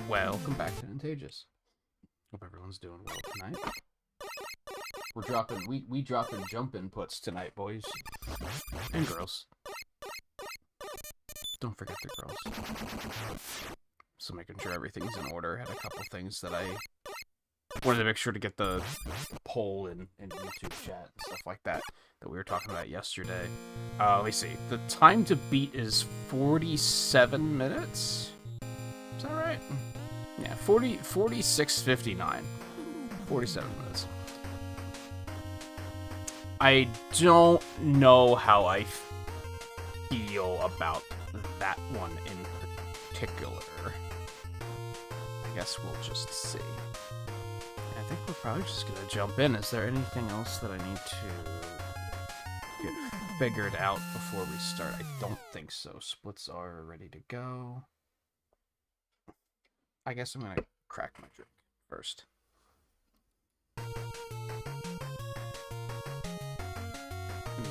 Welcome back to Nintagious. Hope everyone's doing well tonight. We're dropping we dropping jump inputs tonight, boys and girls. Don't forget the girls. So making sure everything's in order. Had a couple things that I wanted to make sure to get the poll in YouTube chat and stuff like that we were talking about yesterday. Let me see. The time to beat is 47 minutes. Is that right? Yeah, 46:59. 47 minutes. I don't know how I feel about that one in particular. I guess we'll just see. I think we're probably just gonna jump in. Is there anything else that I need to get figured out before we start? I don't think so. Splits are ready to go. I guess I'm gonna crack my drink first.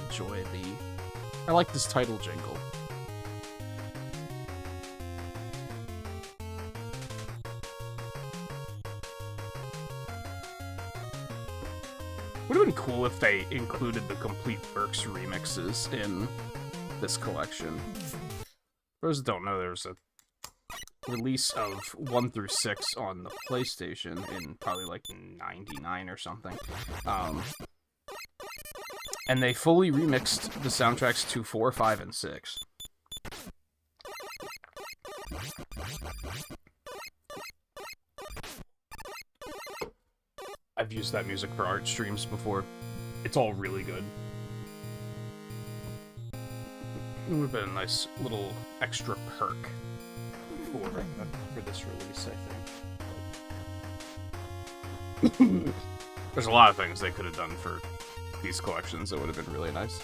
Enjoy I like this title jingle. Would have been cool if they included the complete Approx remixes in this collection. For those that don't know, there's a release of 1 through 6 on the PlayStation in probably like 99 or something. And they fully remixed the soundtracks to 4, 5, and 6. I've used that music for art streams before. It's all really good. It would have been a nice little extra perk for this release, I think. There's a lot of things they could have done for these collections that would have been really nice.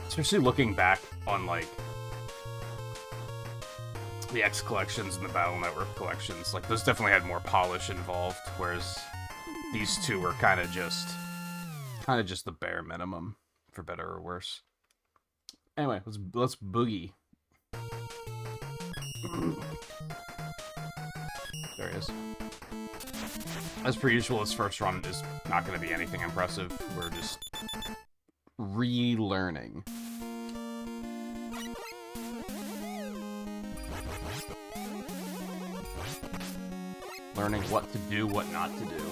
Especially looking back on, like, the X collections and the Battle Network collections. Like, those definitely had more polish involved, whereas these two were kind of just the bare minimum, for better or worse. Anyway, let's boogie. There he is. As per usual, this first run is not going to be anything impressive. We're just relearning. Learning what to do, what not to do.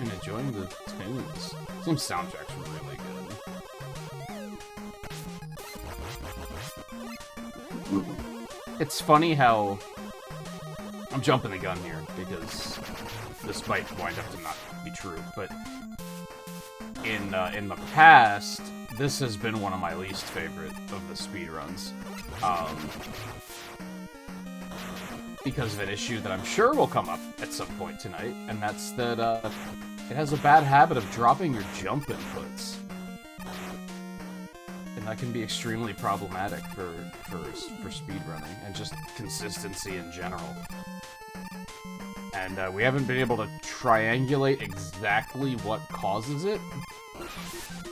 And enjoying the tunes. Some soundtracks were really good. It's funny how I'm jumping the gun here because this might wind up to not be true, but in the past, this has been one of my least favorite of the speedruns. Because of an issue that I'm sure will come up at some point tonight, and that's that it has a bad habit of dropping your jump inputs. And that can be extremely problematic for speedrunning, and just consistency in general. And we haven't been able to triangulate exactly what causes it,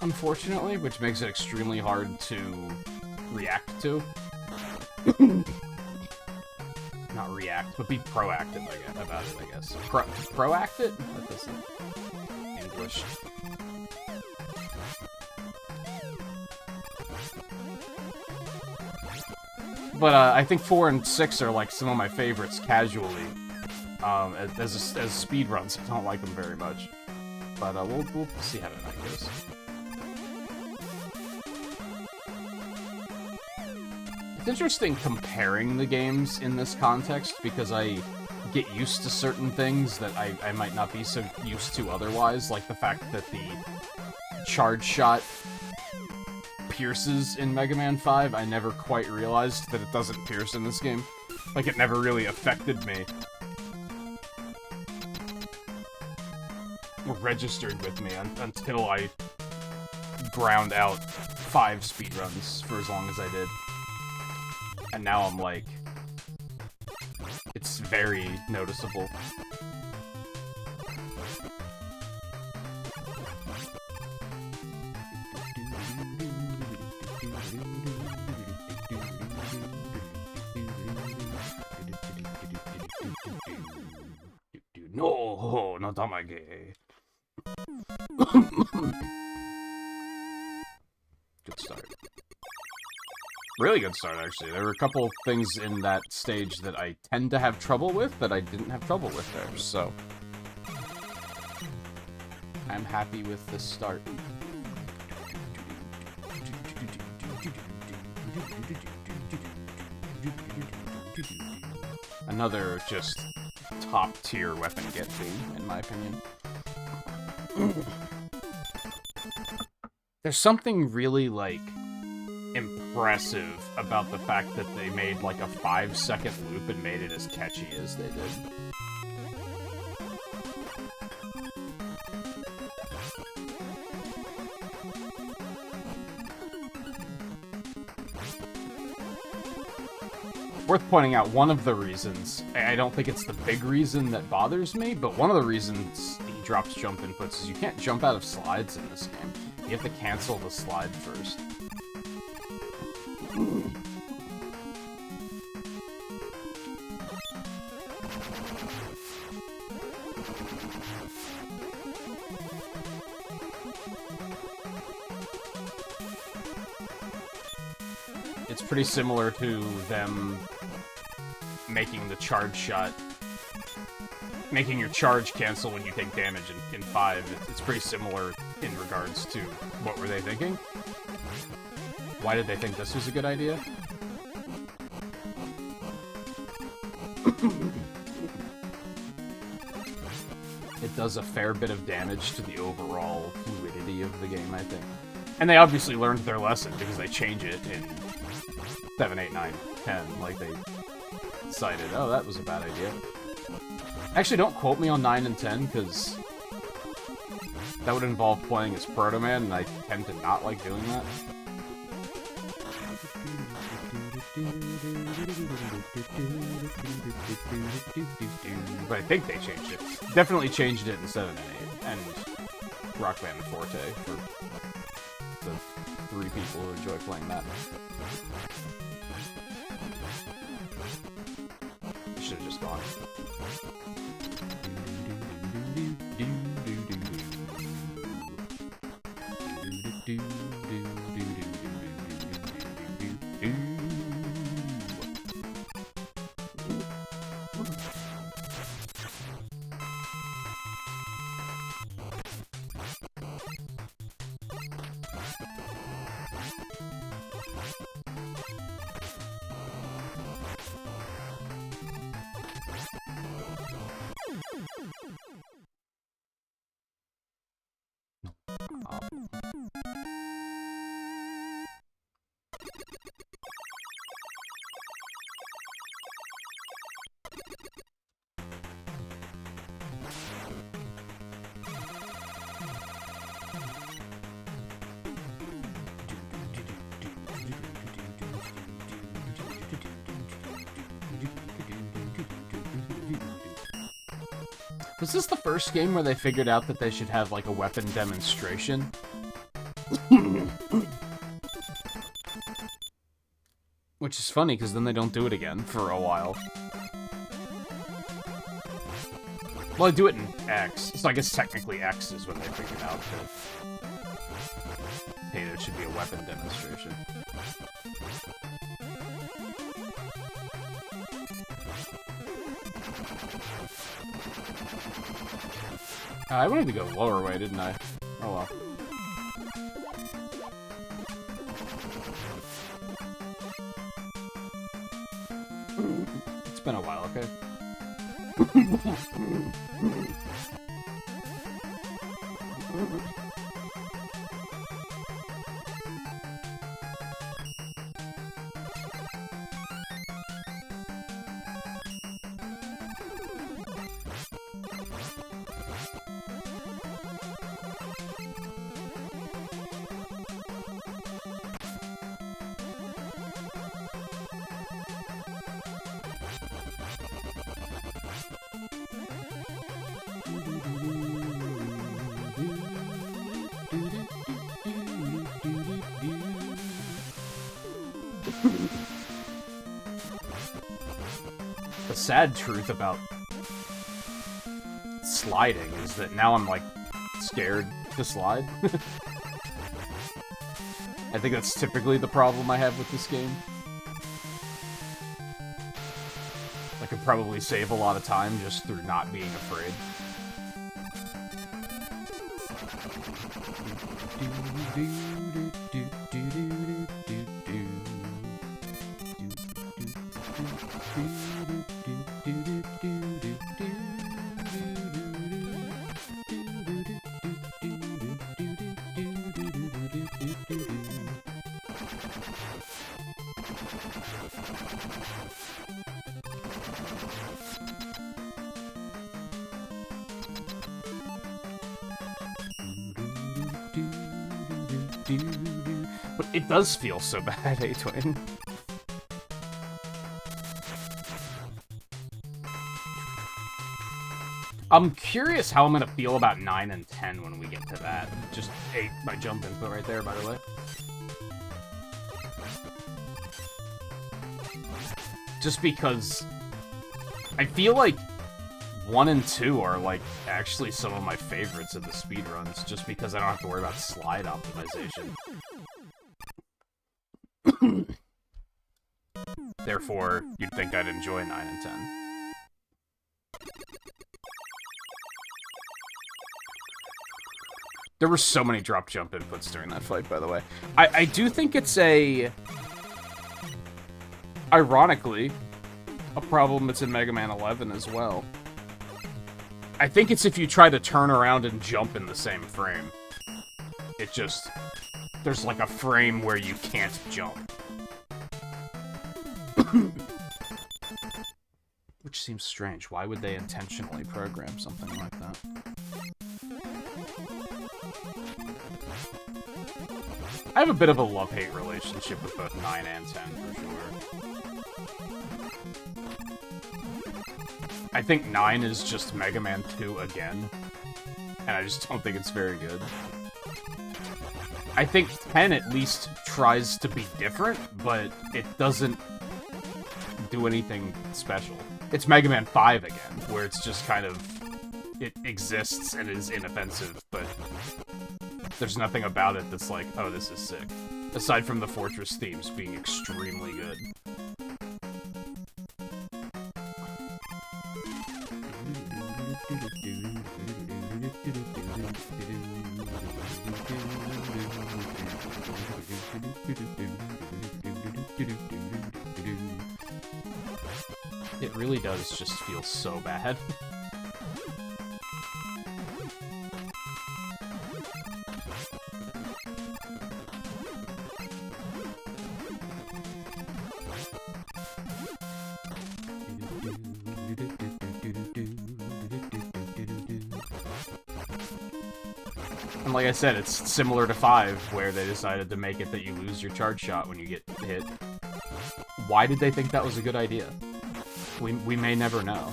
unfortunately, which makes it extremely hard to react to. Not react, but be proactive about it, I guess. Proact it? That's English. But I think 4 and 6 are like some of my favorites casually. As speedruns, I don't like them very much. But we'll see how tonight goes. It's interesting comparing the games in this context, because I get used to certain things that I might not be so used to otherwise, like the fact that the charge shot pierces in Mega Man 5. I never quite realized that it doesn't pierce in this game. Like, it never really affected me. Or registered with me until I ground out 5 speedruns for as long as I did. And now I'm like, it's very noticeable. No, not Tamage. Good start. Really good start, actually. There were a couple things in that stage that I tend to have trouble with that I didn't have trouble with there, so... I'm happy with the start. Another just top-tier weapon get theme, in my opinion. There's something really, like, impressive about the fact that they made, like, a 5-second loop and made it as catchy as they did. Worth pointing out, one of the reasons, I don't think it's the big reason that bothers me, but one of the reasons he drops jump inputs is you can't jump out of slides in this game. You have to cancel the slide first. It's pretty similar to them making the charge shot, making your charge cancel when you take damage in 5. It's pretty similar in regards to what were they thinking? Why did they think this was a good idea? It does a fair bit of damage to the overall fluidity of the game, I think. And they obviously learned their lesson because they change it in 7, 8, 9, 10. Like, they decided, oh, that was a bad idea. Actually, don't quote me on 9 and 10, because that would involve playing as Proto Man, and I tend to not like doing that. But I think they changed it. Definitely changed it in 7 and 8, and Rock Band and Forte for the 3 people who enjoy playing that. Should have just gone. Was this the first game where they figured out that they should have, like, a weapon demonstration? Which is funny, because then they don't do it again for a while. Well, they do it in X, so I guess technically X is when they figured out that, hey, there should be a weapon demonstration. I wanted to go lower way, didn't I? Oh well. It's been a while, okay? The sad truth about sliding is that now I'm, like, scared to slide. I think that's typically the problem I have with this game. I could probably save a lot of time just through not being afraid. But it does feel so bad, A-Twin. I'm curious how I'm gonna feel about 9 and 10 when we get to that. Just ate my jump input right there, by the way. Just because I feel like 1 and 2 are, like, actually some of my favorites of the speedruns, just because I don't have to worry about slide optimization. Therefore, you'd think I'd enjoy 9 and 10. There were so many drop jump inputs during that fight, by the way. I do think it's ironically, a problem that's in Mega Man 11 as well. I think it's if you try to turn around and jump in the same frame. It just... There's like a frame where you can't jump. Which seems strange. Why would they intentionally program something like that? I have a bit of a love-hate relationship with both 9 and 10, for sure. I think 9 is just Mega Man 2 again, and I just don't think it's very good. I think 10 at least tries to be different, but it doesn't do anything special. It's Mega Man 5 again, where it's just kind of... It exists and is inoffensive, but there's nothing about it that's like, oh, this is sick. Aside from the Fortress themes being extremely good. It really does just feel so bad. And like I said, it's similar to 5, where they decided to make it that you lose your charge shot when you get hit. Why did they think that was a good idea? We may never know.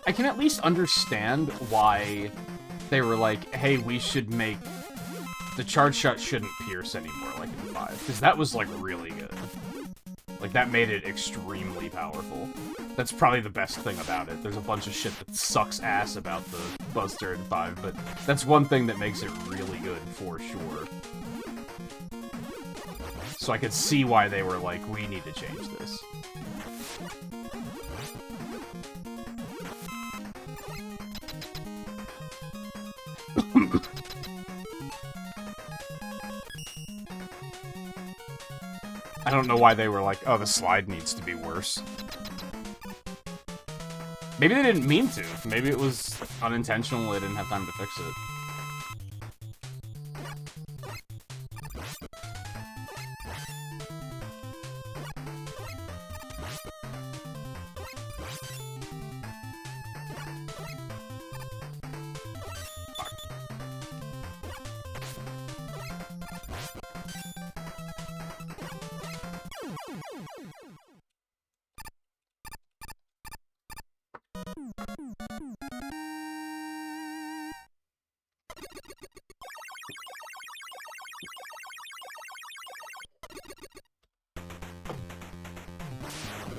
I can at least understand why they were like, hey, we should make... The charge shot shouldn't pierce anymore, like in 5. Because that was, like, really good. Like, that made it extremely powerful. That's probably the best thing about it. There's a bunch of shit that sucks ass about the Buster in 5, but that's one thing that makes it really good, for sure. So I could see why they were like, we need to change this. I don't know why they were like, oh, the slide needs to be worse. Maybe they didn't mean to. Maybe it was unintentional, they didn't have time to fix it.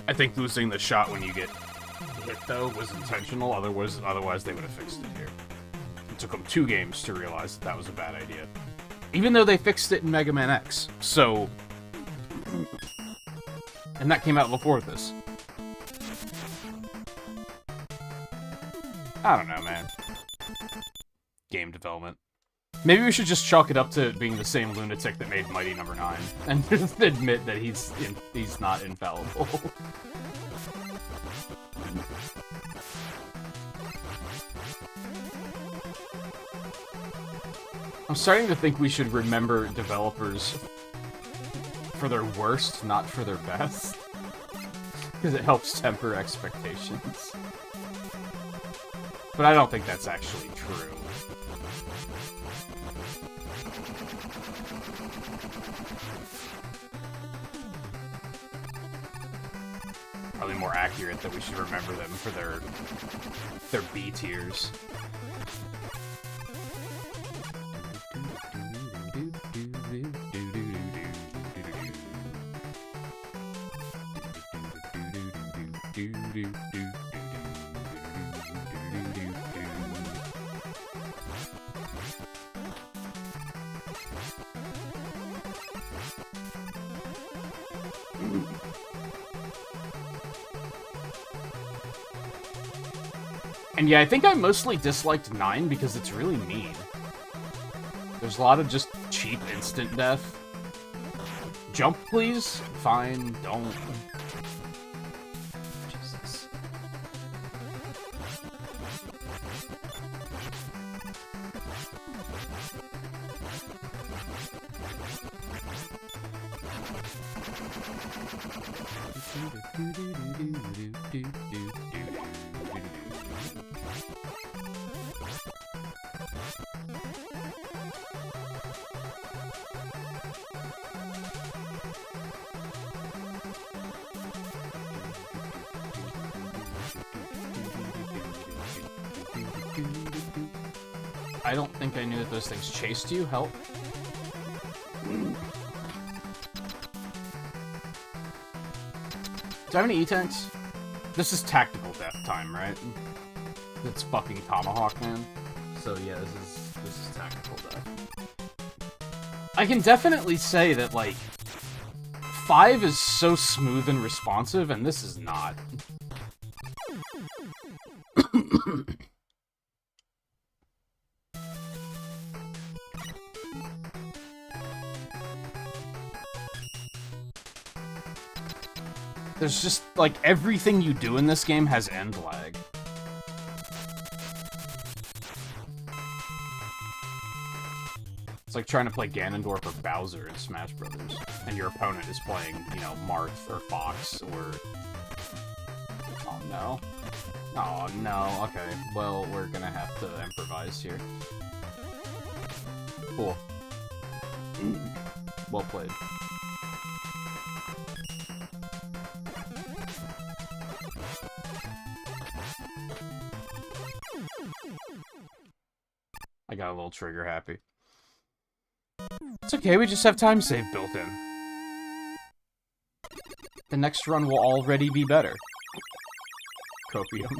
I think losing the shot when you get hit, though, was intentional. Otherwise they would have fixed it here. It took them 2 games to realize that was a bad idea. Even though they fixed it in Mega Man X. So... And that came out before this. I don't know, man. Game development. Maybe we should just chalk it up to being the same lunatic that made Mighty No. 9, and just admit that he's not infallible. I'm starting to think we should remember developers for their worst, not for their best. Because it helps temper expectations. But I don't think that's actually true. Probably more accurate that we should remember them for their B tiers. And yeah, I think I mostly disliked 9 because it's really mean. There's a lot of just cheap instant death. Jump, please? Fine, don't. Jesus. I don't think I knew that those things chased you. Help. Do I have any E-tanks? This is tactical death time, right? It's fucking Tomahawk, man. So yeah, this is tactical death. I can definitely say that, like, 5 is so smooth and responsive, and this is not. There's just, like, everything you do in this game has end lag. It's like trying to play Ganondorf or Bowser in Smash Brothers, and your opponent is playing, you know, Marth or Fox or... Oh, no. Oh, no. Okay, well, we're gonna have to improvise here. Cool. Well played. I got a little trigger happy. It's okay, we just have time save built in. The next run will already be better. Copium.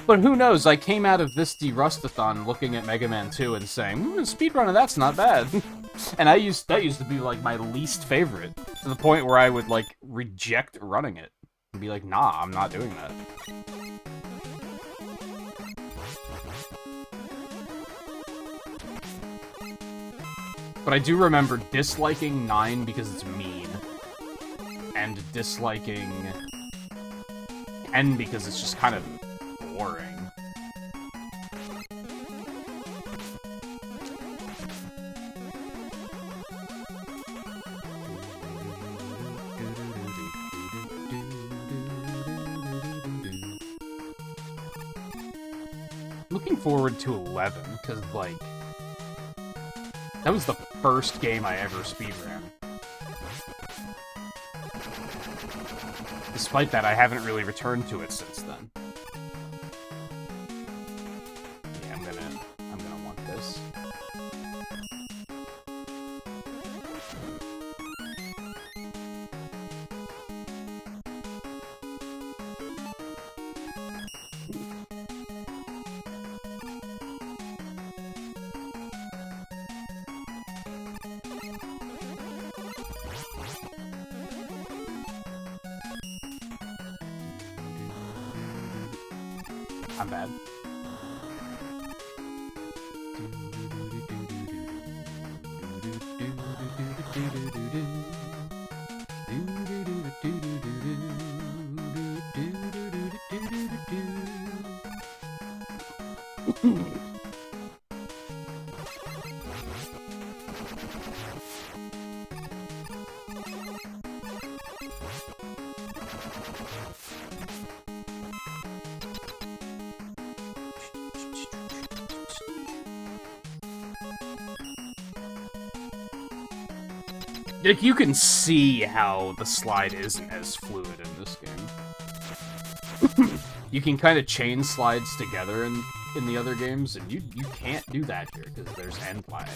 But who knows, I came out of this Derustathon looking at Mega Man 2 and saying, speedrun of that's not bad. And that used to be, like, my least favorite. To the point where I would, like, reject running it. And be like, nah, I'm not doing that. But I do remember disliking 9 because it's mean. And disliking 10 because it's just kind of boring. looking forward to 11, because, like, that was the first game I ever speedran. Despite that, I haven't really returned to it since then. Yeah, I'm gonna want this. I'm bad. Like, you can see how the slide isn't as fluid in this game. You can kind of chain slides together in the other games, and you can't do that here, because there's end lag.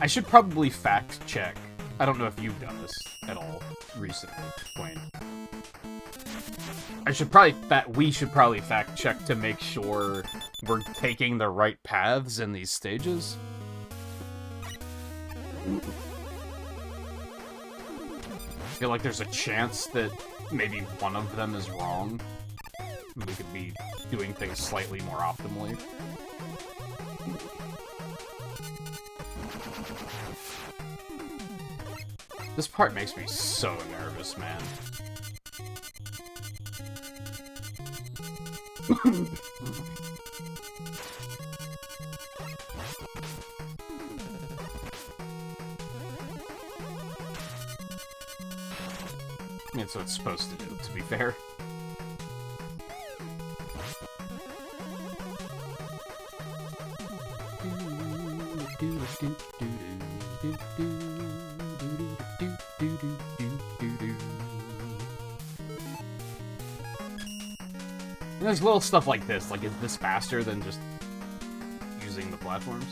I should probably fact check. I don't know if you've done this at all recently, Wayne. We should probably fact check to make sure we're taking the right paths in these stages. I feel like there's a chance that maybe one of them is wrong. We could be doing things slightly more optimally. This part makes me so nervous, man. That's what it's supposed to do, to be fair. And there's little stuff like this, like, is this faster than just using the platforms?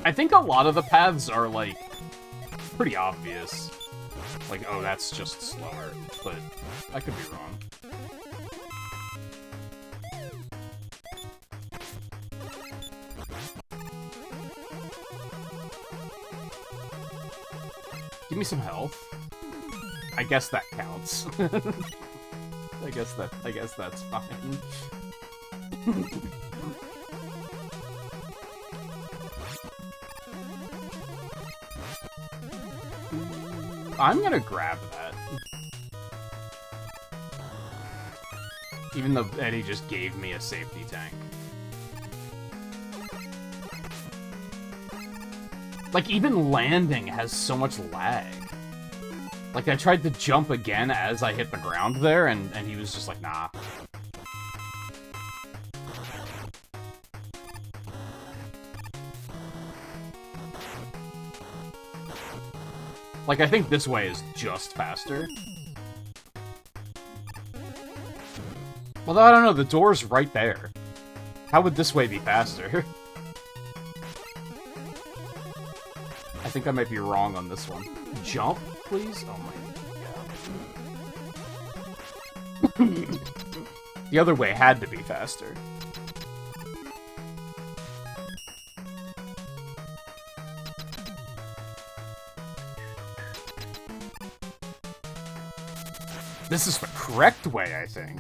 I think a lot of the paths are, like, pretty obvious. Like, oh, that's just slower, but I could be wrong. Give me some health. I guess that counts. I guess that's fine. I'm gonna grab that. Even though Eddie just gave me a safety tank. Like, even landing has so much lag. Like, I tried to jump again as I hit the ground there, and he was just like, nah. Like, I think this way is just faster. Although, I don't know, the door's right there. How would this way be faster? I think I might be wrong on this one. Jump, please? Oh my god. The other way had to be faster. This is the correct way, I think.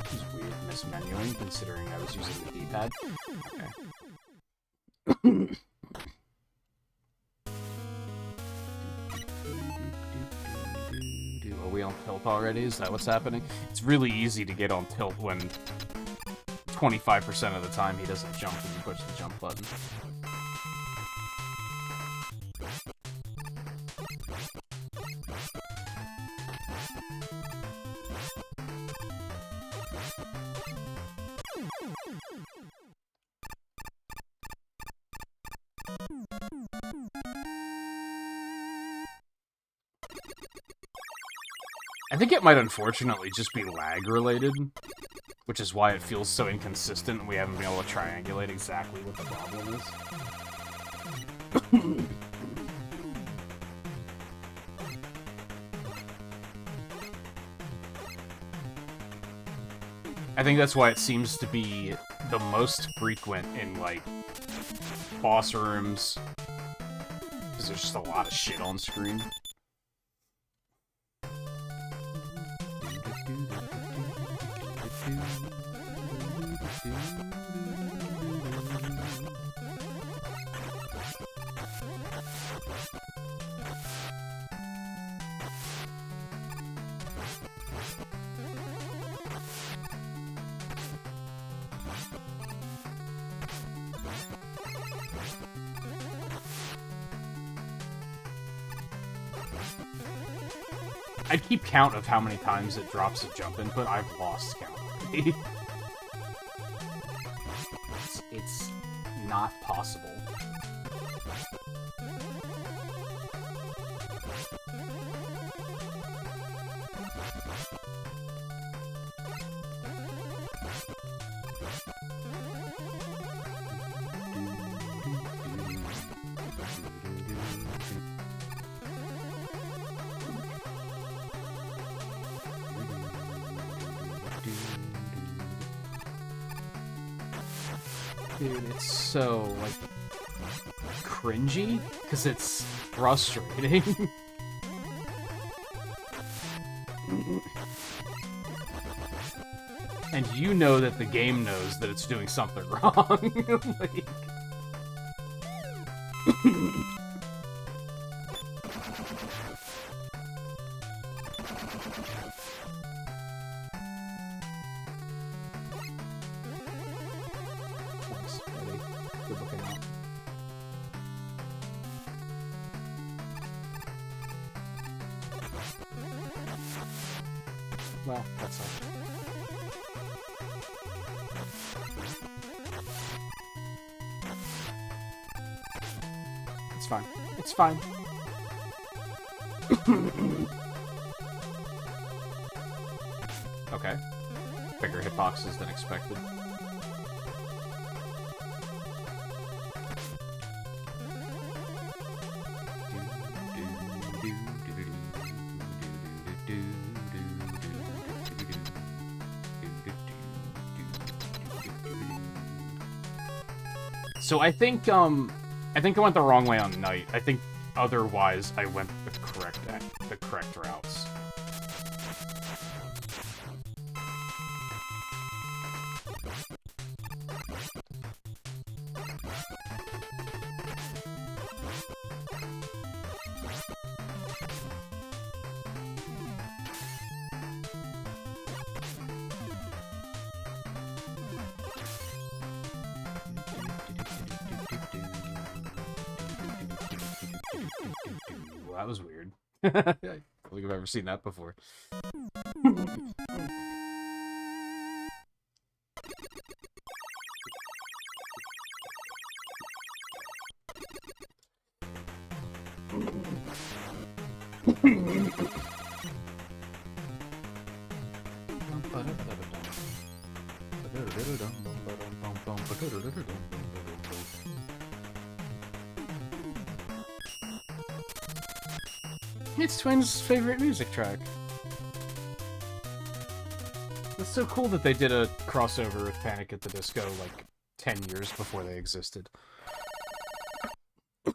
This is weird mismenuing, considering I was using the D-pad. Okay. Are we on tilt already? Is that what's happening? It's really easy to get on tilt when 25% of the time he doesn't jump when you push the jump button. I think it might unfortunately just be lag related, which is why it feels so inconsistent and we haven't been able to triangulate exactly what the problem is. I think that's why it seems to be the most frequent in, like, boss rooms, because there's just a lot of shit on screen. I'd keep count of how many times it drops a jump input. I've lost count already. It's not possible. Dude, it's so, like, cringy, because it's frustrating. And you know that the game knows that it's doing something wrong. Like... Well, that's all. It's fine. It's fine. Okay. Bigger hitboxes than expected. So I think I went the wrong way on Night. I think otherwise I went the correct routes. Well, that was weird. I don't think I've ever seen that before. It's Twin's favorite music track. It's so cool that they did a crossover with Panic at the Disco like 10 years before they existed.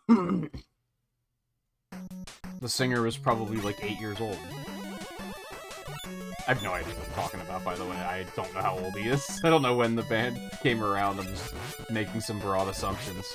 The singer was probably like 8 years old. I have no idea what I'm talking about, by the way. I don't know how old he is. I don't know when the band came around. I'm just making some broad assumptions.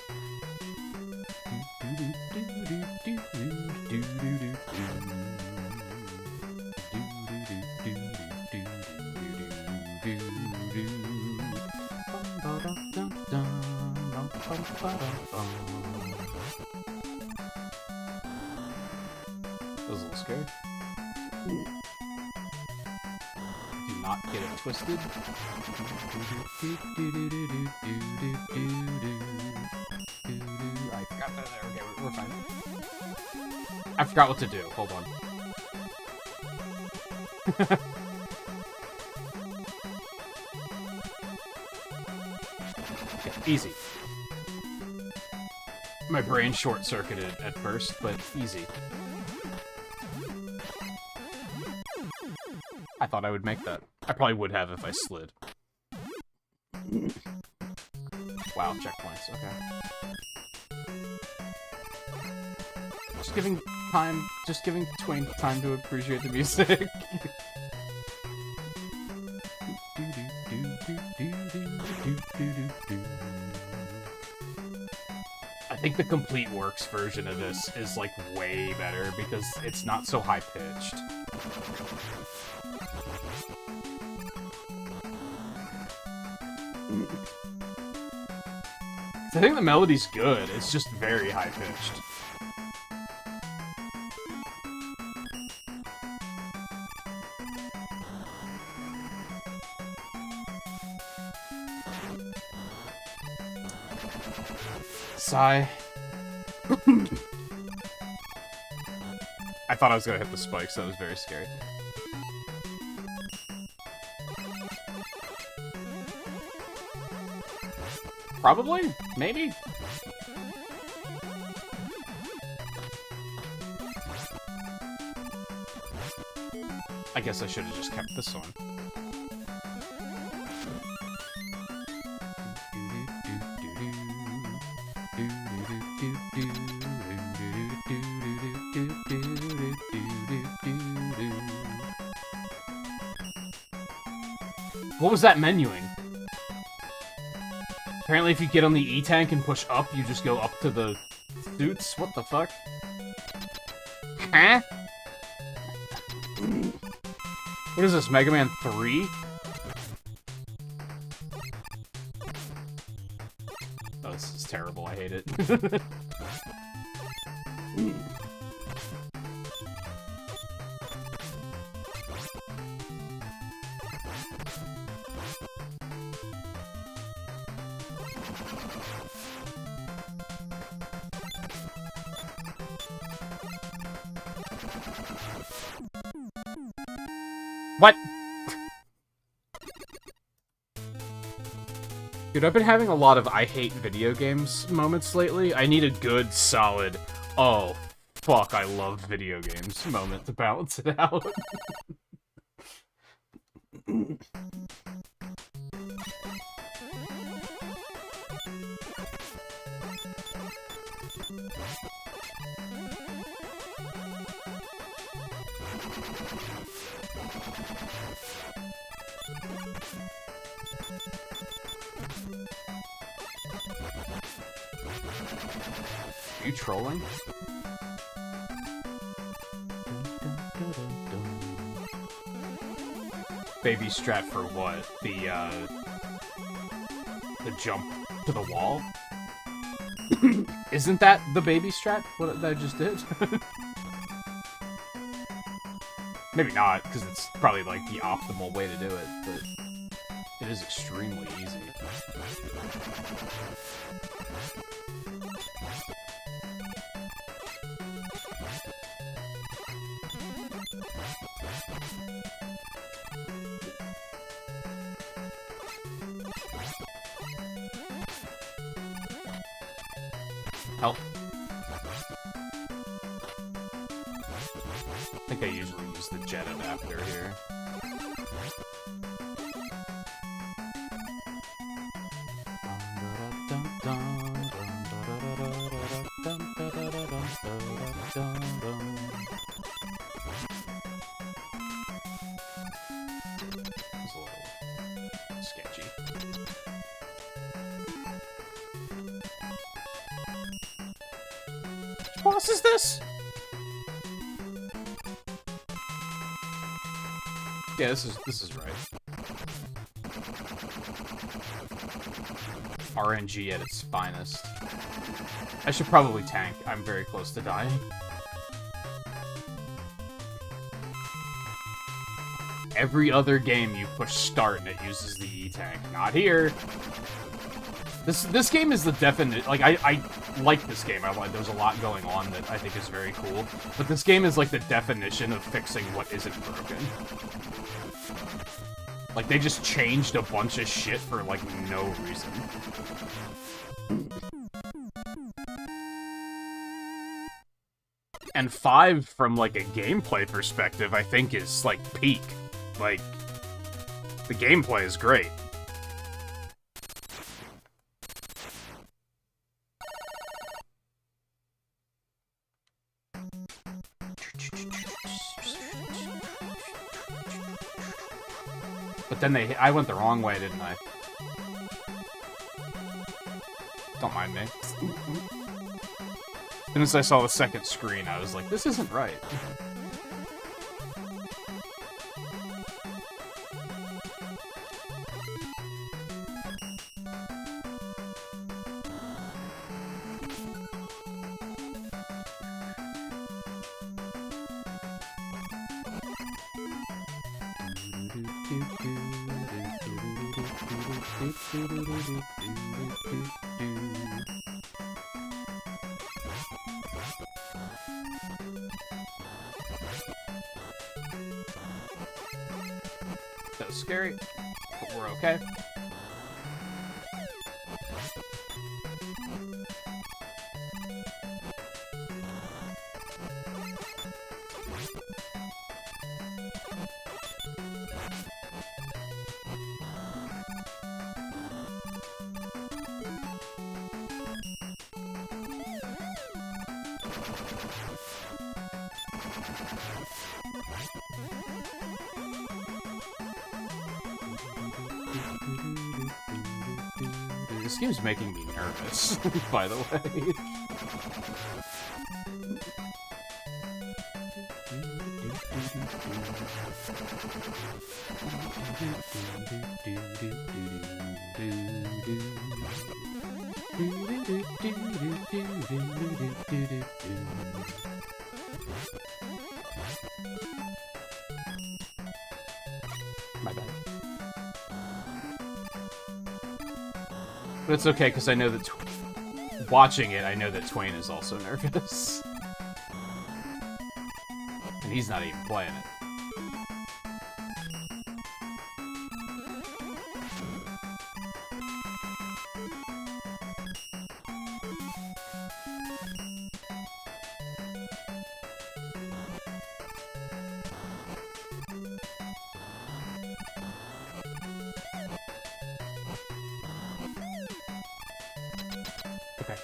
That was a little scary. Do not get it twisted. I forgot that. Okay, we're fine. I forgot what to do. Hold on. Okay, easy. My brain short-circuited at first, but easy. I thought I would make that. I probably would have if I slid. Wow, checkpoints, okay. Just giving Twain time to appreciate the music. I think the Complete Works version of this is, like, way better because it's not so high-pitched. I think the melody's good, it's just very high-pitched. Sigh. I thought I was gonna hit the spikes, that was very scary. Probably? Maybe? I guess I should have just kept this one. What was that menuing? Apparently if you get on the E-tank and push up, you just go up to the suits? What the fuck? Huh? What is this, Mega Man 3? Oh, this is terrible, I hate it. What? Dude, I've been having a lot of I hate video games moments lately. I need a good, solid, oh, fuck, I love video games moment to balance it out. Are you trolling? Baby strap for what? The jump to the wall? Isn't that the baby strap? What I just did? Maybe not, because it's probably like the optimal way to do it, but it is extremely easy. Help. I think I usually use the jet adapter here. boss is this? Yeah, this is right. RNG at its finest. I should probably tank. I'm very close to dying. Every other game you push start and it uses the E-tank. Not here. This game is the definite. Like I like this game. There's a lot going on that I think is very cool. But this game is like the definition of fixing what isn't broken. Like they just changed a bunch of shit for like no reason. And 5, from like a gameplay perspective, I think is like peak. Like the gameplay is great. But then I went the wrong way, didn't I? Don't mind me. As soon as I saw the second screen, I was like, this isn't right. That was scary, but we're okay. This game's making me nervous, by the way. My bad. But it's okay, because I know that watching it, I know that Twain is also nervous. And he's not even playing it. Okay.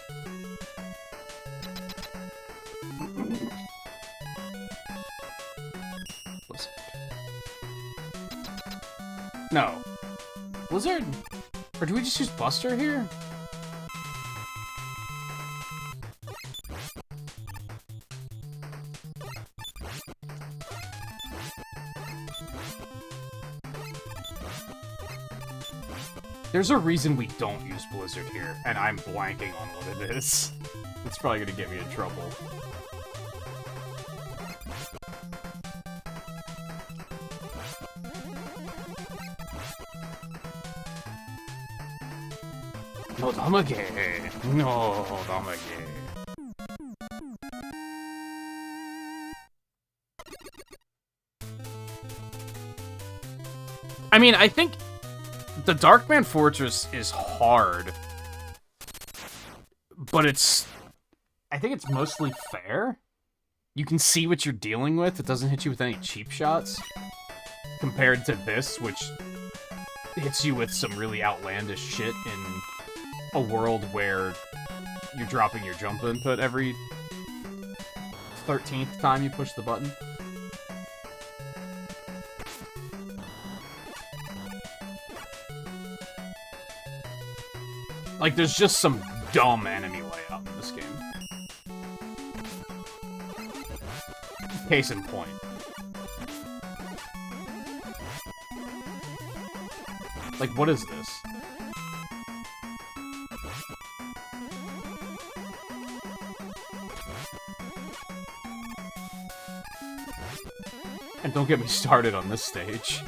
Blizzard. No. Blizzard? Or do we just use Buster here? There's a reason we don't use Blizzard here, and I'm blanking on what it is. It's probably gonna get me in trouble. No damage! No damage! I mean, I think the Darkman Fortress is hard, but I think it's mostly fair. You can see what you're dealing with. It doesn't hit you with any cheap shots, compared to this, which hits you with some really outlandish shit in a world where you're dropping your jump input every 13th time you push the button. Like, there's just some dumb enemy layout in this game. Case in point. Like, what is this? And don't get me started on this stage.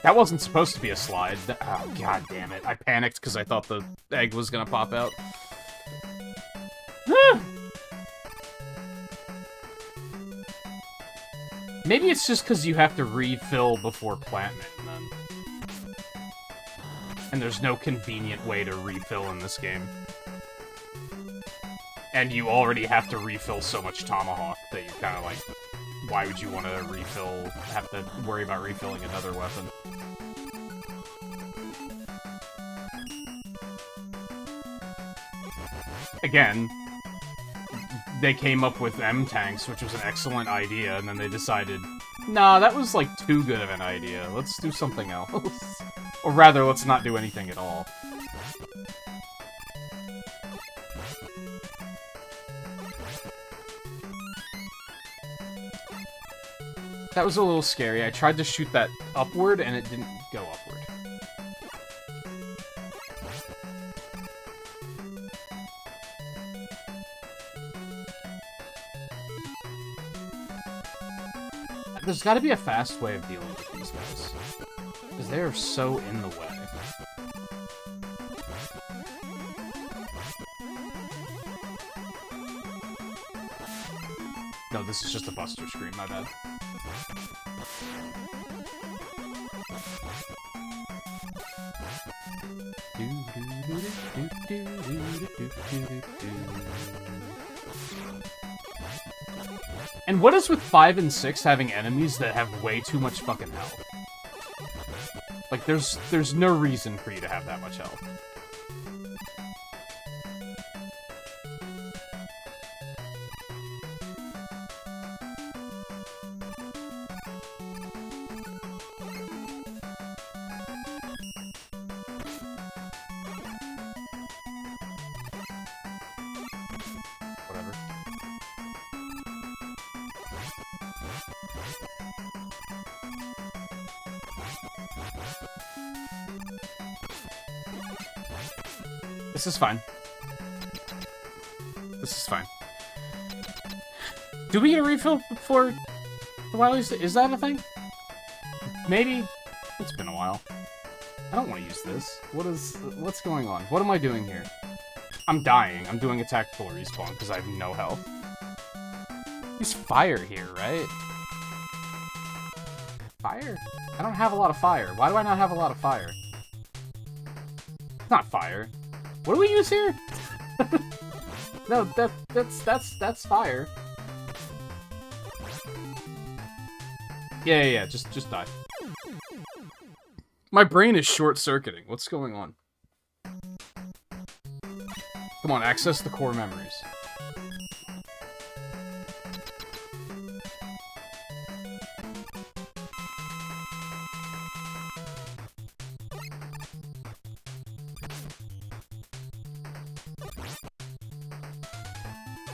That wasn't supposed to be a slide. Oh, god damn it. I panicked because I thought the egg was gonna pop out. Maybe it's just because you have to refill before planting it, then. And there's no convenient way to refill in this game. And you already have to refill so much Tomahawk that you're kind of like, why would you want to refill, have to worry about refilling another weapon? Again, they came up with M-Tanks, which was an excellent idea, and then they decided, nah, that was like too good of an idea. Let's do something else. Or rather, let's not do anything at all. That was a little scary. I tried to shoot that upward, and it didn't go upward. There's gotta be a fast way of dealing with these guys. Because they're so in the way. No, this is just a Buster screen, my bad. And what is with 5 and 6 having enemies that have way too much fucking health? Like, there's no reason for you to have that much health. Whatever. This is fine. This is fine. Do we get a refill before the Wilies? Is that a thing? Maybe. It's been a while. I don't want to use this. What's going on? What am I doing here? I'm dying. I'm doing a tactical respawn because I have no health. There's fire here, right? Fire? I don't have a lot of fire. Why do I not have a lot of fire? It's not fire. What do we use here? No, that's fire. Yeah, just die. My brain is short-circuiting. What's going on? Come on, access the core memories.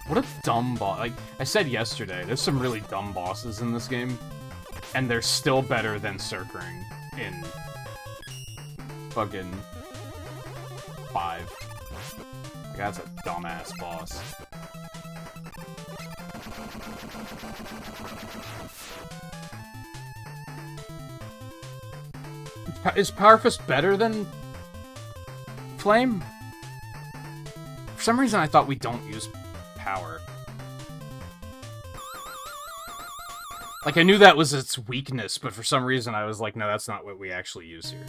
What a dumb boss. Like, I said yesterday, there's some really dumb bosses in this game, and they're still better than Circling in fucking 5. Like, that's a dumbass boss. Is Power Fist better than Flame? For some reason, I thought we don't use power. Like, I knew that was its weakness, but for some reason I was like, no, that's not what we actually use here.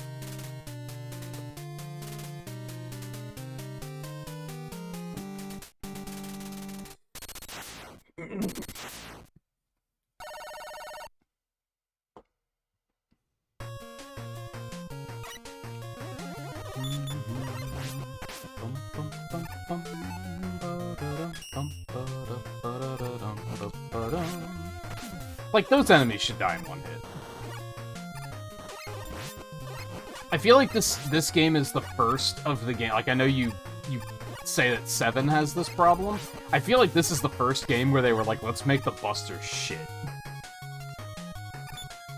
Like, those enemies should die in one hit. I feel like this game is the first of the game. Like, I know you say that 7 has this problem. I feel like this is the first game where they were like, let's make the Buster shit.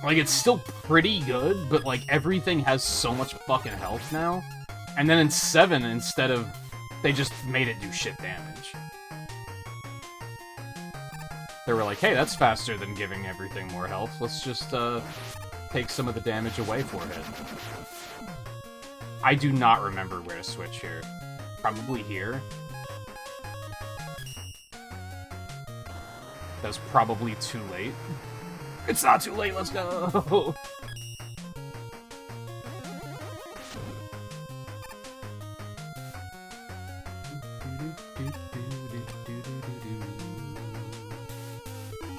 Like, it's still pretty good, but, like, everything has so much fucking health now. And then in 7, instead of... They just made it do shit damage. They were like, hey, that's faster than giving everything more health. Let's just, take some of the damage away for it. I do not remember where to switch here. Probably here. That's probably too late. It's not too late, let's go!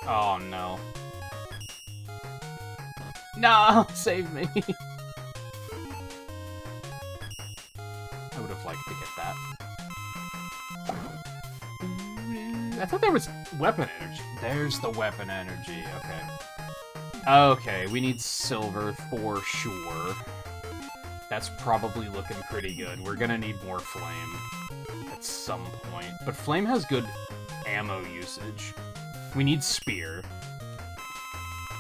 Oh no. No, save me! I would have liked to get that. I thought there was weapon energy. There's the weapon energy, okay. Okay, we need silver for sure. That's probably looking pretty good. We're gonna need more flame at some point. But flame has good ammo usage. We need spear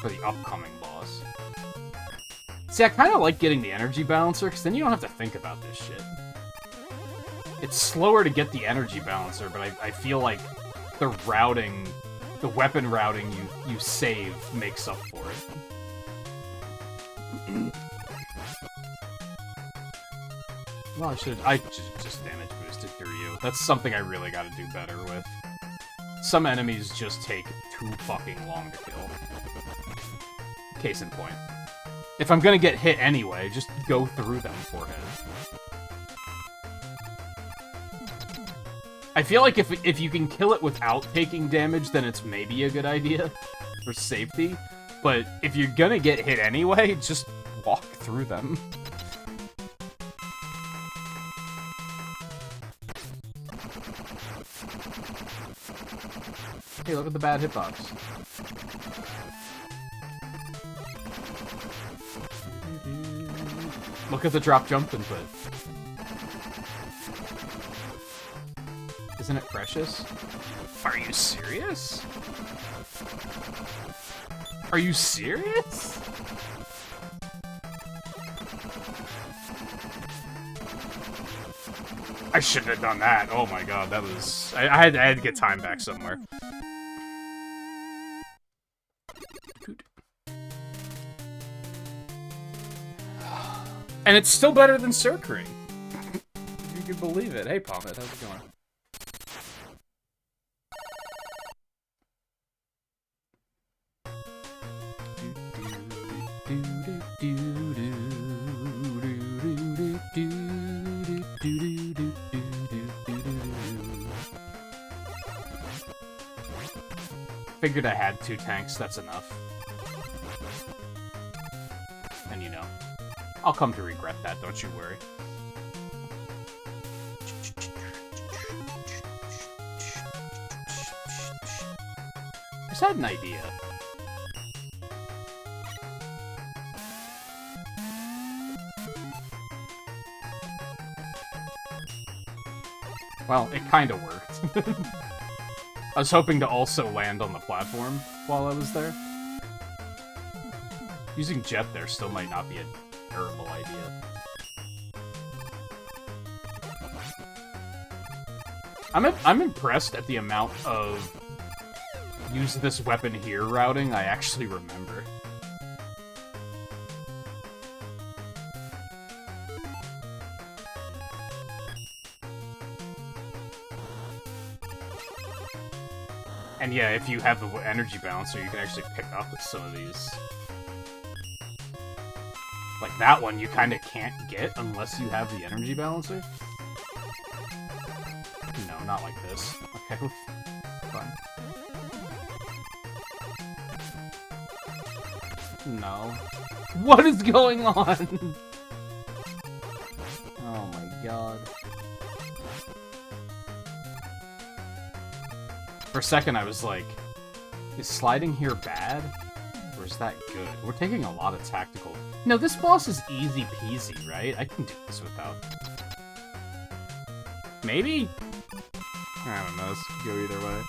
for the upcoming boss. See, I kind of like getting the energy balancer, because then you don't have to think about this shit. It's slower to get the energy balancer, but I feel like the routing, the weapon routing you save makes up for it. Well, I just damage boosted through you. That's something I really gotta do better with. Some enemies just take too fucking long to kill. Case in point. If I'm gonna get hit anyway, just go through them forehead. I feel like if you can kill it without taking damage, then it's maybe a good idea for safety. But if you're gonna get hit anyway, just walk through them. Hey, look at the bad hitbox. Look at the drop jump input. Isn't it precious? Are you serious? Are you serious? I shouldn't have done that. Oh my god, that was... I had to get time back somewhere. And it's still better than Circring. If you can believe it. Hey, Pommet, how's it going? Figured I had 2 tanks, that's enough. And you know, I'll come to regret that, don't you worry. I just had an idea. Well, it kinda worked. I was hoping to also land on the platform while I was there. Using jet there still might not be a terrible idea. I'm impressed at the amount of use this weapon here routing I actually remember. And yeah, if you have the energy balancer, you can actually pick up some of these. Like that one, you kind of can't get unless you have the energy balancer. No, not like this. Okay, fine. No. What is going on? Oh my god. For a second, I was like, is sliding here bad? Or is that good? We're taking a lot of tactical... No, this boss is easy peasy, right? I can do this without... Maybe? I don't know, this could go either way.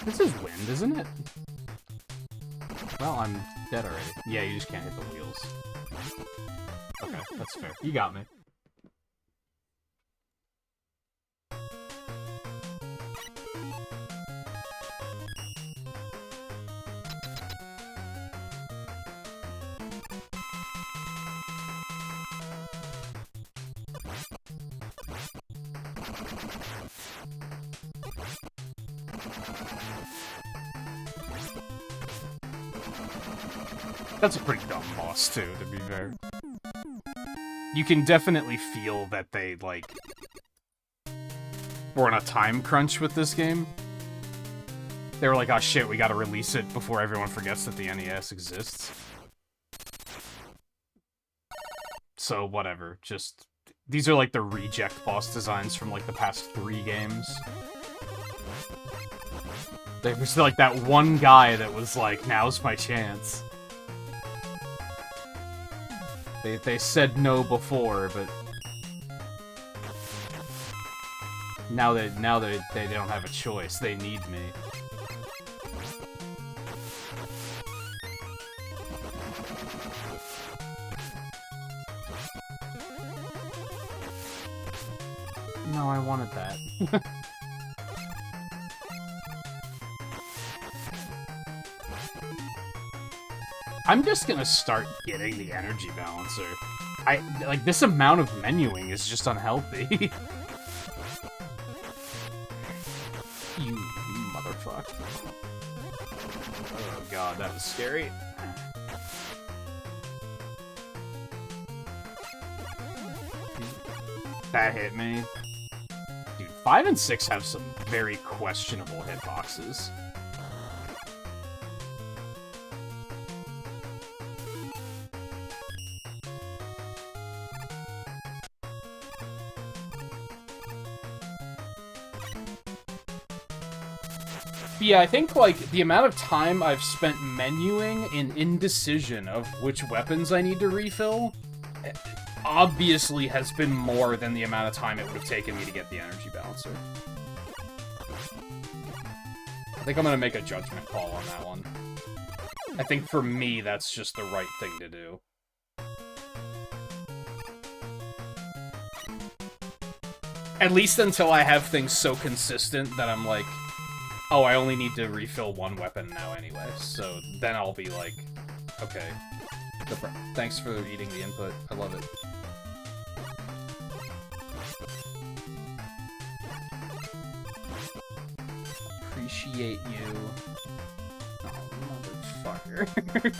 This is wind, isn't it? Well, I'm dead already. Yeah, you just can't hit the wheels. Okay, that's fair. You got me. That's a pretty dumb boss, too, to be fair. You can definitely feel that they, like, were on a time crunch with this game. They were like, oh shit, we gotta release it before everyone forgets that the NES exists. So, whatever. Just... These are, like, the reject boss designs from, like, the past 3 games. There was, like, that one guy that was like, now's my chance. They said no before, but now they don't have a choice. They need me. No, I wanted that. I'm just gonna start getting the energy balancer. Like, this amount of menuing is just unhealthy. You motherfucker. Oh god, that was scary. That hit me. Dude, 5 and 6 have some very questionable hitboxes. Yeah, I think, like, the amount of time I've spent menuing in indecision of which weapons I need to refill obviously has been more than the amount of time it would have taken me to get the energy balancer. I think I'm gonna make a judgment call on that one. I think for me, that's just the right thing to do. At least until I have things so consistent that I'm like, oh, I only need to refill one weapon now anyway, so then I'll be like, okay. Thanks for eating the input. I love it. Appreciate you. Oh, motherfucker.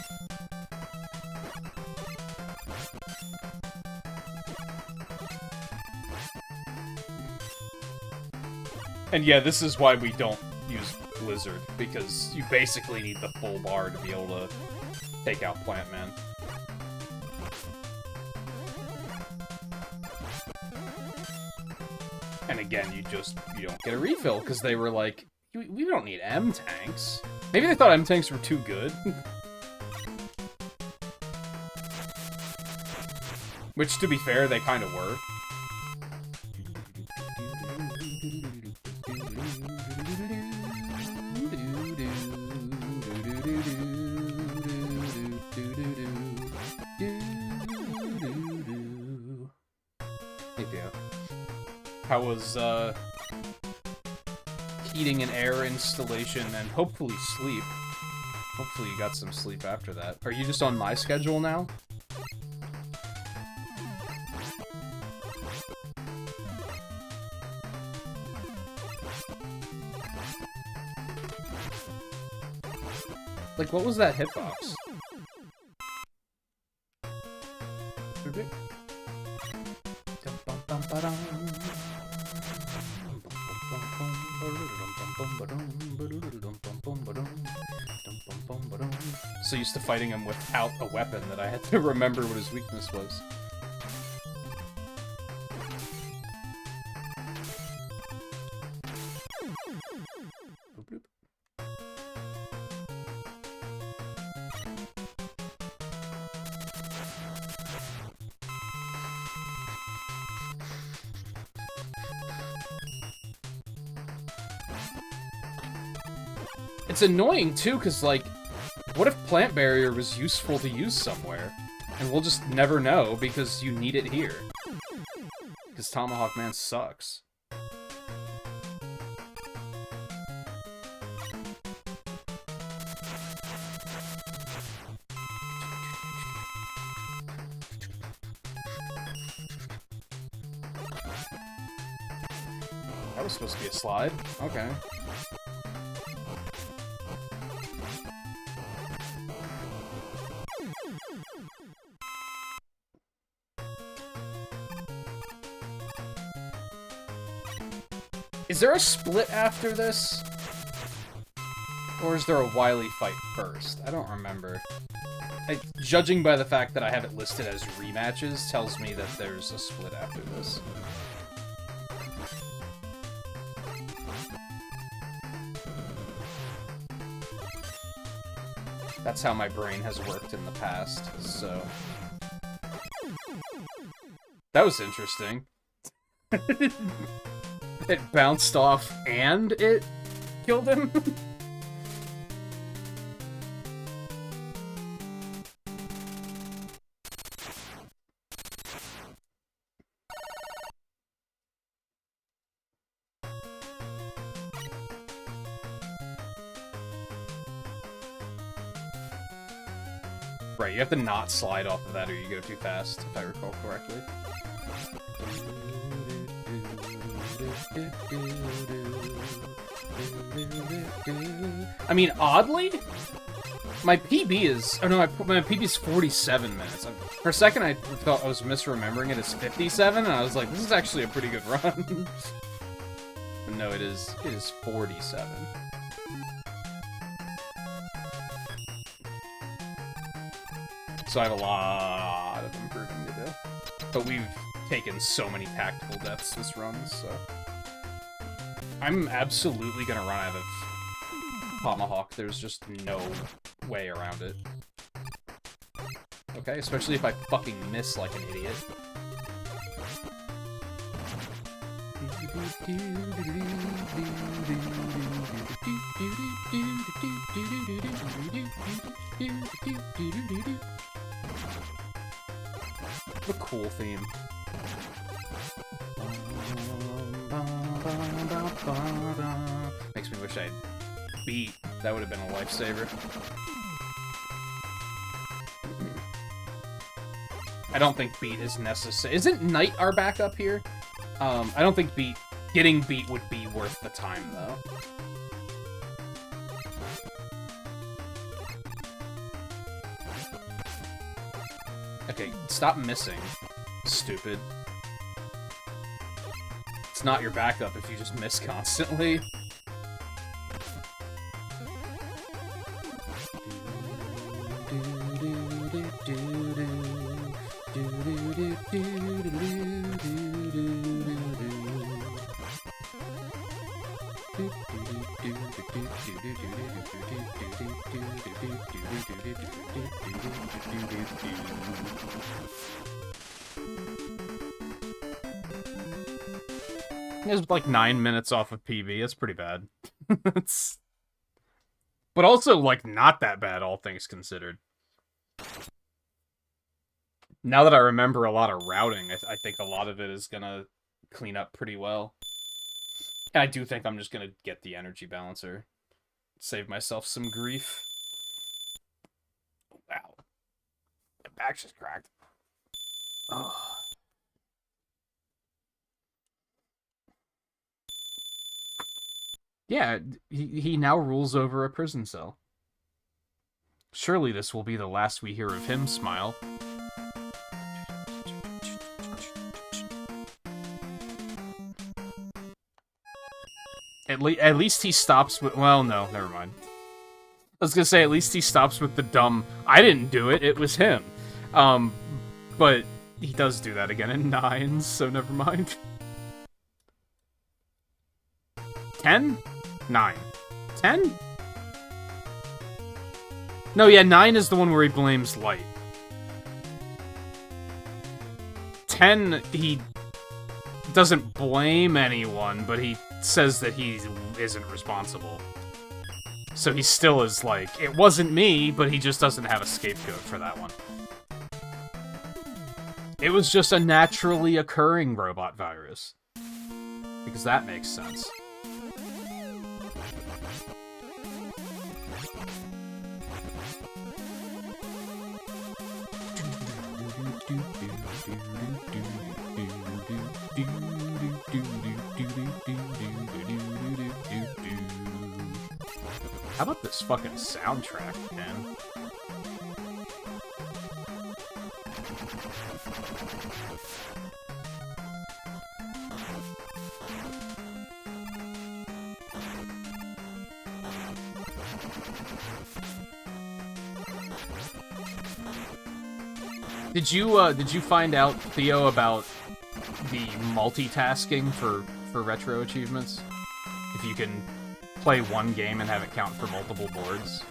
And yeah, this is why we don't use Blizzard, because you basically need the full bar to be able to take out Plant Man. And again, you don't get a refill, because they were like, we don't need M-tanks. Maybe they thought M-tanks were too good. Which, to be fair, they kind of were. How was, heating and air installation and hopefully sleep? Hopefully you got some sleep after that. Are you just on my schedule now? Like, what was that hitbox? So used to fighting him without a weapon that I had to remember what his weakness was. It's annoying, too, because, like, what if Plant Barrier was useful to use somewhere? And we'll just never know, because you need it here. Because Tomahawk Man sucks. That was supposed to be a slide. Okay. Is there a split after this? Or is there a Wily fight first? I don't remember. Judging by the fact that I have it listed as rematches tells me that there's a split after this. That's how my brain has worked in the past, so... That was interesting. It bounced off and it killed him? Right, you have to not slide off of that or you go too fast, if I recall correctly. I mean, oddly, my PB is... Oh no, my PB is 47 minutes. For a second, I thought I was misremembering it as 57, and I was like, this is actually a pretty good run. But no, it is 47. So I have a lot of improving to do. But we've taken so many tactical deaths this run, so... I'm absolutely gonna run out of Tomahawk. There's just no way around it. Okay, especially if I fucking miss like an idiot. What a cool theme. Makes me wish I'd beat. That would have been a lifesaver. I don't think beat is necessary. Isn't Knight our backup here? I don't think getting beat would be worth the time, though. Okay, stop missing, stupid. It's not your backup if you just miss constantly. It's like 9 minutes off of PB. That's pretty bad. But also, like, not that bad, all things considered. Now that I remember a lot of routing, I think a lot of it is gonna clean up pretty well. And I do think I'm just gonna get the energy balancer. Save myself some grief. Wow. My back's just cracked. Oh. Yeah, he now rules over a prison cell. Surely this will be the last we hear of him, Smile. At least he stops with... Well, no, never mind. I was gonna say, at least he stops with the dumb, I didn't do it, it was him. But he does do that again in 9, so never mind. 10? 9. 10? No, yeah, 9 is the one where he blames Light. 10, he doesn't blame anyone, but he says that he isn't responsible. So he still is like, it wasn't me, but he just doesn't have a scapegoat for that one. It was just a naturally occurring robot virus. Because that makes sense. How about this fucking soundtrack, man? Did you find out, Theo, about the multitasking for retro achievements? If you can play one game and have it count for multiple boards.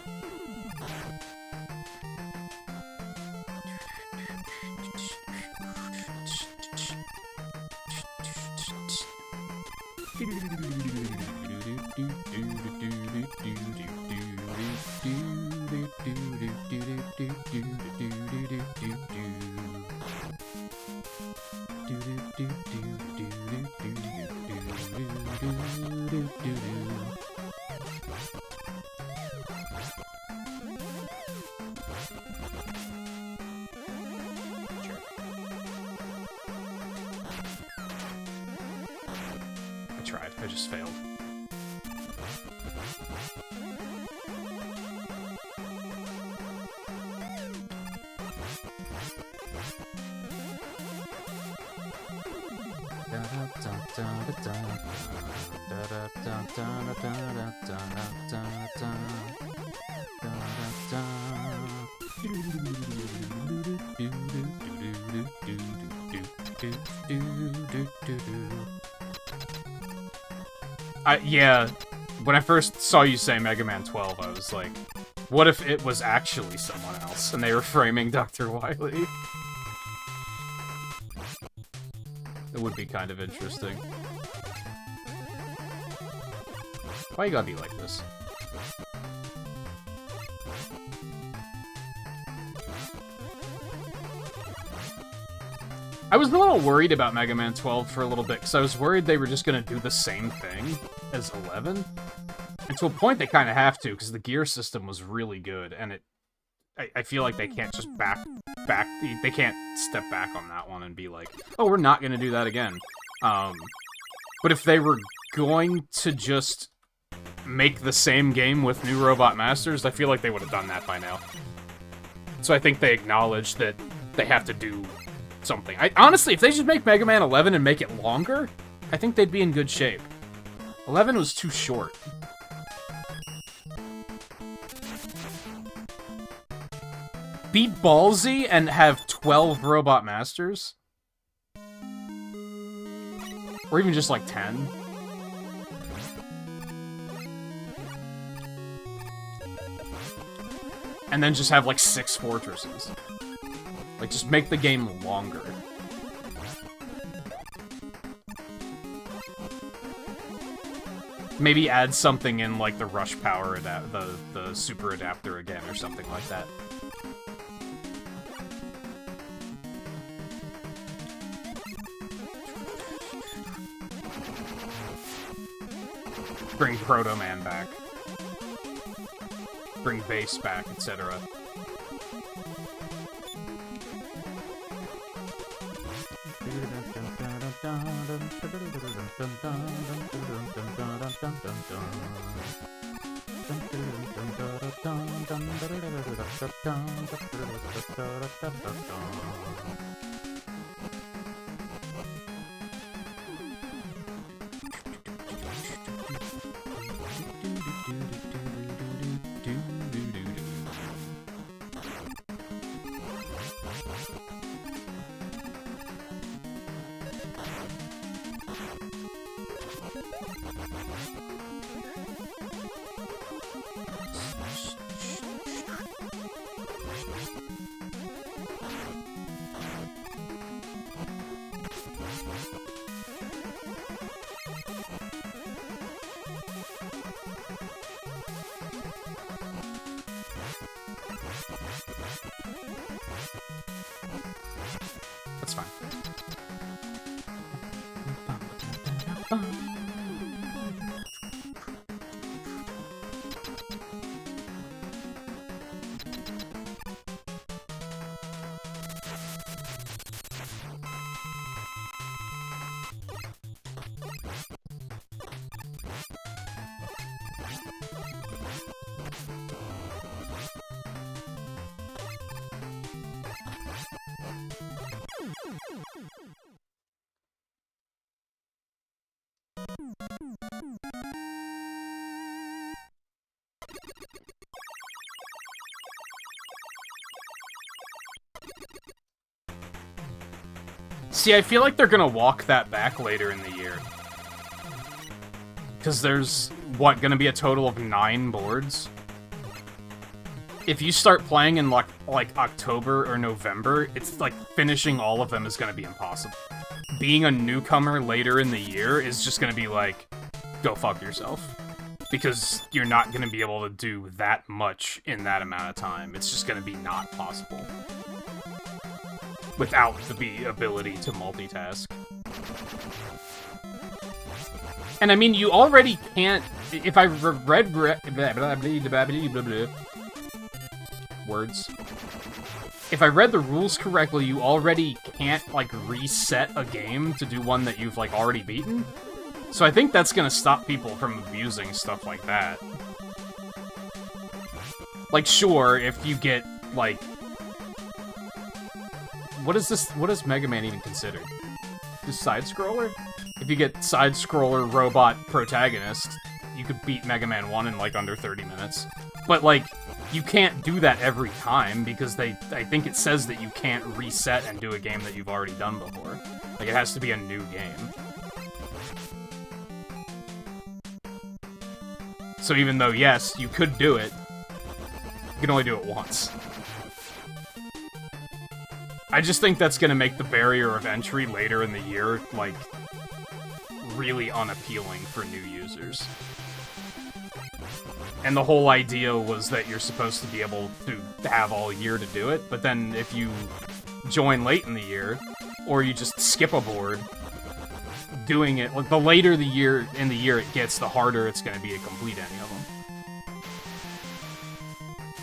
I just failed. Yeah, when I first saw you say Mega Man 12, I was like, what if it was actually someone else, and they were framing Dr. Wily? It would be kind of interesting. Why you gotta be like this? I was a little worried about Mega Man 12 for a little bit, because I was worried they were just going to do the same thing as 11. And to a point, they kind of have to, because the gear system was really good, and I feel like they can't just they can't step back on that one and be like, oh, we're not going to do that again. But if they were going to just make the same game with new Robot Masters, I feel like they would have done that by now. So I think they acknowledge that they have to do something. Honestly, if they just make Mega Man 11 and make it longer, I think they'd be in good shape. 11 was too short. Be ballsy and have 12 Robot Masters? Or even just like 10? And then just have like 6 fortresses. Like, just make the game longer. Maybe add something in, like, the rush power, the super adapter again, or something like that. Bring Proto Man back. Bring Bass back, etc. That's fine. See, I feel like they're gonna walk that back later in the year. Because there's, what, gonna be a total of 9 boards? If you start playing in, like October or November, it's like finishing all of them is gonna be impossible. Being a newcomer later in the year is just gonna be like, go fuck yourself. Because you're not gonna be able to do that much in that amount of time. It's just gonna be not possible. Without the ability to multitask. And I mean, you already can't... If I read... Words. If I read the rules correctly, you already can't, like, reset a game to do one that you've, like, already beaten. So I think that's gonna stop people from abusing stuff like that. Like, sure, if you get, like... What is this? What is Mega Man even considered? Just side-scroller? If you get side-scroller robot protagonist, you could beat Mega Man 1 in, like, under 30 minutes. But, like, you can't do that every time, because I think it says that you can't reset and do a game that you've already done before. Like, it has to be a new game. So even though, yes, you could do it, you can only do it once. I just think that's gonna make the barrier of entry later in the year, like, really unappealing for new users. And the whole idea was that you're supposed to be able to have all year to do it, but then if you join late in the year, or you just skip a board, doing it, like, the later the year it gets, the harder it's gonna be to complete any of them.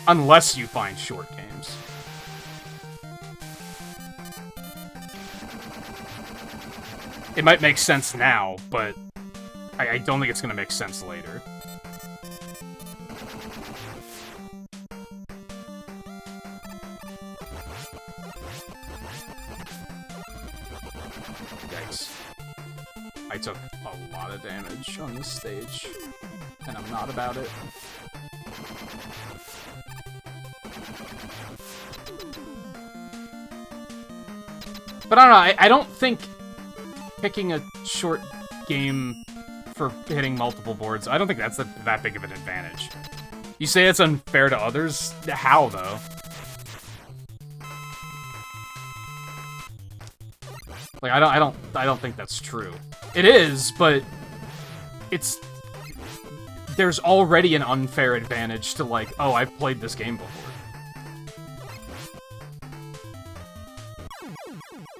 Unless you find short games. It might make sense now, but I don't think it's gonna make sense later. Yikes. I took a lot of damage on this stage, and I'm not about it. But I don't know, I don't think picking a short game for hitting multiple boards, I don't think that's that big of an advantage. You say it's unfair to others? How, though? Like, I don't think that's true. It is, but it's... There's already an unfair advantage to, like, oh, I've played this game before.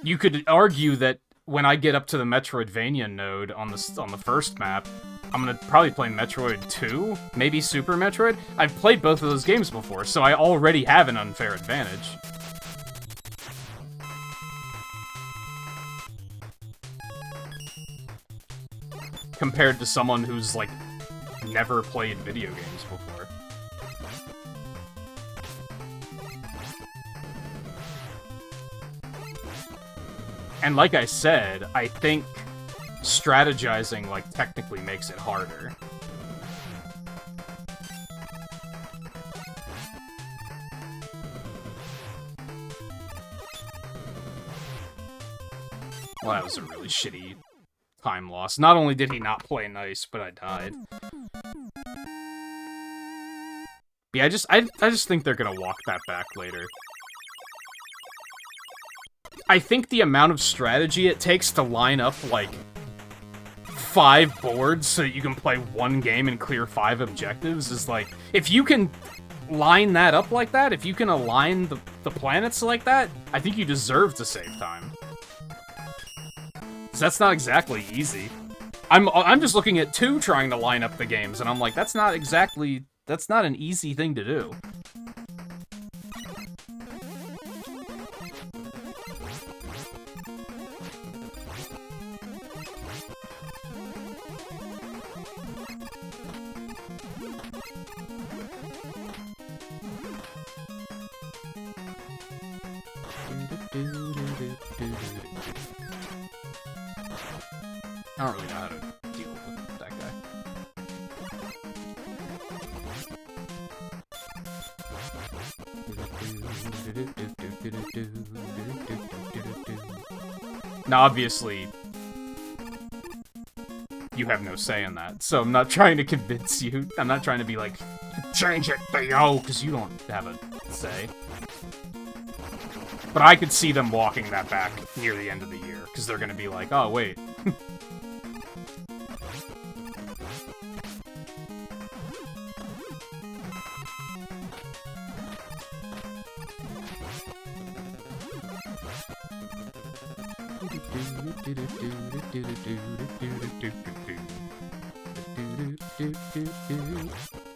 You could argue that when I get up to the Metroidvania node on the first map, I'm gonna probably play Metroid 2, maybe Super Metroid. I've played both of those games before, so I already have an unfair advantage. Compared to someone who's, like, never played video games before. And like I said, I think strategizing, like, technically makes it harder. Well, that was a really shitty time loss. Not only did he not play nice, but I died. But yeah, I just think they're gonna walk that back later. I think the amount of strategy it takes to line up, like, 5 boards so that you can play one game and clear 5 objectives is, like, if you can line that up like that, if you can align the planets like that, I think you deserve to save time. So that's not exactly easy. I'm just looking at 2 trying to line up the games, and I'm like, that's not an easy thing to do. I don't really know how to deal with that guy. Now, obviously, you have no say in that, so I'm not trying to convince you. I'm not trying to be like, change it, Theo, because you don't have a say. But I could see them walking that back near the end of the year, because they're going to be like, oh, wait.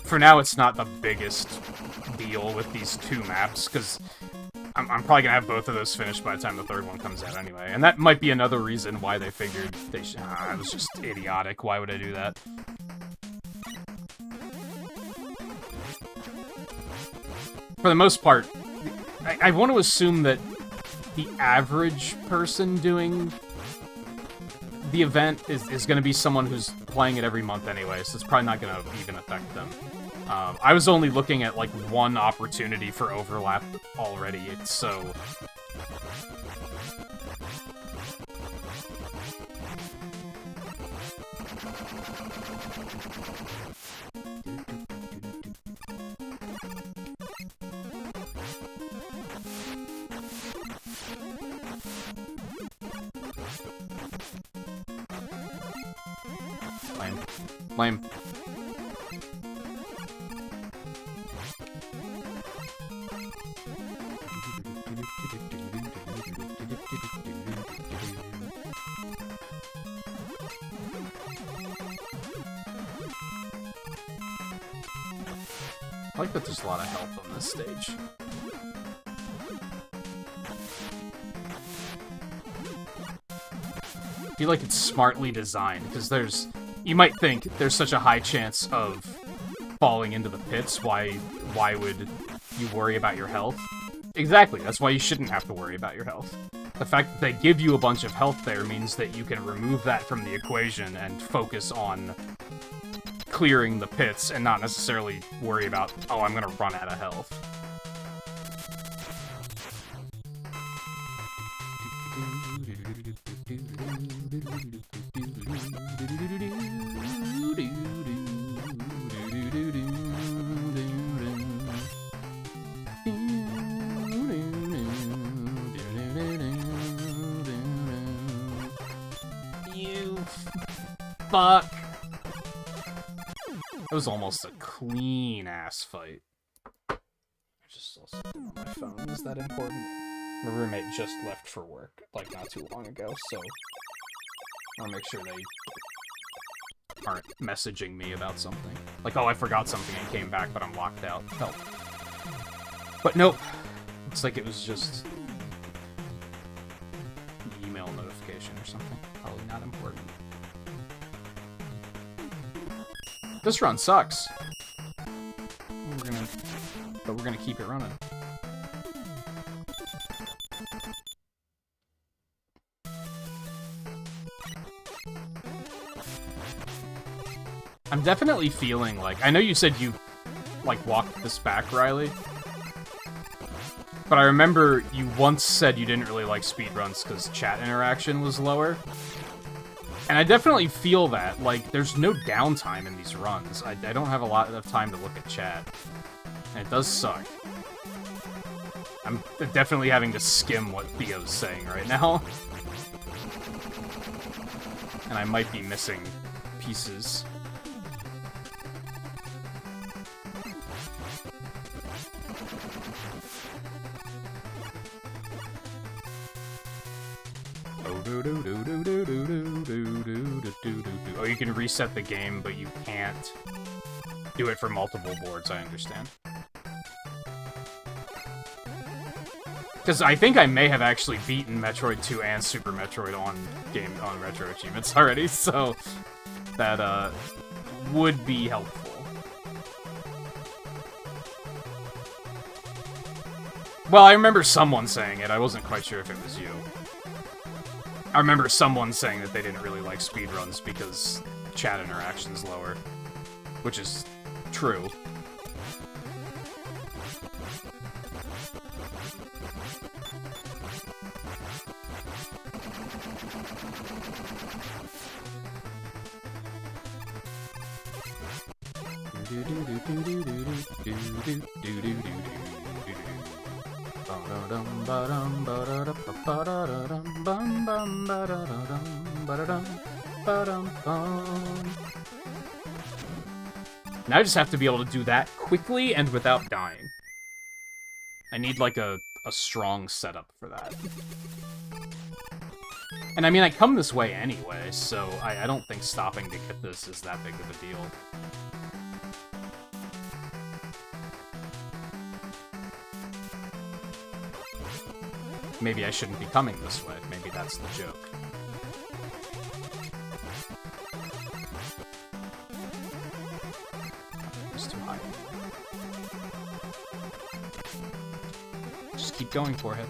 For now, it's not the biggest deal with these 2 maps, because I'm probably gonna have both of those finished by the time the 3rd one comes out anyway. And that might be another reason why they figured they should... it was just idiotic. Why would I do that? For the most part, I want to assume that the average person doing the event is going to be someone who's playing it every month anyway, so it's probably not going to even affect them. I was only looking at, like, 1 opportunity for overlap already, so... Lame. I like that there's a lot of health on this stage. I feel like it's smartly designed, because there's... You might think there's such a high chance of falling into the pits, why would you worry about your health? Exactly, that's why you shouldn't have to worry about your health. The fact that they give you a bunch of health there means that you can remove that from the equation and focus on clearing the pits and not necessarily worry about, oh, I'm gonna run out of health. Fuck. It was almost a clean-ass fight. I just saw something on my phone. Is that important? My roommate just left for work, like, not too long ago, so... I want to make sure they aren't messaging me about something. Like, oh, I forgot something and came back, but I'm locked out. Help. But nope. Looks like it was just... an email notification or something. Probably not important. This run sucks. But we're gonna keep it running. I'm definitely feeling like... I know you said you, like, walked this back, Riley. But I remember you once said you didn't really like speedruns because chat interaction was lower. And I definitely feel that. Like, there's no downtime in these runs. I don't have a lot of time to look at chat. And it does suck. I'm definitely having to skim what Theo's saying right now. And I might be missing pieces. Oh, you can reset the game, but you can't do it for multiple boards, I understand. Because I think I may have actually beaten Metroid 2 and Super Metroid on Retro Achievements already, so that would be helpful. Well, I remember someone saying it. I wasn't quite sure if it was you. I remember someone saying that they didn't really like speedruns because chat interaction's lower, which is true. Now I just have to be able to do that quickly and without dying. I need, like, a strong setup for that. And I mean, I come this way anyway, so I don't think stopping to get this is that big of a deal. Maybe I shouldn't be coming this way. Maybe that's the joke. It's too high. Just keep going for it.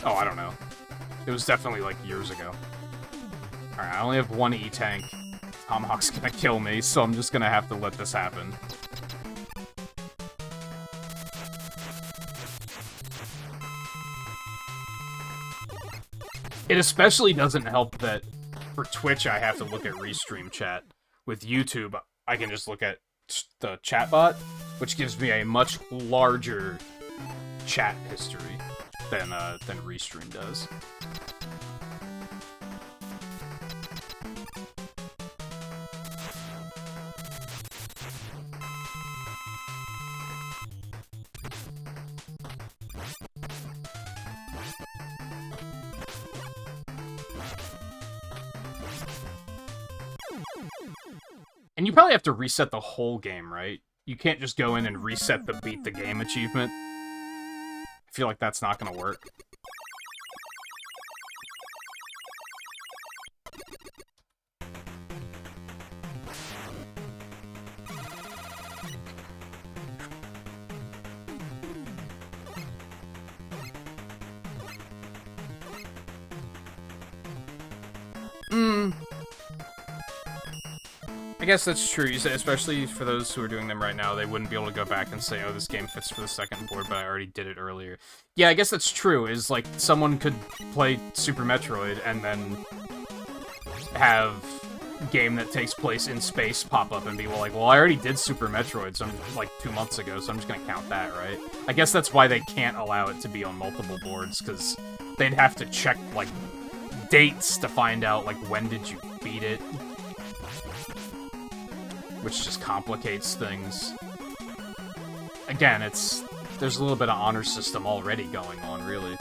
Oh, I don't know. It was definitely, like, years ago. Alright, I only have one E-Tank. Tomahawk's gonna kill me, so I'm just gonna have to let this happen. It especially doesn't help that for Twitch I have to look at restream chat. With YouTube, I can just look at the chatbot, which gives me a much larger chat history than restream does. And you probably have to reset the whole game, right? You can't just go in and reset the beat the game achievement. I feel like that's not gonna work. I guess that's true, especially for those who are doing them right now. They wouldn't be able to go back and say, oh, this game fits for the second board, but I already did it earlier. Yeah, I guess that's true, is like, someone could play Super Metroid and then have a game that takes place in space pop up and be like, well, I already did Super Metroid, so I'm like 2 months ago, so I'm just gonna count that, right? I guess that's why they can't allow it to be on multiple boards, because they'd have to check, like, dates to find out, like, when did you beat it. Which just complicates things. Again, there's a little bit of honor system already going on, really.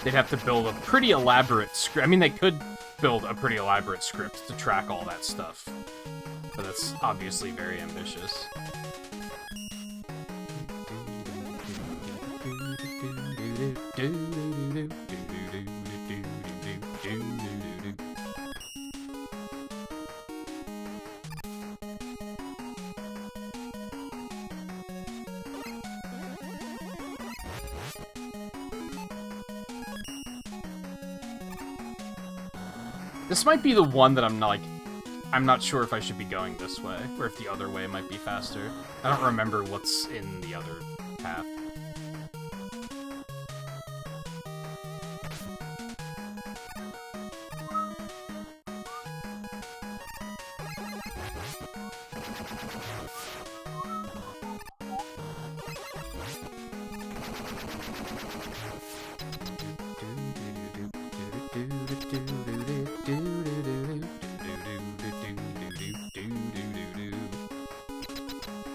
They'd have to build a pretty elaborate script. I mean, they could build a pretty elaborate script to track all that stuff. But that's obviously very ambitious. This might be the one that I'm not sure if I should be going this way, or if the other way might be faster. I don't remember what's in the other path.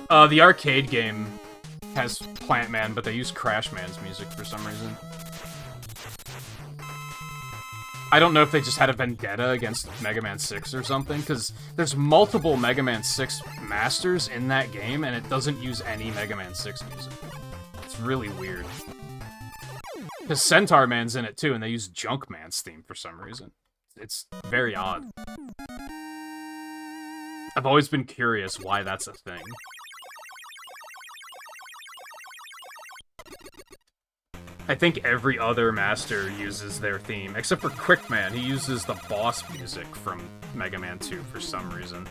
The arcade game has Plant Man, but they use Crash Man's music for some reason. I don't know if they just had a vendetta against Mega Man 6 or something, because there's multiple Mega Man 6 masters in that game, and it doesn't use any Mega Man 6 music. It's really weird. Because Centaur Man's in it too, and they use Junk Man's theme for some reason. It's very odd. I've always been curious why that's a thing. I think every other master uses their theme, except for Quickman. He uses the boss music from Mega Man 2 for some reason.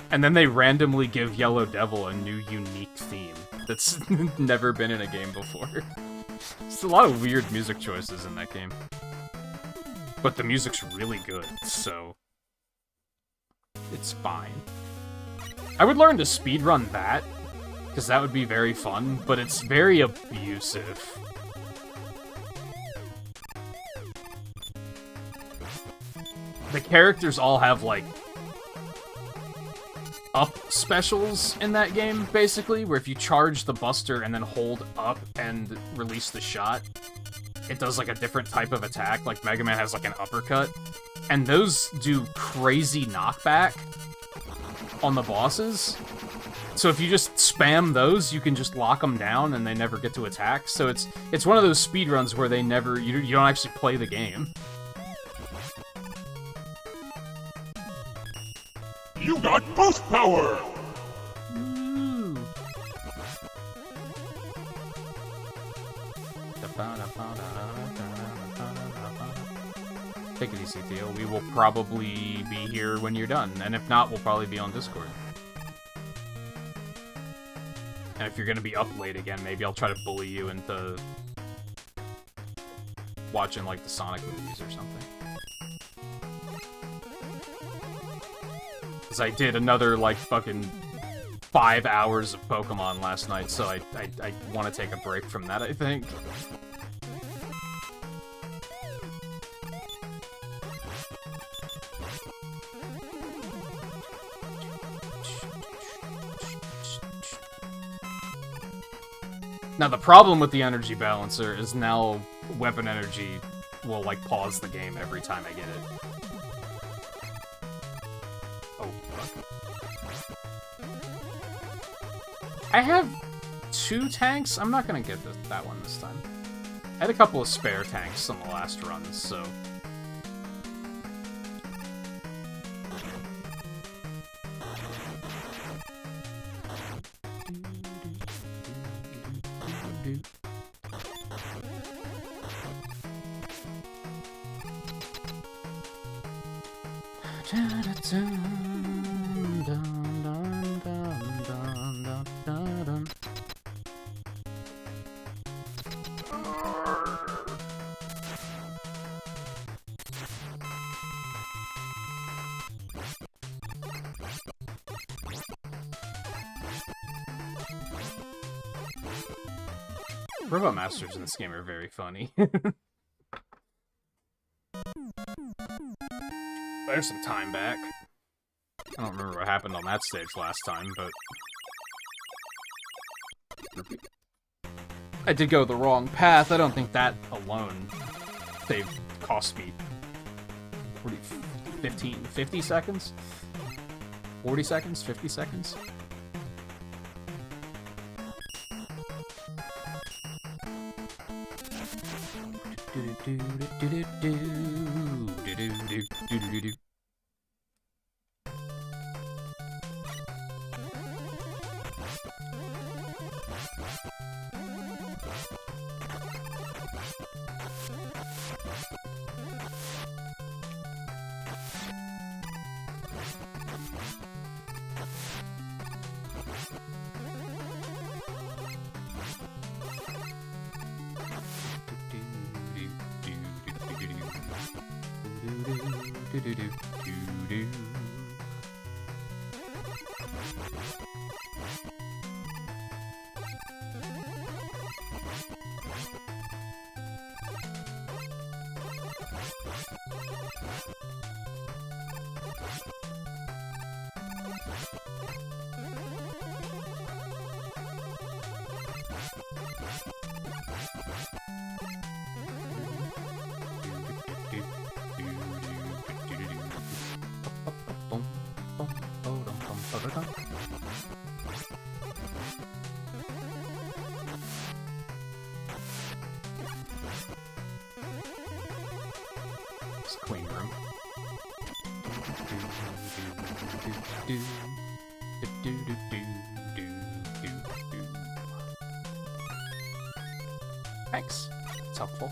And then they randomly give Yellow Devil a new unique theme that's never been in a game before. There's a lot of weird music choices in that game. But the music's really good, so it's fine. I would learn to speedrun that, because that would be very fun, but it's very abusive. The characters all have, like, up specials in that game, basically, where if you charge the Buster and then hold up and release the shot, it does, like, a different type of attack. Like, Mega Man has, like, an uppercut. And those do crazy knockback on the bosses. So if you just spam those, you can just lock them down and they never get to attack. So it's one of those speedruns where they never... You don't actually play the game. You got boost power! Ooh. Take it easy, Theo. We will probably be here when you're done. And if not, we'll probably be on Discord. And if you're gonna be up late again, maybe I'll try to bully you into watching, like, the Sonic movies or something. Because I did another, like, fucking 5 hours of Pokemon last night, so I want to take a break from that, I think. Now, the problem with the energy balancer is now weapon energy will, like, pause the game every time I get it. Oh, fuck. I have 2 tanks. I'm not gonna get that one this time. I had a couple of spare tanks on the last run, so... Robot Masters in this game are very funny. There's some time back. I don't remember what happened on that stage last time, but... I did go the wrong path. I don't think that alone saved cost me 50 seconds? 40 seconds? 50 seconds? Derustathon? It's clean room. Thanks. It's helpful.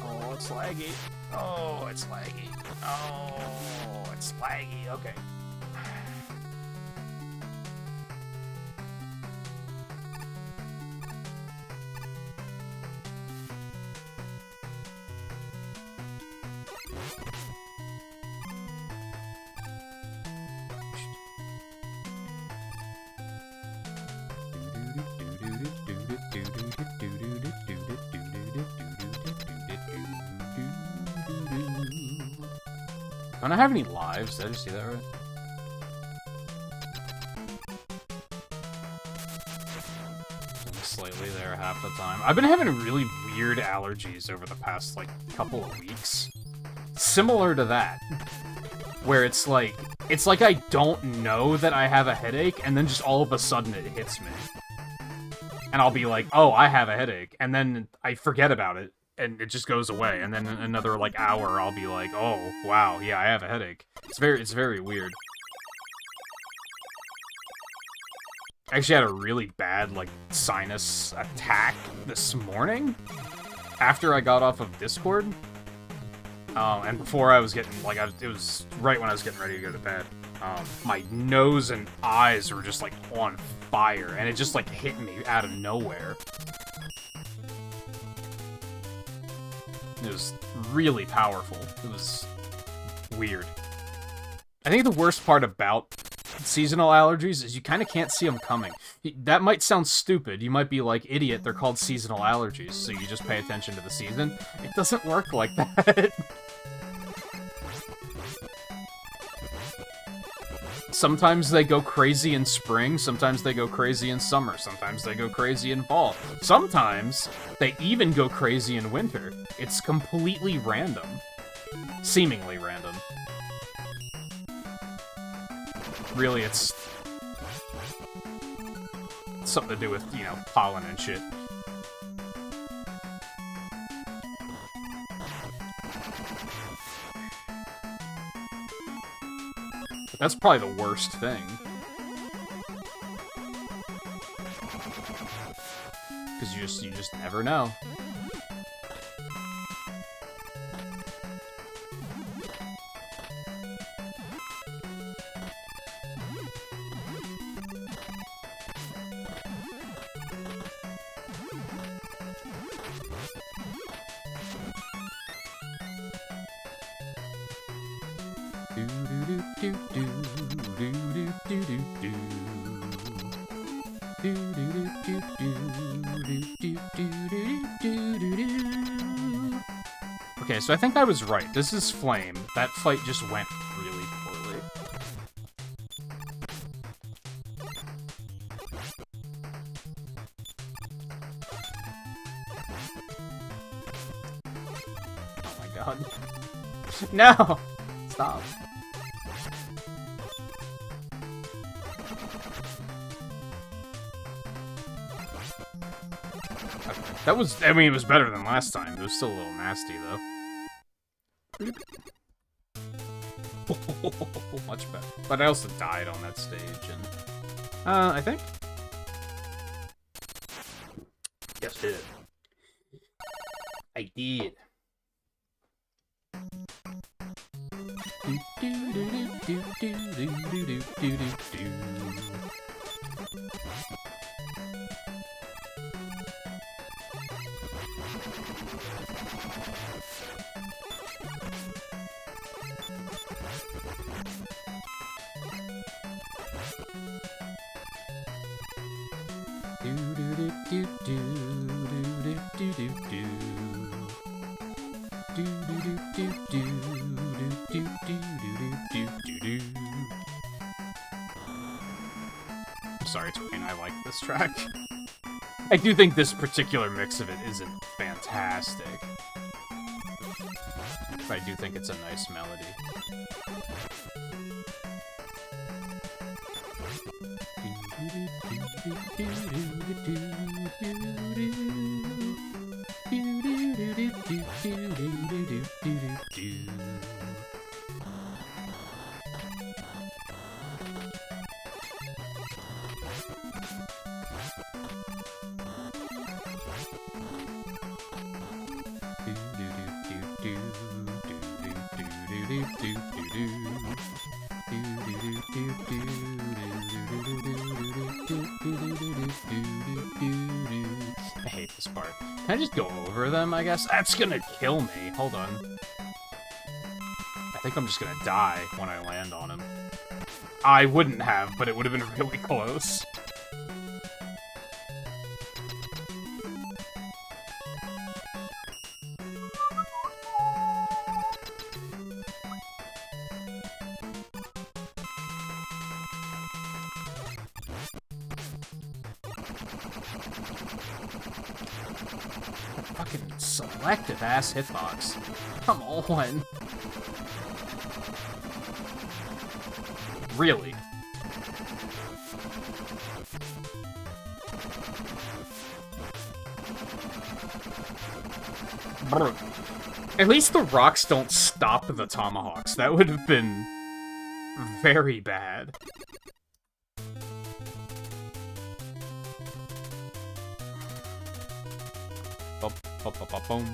Oh, it's laggy. Oh, it's laggy. Oh, it's laggy. Okay. Don't I have any lives? Did I just see that right? Slightly there half the time. I've been having really weird allergies over the past, like, couple of weeks. Similar to that. Where it's like I don't know that I have a headache, and then just all of a sudden it hits me. And I'll be like, oh, I have a headache. And then I forget about it, and it just goes away. And then in another, like, hour, I'll be like, oh, wow, yeah, I have a headache. It's very weird. I actually had a really bad, like, sinus attack this morning after I got off of Discord. And before I was getting, like, it was right when I was getting ready to go to bed. My nose and eyes were just, like, on fire, and it just, like, hit me out of nowhere. It was really powerful. It was weird. I think the worst part about seasonal allergies is you kind of can't see them coming. That might sound stupid. You might be like, idiot, they're called seasonal allergies, so you just pay attention to the season. It doesn't work like that. Sometimes they go crazy in spring, sometimes they go crazy in summer, sometimes they go crazy in fall. Sometimes they even go crazy in winter. It's completely random. Seemingly random. Really, it's something to do with, you know, pollen and shit. But that's probably the worst thing. Because you just never know. Okay, so I think I was right. This is Flame. That fight just went really poorly. Oh my god. No! Stop. That was, I mean, it was better than last time. It was still a little nasty, though. Much better. But I also died on that stage, and... I think? Yes, I did. I did. I'm sorry, Twain, I like this track. I do think this particular mix of it isn't fantastic. But I do think it's a nice melody. I hate this part. Can I just go over them, I guess? That's gonna kill me. Hold on. I think I'm just gonna die when I land on him. I wouldn't have, but it would have been really close. Fucking selective ass hitbox. Come on. Really? Brr. At least the rocks don't stop the tomahawks. That would have been very bad. Boom.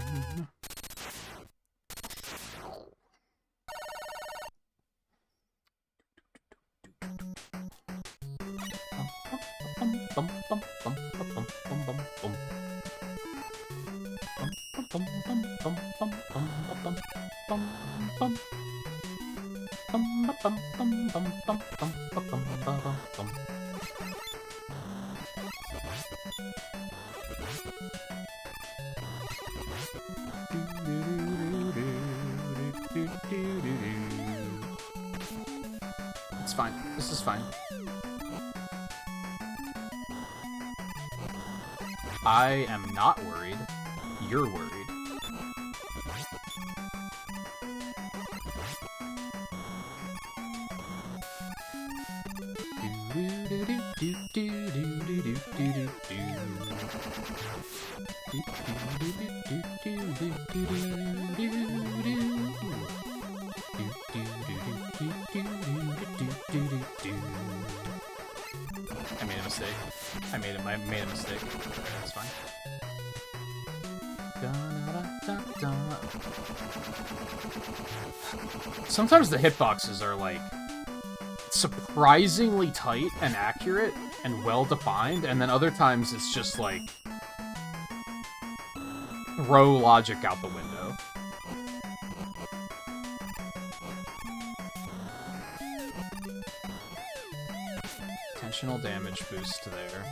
It's fine. This is fine. I am not worried. You're worried. I made a mistake. I made a mistake. That's fine. Sometimes the hitboxes are like surprisingly tight and accurate and well defined, and then other times it's just like throw logic out the window. Intentional damage boost there.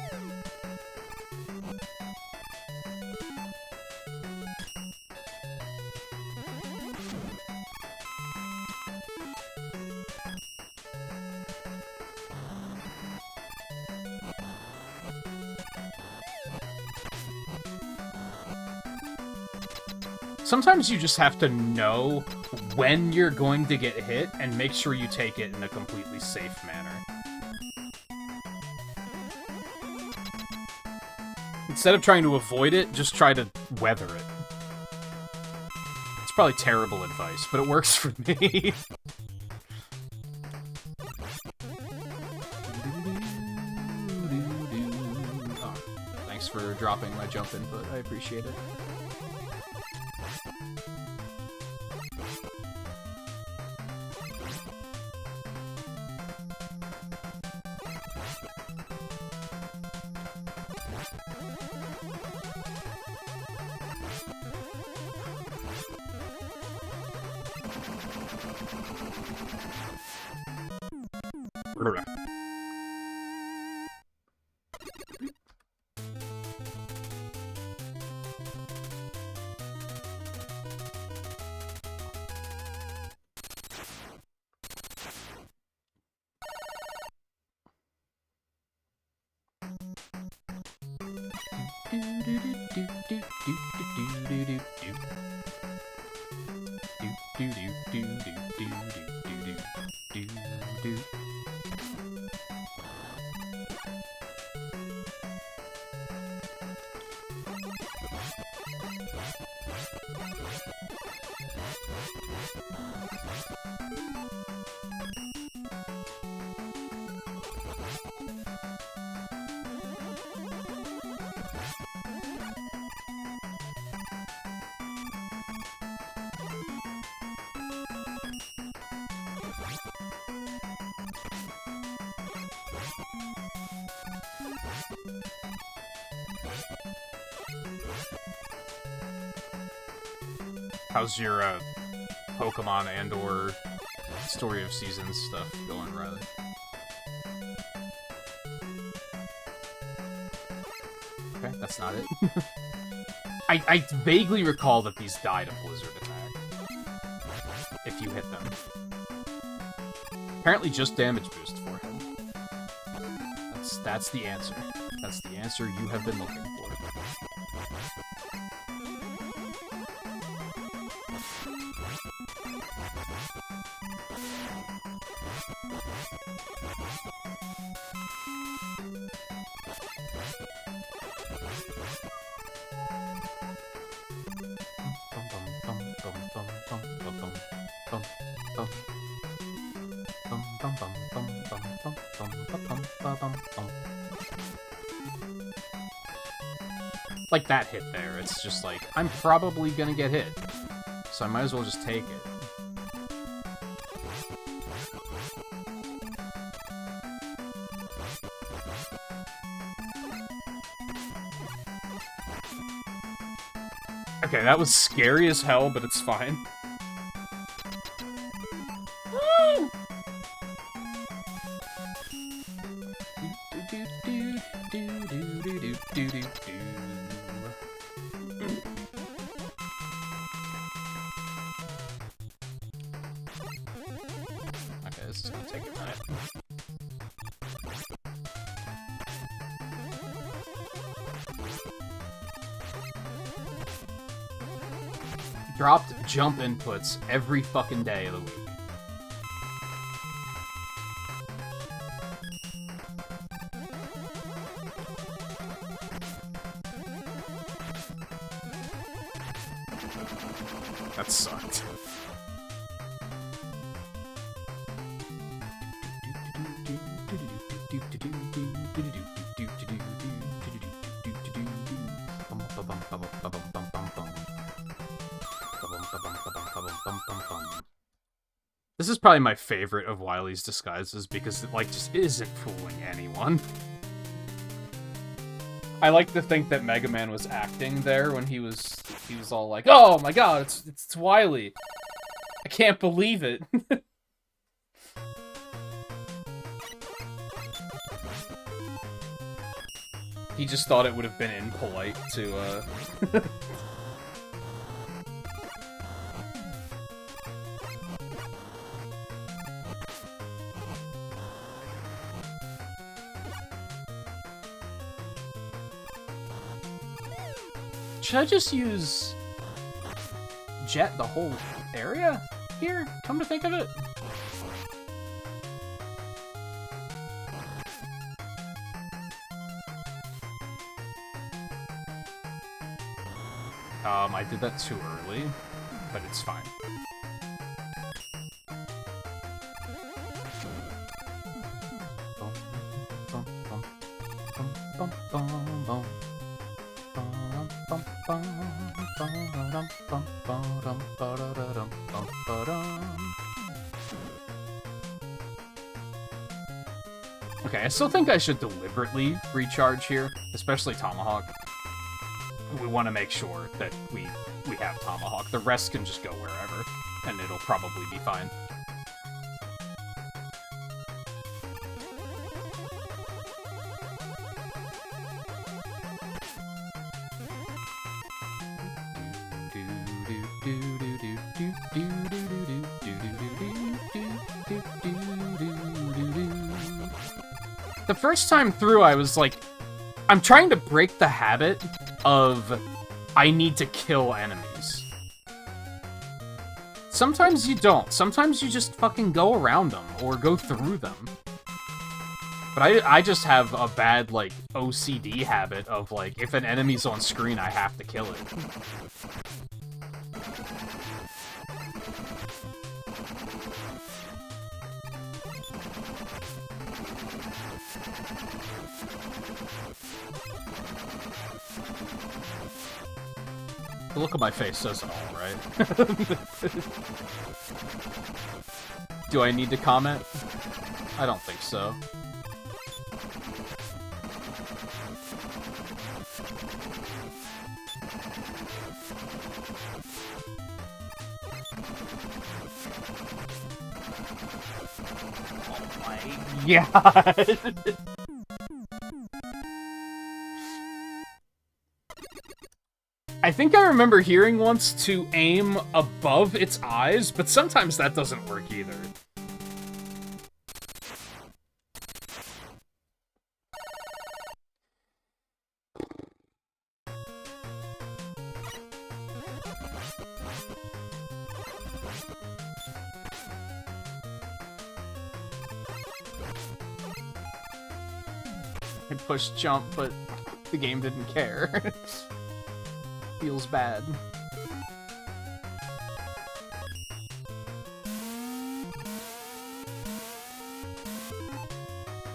Sometimes you just have to know when you're going to get hit and make sure you take it in a completely safe manner. Instead of trying to avoid it, just try to weather it. It's probably terrible advice, but it works for me. Oh, thanks for dropping my jump input. I appreciate it. How's your Pokemon and/or Story of Seasons stuff going, Riley? Okay, that's not it. I vaguely recall that these died a blizzard attack. If you hit them. Apparently just damage boost for him. That's the answer. That's the answer you have been looking for. Like that hit there, it's just like, I'm probably gonna get hit, so I might as well just take it. Okay, that was scary as hell, but it's fine. Okay, this is gonna take a minute. Dropped jump inputs every fucking day of the week. That sucked. This is probably my favorite of Wily's disguises because it, like, just isn't fooling anyone. I like to think that Mega Man was acting there when he was all like, "Oh my god, it's Wily. I can't believe it." He just thought it would have been impolite to Should I just use Jet the whole area here? Come to think of it. I did that too early, but it's fine. Okay, I still think I should deliberately recharge here, especially Tomahawk. We want to make sure that we have Tomahawk. The rest can just go wherever, and it'll probably be fine. The first time through, I was like, I'm trying to break the habit of I need to kill enemies. Sometimes you don't. Sometimes you just fucking go around them or go through them. But I just have a bad, like, OCD habit of, like, if an enemy's on screen, I have to kill it. The look on my face says it all, right? Do I need to comment? I don't think so. God. I think I remember hearing once to aim above its eyes, but sometimes that doesn't work either. I pushed jump, but the game didn't care. Feels bad.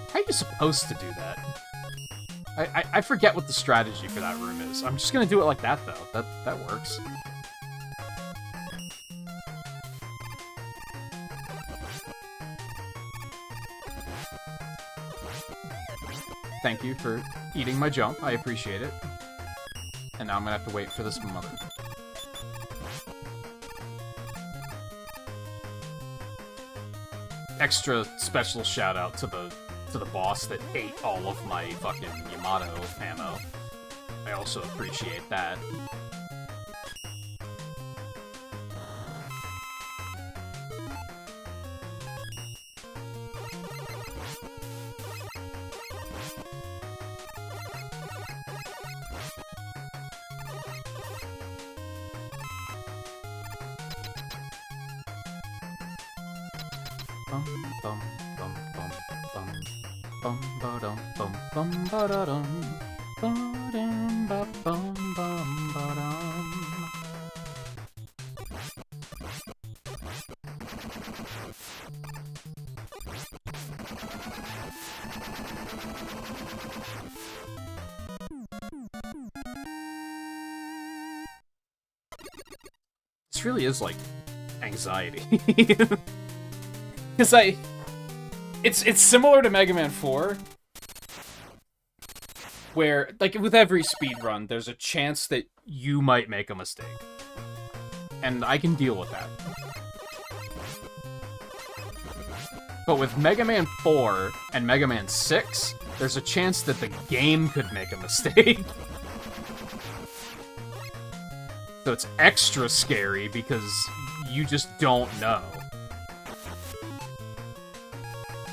How are you supposed to do that? I forget what the strategy for that room is. I'm just gonna do it like that, though. That works. Thank you for eating my jump. I appreciate it. And now I'm gonna have to wait for this mother. Extra special shout out to the boss that ate all of my fucking Yamato ammo. I also appreciate that. This really is like anxiety. Because it's similar to Mega Man 4, where, like, with every speedrun, there's a chance that you might make a mistake. And I can deal with that. But with Mega Man 4 and Mega Man 6, there's a chance that the game could make a mistake. So it's extra scary because you just don't know.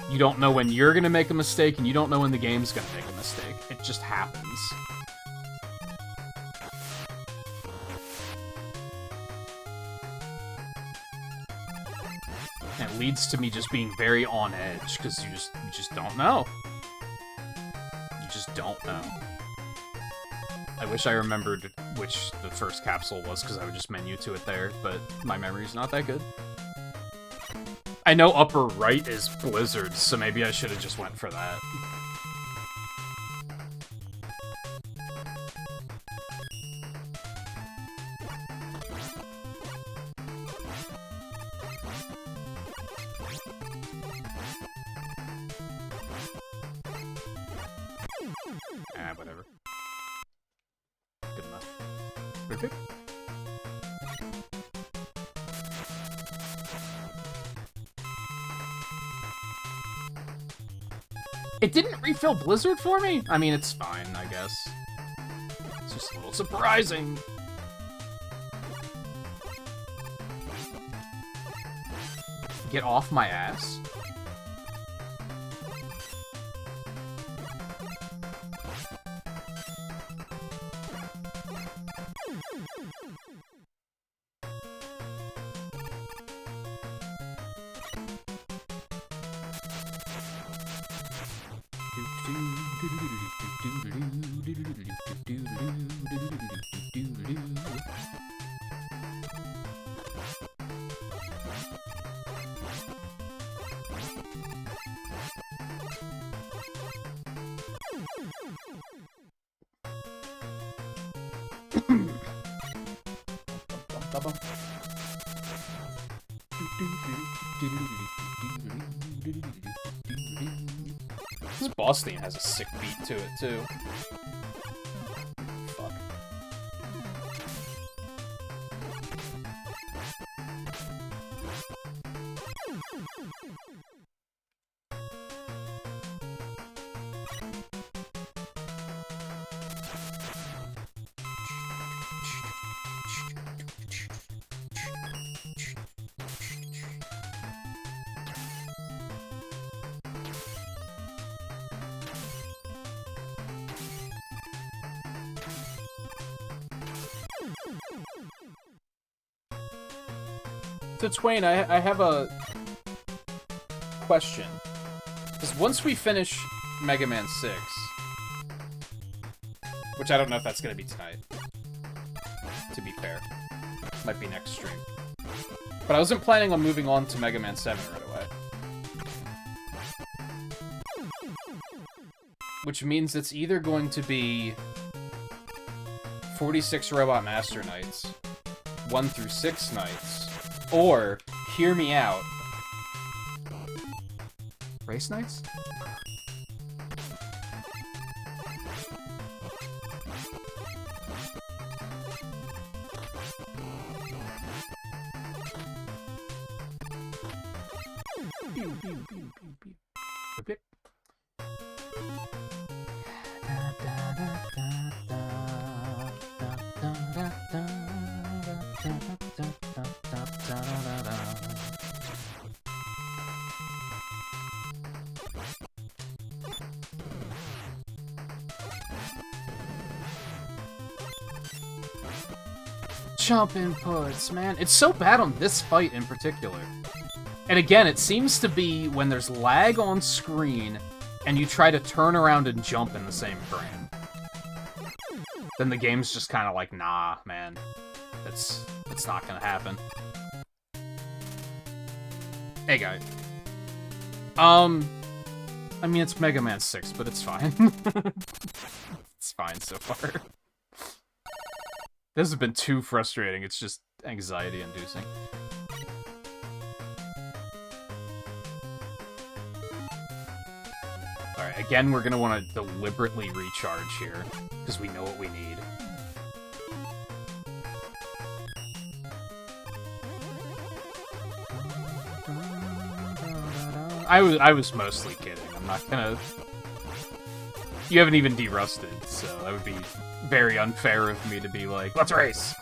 You don't know when you're gonna make a mistake, and you don't know when the game's gonna make a mistake. It just happens. And it leads to me just being very on edge, because you just don't know. You just don't know. I wish I remembered which the first capsule was, because I would just menu to it there, but my memory's not that good. I know upper right is Blizzard, so maybe I should have just went for that. Whatever. Good enough. Perfect. It didn't refill Blizzard for me? I mean, it's fine, I guess. It's just a little surprising. Get off my ass. This boss theme has a sick beat to it, too. Fuck. So, Twain, I have a question. Because once we finish Mega Man 6, which I don't know if that's going to be tonight, to be fair. Might be next stream. But I wasn't planning on moving on to Mega Man 7 right away. Which means it's either going to be 46 Robot Master Nights, 1 through 6 nights, or, hear me out, Race Nights? Okay. Jump inputs, man. It's so bad on this fight in particular. And again, it seems to be when there's lag on screen and you try to turn around and jump in the same frame. Then the game's just kind of like, nah, man. It's not gonna happen. Hey, guy. I mean, it's Mega Man 6, but it's fine. It's fine so far. This has been too frustrating. It's just anxiety-inducing. Alright, again, we're gonna want to deliberately recharge here, because we know what we need. I was mostly kidding. I'm not gonna... You haven't even derusted, so that would be very unfair of me to be like, let's race!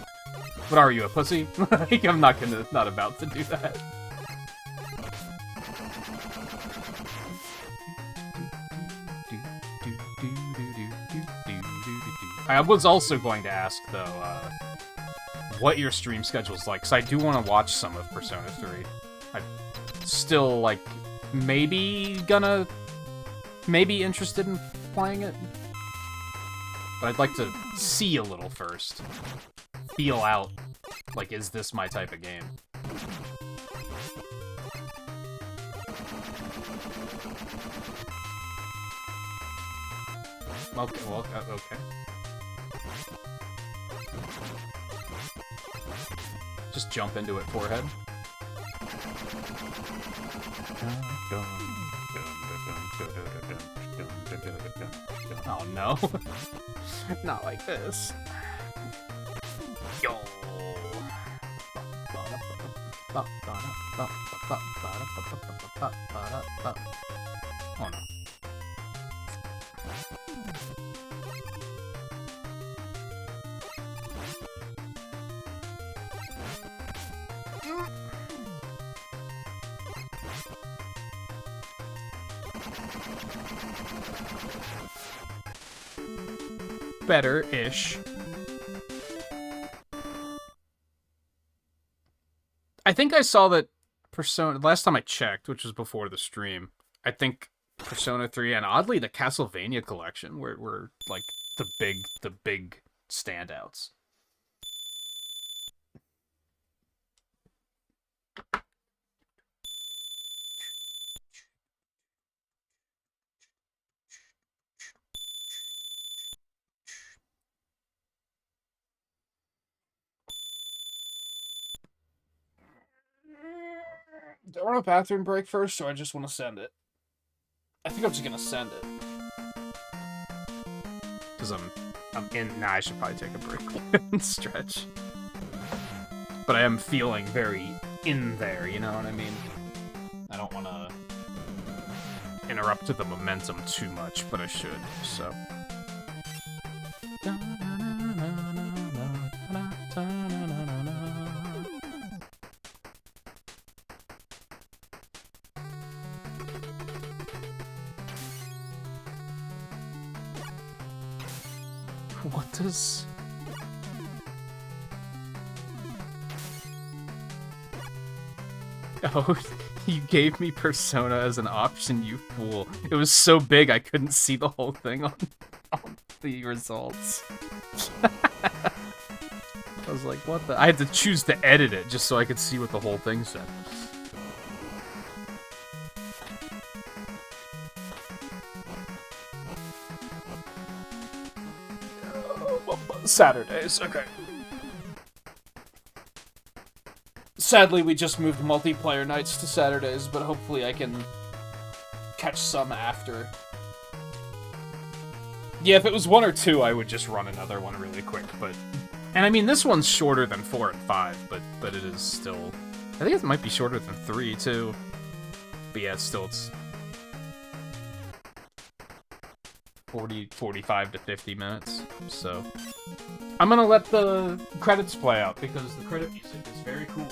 What are you, a pussy? Like, I'm not about to do that. I was also going to ask, though, what your stream schedule's like, because I do want to watch some of Persona 3. I'm still, like, maybe interested in playing it. But I'd like to see a little first. Feel out, like, is this my type of game? Okay, well, okay. Just jump into it, forehead. Oh no. Not like this. Yo. Oh no. Better-ish. I think I saw that Persona... Last time I checked, which was before the stream, I think Persona 3, and oddly the Castlevania collection were like the big standouts. Do I want a bathroom break first, or I just want to send it? I think I'm just gonna send it. Because I'm in. Nah, I should probably take a break and stretch. But I am feeling very in there, you know what I mean? I don't want to interrupt the momentum too much, but I should, so. What does... Oh, you gave me Persona as an option, you fool. It was so big I couldn't see the whole thing on the results. I was like, what the... I had to choose to edit it just so I could see what the whole thing said. Saturdays, okay. Sadly, we just moved multiplayer nights to Saturdays, but hopefully I can catch some after. Yeah, if it was 1 or 2, I would just run another one really quick, but... And I mean, this one's shorter than 4 and 5, but it is still... I think it might be shorter than 3, too. But yeah, it's 45 to 50 minutes, so... I'm gonna let the credits play out, because the credit music is very cool.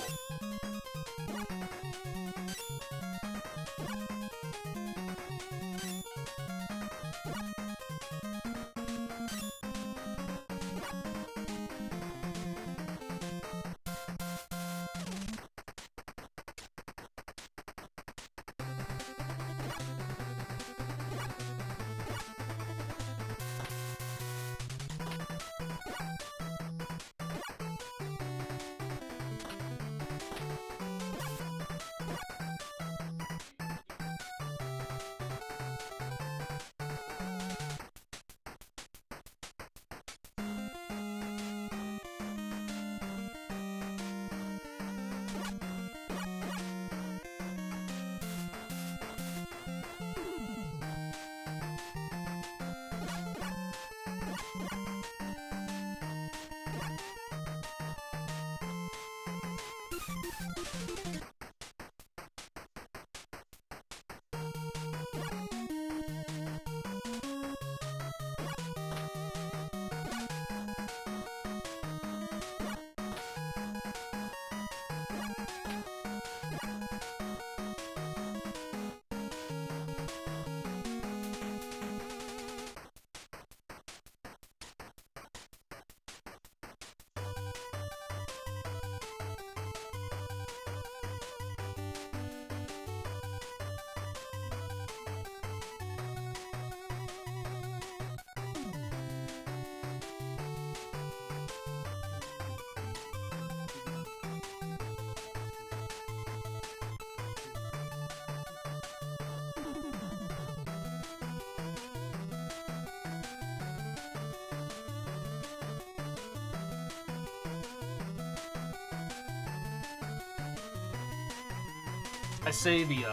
I say the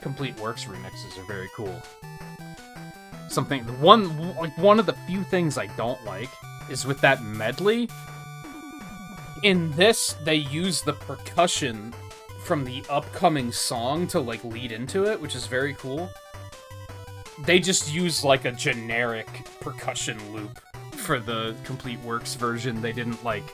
Complete Works remixes are very cool. One of the few things I don't like is with that medley. In this, they use the percussion from the upcoming song to like lead into it, which is very cool. They just use like a generic percussion loop for the Complete Works version. They didn't like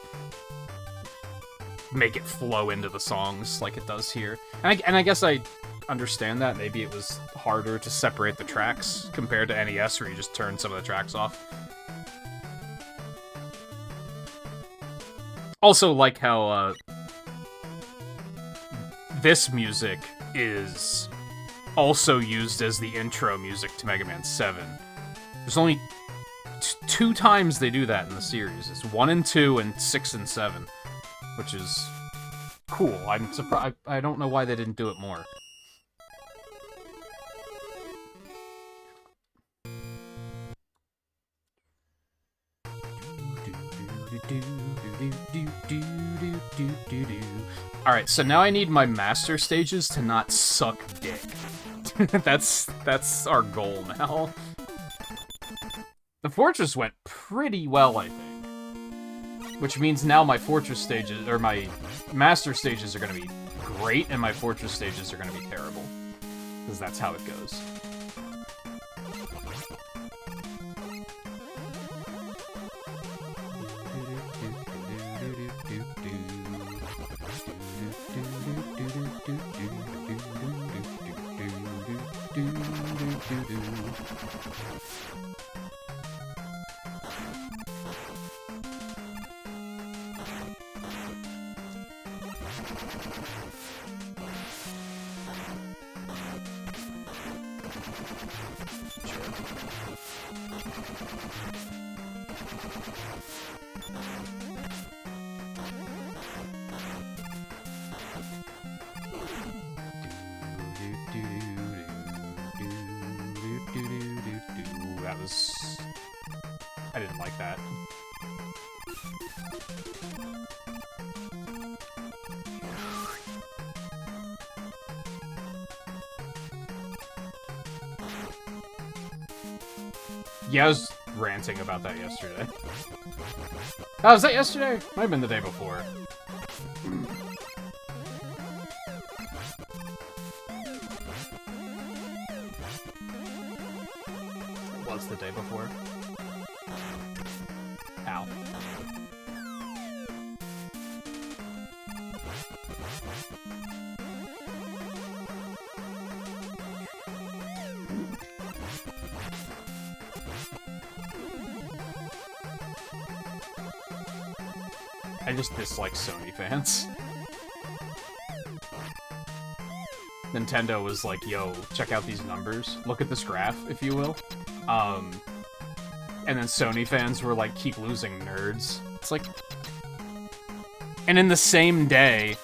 make it flow into the songs like it does here. And I guess I understand that. Maybe it was harder to separate the tracks compared to NES, where you just turn some of the tracks off. Also, like how this music is also used as the intro music to Mega Man 7. There's only two times they do that in the series. It's 1 and 2 and 6 and 7, which is cool. I'm surprised. I don't know why they didn't do it more. Alright, so now I need my master stages to not suck dick. That's our goal now. The fortress went pretty well, I think. Which means now my fortress stages, or my master stages are gonna be great, and my fortress stages are gonna be terrible. Because that's how it goes. I didn't like that. Yeah, I was ranting about that yesterday. Oh, was that yesterday? Might have been the day before. It was the day before. Ow. I just dislike Sony fans. Nintendo was like, yo, check out these numbers. Look at this graph, if you will. And then Sony fans were like, keep losing, nerds. It's like... And in the same day,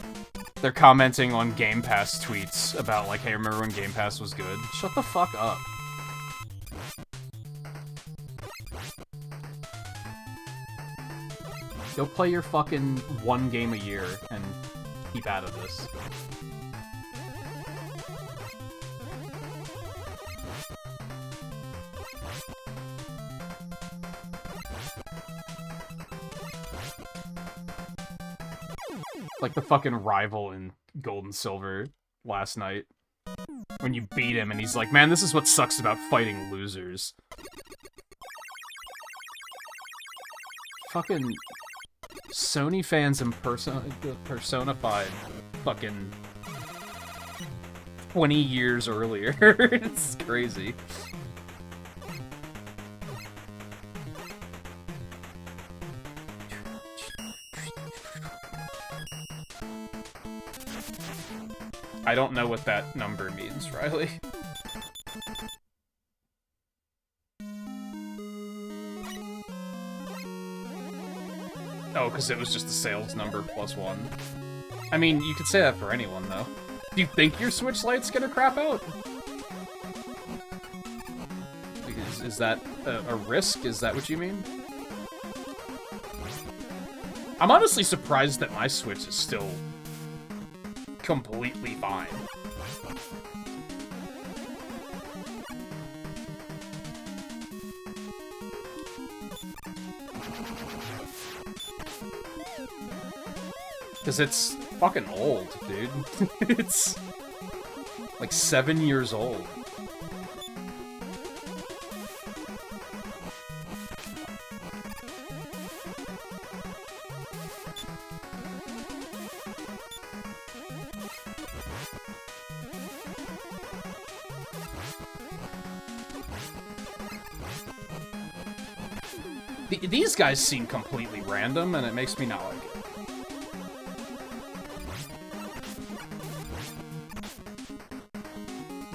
they're commenting on Game Pass tweets about like, hey, remember when Game Pass was good? Shut the fuck up. Go play your fucking one game a year and keep out of this. Like the fucking rival in Gold and Silver last night. When you beat him and he's like, man, this is what sucks about fighting losers. Fucking Sony fans personified fucking 20 years earlier. It's crazy. I don't know what that number means, Riley. Oh, because it was just the sales number plus 1. I mean, you could say that for anyone, though. Do you think your Switch Lite's gonna crap out? Is that a risk? Is that what you mean? I'm honestly surprised that my Switch is still completely fine. Because it's fucking old, dude. It's like 7 years old. These guys seem completely random, and it makes me not like it.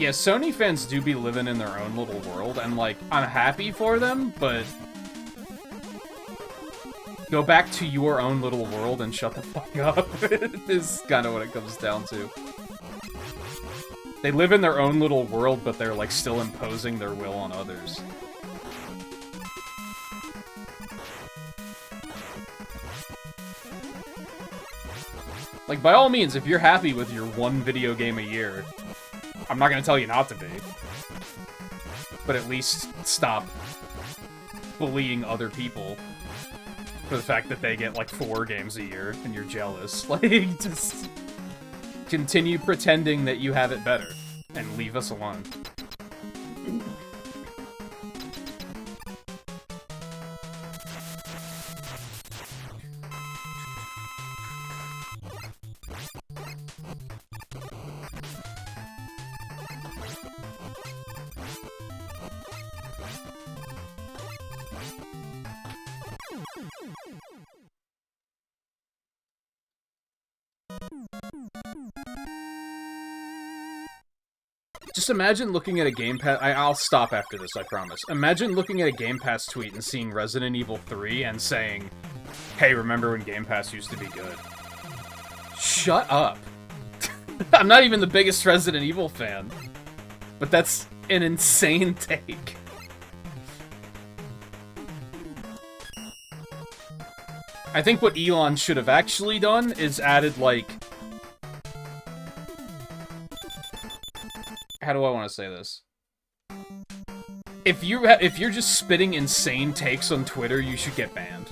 Yeah, Sony fans do be living in their own little world, and, like, I'm happy for them, but go back to your own little world and shut the fuck up is kind of what it comes down to. They live in their own little world, but they're, like, still imposing their will on others. Like, by all means, if you're happy with your one video game a year, I'm not gonna tell you not to be. But at least stop bullying other people for the fact that they get, like, 4 games a year and you're jealous. Like, just continue pretending that you have it better and leave us alone. Just imagine looking at a Game Pass... I'll stop after this, I promise. Imagine looking at a Game Pass tweet and seeing Resident Evil 3 and saying, hey, remember when Game Pass used to be good? Shut up. I'm not even the biggest Resident Evil fan. But that's an insane take. I think what Elon should have actually done is added, like... How do I want to say this? If you're just spitting insane takes on Twitter, you should get banned.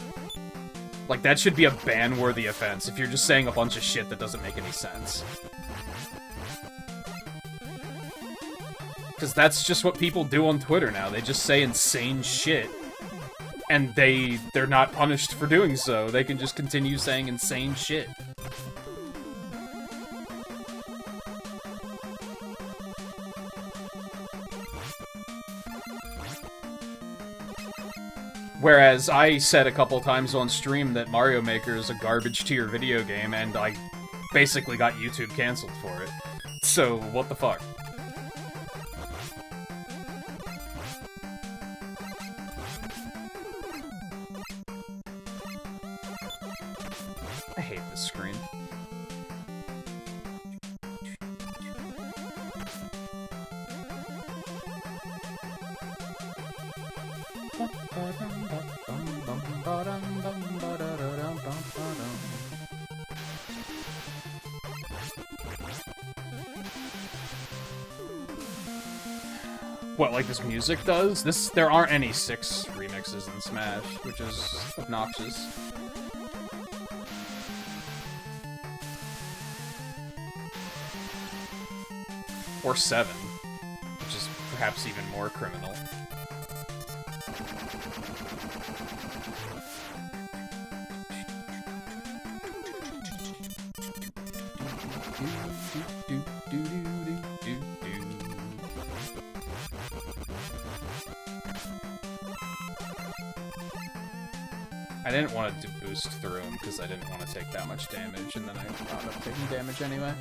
Like, that should be a ban-worthy offense, if you're just saying a bunch of shit that doesn't make any sense. Because that's just what people do on Twitter now. They just say insane shit. And they're not punished for doing so. They can just continue saying insane shit. Whereas I said a couple times on stream that Mario Maker is a garbage tier video game, and I basically got YouTube canceled for it. So, what the fuck? I hate this screen. What, like this music does? There aren't any 6 remixes in Smash, which is obnoxious. Or 7, which is perhaps even more criminal. I didn't want to boost through him because I didn't want to take that much damage, and then I wound up taking damage anyway.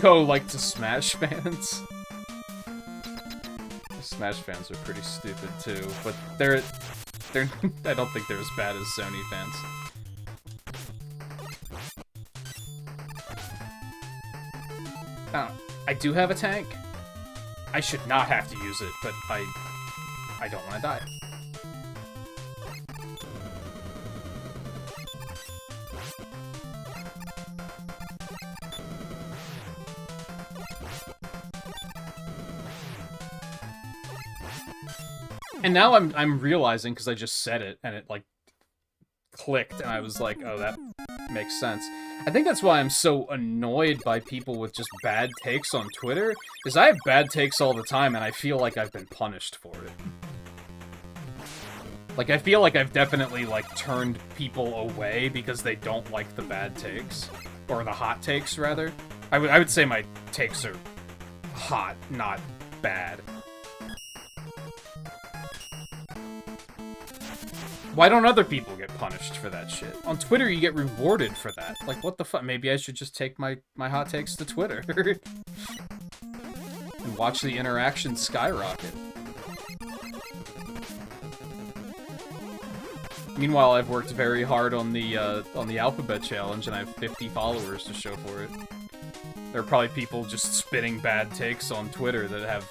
Oh, like to Smash fans? Smash fans are pretty stupid too, but they're I don't think they're as bad as Sony fans. I do have a tank. I should not have to use it, but I don't want to die. And now I'm realizing, because I just said it, and it, like, clicked, and I was like, oh, that makes sense. I think that's why I'm so annoyed by people with just bad takes on Twitter, is I have bad takes all the time, and I feel like I've been punished for it. Like, I feel like I've definitely, like, turned people away because they don't like the bad takes. Or the hot takes, rather. I would say my takes are hot, not bad. Why don't other people get punished for that shit? On Twitter, you get rewarded for that. Like, what the fuck? Maybe I should just take my hot takes to Twitter. And watch the interaction skyrocket. Meanwhile, I've worked very hard on the alphabet challenge, and I have 50 followers to show for it. There are probably people just spitting bad takes on Twitter that have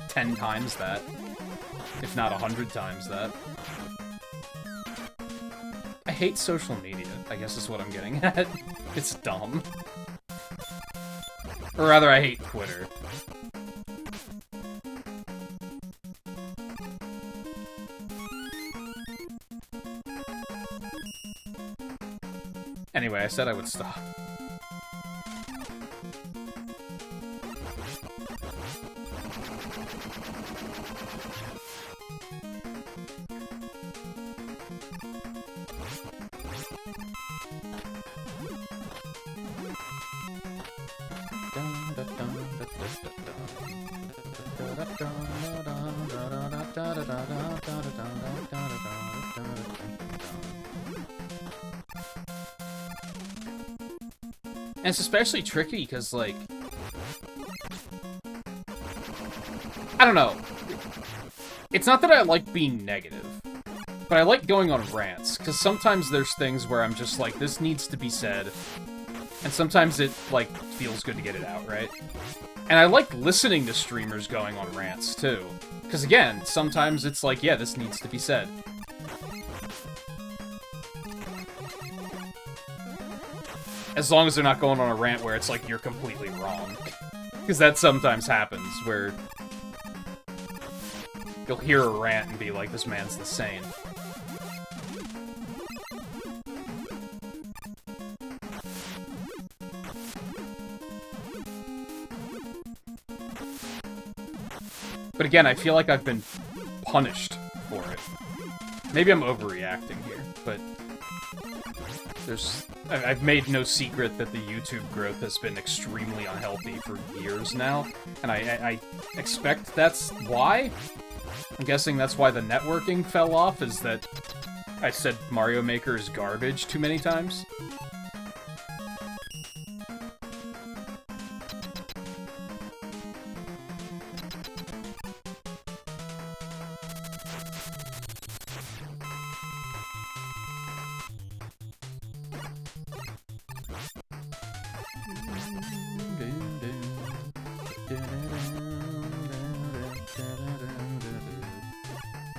10 times that, if not 100 times that. I hate social media, I guess is what I'm getting at. It's dumb. Or rather, I hate Twitter. Anyway, I said I would stop. And it's especially tricky because, like, I don't know. It's not that I like being negative, but I like going on rants, because sometimes there's things where I'm just like, this needs to be said, and sometimes it, like, feels good to get it out, right? And I like listening to streamers going on rants, too. Because, again, sometimes it's like, yeah, this needs to be said. As long as they're not going on a rant where it's like, you're completely wrong. Because that sometimes happens, where you'll hear a rant and be like, this man's insane. But again, I feel like I've been punished for it. Maybe I'm overreacting here, but I've made no secret that the YouTube growth has been extremely unhealthy for years now, and I expect that's why. I'm guessing that's why the networking fell off, is that I said Mario Maker is garbage too many times.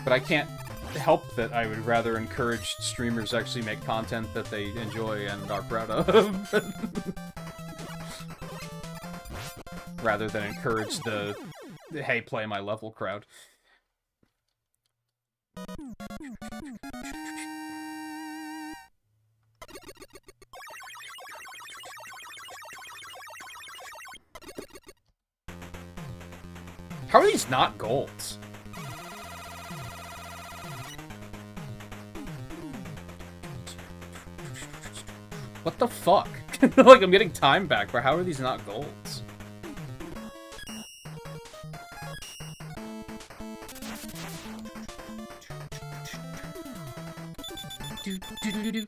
But I can't help that I would rather encourage streamers actually make content that they enjoy and are proud of. Rather than encourage the, hey, play my level crowd. How are these not golds? What the fuck? Like, I'm getting time back, but how are these not golds? Do-do-do-do-do.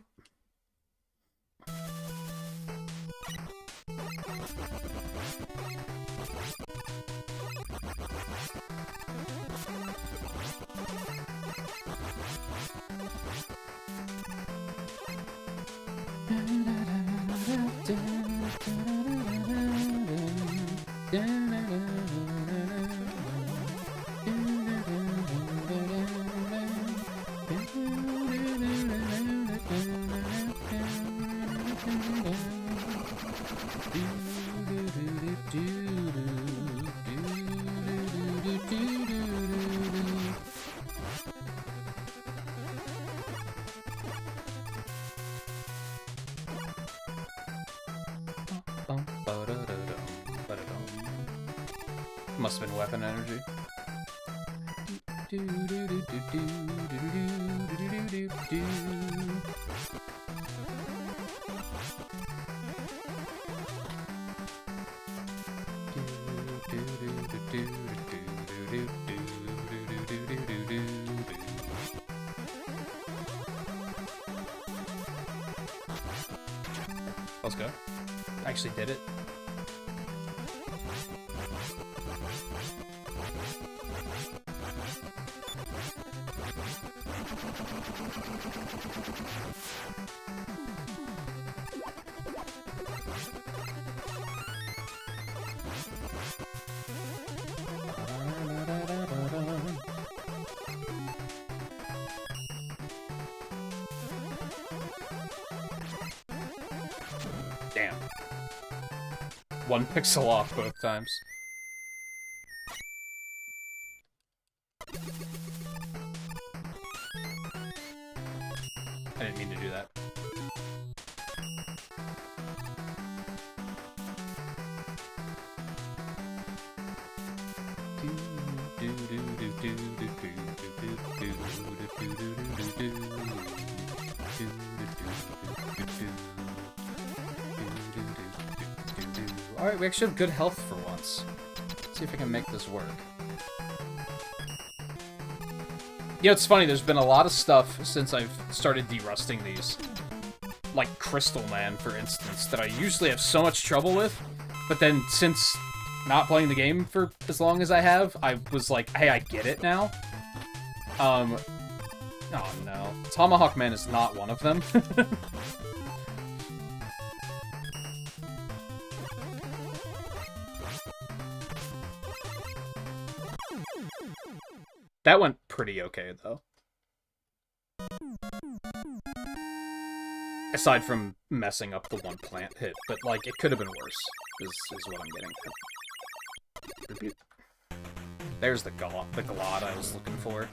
Must have been weapon energy. Let's go. Actually did it. Damn. 1 pixel off both times. I didn't mean to do that. Alright, we actually have good health for once. Let's see if I can make this work. You know, it's funny, there's been a lot of stuff since I've started derusting these. Like Crystal Man, for instance, that I usually have so much trouble with. But then, since not playing the game for as long as I have, I was like, hey, I get it now. Oh no. Tomahawk Man is not one of them. That went pretty okay, though. Aside from messing up the one plant hit, but, like, it could have been worse, is what I'm getting. There's the Galad I was looking for.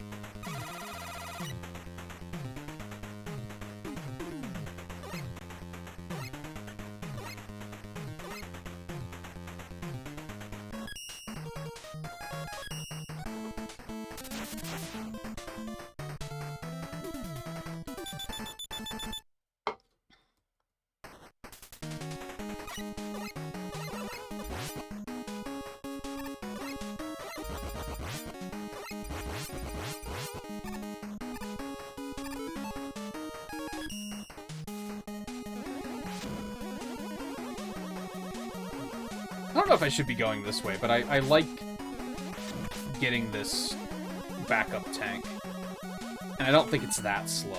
I don't know if I should be going this way, but I like getting this backup tank. And I don't think it's that slow.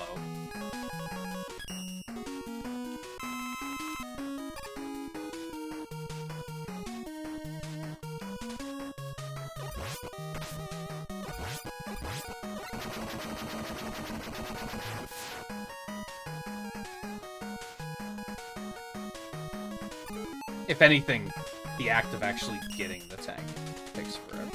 If anything, the act of actually getting the tank takes forever.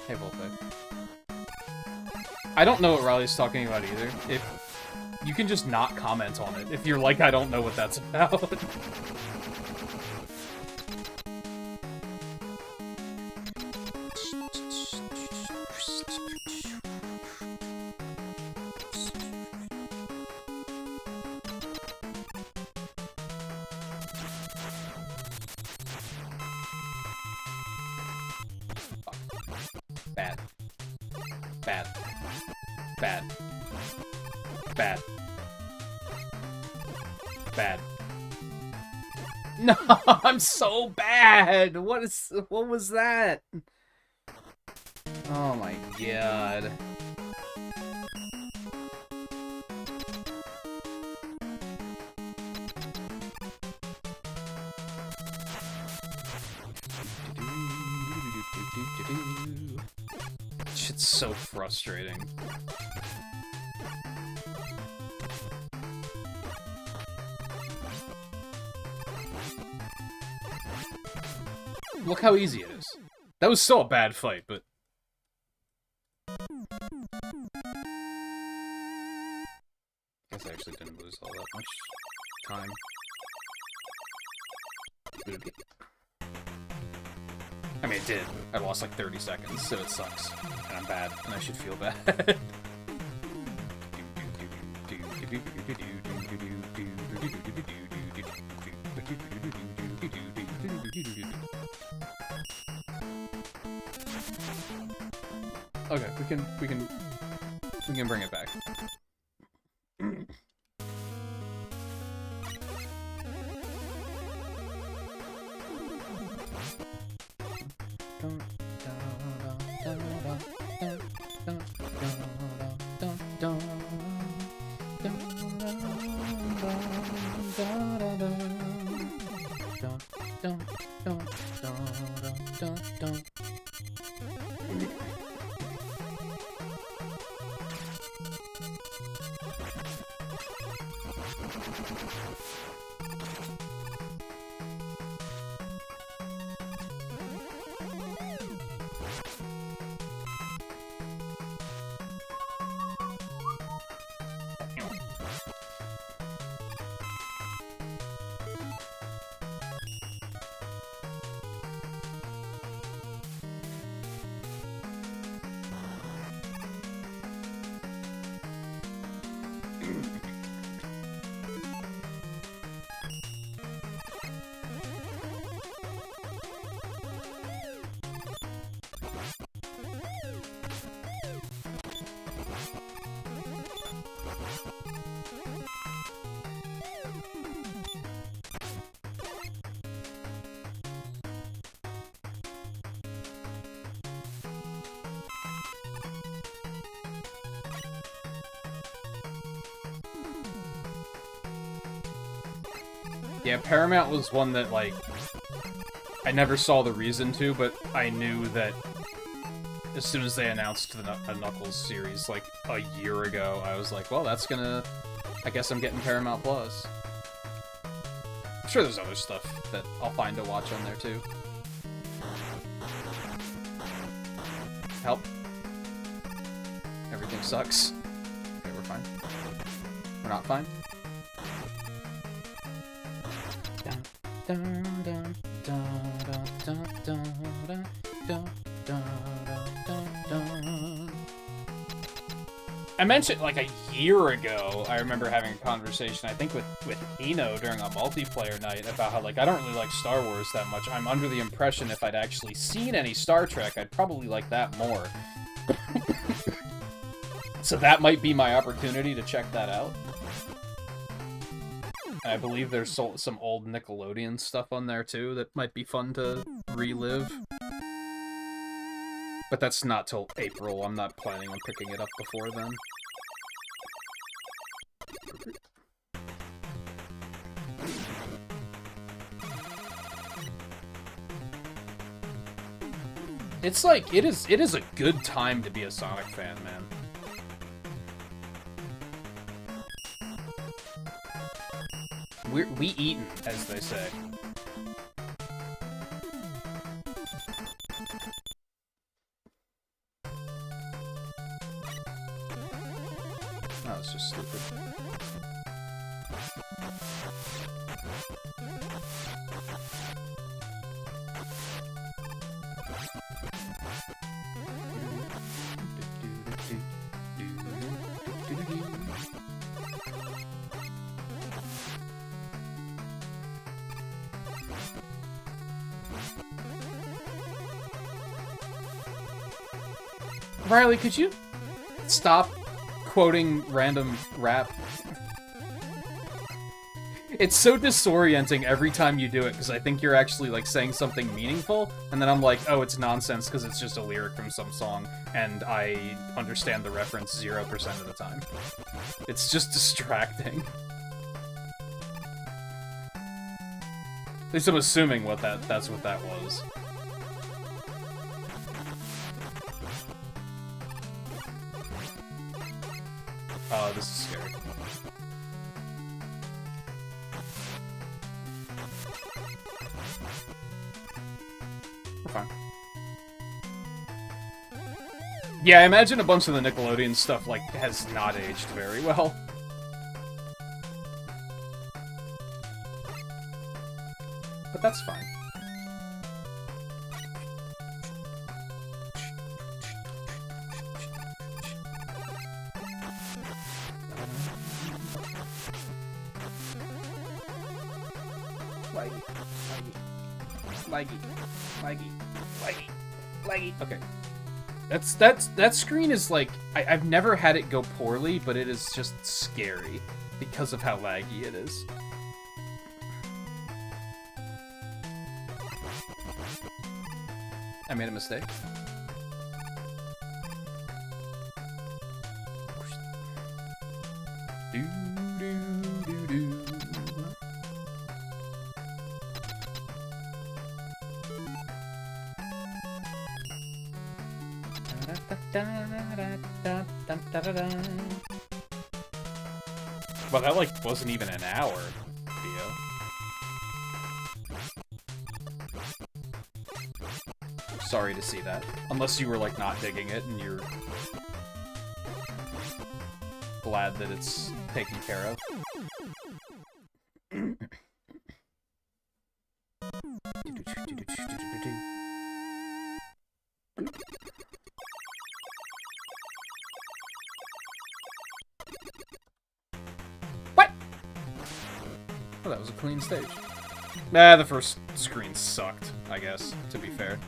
Hey, Volpe. I don't know what Riley's talking about either. If you can just not comment on it, if you're like, I don't know what that's about. Bad. Bad. Bad. Bad. Bad. No, I'm so bad. What was that? Oh my god. Shit's so frustrating. Look how easy it is. That was still a bad fight, but... all that much time. I mean, it did. I lost like 30 seconds, so it sucks. And I'm bad, and I should feel bad. Okay, we can bring it back. Yeah, Paramount was one that, like, I never saw the reason to, but I knew that as soon as they announced the Knuckles series, like, a year ago, I was like, well, that's gonna... I guess I'm getting Paramount Plus. I'm sure there's other stuff that I'll find to watch on there, too. Help. Everything sucks. Okay, we're fine. We're not fine? I mentioned, like, a year ago, I remember having a conversation, I think with Eno during a multiplayer night, about how, like, I don't really like Star Wars that much. I'm under the impression if I'd actually seen any Star Trek, I'd probably like that more. So that might be my opportunity to check that out. I believe there's some old Nickelodeon stuff on there, too, that might be fun to relive. But that's not till April. I'm not planning on picking it up before then. It's like, it is a good time to be a Sonic fan, man. We eatin', as they say. That was just stupid. Riley, could you stop quoting random rap? It's so disorienting every time you do it, because I think you're actually, like, saying something meaningful, and then I'm like, oh, it's nonsense because it's just a lyric from some song, and I understand the reference 0% of the time. It's just distracting. At least I'm assuming that's what that was. Oh, this is scary. We're fine. Yeah, I imagine a bunch of the Nickelodeon stuff, like, has not aged very well. but that's fine. Laggy. Okay. That screen is like I've never had it go poorly, but it is just scary because of how laggy it is. I made a mistake. Do do do do. Well, that like wasn't even an hour, Theo. Sorry to see that. Unless you were like not digging it and you're glad that it's taken care of. What? Oh, that was a clean stage. Nah, the first screen sucked, I guess, to be fair.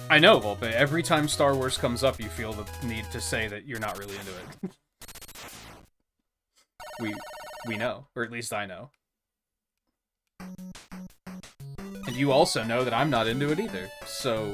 I know, Volpe. Every time Star Wars comes up, you feel the need to say that you're not really into it. We know, or at least I know. And you also know that I'm not into it either, so...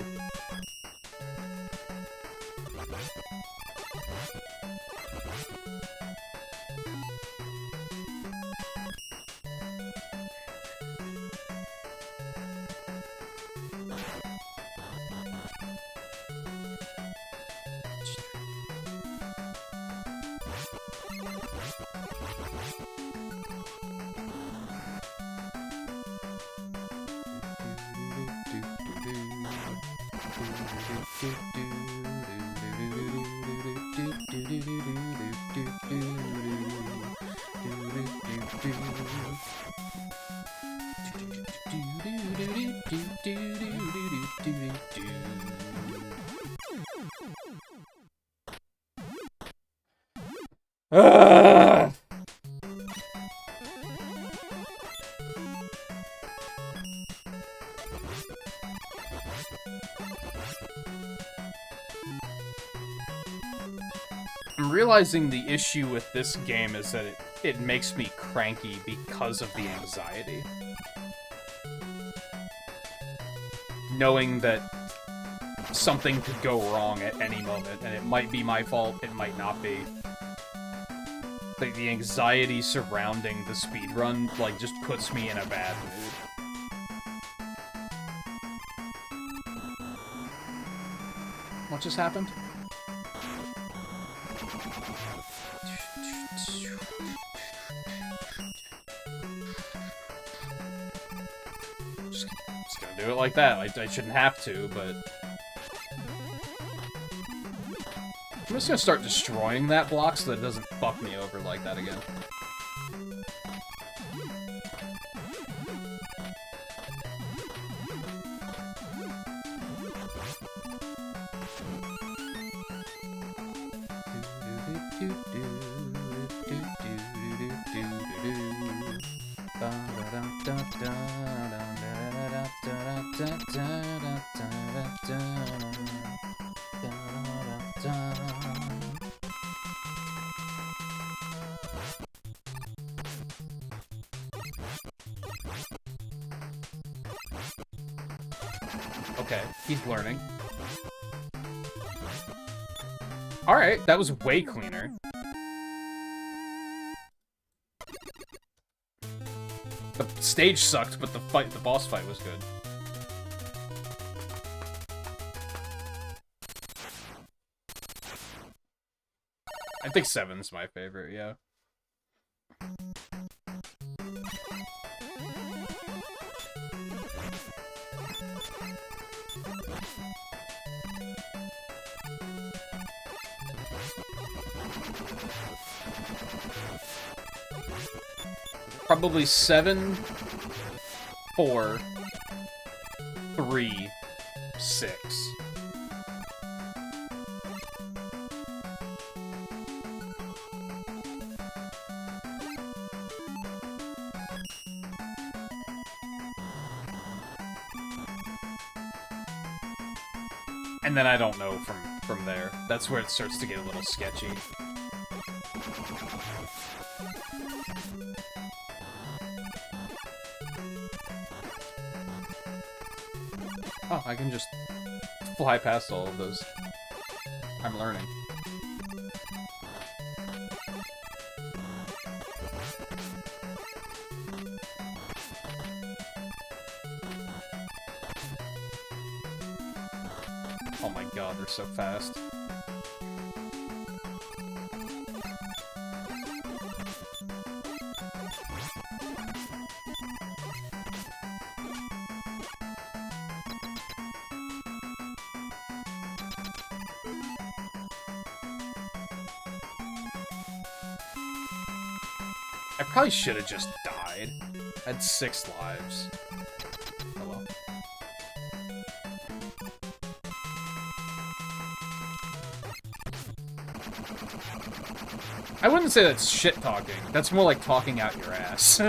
I'm realizing the issue with this game is that it makes me cranky because of the anxiety. Knowing that something could go wrong at any moment, and it might be my fault, it might not be. Like, the anxiety surrounding the speedrun, like, just puts me in a bad mood. What just happened? Just gonna do it like that. I shouldn't have to, but... I'm just gonna start destroying that block so that it doesn't fuck me over like that again. Okay, he's learning. Alright, that was way cleaner. The stage sucked, but the boss fight was good. I think 7's my favorite, yeah. Probably 7, 4, 3, 6. And then I don't know from there. That's where it starts to get a little sketchy. Oh, I can just fly past all of those. I'm learning. Oh my god, they're so fast. I probably should have just died. I had 6 lives. Oh well. I wouldn't say that's shit-talking. That's more like talking out your ass.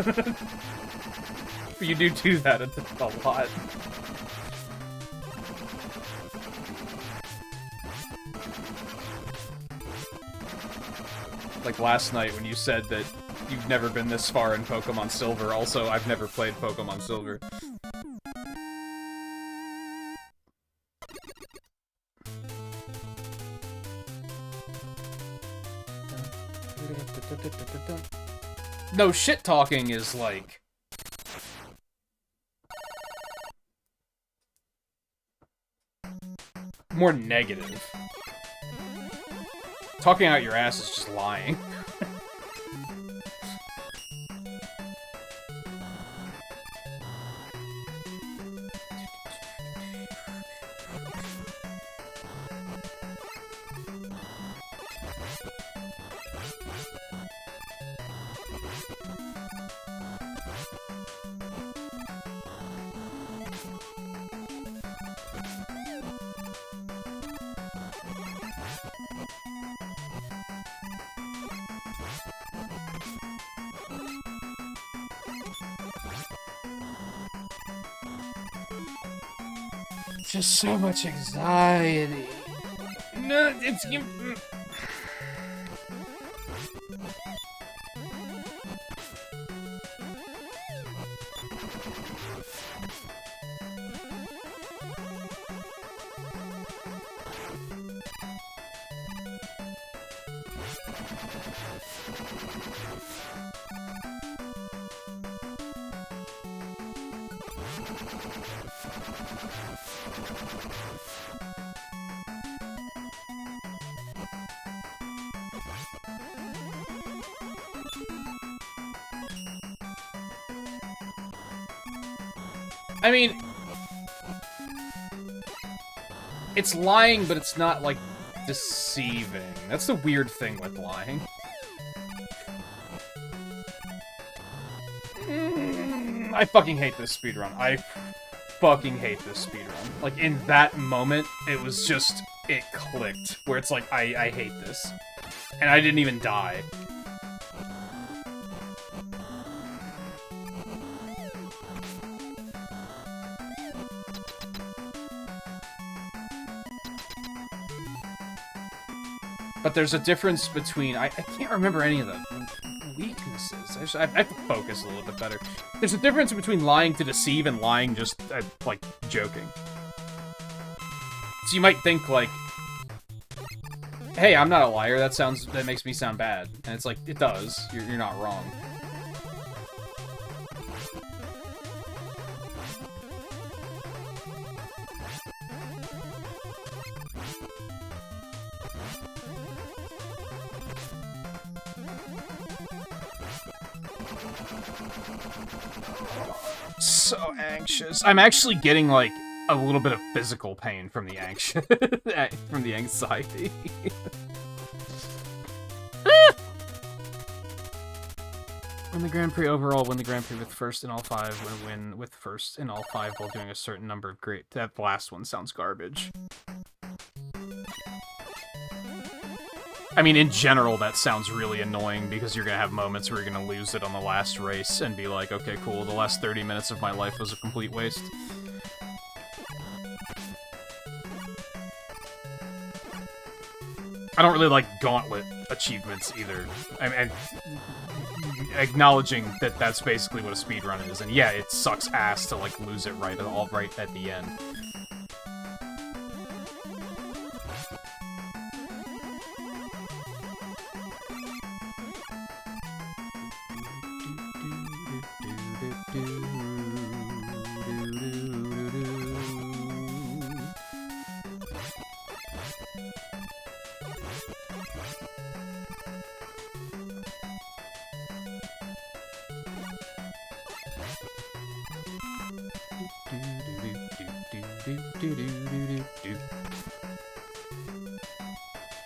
You do that a lot. Like last night when you said that you've never been this far in Pokemon Silver. Also, I've never played Pokemon Silver. No, shit-talking is like... more negative. Talking out your ass is just lying. Just so much anxiety. No, it's... I mean, it's lying, but it's not, like, deceiving. That's the weird thing with lying. I fucking hate this speedrun. I fucking hate this speedrun. Like, in that moment, it was just, it clicked. Where it's like, I hate this. And I didn't even die. But there's a difference between... I can't remember any of the weaknesses. I have to focus a little bit better. There's a difference between lying to deceive and lying just, like, joking. So you might think, like... Hey, I'm not a liar, that makes me sound bad. And it's like, it does. You're not wrong. So anxious. I'm actually getting, like, a little bit of physical pain from the from the anxiety. Win the Grand Prix overall, win the Grand Prix with first in all 5, win with first in all 5 while doing a certain number of great... That last one sounds garbage. I mean, in general, that sounds really annoying, because you're gonna have moments where you're gonna lose it on the last race and be like, okay, cool, the last 30 minutes of my life was a complete waste. I don't really like gauntlet achievements either. I mean, acknowledging that that's basically what a speedrun is, and yeah, it sucks ass to like lose it right at the end.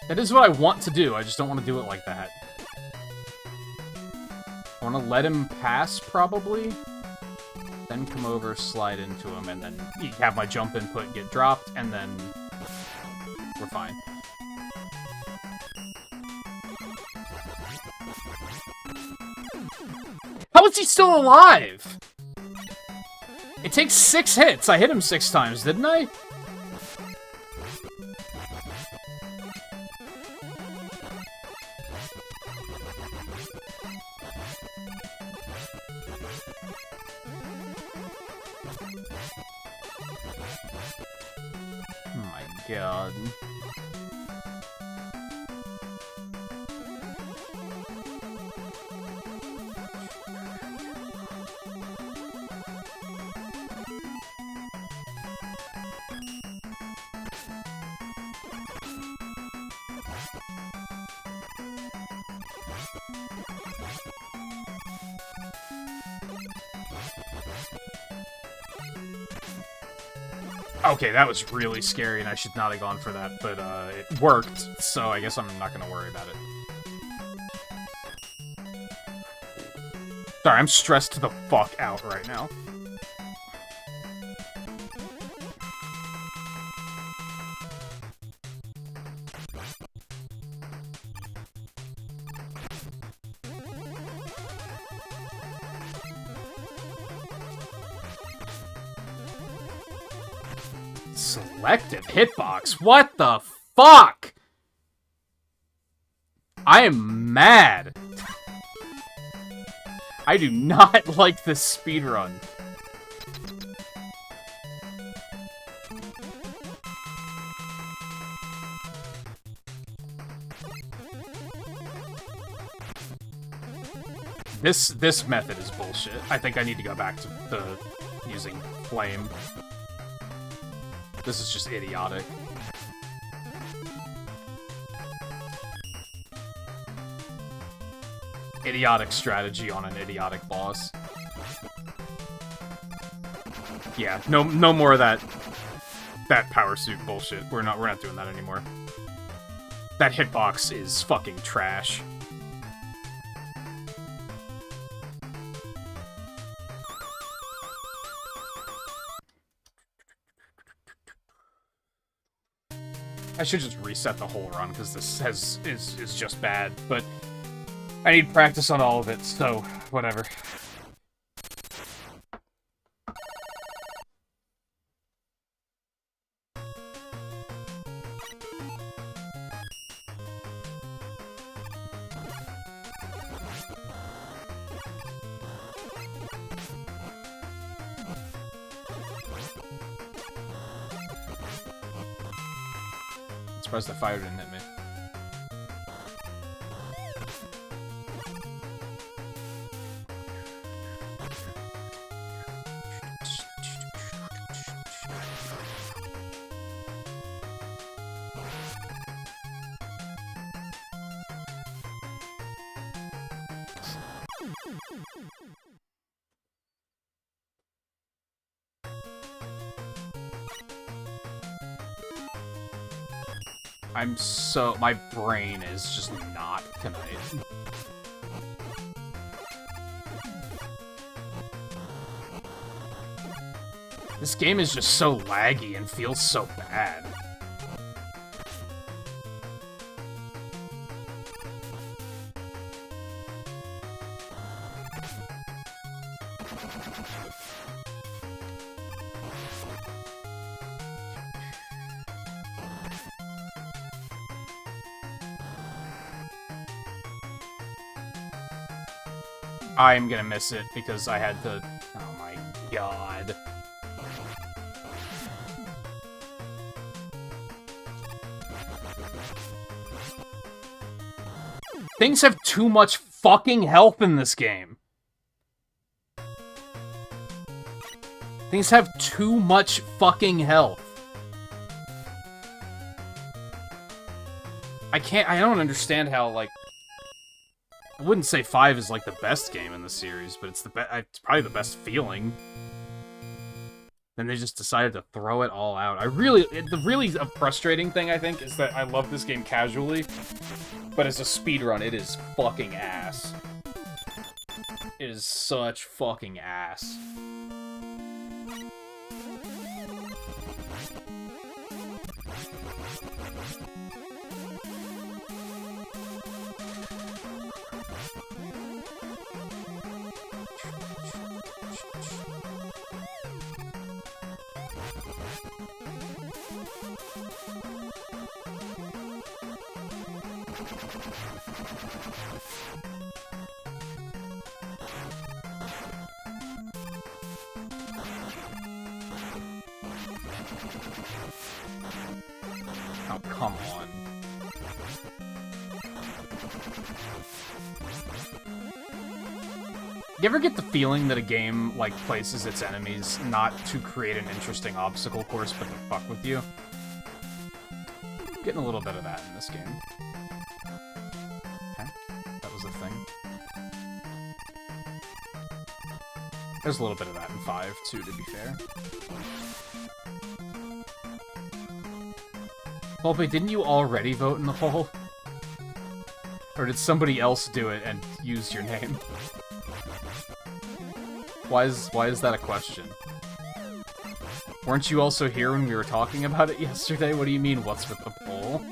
That is what I want to do, I just don't want to do it like that. I want to let him pass, probably. Then come over, slide into him, and then have my jump input get dropped, and then we're fine. How is he still alive? It takes 6 hits. I hit him 6 times, didn't I? Oh my god. Okay, that was really scary, and I should not have gone for that, but it worked, so I guess I'm not gonna worry about it. Sorry, I'm stressed the fuck out right now. Selective hitbox? What the fuck? I am mad. I do not like this speedrun. This method is bullshit. I think I need to go back to the using flame. This is just idiotic. Idiotic strategy on an idiotic boss. Yeah, no more of that power suit bullshit. We're not doing that anymore. That hitbox is fucking trash. I should just reset the whole run, because this is just bad, but I need practice on all of it, so whatever. Surprised the fire didn't hit me. My brain is just not tonight. This game is just so laggy and feels so bad. I'm gonna miss it because I had to... Oh my god. Things have too much fucking health in this game. Things have too much fucking health. I don't understand how, like... I wouldn't say 5 is, like, the best game in the series, but it's it's probably the best feeling. Then they just decided to throw it all out. The really frustrating thing, I think, is that I love this game casually, but as a speedrun, it is fucking ass. It is such fucking ass. Oh, come on. You ever get the feeling that a game, like, places its enemies not to create an interesting obstacle course, but to fuck with you? Getting a little bit of that in this game. Okay, that was a thing. There's a little bit of that in 5, too, to be fair. Well, but didn't you already vote in the poll? Or did somebody else do it and use your name? Why is that a question? Weren't you also here when we were talking about it yesterday? What do you mean, what's with the poll?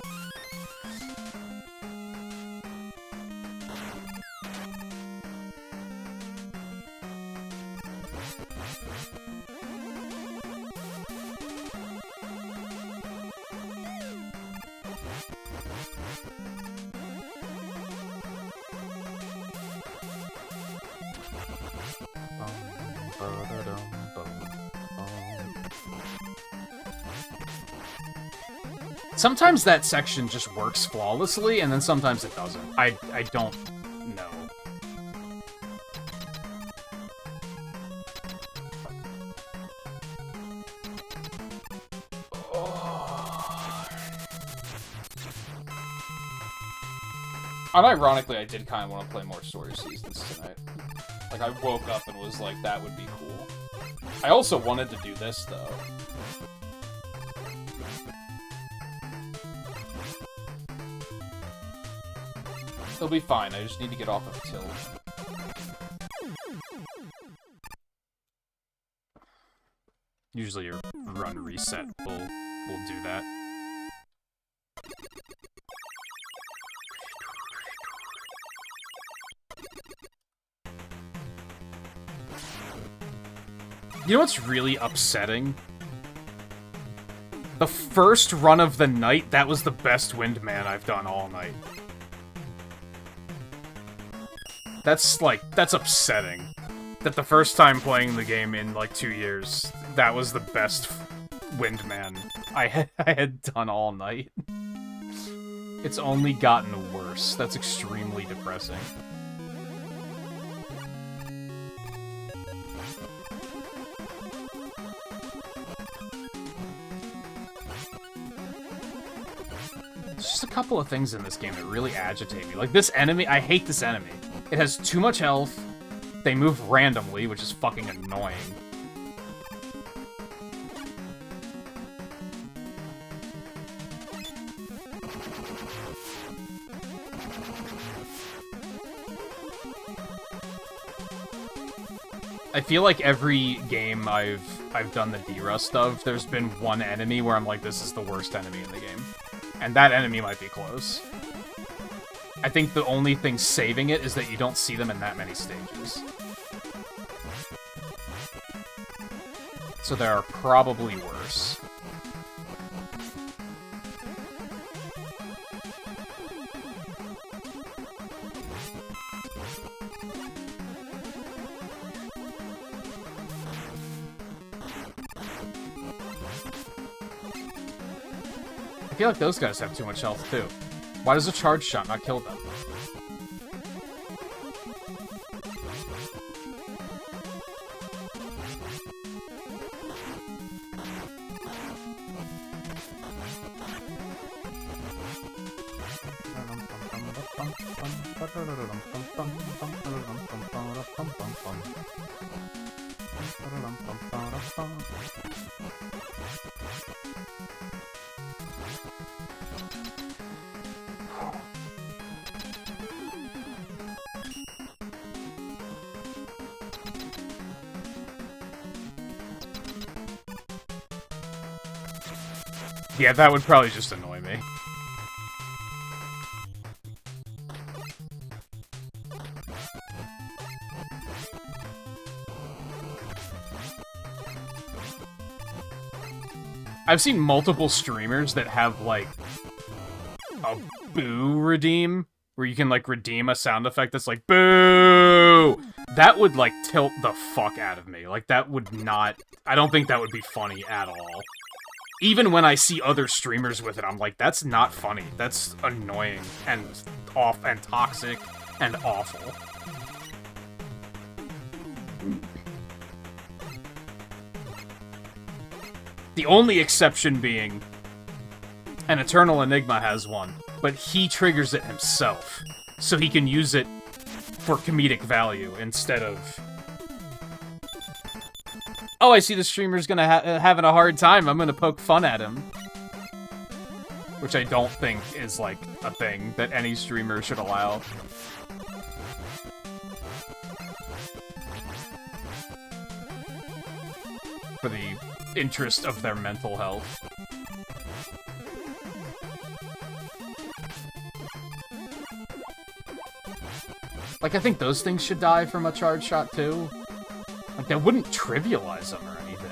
Sometimes that section just works flawlessly, and then sometimes it doesn't. I don't know. Unironically, I did kind of want to play more story seasons tonight. Like, I woke up and was like, that would be cool. I also wanted to do this, though. It'll be fine, I just need to get off of tilt. Usually your run reset will do that. You know what's really upsetting? The first run of the night, that was the best Windman I've done all night. That's upsetting. That the first time playing the game in, like, 2 years, that was the best Windman I had done all night. It's only gotten worse. That's extremely depressing. There's just a couple of things in this game that really agitate me. Like, this enemy, I hate this enemy. It has too much health, they move randomly, which is fucking annoying. I feel like every game I've done the derust of, there's been one enemy where I'm like, this is the worst enemy in the game. And that enemy might be close. I think the only thing saving it is that you don't see them in that many stages. So there are probably worse. I feel like those guys have too much health, too. Why does a charge shot not kill them? Yeah, that would probably just annoy me. I've seen multiple streamers that have, like, a boo redeem, where you can, like, redeem a sound effect that's like, boo! That would, like, tilt the fuck out of me. Like, that would not... I don't think that would be funny at all. Even when I see other streamers with it, I'm like, that's not funny. That's annoying and off and toxic and awful. The only exception being an Eternal Enigma has one, but he triggers it himself, so he can use it for comedic value instead of... Oh, I see the streamer's gonna having a hard time. I'm gonna poke fun at him. Which I don't think is, like, a thing that any streamer should allow. For the interest of their mental health. Like, I think those things should die from a charge shot, too. Like, that wouldn't trivialize them or anything.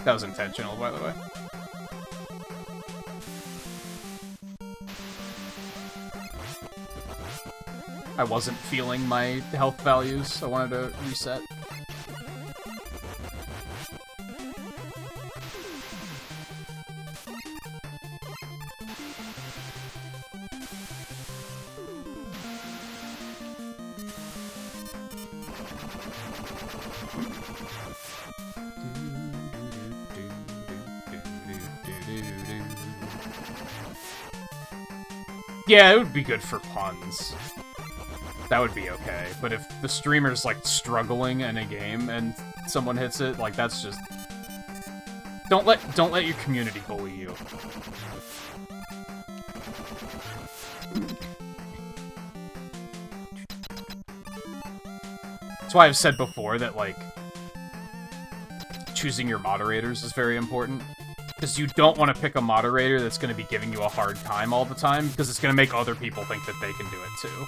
That was intentional, by the way. I wasn't feeling my health values. I wanted to reset. Yeah, it would be good for puns. That would be okay. But if the streamer's, like, struggling in a game and someone hits it, like, that's just... Don't let your community bully you. That's why I've said before that, like, choosing your moderators is very important. Because you don't want to pick a moderator that's going to be giving you a hard time all the time, because it's going to make other people think that they can do it too.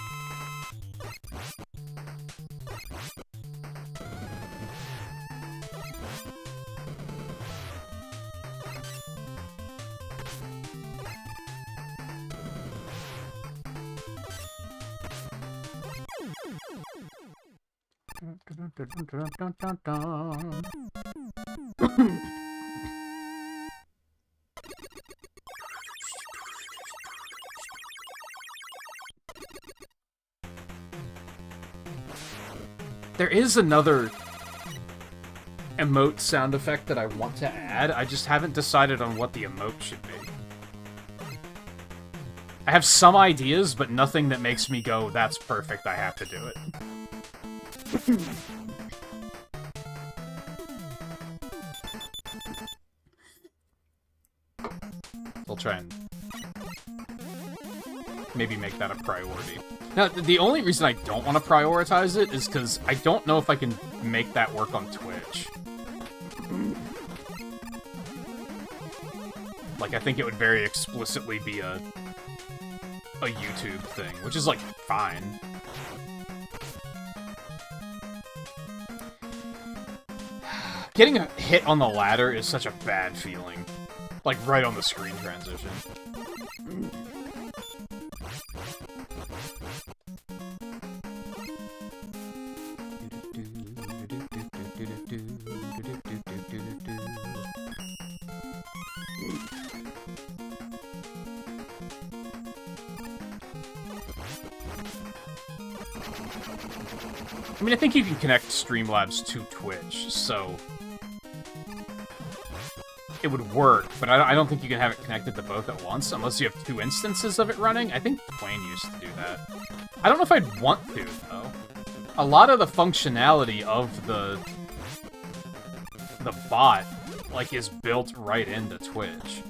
There is another emote sound effect that I want to add. I just haven't decided on what the emote should be. I have some ideas, but nothing that makes me go, that's perfect, I have to do it. I'll try and maybe make that a priority. Now, the only reason I don't want to prioritize it is because I don't know if I can make that work on Twitch. Like, I think it would very explicitly be a YouTube thing, which is, like, fine. Getting a hit on the ladder is such a bad feeling. Like, right on the screen transition. I mean, I think you can connect Streamlabs to Twitch, so it would work, but I don't think you can have it connected to both at once, unless you have 2 instances of it running. I think Twain used to do that. I don't know if I'd want to, though. A lot of the functionality of the bot, like, is built right into Twitch.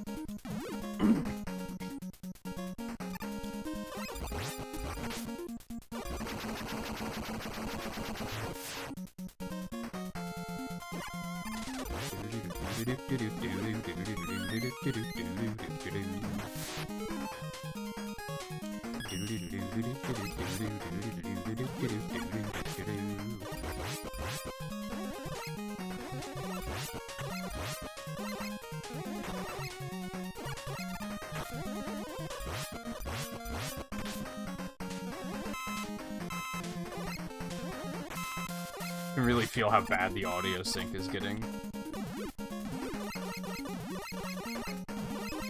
I can really feel how bad the audio sync is getting.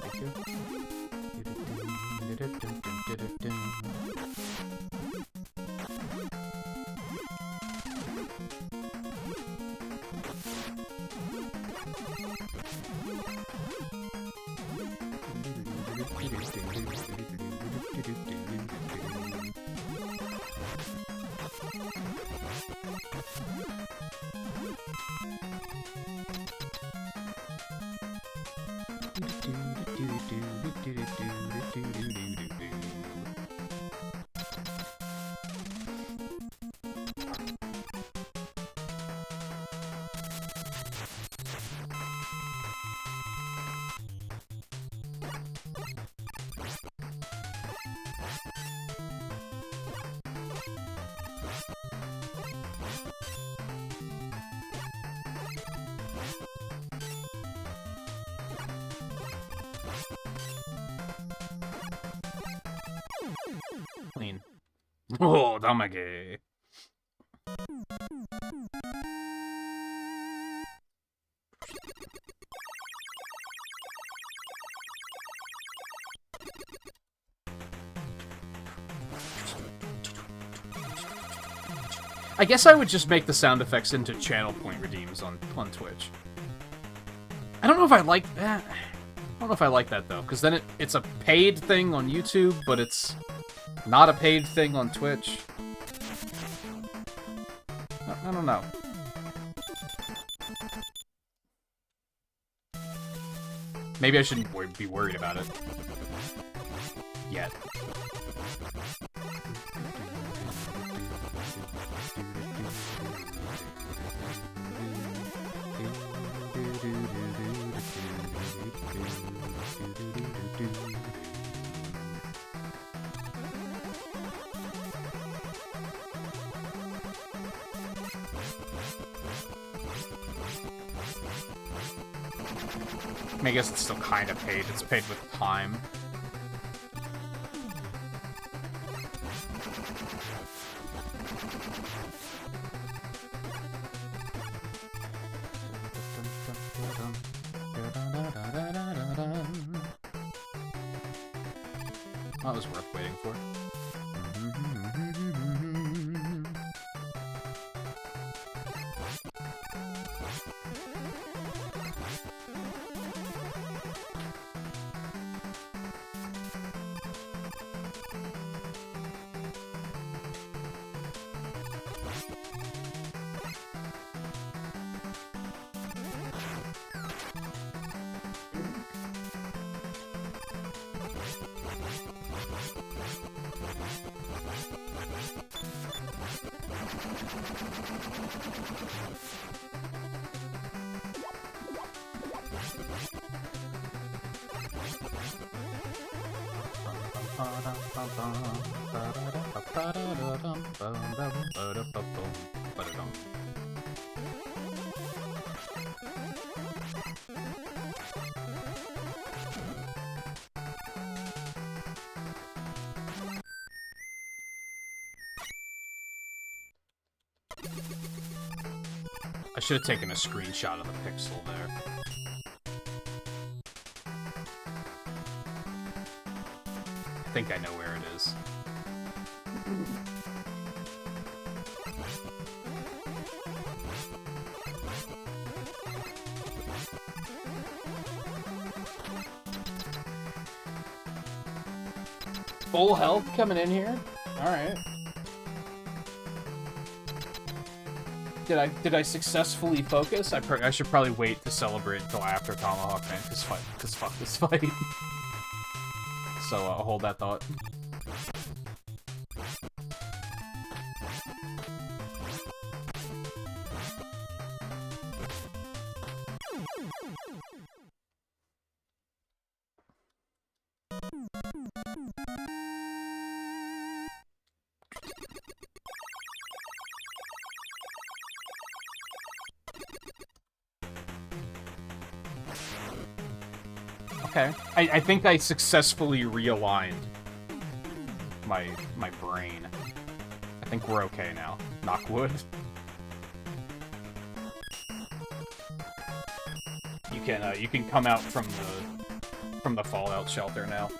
Thank you. Clean. Oh, damage. I guess I would just make the sound effects into channel point redeems on Twitch. I don't know if I like that. I don't know if I like that, though, because then it's a paid thing on YouTube, but it's not a paid thing on Twitch. I don't know. Maybe I shouldn't be worried about it. Yet. I guess it's still kind of paid. It's paid with time. That was worth waiting for. I should have taken a screenshot of the pixel there. I think I know where it is. Full health coming in here? Alright. Did I successfully focus? I should probably wait to celebrate until after Tomahawk Man, cause fuck this fight. So I'll hold that thought. Okay. I think I successfully realigned my brain. I think we're okay now. Knock wood. You can come out from the fallout shelter now.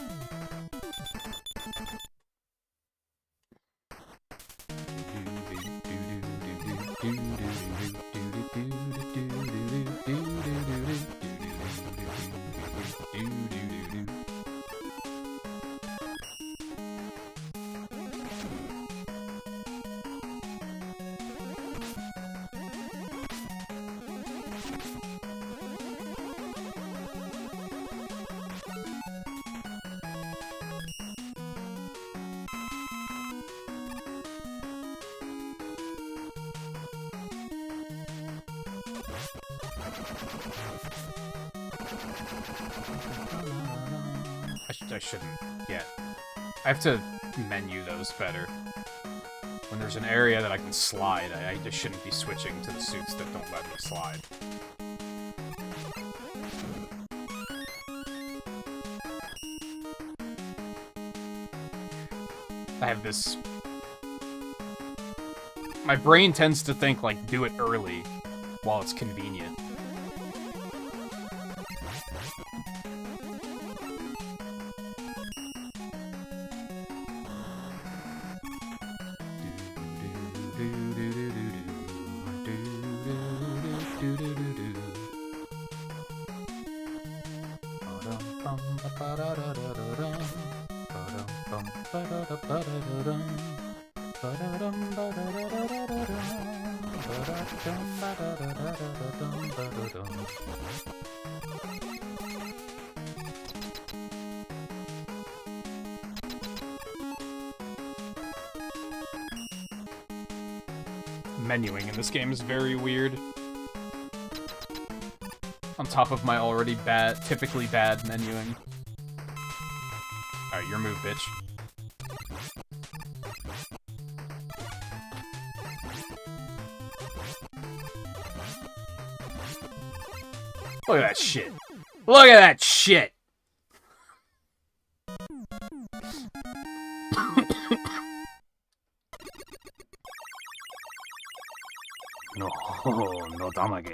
I shouldn't yet. I have to menu those better. When there's an area that I can slide, I just shouldn't be switching to the suits that don't let me slide. I have this... My brain tends to think, like, do it early, while it's convenient. Menuing in this game is very weird. On top of my already typically bad menuing. Alright, your move, bitch. Look at that shit. Look at that shit! No damage.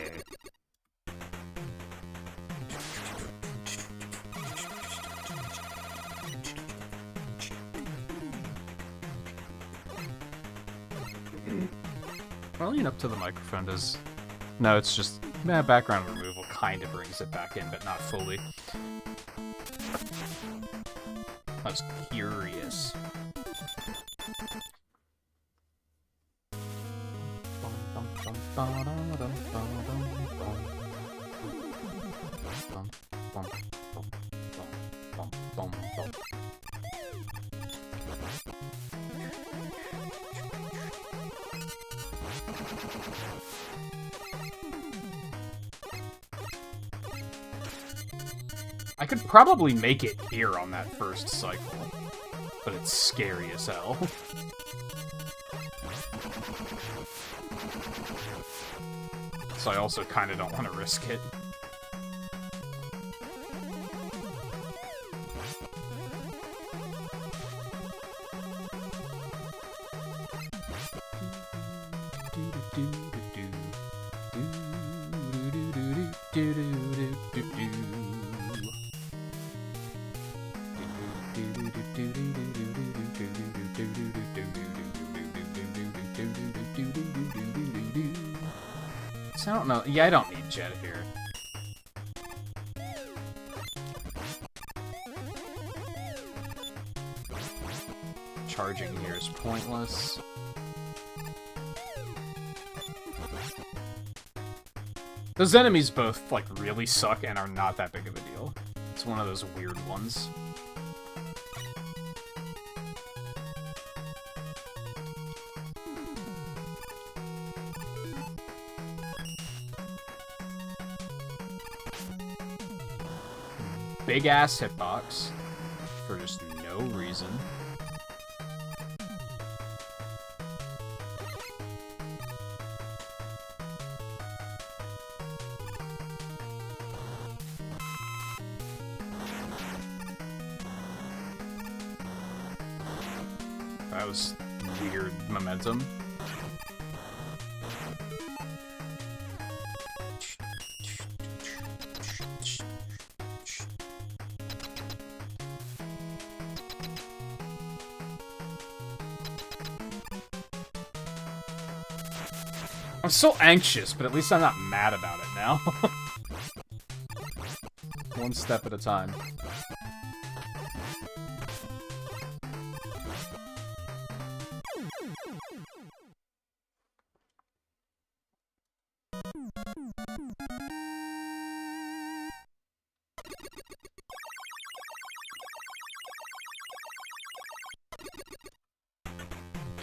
Well, lean up to the microphone does... No, it's just... background removal kind of brings it back in, but not fully. I was curious. I could probably make it here on that first cycle. but it's scary as hell. So I also kind of don't want to risk it. So I don't know. Yeah, I don't need Jet here. Charging here is pointless. Those enemies both, like, really suck and are not that big of a deal. It's one of those weird ones. Big-ass hitbox for just no reason. That was weird momentum. I'm so anxious, but at least I'm not mad about it now. One step at a time.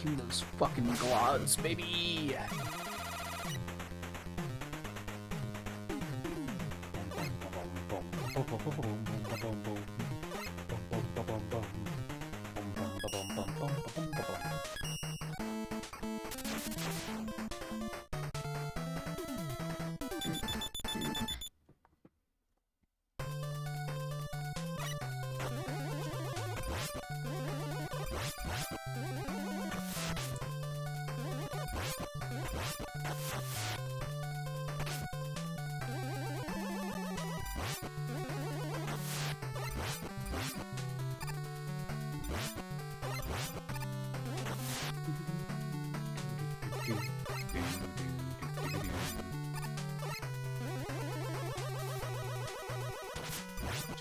Give me those fucking gloves, baby!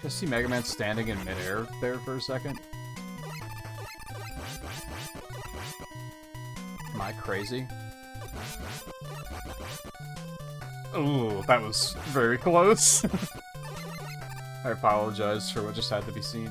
Just see Mega Man standing in midair there for a second. Am I crazy? Ooh, that was very close. I apologize for what just had to be seen.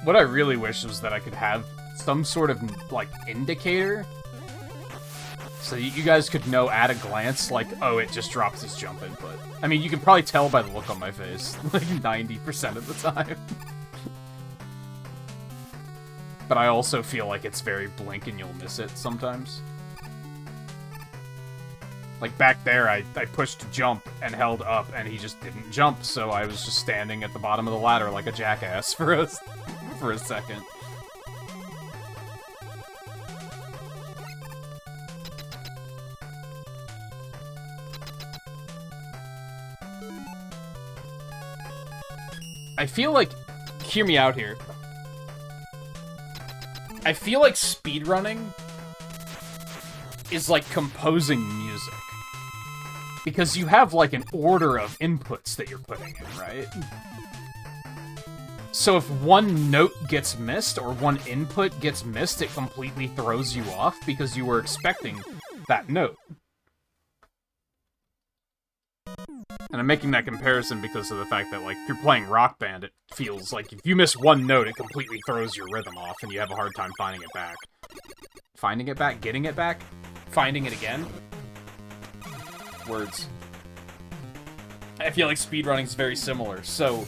What I really wish was that I could have some sort of, like, indicator. So you guys could know at a glance, like, oh, it just drops his jump input. I mean, you can probably tell by the look on my face, like, 90% of the time. But I also feel like it's very blink and you'll miss it sometimes. Like, back there, I pushed jump and held up, and he just didn't jump, so I was just standing at the bottom of the ladder like a jackass for a second. I feel like... Hear me out here. I feel like speedrunning is like composing music. because you have, like, an order of inputs that you're putting in, right? So if one note gets missed, or one input gets missed, it completely throws you off because you were expecting that note. And I'm making that comparison because of the fact that, like, if you're playing Rock Band, it feels like if you miss one note, it completely throws your rhythm off, and you have a hard time finding it back. Finding it back? Getting it back? Finding it again? Words. I feel like speedrunning is very similar, so...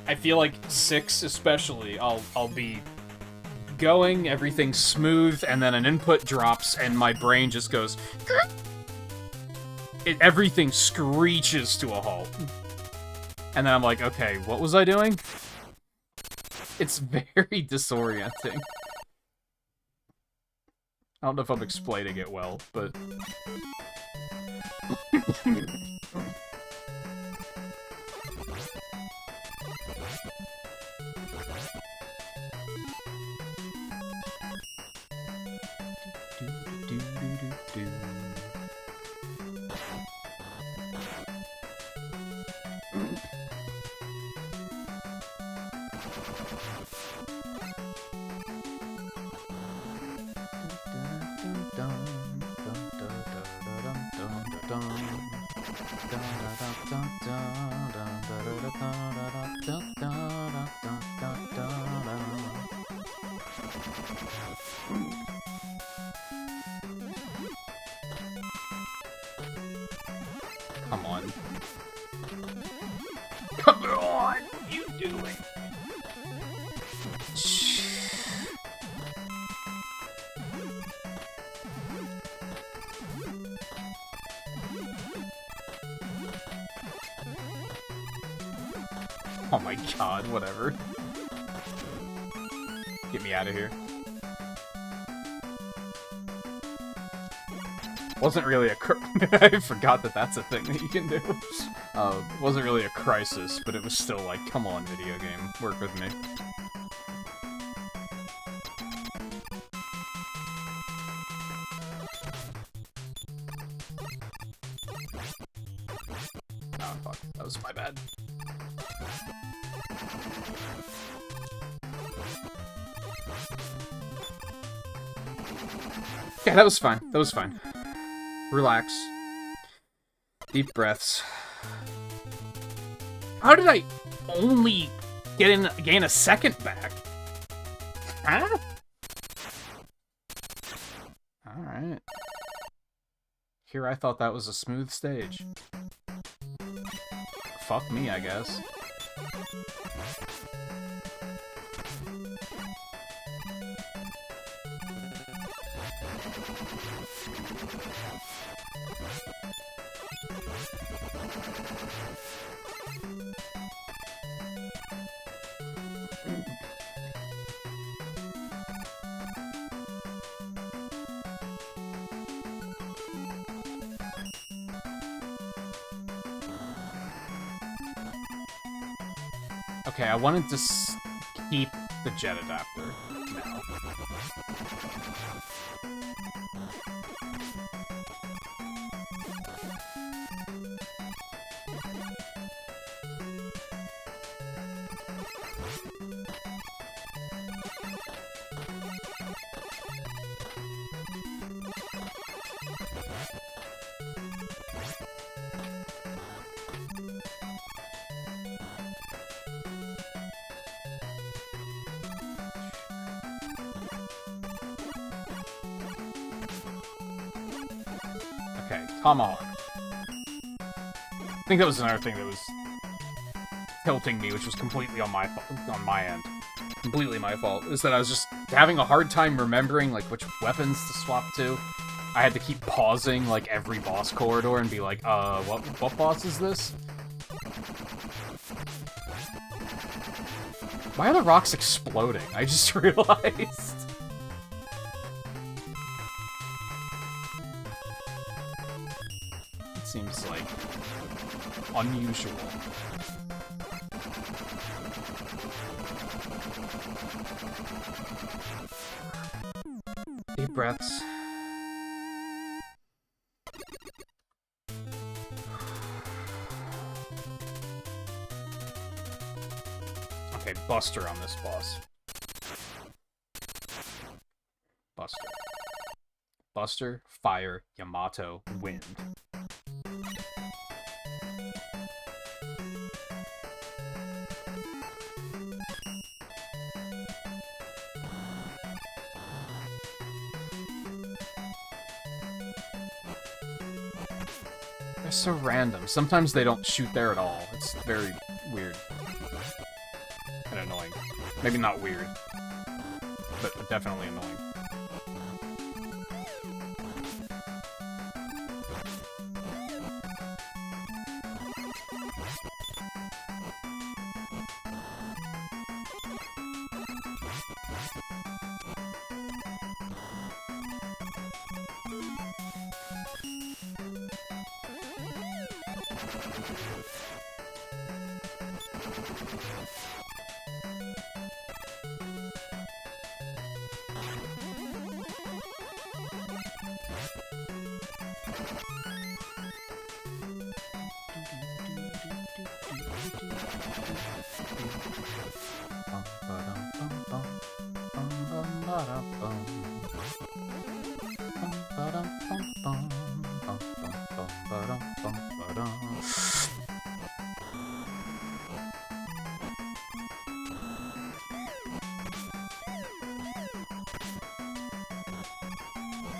I feel like 6 especially, I'll be going, everything's smooth, and then an input drops, and my brain just goes... everything screeches to a halt. And then I'm like, okay, what was I doing? It's very disorienting. I don't know if I'm explaining it well, but... Come on. Come on! What are you doing? Oh my god, whatever. Get me out of here. Wasn't really a I forgot that that's a thing that you can do. Wasn't really a crisis, but it was still like, come on, video game, work with me. Oh, fuck. That was my bad. Yeah, that was fine. That was fine. Relax. Deep breaths. How did I only gain a second back? Huh? Alright. Here I thought that was a smooth stage. Fuck me, I guess. Okay, I wanted to keep the jet adapter now. Okay, Tomahawk. I think that was another thing that was tilting me, which was completely on my end. Completely my fault. Is that I was just having a hard time remembering like which weapons to swap to. I had to keep pausing like every boss corridor and be like, what boss is this? Why are the rocks exploding? I just realized. Seems like unusual. Deep breaths. Okay, Buster on this boss. Buster. Buster, Fire, Yamato, Wind. They're so random. Sometimes they don't shoot there at all. It's very weird. And annoying. Maybe not weird, but definitely annoying.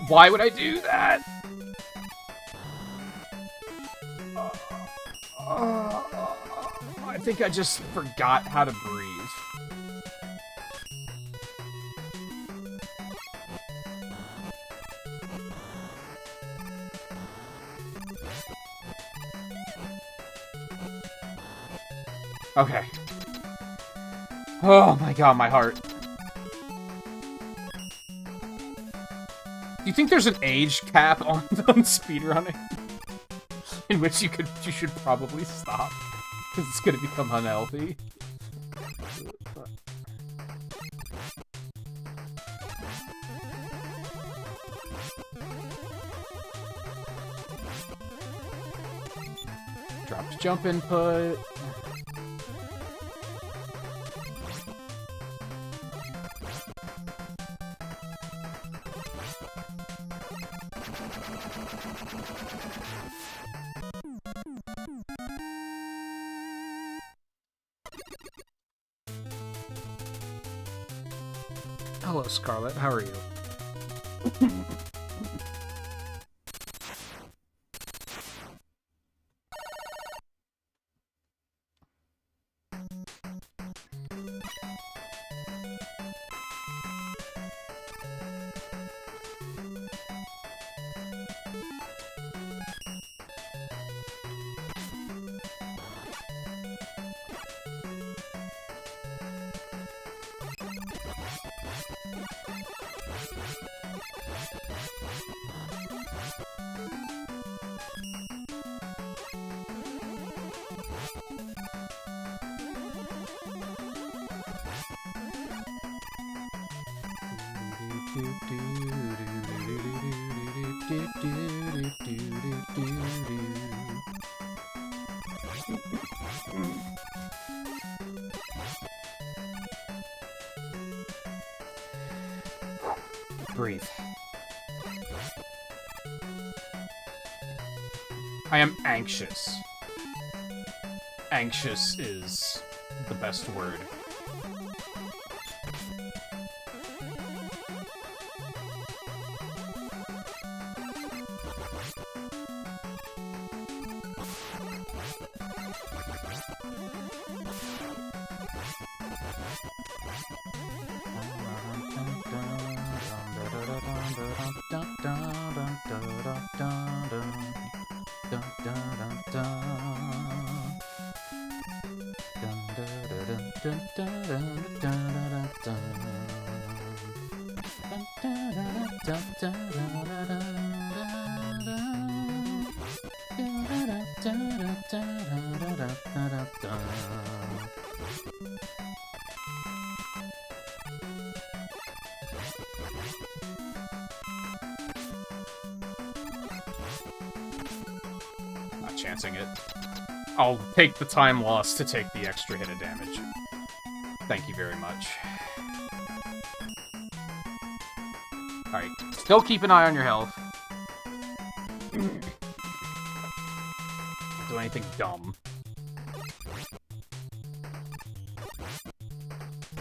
Why would I do that? I think I just forgot how to breathe. Okay. Oh my god, my heart. Do you think there's an age cap on speedrunning? In which you should probably stop. Because it's gonna become unhealthy. Dropped jump input. Hello, Scarlet. How are you? Breathe. I am anxious. Anxious is the best word. Not chancing it. I'll take the time loss to take the extra hit of damage. Thank you very much. Alright, still keep an eye on your health. Don't do anything dumb.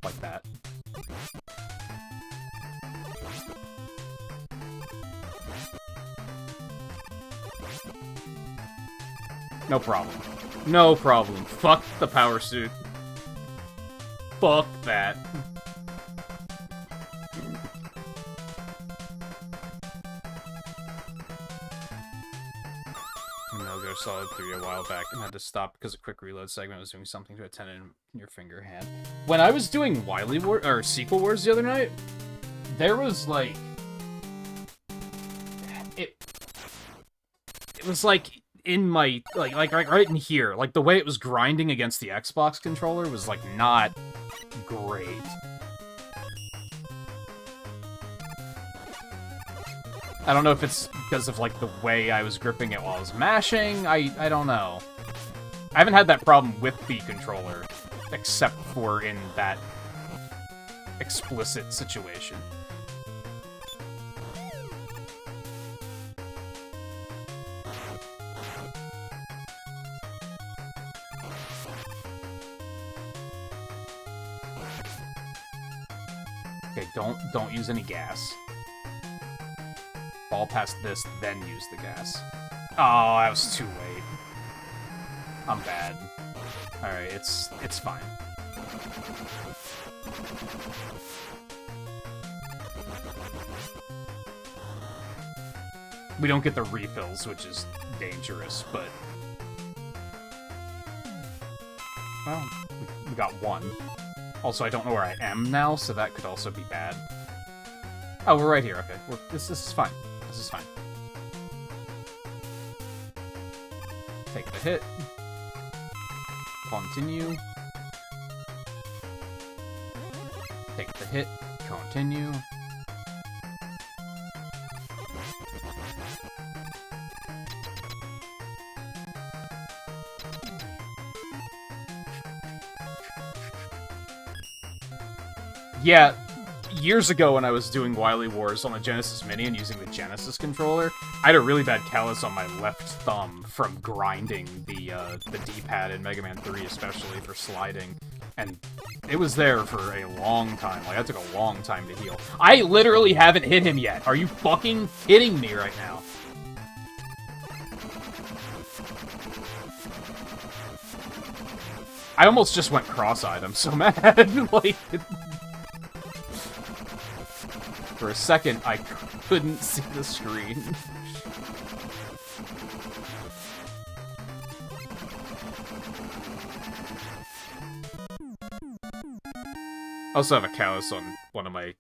Like that. No problem. No problem. Fuck the power suit. Fuck that. Go Solid 3 a while back and had to stop because a quick reload segment was doing something to a tendon in your finger hand. When I was doing Wily War or Sequel Wars the other night, there was like it was like in my like right in here, like the way it was grinding against the Xbox controller was like not great. I don't know if it's because of, like, the way I was gripping it while I was mashing. I don't know. I haven't had that problem with the controller, except for in that explicit situation. Okay, don't use any gas. Fall past this, then use the gas. Oh, that was too late. I'm bad. Alright, it's fine. We don't get the refills, which is dangerous, but... Well, we got one. Also, I don't know where I am now, so that could also be bad. Oh, we're right here, okay. This is fine. This is fine. Take the hit. Continue. Take the hit. Continue. Yeah, years ago when I was doing Wily Wars on the Genesis Mini and using the Genesis controller, I had a really bad callus on my left thumb from grinding the D-pad in Mega Man 3, especially for sliding. And it was there for a long time. Like, that took a long time to heal. I literally haven't hit him yet. Are you fucking kidding me right now? I almost just went cross-eyed. I'm so mad. Like... For a second, I couldn't see the screen. I also have a callus on one of my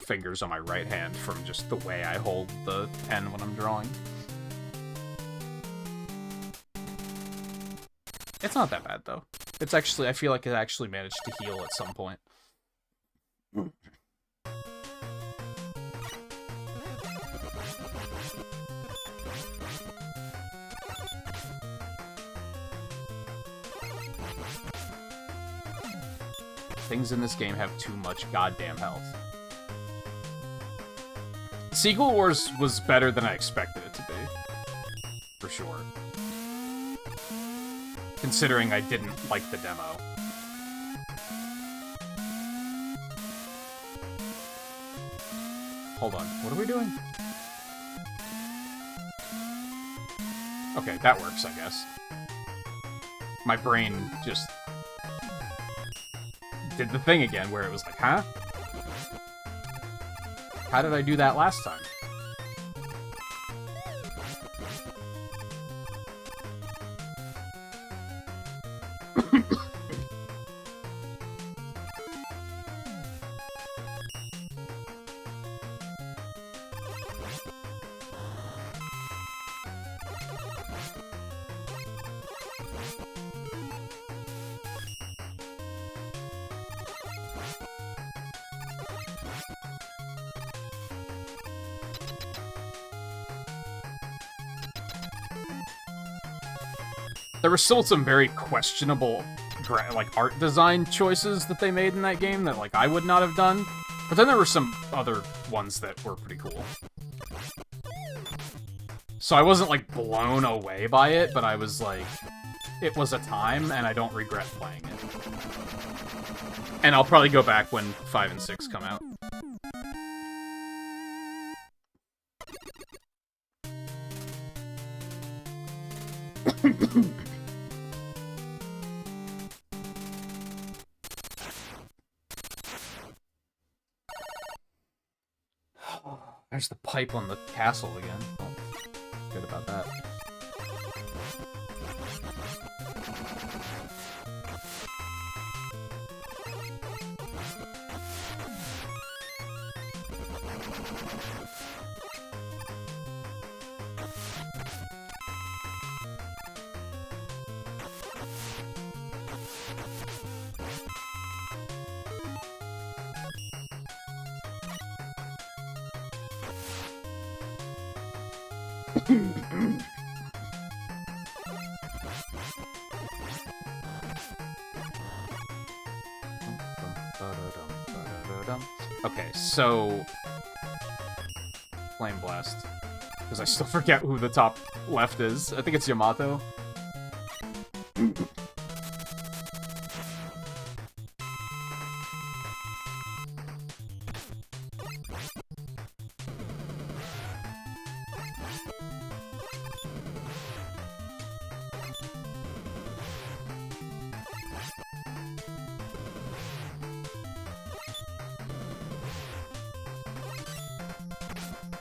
fingers on my right hand from just the way I hold the pen when I'm drawing. It's not that bad, though. It's actually, I feel like it actually managed to heal at some point. Things in this game have too much goddamn health. Sequel Wars was better than I expected it to be. For sure. Considering I didn't like the demo. Hold on, what are we doing? Okay, that works, I guess. My brain just... did the thing again, where it was like, huh? How did I do that last time? There were still some very questionable, like, art design choices that they made in that game that, like, I would not have done. But then there were some other ones that were pretty cool. So I wasn't, like, blown away by it, but I was like, it was a time, and I don't regret playing it. And I'll probably go back when 5 and 6 come out. There's the pipe on the castle again. Oh, good about that. Okay, so... Flame Blast. Because I still forget who the top left is. I think it's Yamato.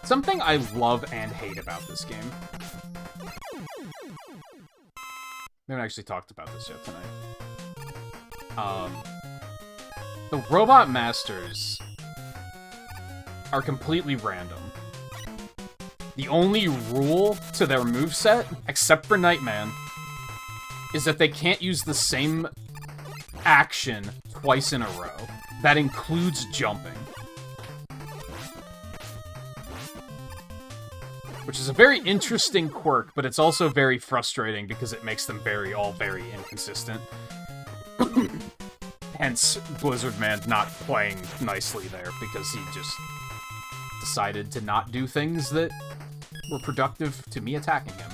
Something I love and hate about this game. We haven't actually talked about this yet tonight. The Robot Masters are completely random. The only rule to their moveset, except for Nightman, is that they can't use the same action twice in a row. That includes jumping. Which is a very interesting quirk, but it's also very frustrating because it makes them all very inconsistent. Hence, Blizzard Man not playing nicely there, because he just decided to not do things that were productive to me attacking him.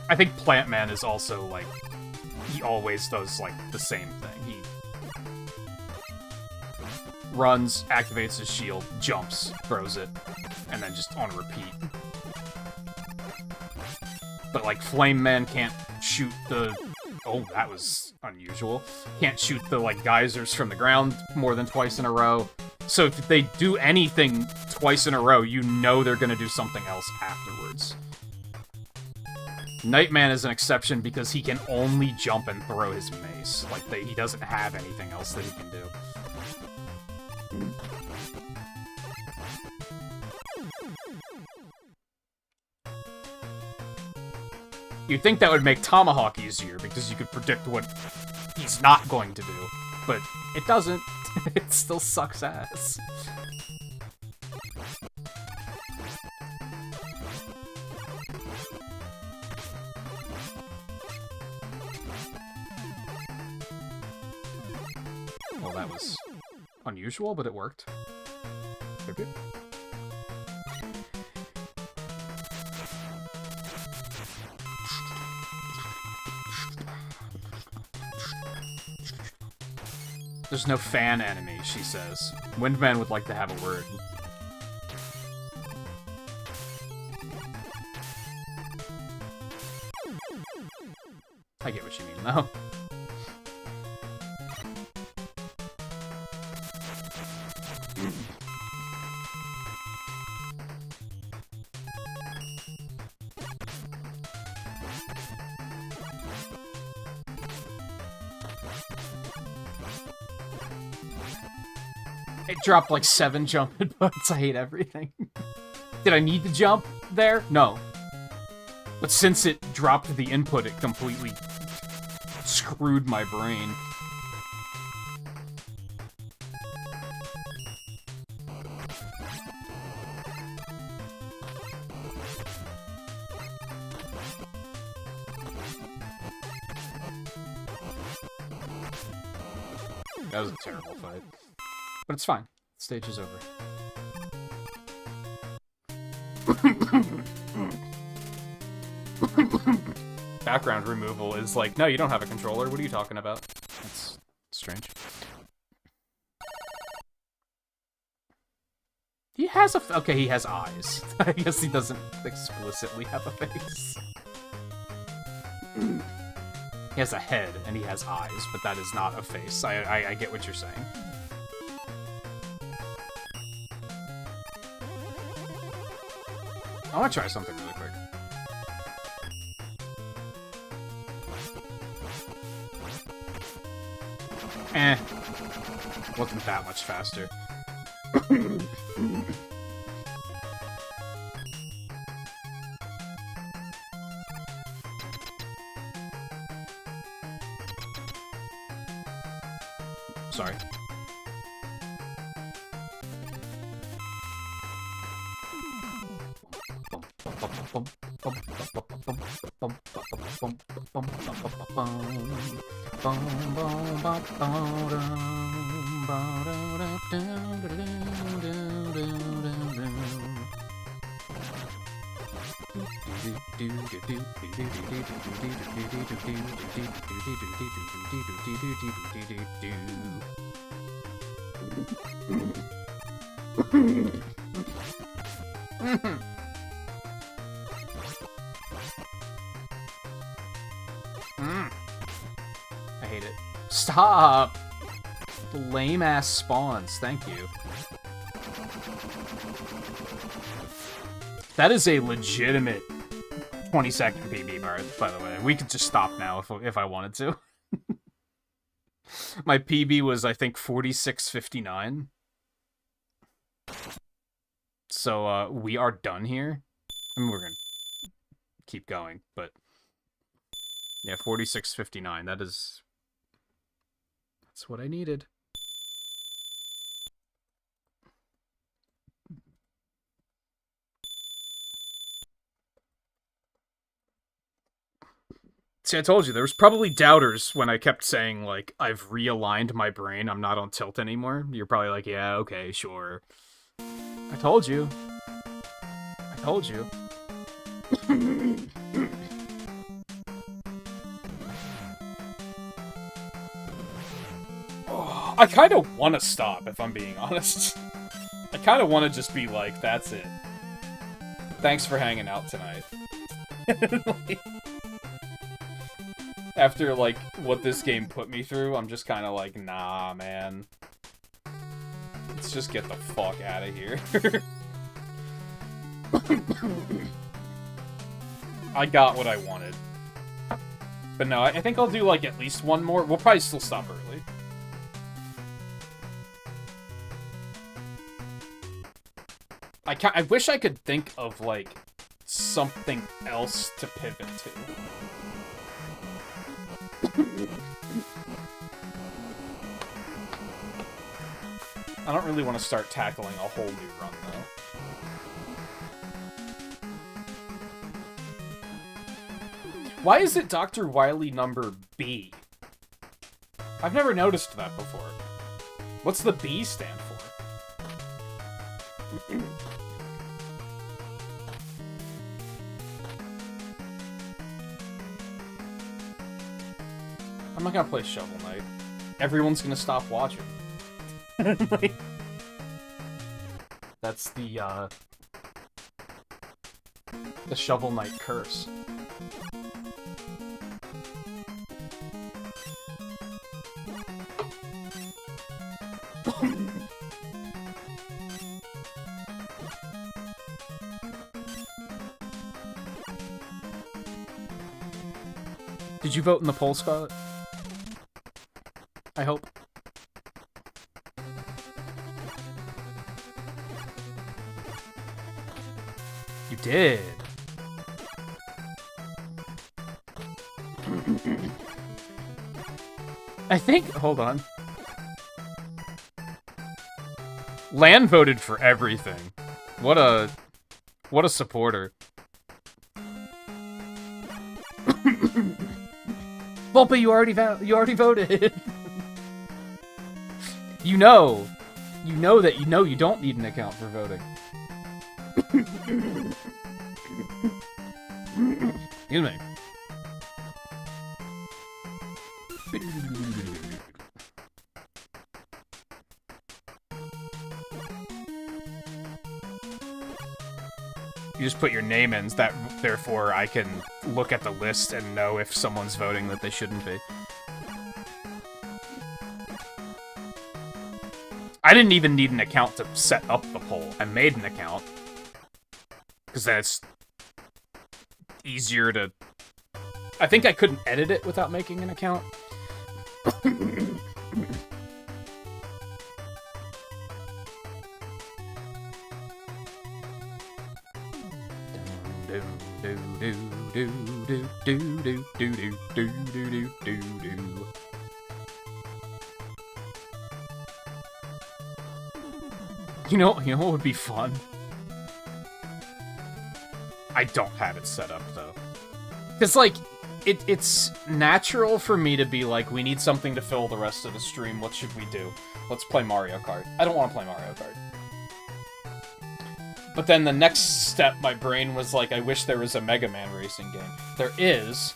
I think Plant Man is also, like, he always does, like, the same thing. He runs, activates his shield, jumps, throws it, and then just on repeat. But, like, Flame Man can't shoot the... Oh, that was unusual. Can't shoot the, like, geysers from the ground more than twice in a row. So if they do anything twice in a row, you know they're gonna do something else afterwards. Nightman is an exception because he can only jump and throw his mace. Like, he doesn't have anything else that he can do. You'd think that would make Tomahawk easier, because you could predict what he's not going to do. But it doesn't. It still sucks ass. Well, that was unusual, but it worked. Very good. There's no fan enemy, she says. Windman would like to have a word. I get what you mean, though. It dropped like 7 jump inputs. I hate everything. Did I need to jump there? No. But since it dropped the input, it completely screwed my brain. That was a terrible fight. But it's fine. The stage is over. Background removal is like, no, you don't have a controller. What are you talking about? That's strange. He has a... Okay, he has eyes. I guess he doesn't explicitly have a face. He has a head, and he has eyes, but that is not a face. I get what you're saying. I want to try something really quick. Wasn't that much faster. Sorry. I hate it. Stop! Lame-ass spawns, thank you. That is a legitimate 20-second PB bar, by the way. We could just stop now if I wanted to. My PB was, I think, 46:59. So, we are done here. I mean, we're gonna keep going, but... Yeah, 46:59, that's what I needed. See, I told you, there was probably doubters when I kept saying, like, I've realigned my brain, I'm not on tilt anymore. You're probably like, yeah, okay, sure. I told you. I told you. Oh, I kind of want to stop, if I'm being honest. I kind of want to just be like, that's it. Thanks for hanging out tonight. Like, after, like, what this game put me through, I'm just kind of like, nah, man. Let's just get the fuck out of here. I got what I wanted. But no, I think I'll do, like, at least one more. We'll probably still stop early. I wish I could think of, like, something else to pivot to. I don't really want to start tackling a whole new run, though. Why is it Dr. Wily number B? I've never noticed that before. What's the B stand for? I'm not gonna play Shovel Knight. Everyone's gonna stop watching. Like, that's the Shovel Knight curse. Did you vote in the poll, Scarlet? I hope. You did. I think... Hold on. Lan voted for everything. What a supporter. Volpe, you already voted. You know that you don't need an account for voting. Excuse me. You just put your name in, that therefore I can look at the list and know if someone's voting that they shouldn't be. I didn't even need an account to set up the poll. I made an account. Because then it's easier to... I think I couldn't edit it without making an account. You know what would be fun? I don't have it set up though. Cause like, it's natural for me to be like, we need something to fill the rest of the stream. What should we do? Let's play Mario Kart. I don't want to play Mario Kart. But then the next step, my brain was like, I wish there was a Mega Man racing game. There is.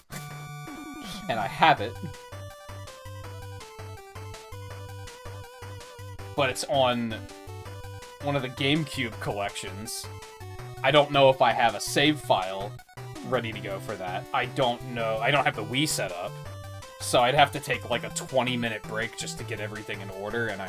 And I have it. But it's on one of the GameCube collections. I don't know if I have a save file ready to go for that. I don't know. I don't have the Wii set up. So I'd have to take like a 20-minute break just to get everything in order, and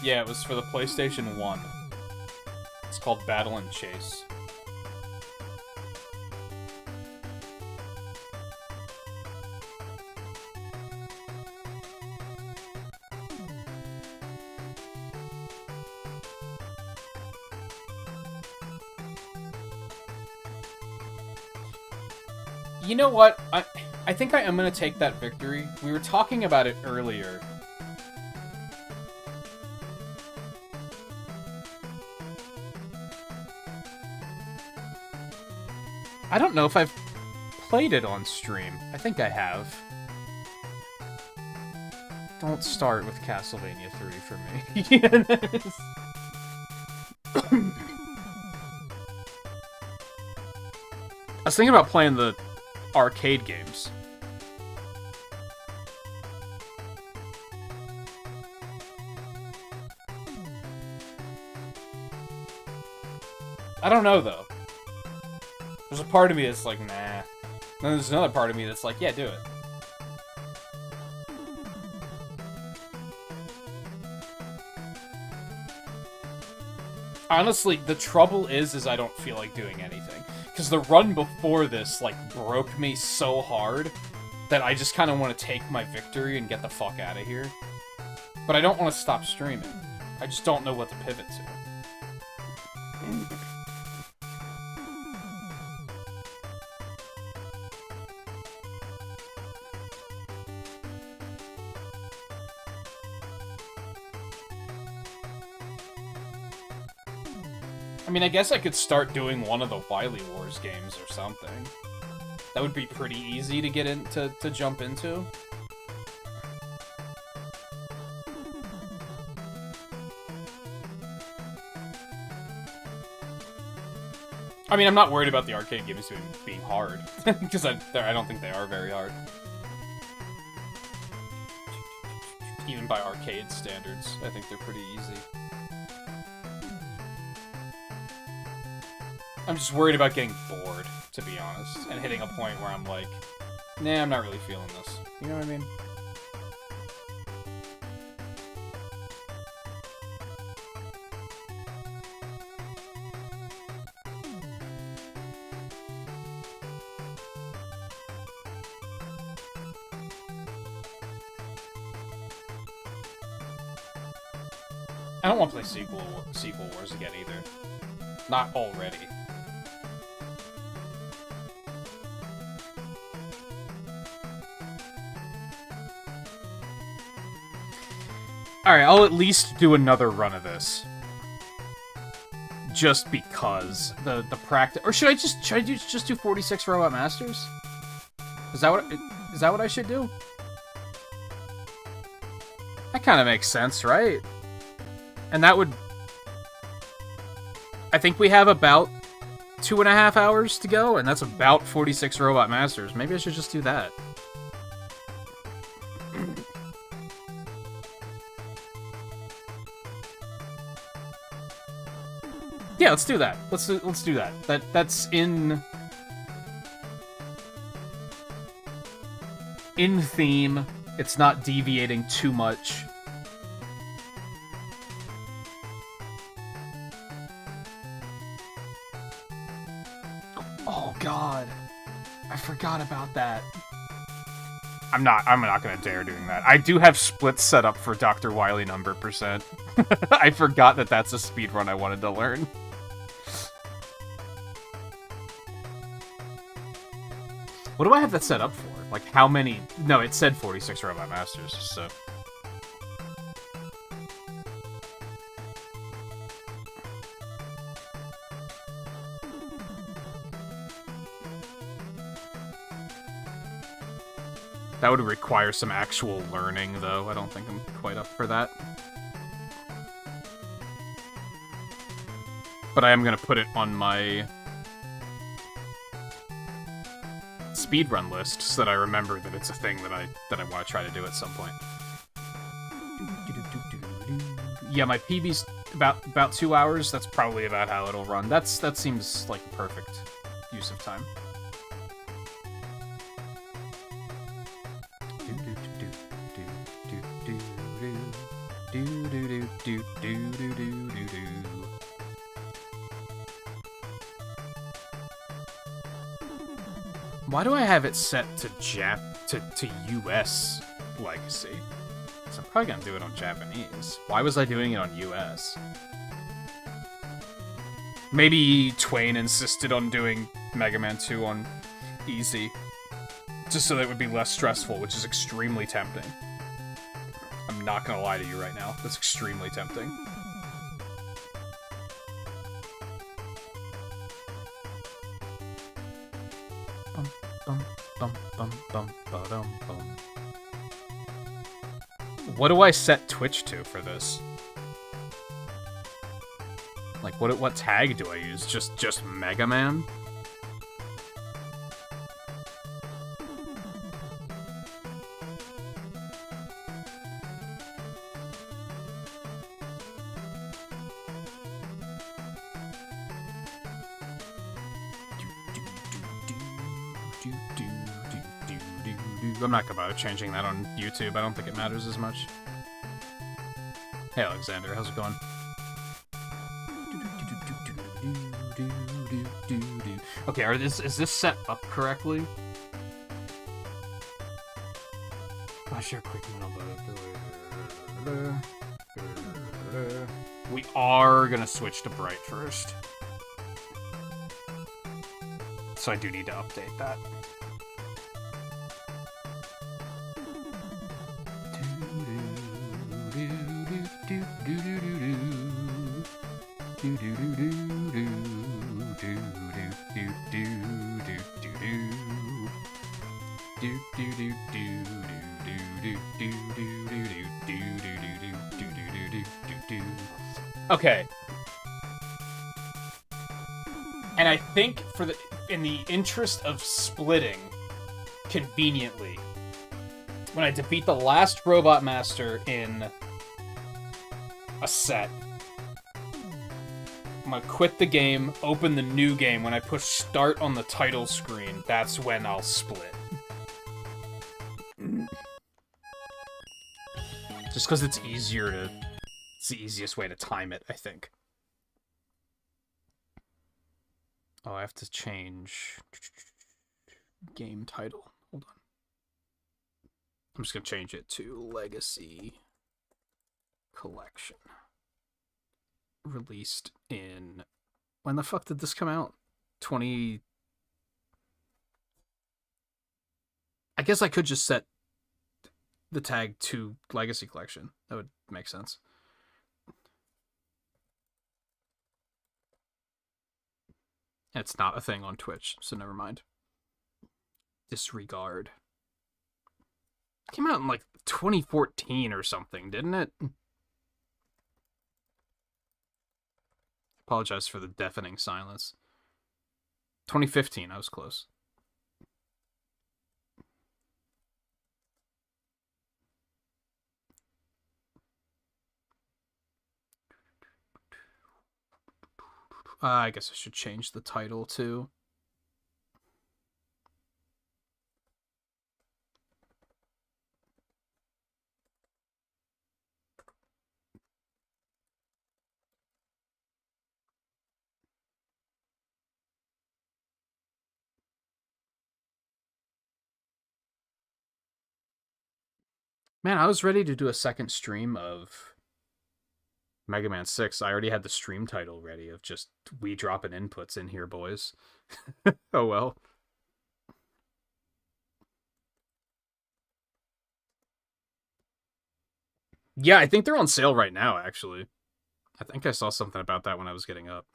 yeah, it was for the PlayStation 1. It's called Battle and Chase. You know what? I think I am going to take that victory. We were talking about it earlier. I don't know if I've played it on stream. I think I have. Don't start with Castlevania 3 for me. I was thinking about playing the arcade games. I don't know, though. There's a part of me that's like, nah. And then there's another part of me that's like, yeah, do it. Honestly, the trouble is I don't feel like doing anything. Because the run before this, like, broke me so hard that I just kind of want to take my victory and get the fuck out of here. But I don't want to stop streaming. I just don't know what to pivot to. I mean, I guess I could start doing one of the Wily Wars games or something. That would be pretty easy to get into, to jump into. I mean, I'm not worried about the arcade games being hard, because I don't think they are very hard. Even by arcade standards, I think they're pretty easy. I'm just worried about getting bored, to be honest, and hitting a point where I'm like, nah, I'm not really feeling this. You know what I mean? I don't want to play Sequel Wars again, either. not already. Alright, I'll at least do another run of this. Just because the practice, or should I just do 46 Robot Masters? Is that what I should do? That kind of makes sense, right? And that would, I think we have about 2.5 hours to go, and that's about 46 Robot Masters. Maybe I should just do that. Yeah, let's do that. Let's do that. That's in theme. It's not deviating too much. Oh god. I forgot about that. I'm not gonna dare doing that. I do have splits set up for Dr. Wily number percent. I forgot that that's a speedrun I wanted to learn. What do I have that set up for? Like, how many... No, it said 46 Robot Masters, so... That would require some actual learning, though. I don't think I'm quite up for that. But I am gonna put it on my speedrun list so that I remember that it's a thing that I want to try to do at some point. Yeah, my PB's about 2 hours. That's probably about how it'll run. That seems like a perfect use of time. Why do I have it set to US legacy? So I'm probably gonna do it on Japanese. Why was I doing it on US? Maybe Twain insisted on doing Mega Man 2 on easy, just so that it would be less stressful, which is extremely tempting. I'm not gonna lie to you right now. That's extremely tempting. What do I set Twitch to for this? Like, what tag do I use? Just Mega Man? I'm not gonna bother changing that on YouTube. I don't think it matters as much. Hey, Alexander, how's it going? Okay, is this set up correctly? We are gonna switch to bright first. So I do need to update that. Okay. And I think in the interest of splitting conveniently, when I defeat the last Robot Master in a set, I'm gonna quit the game, open the new game. When I push start on the title screen, that's when I'll split. Just because it's easier to... It's the easiest way to time it, I think. Oh, I have to change game title. Hold on. I'm just gonna change it to Legacy Collection. Released in When the fuck did this come out? 20... I guess I could just set the tag to Legacy Collection. That would make sense. It's not a thing on Twitch, so never mind. Disregard. It came out in like 2014 or something, didn't it? Apologize for the deafening silence. 2015, I was close. I guess I should change the title too. Man, I was ready to do a second stream of Mega Man 6. I already had the stream title ready of just we dropping inputs in here, boys. Oh well. Yeah, I think they're on sale right now, actually. I think I saw something about that when I was getting up.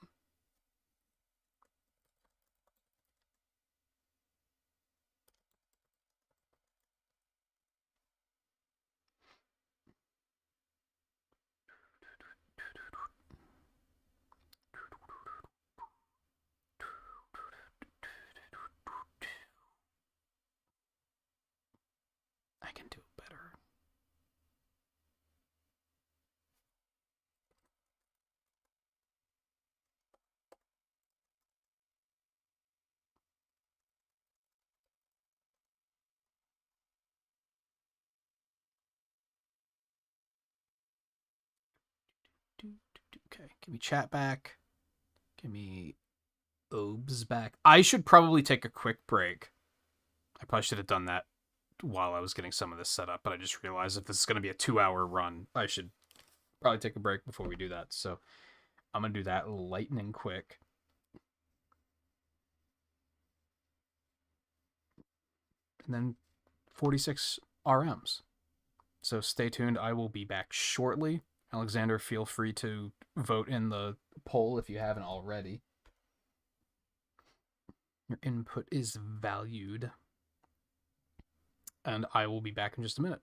I can do it better. Okay, give me chat back. Give me Obes back. I should probably take a quick break. I probably should have done that while I was getting some of this set up, but I just realized if this is going to be a 2-hour run, I should probably take a break before we do that. So I'm going to do that lightning quick. And then 46 RMs. So stay tuned. I will be back shortly. Alexander, feel free to vote in the poll if you haven't already. Your input is valued. And I will be back in just a minute.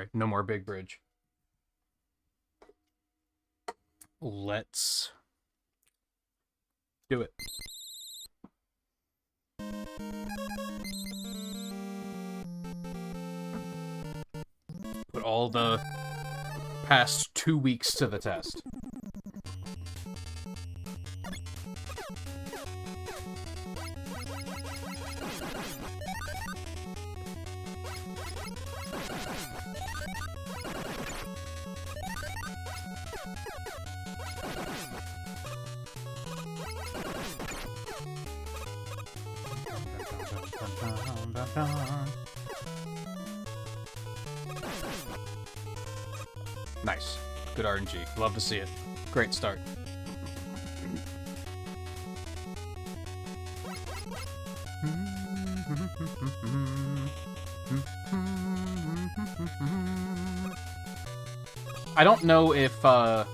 Sorry, no more big bridge. Let's do it. Put all the past 2 weeks to the test. Nice. Good RNG. Love to see it. Great start. I don't know if the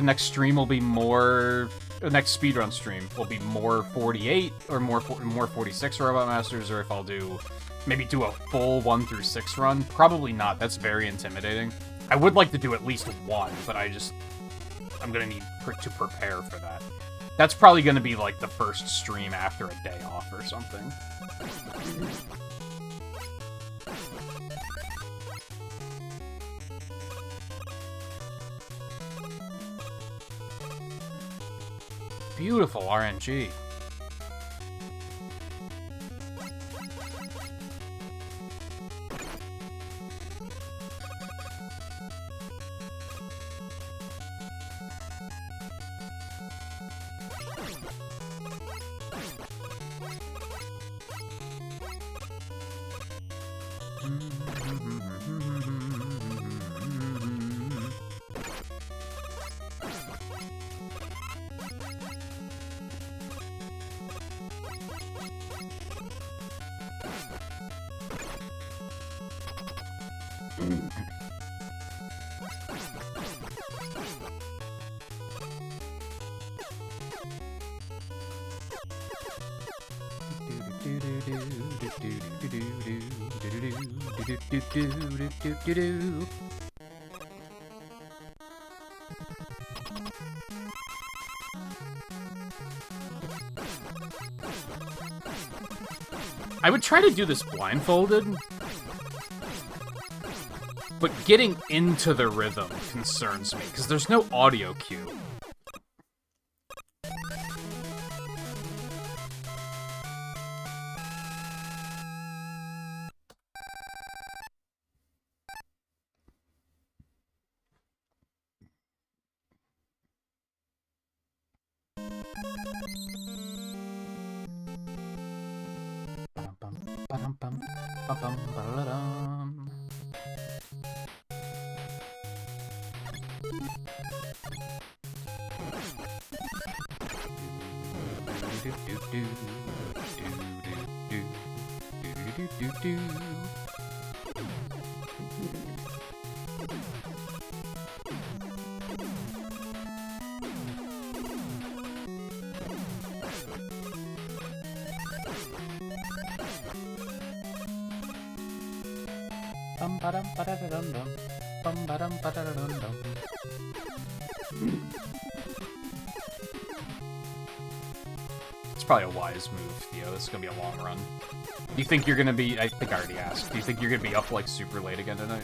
next stream will be more. The next speedrun stream will be more 48 or more 46 Robot Masters, or if I'll maybe do a full 1 through 6 run. Probably not. That's very intimidating. I would like to do at least one, but I'm gonna need to prepare for that. That's probably gonna be like the first stream after a day off or something. Beautiful RNG. I would try to do this blindfolded, but getting into the rhythm concerns me, because there's no audio cue. It's probably a wise move, Theo. This is gonna be a long run. Do you think you're gonna be... I think I already asked. Do you think you're gonna be up, like, super late again tonight?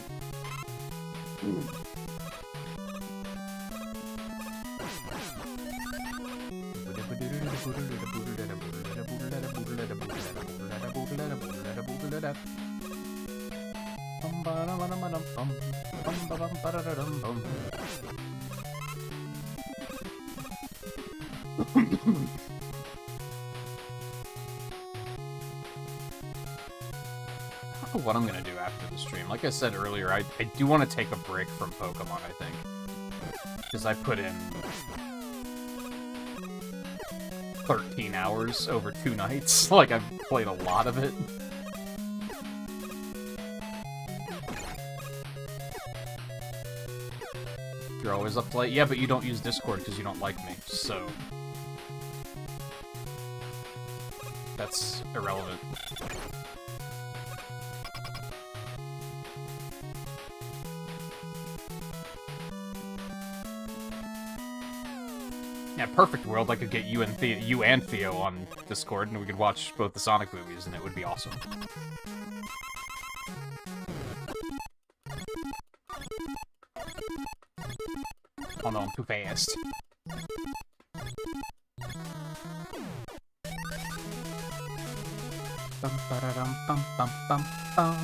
I don't know what I'm gonna do after the stream. Like I said earlier, I do want to take a break from Pokemon, I think. Because I put in 13 hours over 2 nights. Like, I've played a lot of it. You're always up late? Yeah, but you don't use Discord because you don't like me, so... That's irrelevant. Yeah, perfect world. I could get you and Theo on Discord, and we could watch both the Sonic movies, and it would be awesome. Oh no, I'm too fast. Bum, ba-da-dum, bum, bum, bum, bum.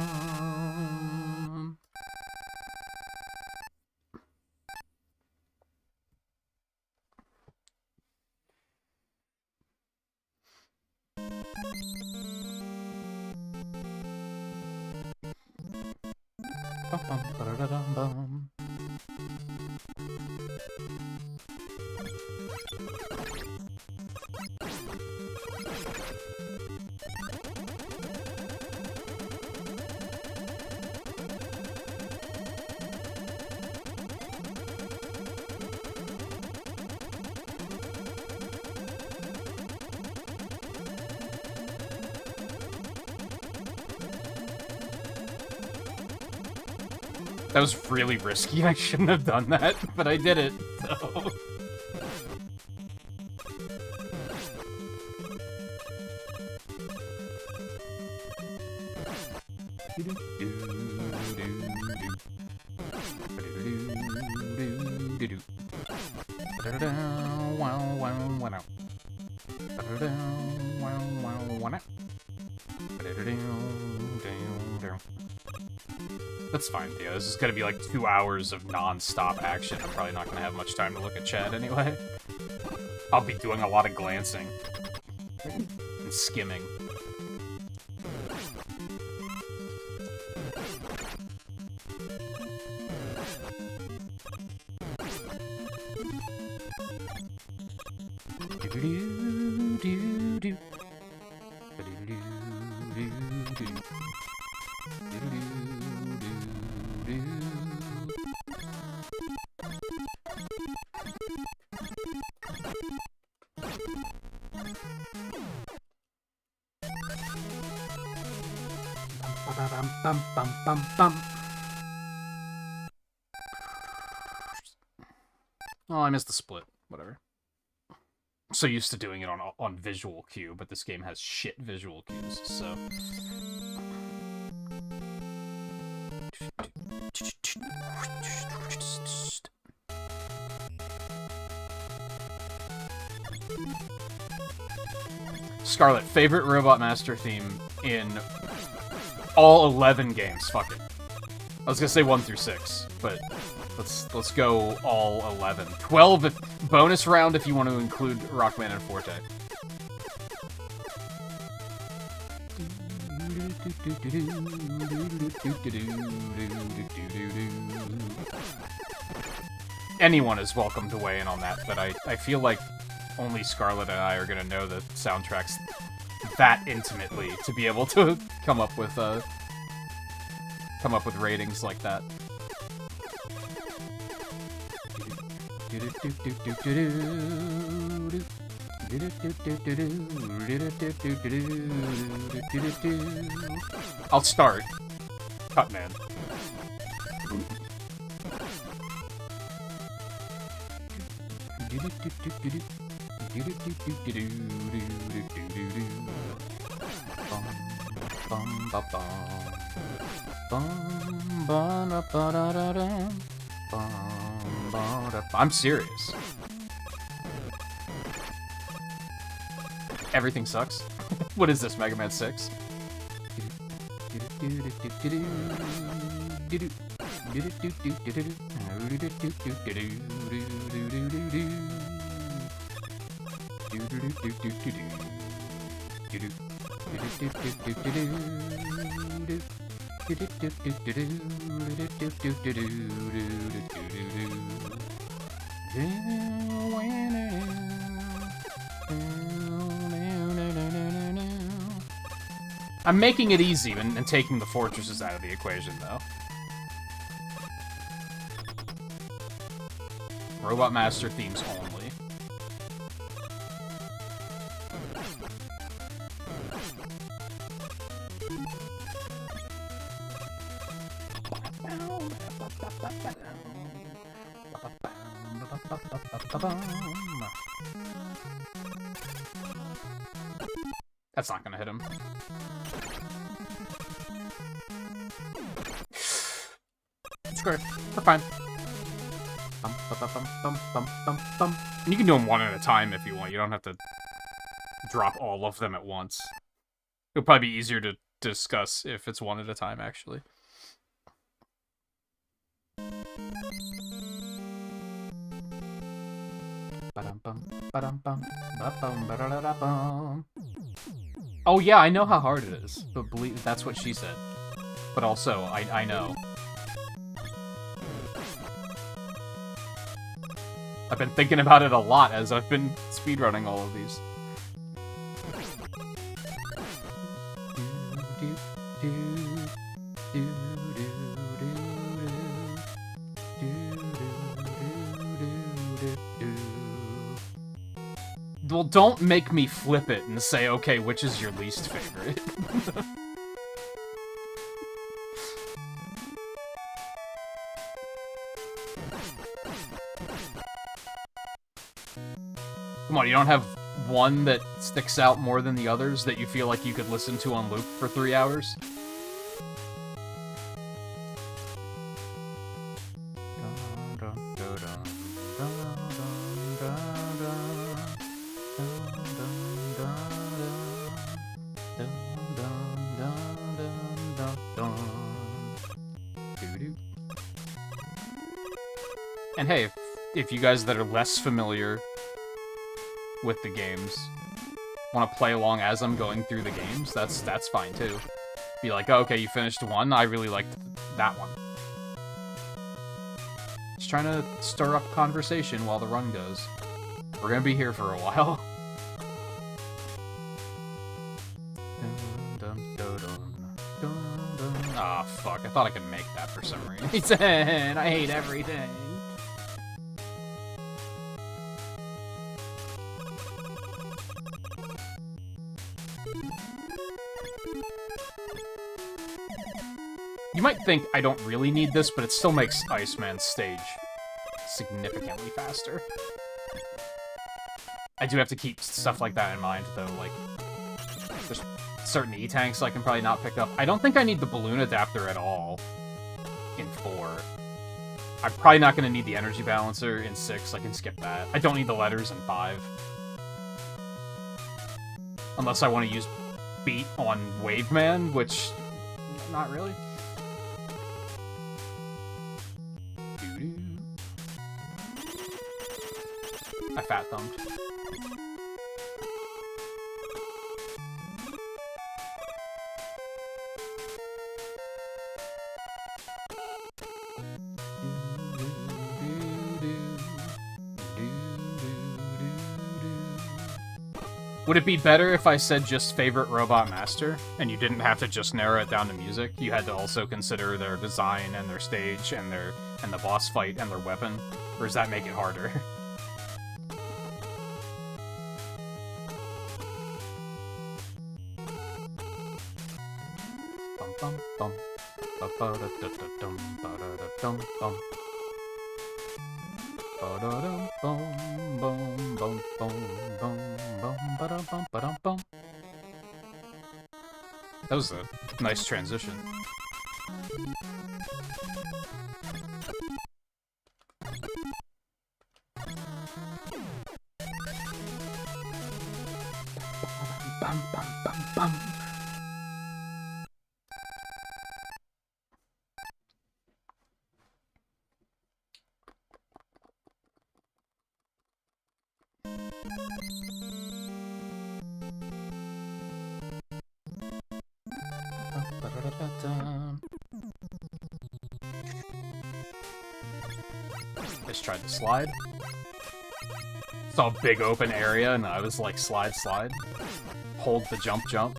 Bum, bum, ba-da-dum, bum. That was really risky. I shouldn't have done that, but I did it, so... That's fine, Theo. This is gonna be like 2 hours of non-stop action. I'm probably not gonna have much time to look at chat anyway. I'll be doing a lot of glancing and skimming. Bum, bum, bum, bum. Oh, I missed the split. Whatever. I'm so used to doing it on visual cue, but this game has shit visual cues, so... Scarlet, favorite Robot Master theme in all 11 games. Fuck it. I was gonna say 1 through 6, but let's go all 11. 12 if bonus round if you want to include Rockman and Forte. Anyone is welcome to weigh in on that, but I feel like only Scarlet and I are gonna know the soundtracks that intimately to be able to come up with ratings like that. I'll start. Cut, man. I'm serious. Everything sucks. What is this, Mega Man 6? I'm making it easy and taking the fortresses out of the equation, though. Robot Master themes only. That's not gonna hit him. Screw it. We're fine. And you can do them one at a time if you want. You don't have to drop all of them at once. It'll probably be easier to discuss if it's one at a time, actually. Oh yeah, I know how hard it is, but believe that's what she said. But also, I know. I've been thinking about it a lot as I've been speedrunning all of these. Well, don't make me flip it and say, okay, which is your least favorite? Come on, you don't have one that sticks out more than the others that you feel like you could listen to on loop for 3 hours? And hey, if you guys that are less familiar with the games want to play along as I'm going through the games, that's fine too. Be like, oh, okay, you finished one, I really liked that one. Just trying to stir up conversation while the run goes. We're gonna be here for a while. Ah, fuck, I thought I could make that for some reason. I hate everything. You might think I don't really need this, but it still makes Iceman's stage significantly faster. I do have to keep stuff like that in mind, though, like, there's certain E-tanks I can probably not pick up. I don't think I need the balloon adapter at all in 4. I'm probably not going to need the energy balancer in 6, I can skip that. I don't need the letters in 5. Unless I want to use Beat on Waveman, which, not really. I fat thumbed. Would it be better if I said just favorite Robot Master, and you didn't have to just narrow it down to music? You had to also consider their design and their stage and the boss fight and their weapon? Or does that make it harder? That was a nice transition. Bum, bum, bum, bum. Just tried to slide. Saw a big open area and I was like, slide, slide. Hold the jump, jump.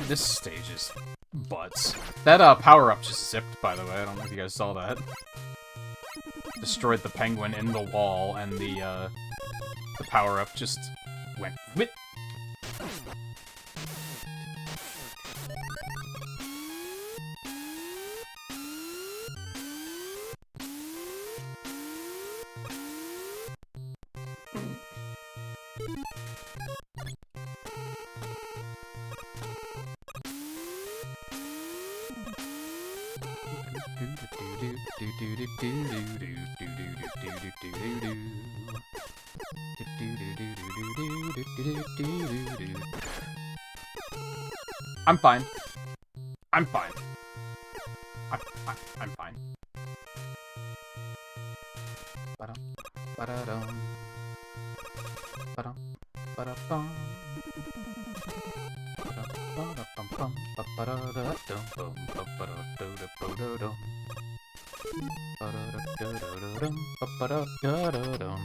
This stage is butt. nuts. That power-up just zipped, by the way. I don't know if you guys saw that. Destroyed the penguin in the wall, and the power-up just went whip. I'm fine. I'm fine. I'm fine. Ba-dum, ba-da-dum. Ba-dum, ba-da-bum. Ba-dum, ba-da-bum-bum, ba-ba-da-da-dum-bum, ba-ba-da-da-da-da-da-dum. Ba-da-da-da-da-da-dum, ba-ba-da-da-da-dum.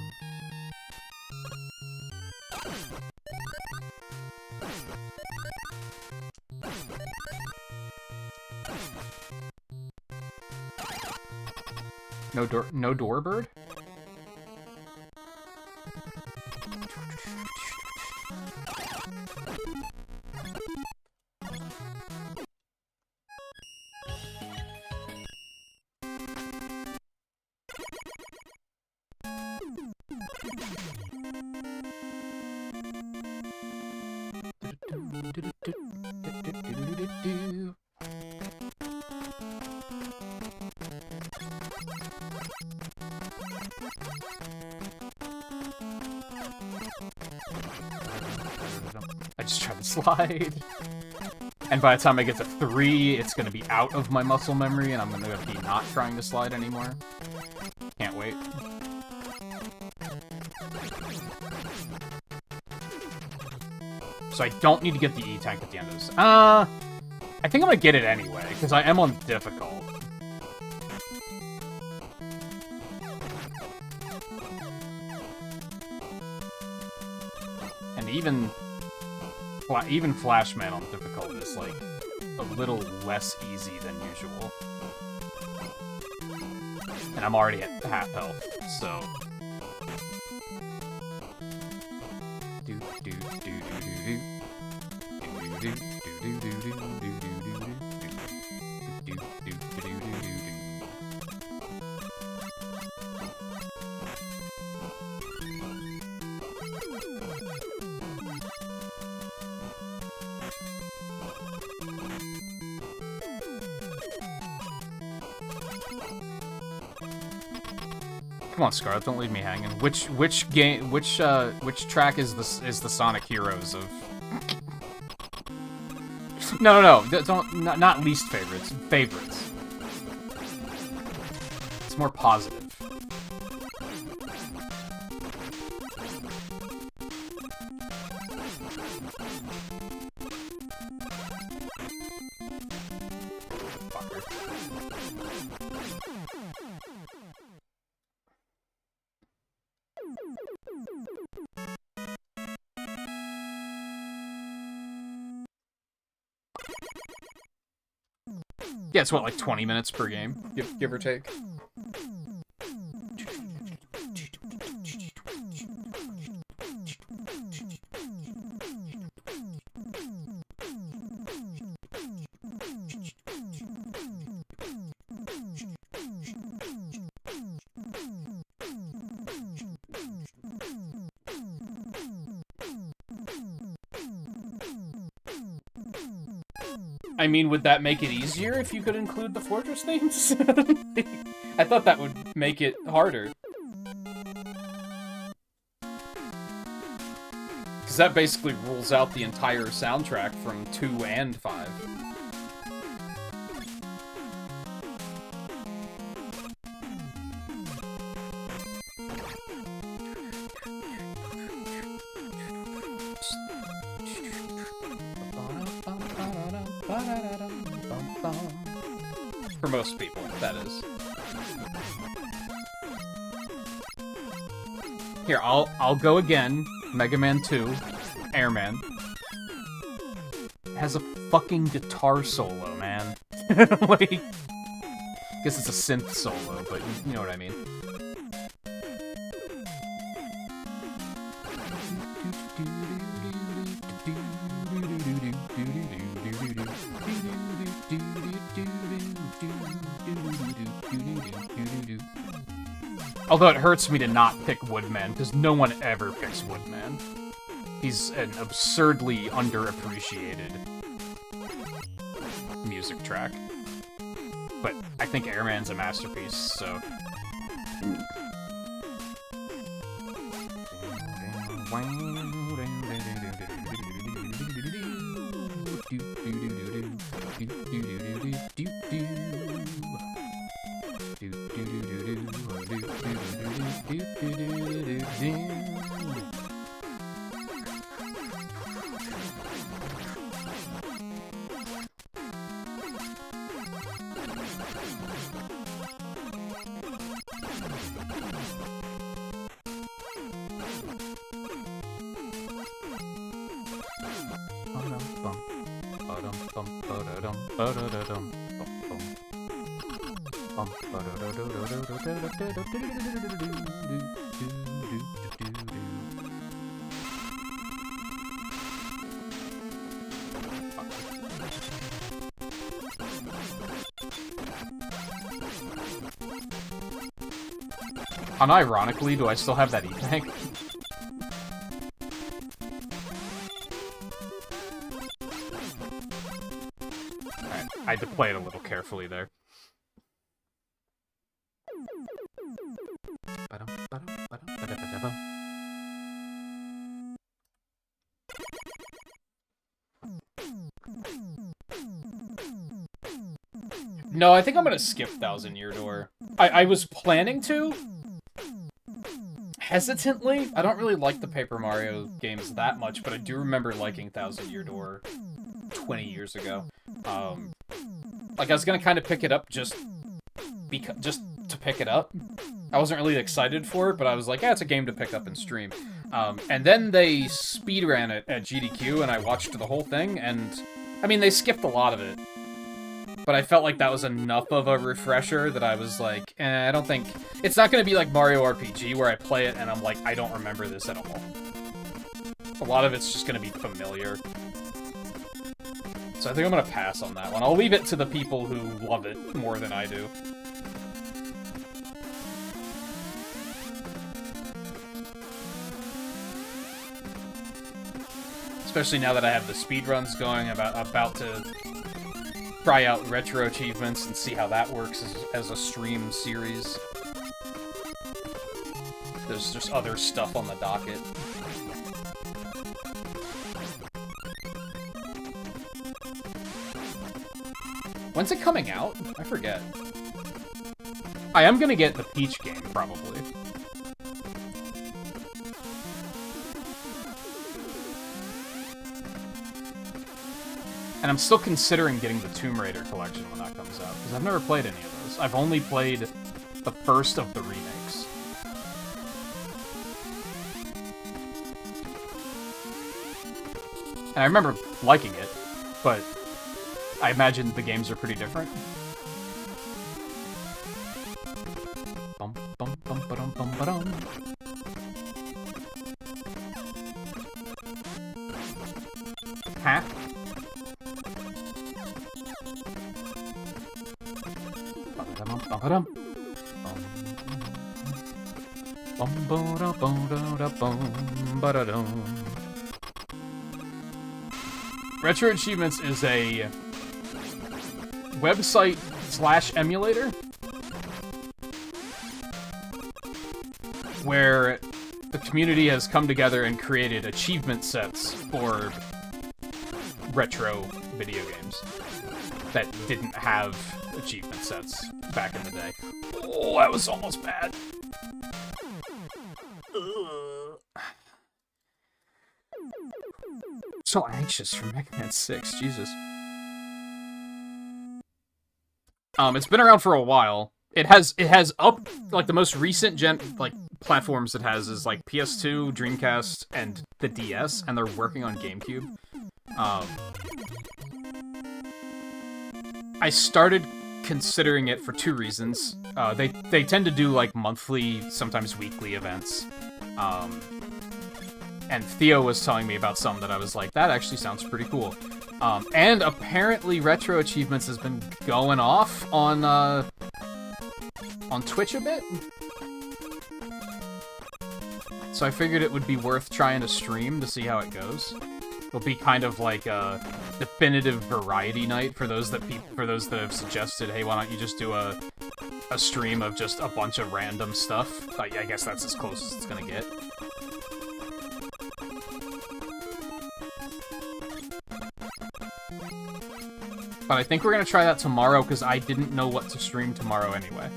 No doorbird? I just tried to slide. And by the time I get to 3, it's going to be out of my muscle memory, and I'm going to be not trying to slide anymore. Can't wait. So I don't need to get the E-Tank at the end of this. I think I'm going to get it anyway, because I am on difficult. And even Flashman on difficult is, like, a little less easy than usual. And I'm already at half health, so... Come on, Scarlet, don't leave me hanging. Which track is the Sonic Heroes of? No, don't not least favorites. Favorites. It's more positive. Yeah, it's what, like 20 minutes per game, give or take. I mean, would that make it easier if you could include the fortress names? I thought that would make it harder. Because that basically rules out the entire soundtrack from 2 and 5. For most people, that is. Here, I'll go again. Mega Man 2, Airman. It has a fucking guitar solo, man. Like, guess it's a synth solo, but you know what I mean. Although it hurts me to not pick Woodman, because no one ever picks Woodman. He's an absurdly underappreciated music track. But I think Airman's a masterpiece, so... Unironically, do I still have that E-Tank? Alright, I had to play it a little carefully there. No, I think I'm gonna skip Thousand Year Door. I was planning to. Hesitantly. I don't really like the Paper Mario games that much, but I do remember liking Thousand Year Door 20 years ago. Like, I was gonna kind of pick it up just to pick it up. I wasn't really excited for it, but I was like, yeah, it's a game to pick up and stream. And then they speedran it at GDQ, and I watched the whole thing, and... I mean, they skipped a lot of it. But I felt like that was enough of a refresher that I was like, I don't think... It's not going to be like Mario RPG, where I play it and I'm like, I don't remember this at all. A lot of it's just going to be familiar. So I think I'm going to pass on that one. I'll leave it to the people who love it more than I do. Especially now that I have the speedruns going, about to try out retro achievements and see how that works as a stream series. There's just other stuff on the docket. When's it coming out? I forget. I am gonna get the Peach game, probably. And I'm still considering getting the Tomb Raider collection when that comes out, because I've never played any of those. I've only played the first of the remakes. And I remember liking it, but I imagine the games are pretty different. Bum, bum, bum, ba-dum, bum, ba-dum. Huh? Retro Achievements is a website / emulator where the community has come together and created achievement sets for retro video games that didn't have achievement sets back in the day. Oh, that was almost bad. So anxious for Mega Man 6, Jesus. It's been around for a while. It has up, like, the most recent platforms it has is, like, PS2, Dreamcast, and the DS, and they're working on GameCube. I started considering it for 2 reasons. They tend to do, like, monthly, sometimes weekly events. And Theo was telling me about some that I was like, that actually sounds pretty cool. And apparently Retro Achievements has been going off on Twitch a bit. So I figured it would be worth trying to stream to see how it goes. It'll be kind of like a definitive variety night for those that have suggested, hey, why don't you just do a stream of just a bunch of random stuff? I guess that's as close as it's gonna get. But I think we're gonna try that tomorrow because I didn't know what to stream tomorrow anyway.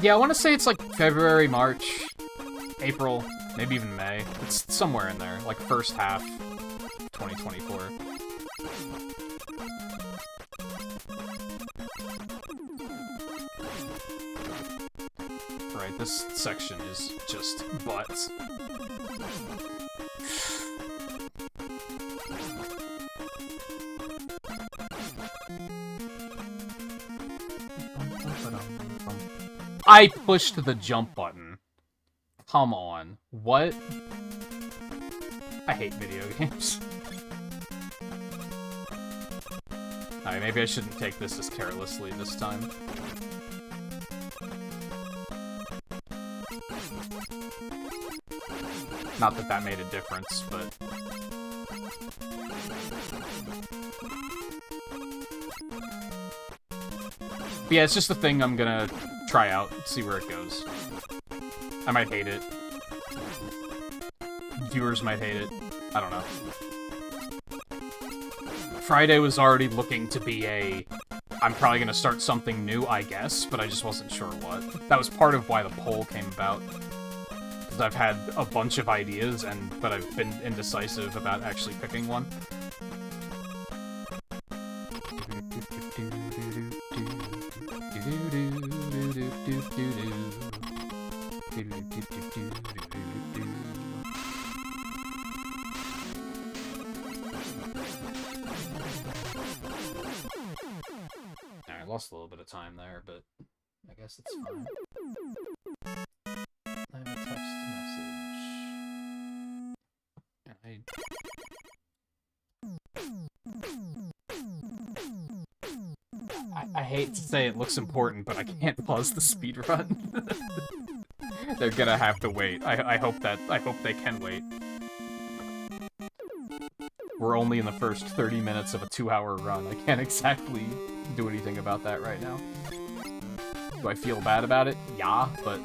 Yeah, I want to say it's like February, March, April, maybe even May. It's somewhere in there, like first half 2024. Right, this section is just butts. I pushed the jump button. Come on. What? I hate video games. Alright, maybe I shouldn't take this as carelessly this time. Not that that made a difference, but... yeah, it's just a thing I'm gonna try out, see where it goes. I might hate it. Viewers might hate it. I don't know. Friday was already looking to be a... I'm probably gonna start something new, I guess, but I just wasn't sure what. That was part of why the poll came about. Because I've had a bunch of ideas, but I've been indecisive about actually picking one. I lost a little bit of time there, but I guess it's fine. I have a text message. I hate to say it looks important, but I can't pause the speedrun. They're gonna have to wait. I hope they can wait. We're only in the first 30 minutes of a 2-hour run. I can't exactly do anything about that right now. Do I feel bad about it? Yeah, but...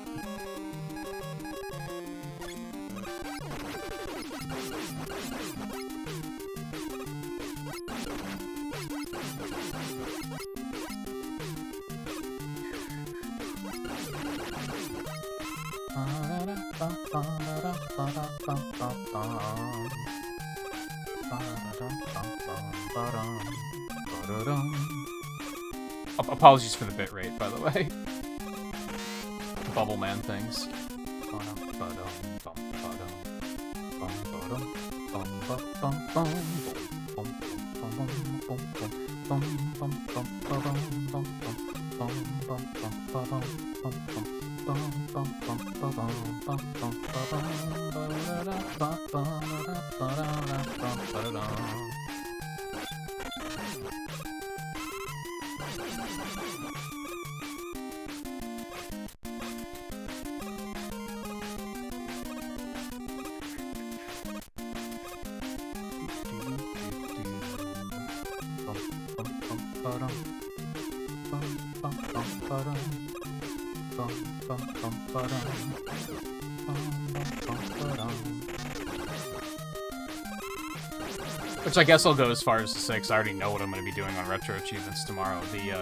apologies for the bitrate, by the way. Bubble man things. Which I guess I'll go as far as to say, because I already know what I'm going to be doing on Retro Achievements tomorrow. The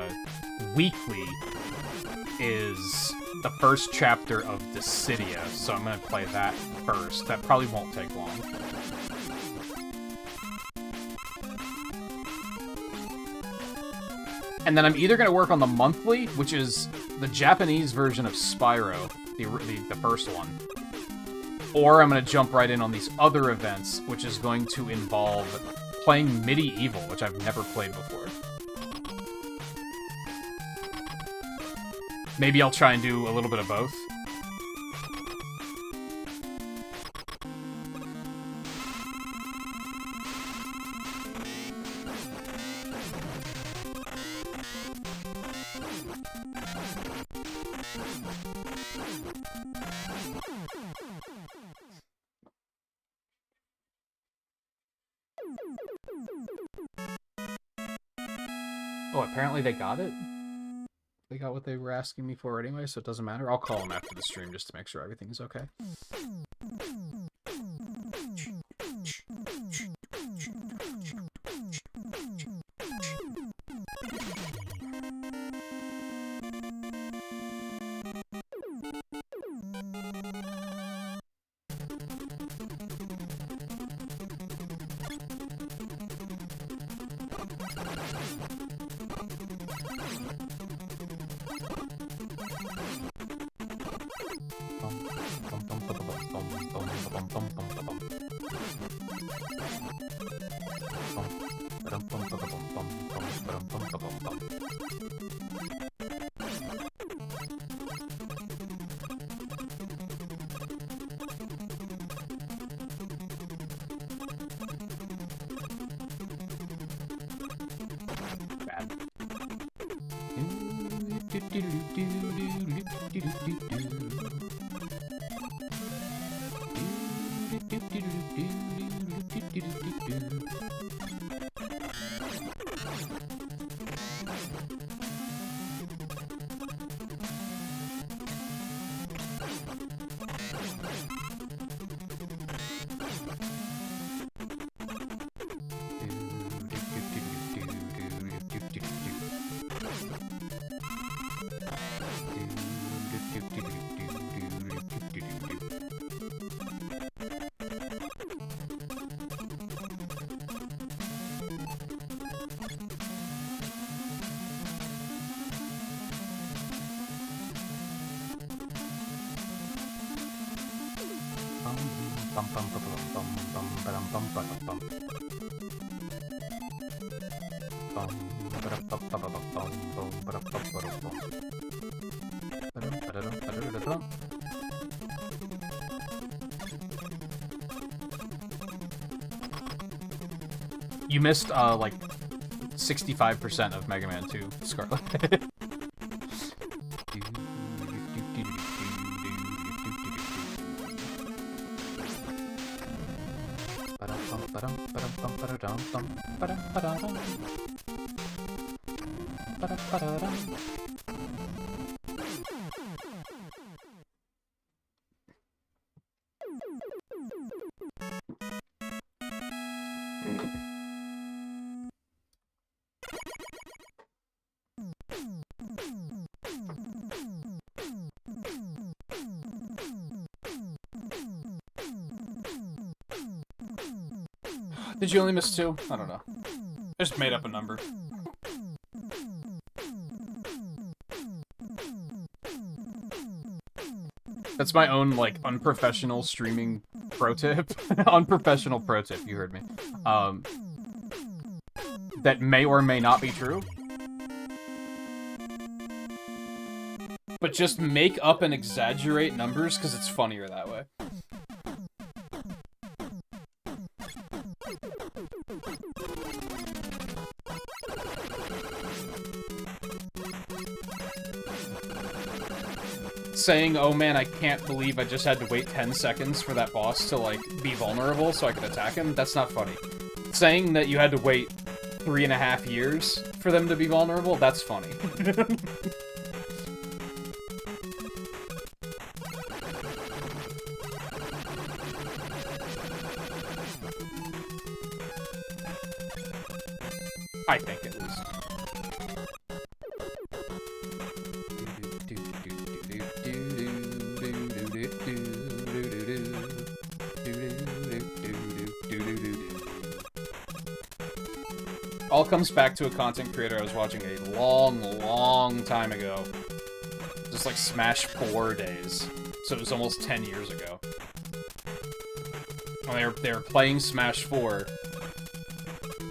weekly is the first chapter of Dissidia, so I'm going to play that first. That probably won't take long. And then I'm either going to work on the monthly, which is the Japanese version of Spyro, the first one. or I'm going to jump right in on these other events, which is going to involve playing Medieval, which I've never played before. Maybe I'll try and do a little bit of both. Oh, apparently they got it? They got what they were asking me for anyway, so it doesn't matter. I'll call them after the stream just to make sure everything's okay. You missed, like, 65% of Mega Man 2, Scarlet. Did you only miss 2? I don't know. I just made up a number. That's my own, like, unprofessional streaming pro tip. Unprofessional pro tip, you heard me. That may or may not be true. But just make up and exaggerate numbers, because it's funnier that way. Saying, oh man, I can't believe I just had to wait 10 seconds for that boss to, like, be vulnerable so I could attack him, that's not funny. Saying that you had to wait 3.5 years for them to be vulnerable, that's funny. I think, at least. All comes back to a content creator I was watching a long time ago. Just like Smash 4 days. So it was almost 10 years ago. when they were playing Smash 4.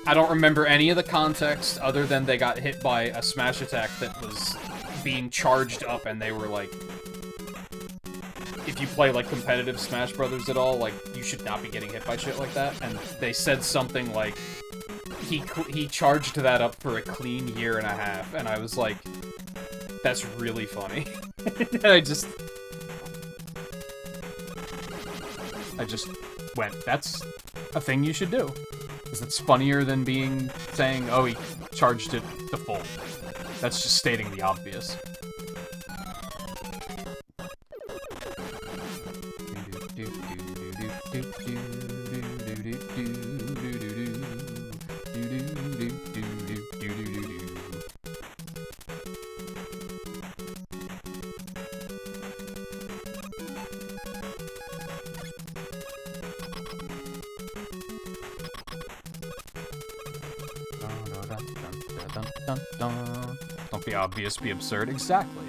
I don't remember any of the context other than they got hit by a smash attack that was being charged up, and they were like, if you play like competitive Smash Brothers at all, like, you should not be getting hit by shit like that. And they said something like, he charged that up for a clean 1.5 years, and I was like, that's really funny. And I just went, that's a thing you should do. Because it's funnier than saying, oh, he charged it to full. That's just stating the obvious. Don't be obvious, be absurd. Exactly.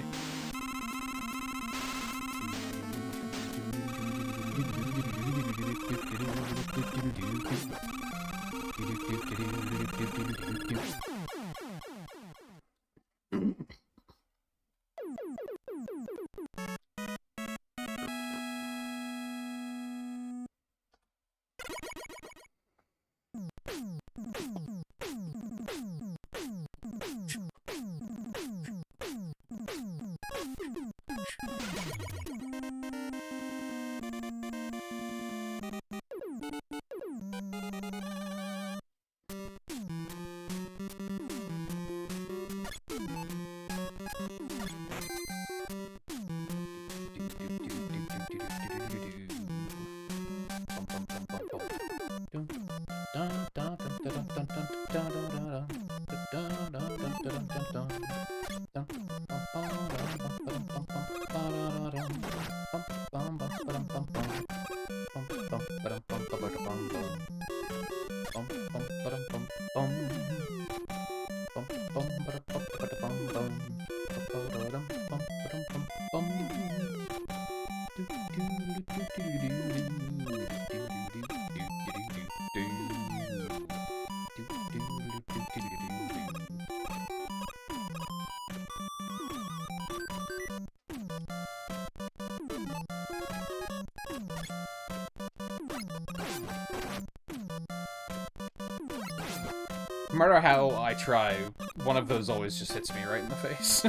No matter how I try, one of those always just hits me right in the face.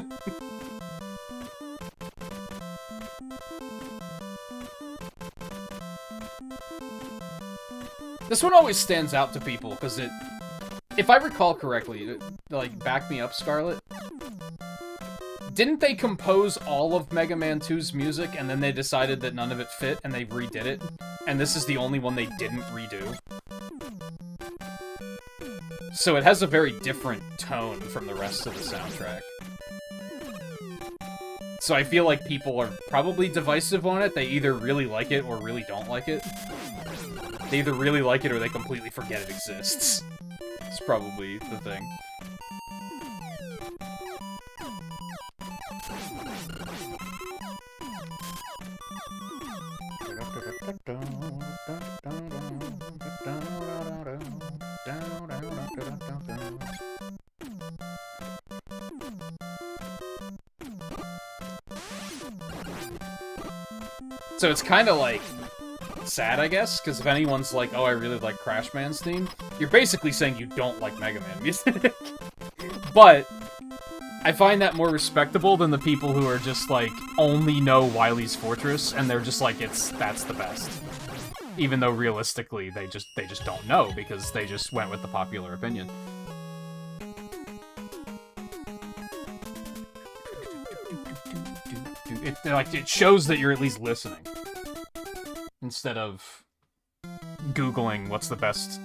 This one always stands out to people, because if I recall correctly, like, back me up, Scarlet, didn't they compose all of Mega Man 2's music, and then they decided that none of it fit, and they redid it? And this is the only one they didn't redo? So it has a very different tone from the rest of the soundtrack. So I feel like people are probably divisive on it. They either really like it or really don't like it. They either really like it or they completely forget it exists. It's probably the thing. So it's kind of like sad, I guess, because if anyone's like, oh, I really like Crash Man's theme, you're basically saying you don't like Mega Man music. But I find that more respectable than the people who are just like, only know Wily's Fortress, and they're just like, that's the best. Even though realistically, they just don't know, because they just went with the popular opinion. It shows that you're at least listening. Instead of Googling what's the best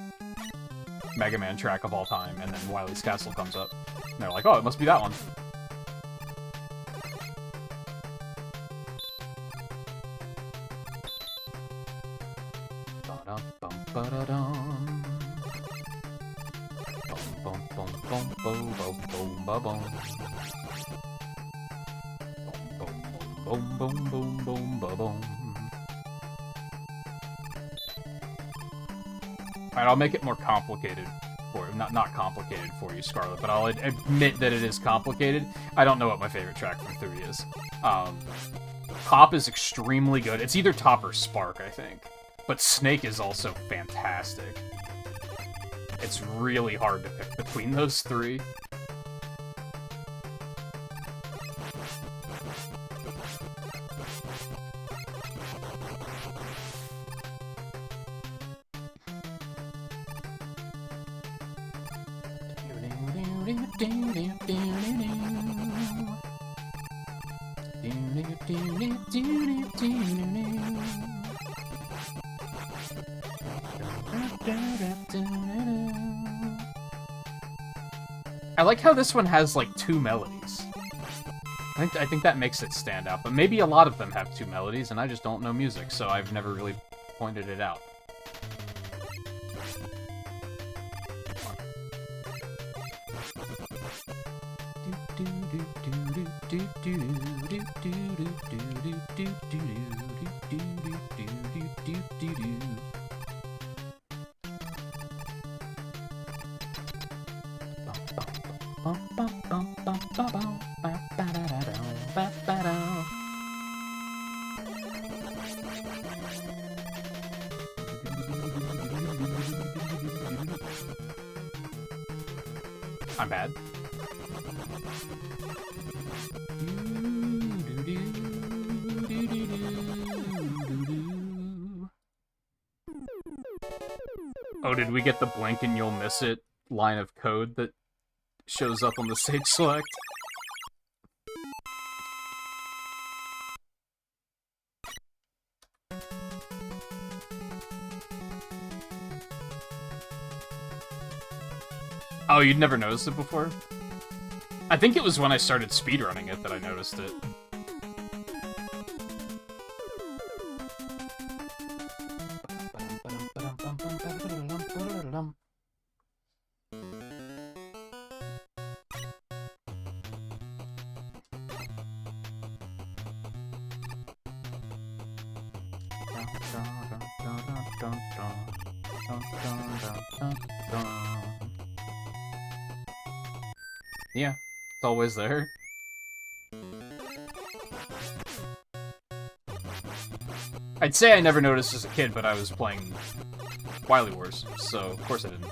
Mega Man track of all time, and then Wily's Castle comes up. And they're like, oh, it must be that one. Boom, boom, boom, boom, boom, boom. Alright, I'll make it more complicated for you. Not complicated for you, Scarlet, but I'll admit that it is complicated. I don't know what my favorite track from 3 is. Top is extremely good. It's either Top or Spark, I think. But Snake is also fantastic. It's really hard to pick between those 3. I like how this one has, like, 2 melodies. I think that makes it stand out, but maybe a lot of them have 2 melodies, and I just don't know music, so I've never really pointed it out. I'm bad. Oh, did we get the blink and you'll miss it line of code that shows up on the stage select? Oh, you'd never noticed it before? I think it was when I started speedrunning it that I noticed it. Yeah, it's always there. I'd say I never noticed as a kid, but I was playing Wily Wars, so of course I didn't.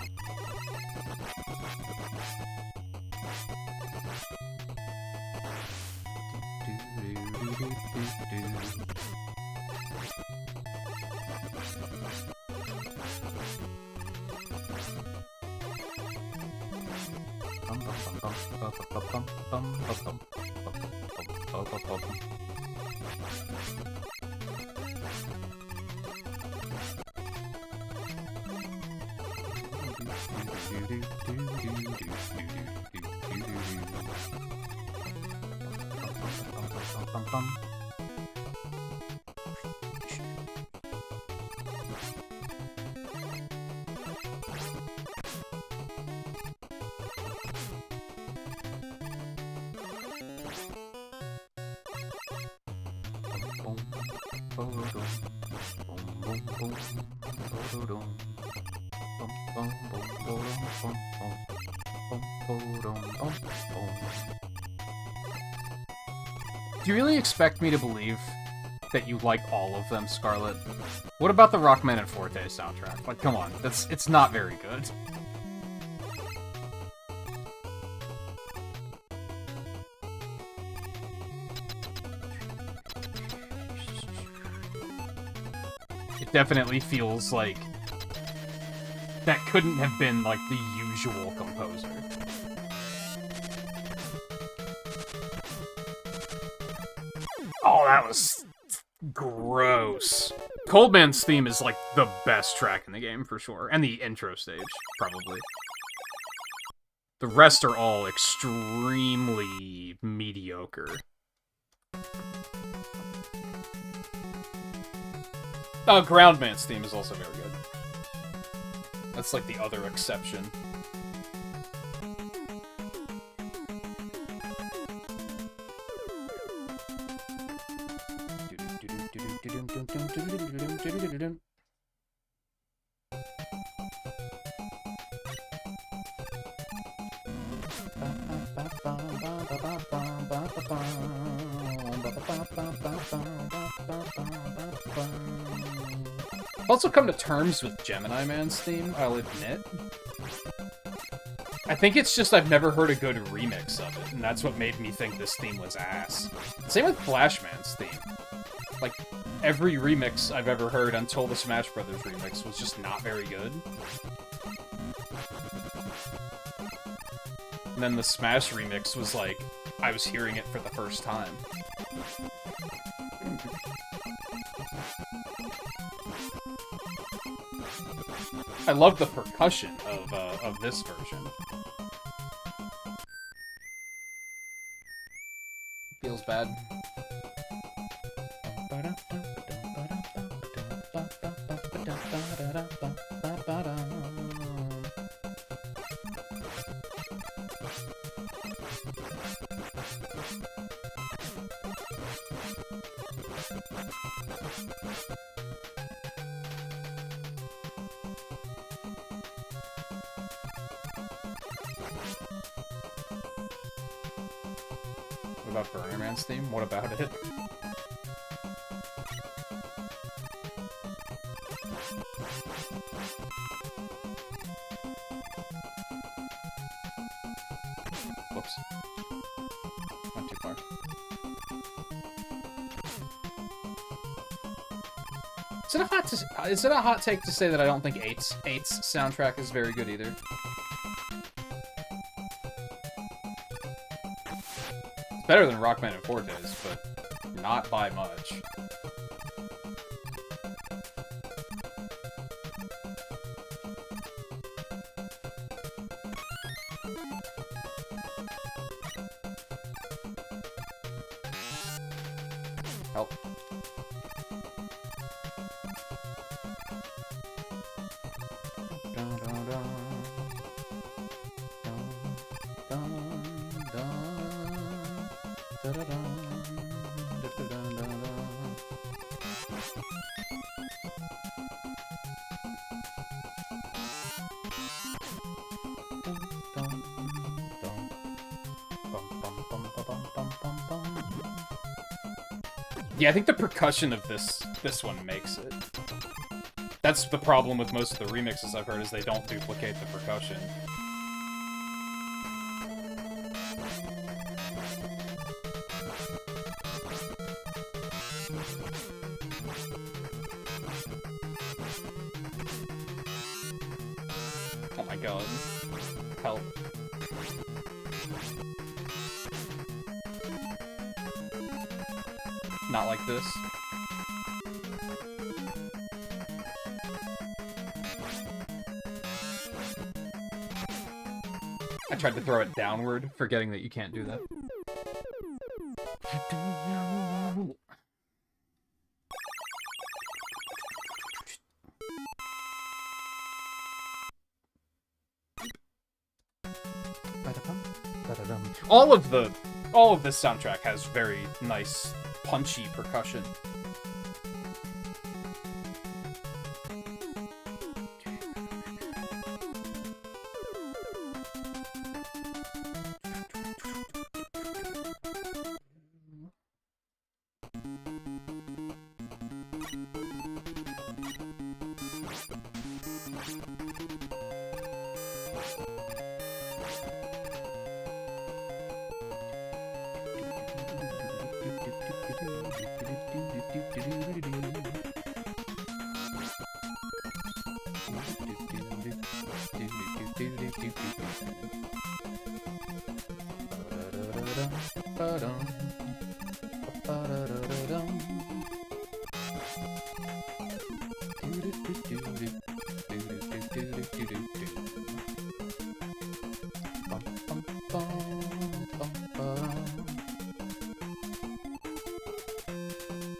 Do you really expect me to believe that you like all of them, Scarlet? What about the Rockman and Forte soundtrack? Like, come on, it's not very good. It definitely feels like that couldn't have been, like, the usual composer. Oh, that was gross. Coldman's theme is, like, the best track in the game, for sure. And the intro stage, probably. The rest are all extremely mediocre. Groundman's theme is also very good. That's, like, the other exception. I've also come to terms with Gemini Man's theme, I'll admit. I think it's just I've never heard a good remix of it, and that's what made me think this theme was ass. Same with Flashman's theme. Like, every remix I've ever heard until the Smash Brothers remix was just not very good. And then the Smash remix was like, I was hearing it for the first time. I love the percussion of this version. Feels bad. What about Burner Man's theme? What about it? Whoops. Went too far. Is it a hot take to say that I don't think 8's soundtrack is very good either? It's better than Rockman and Forte's, but not by much. Help. Yeah, I think the percussion of this one makes it. That's the problem with most of the remixes I've heard, is they don't duplicate the percussion. Oh my god. Help. Not like this. I tried to throw it downward, forgetting that you can't do that. All of this soundtrack has very nice, punchy percussion.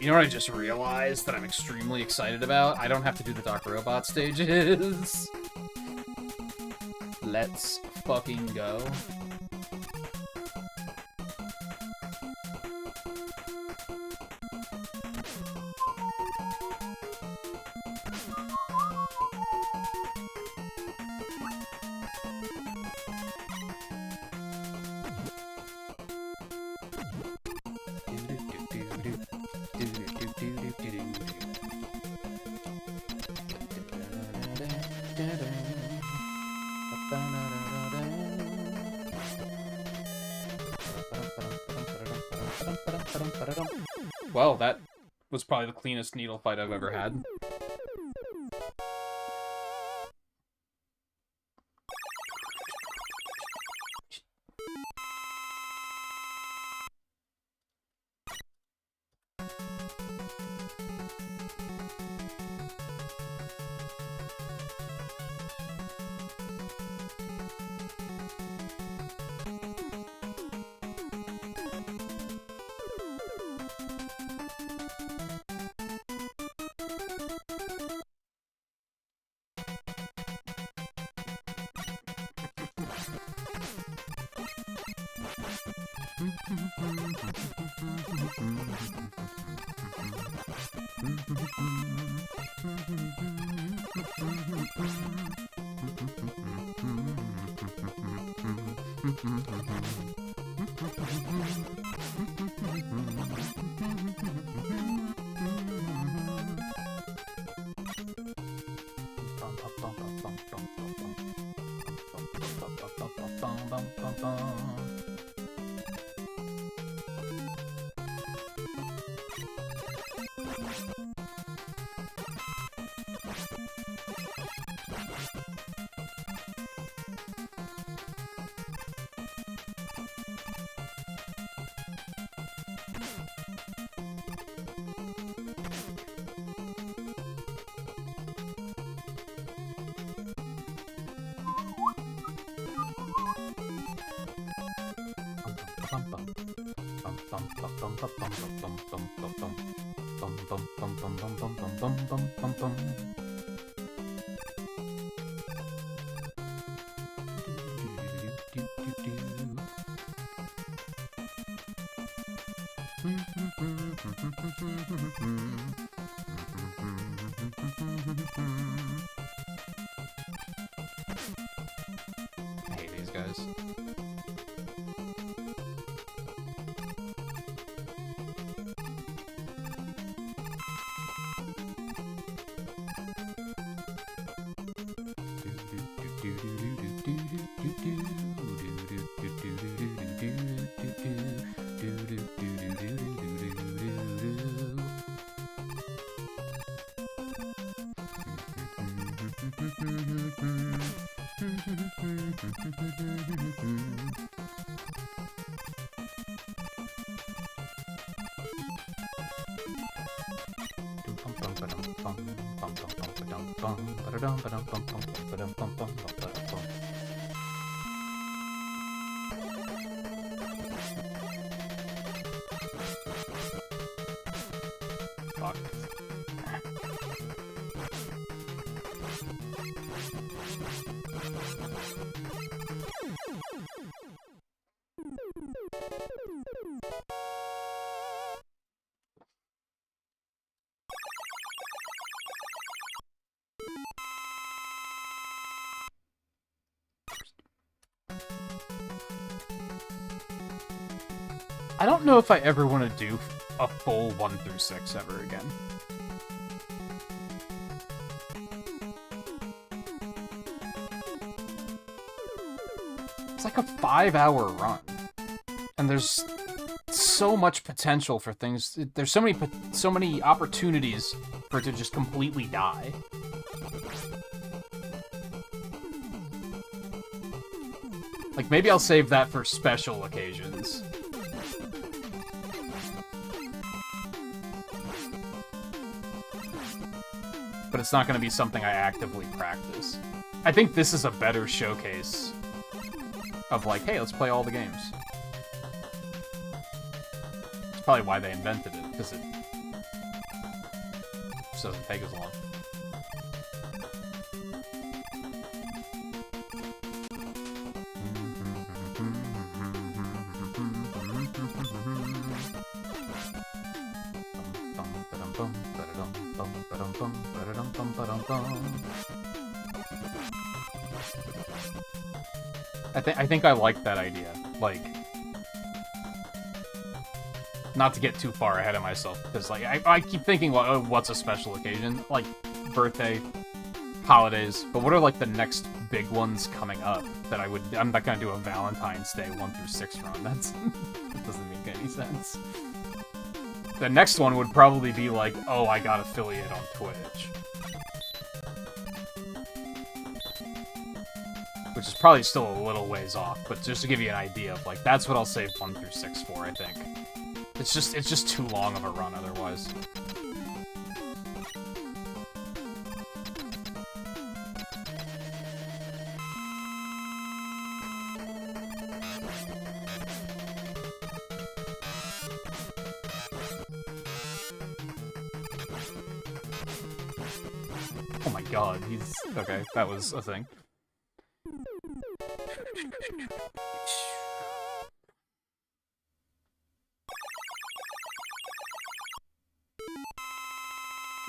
You know what I just realized that I'm extremely excited about? I don't have to do the Dr. Robot stages. Let's fucking go. Well, that was probably the cleanest needle fight I've ever had. I hate these guys. Fuck. I don't know if I ever want to do a full 1 through 6 ever again. It's like a 5-hour run. And there's so much potential for things. There's so many opportunities for it to just completely die. Like, maybe I'll save that for special occasions. But it's not going to be something I actively practice. I think this is a better showcase of like, hey, let's play all the games. It's probably why they invented it, because it just doesn't take as long. I think I like that idea. Like, not to get too far ahead of myself, because like I keep thinking, well, oh, what's a special occasion? Like birthday, holidays, but what are like the next big ones coming up that I'm not gonna do a Valentine's Day 1 through 6 run. That doesn't make any sense. The next one would probably be like, oh, I got affiliate on Twitch. Which is probably still a little ways off, but just to give you an idea of, like, that's what I'll save 1 through 6 for, I think. It's just too long of a run otherwise. Oh my god, he's... Okay, that was a thing.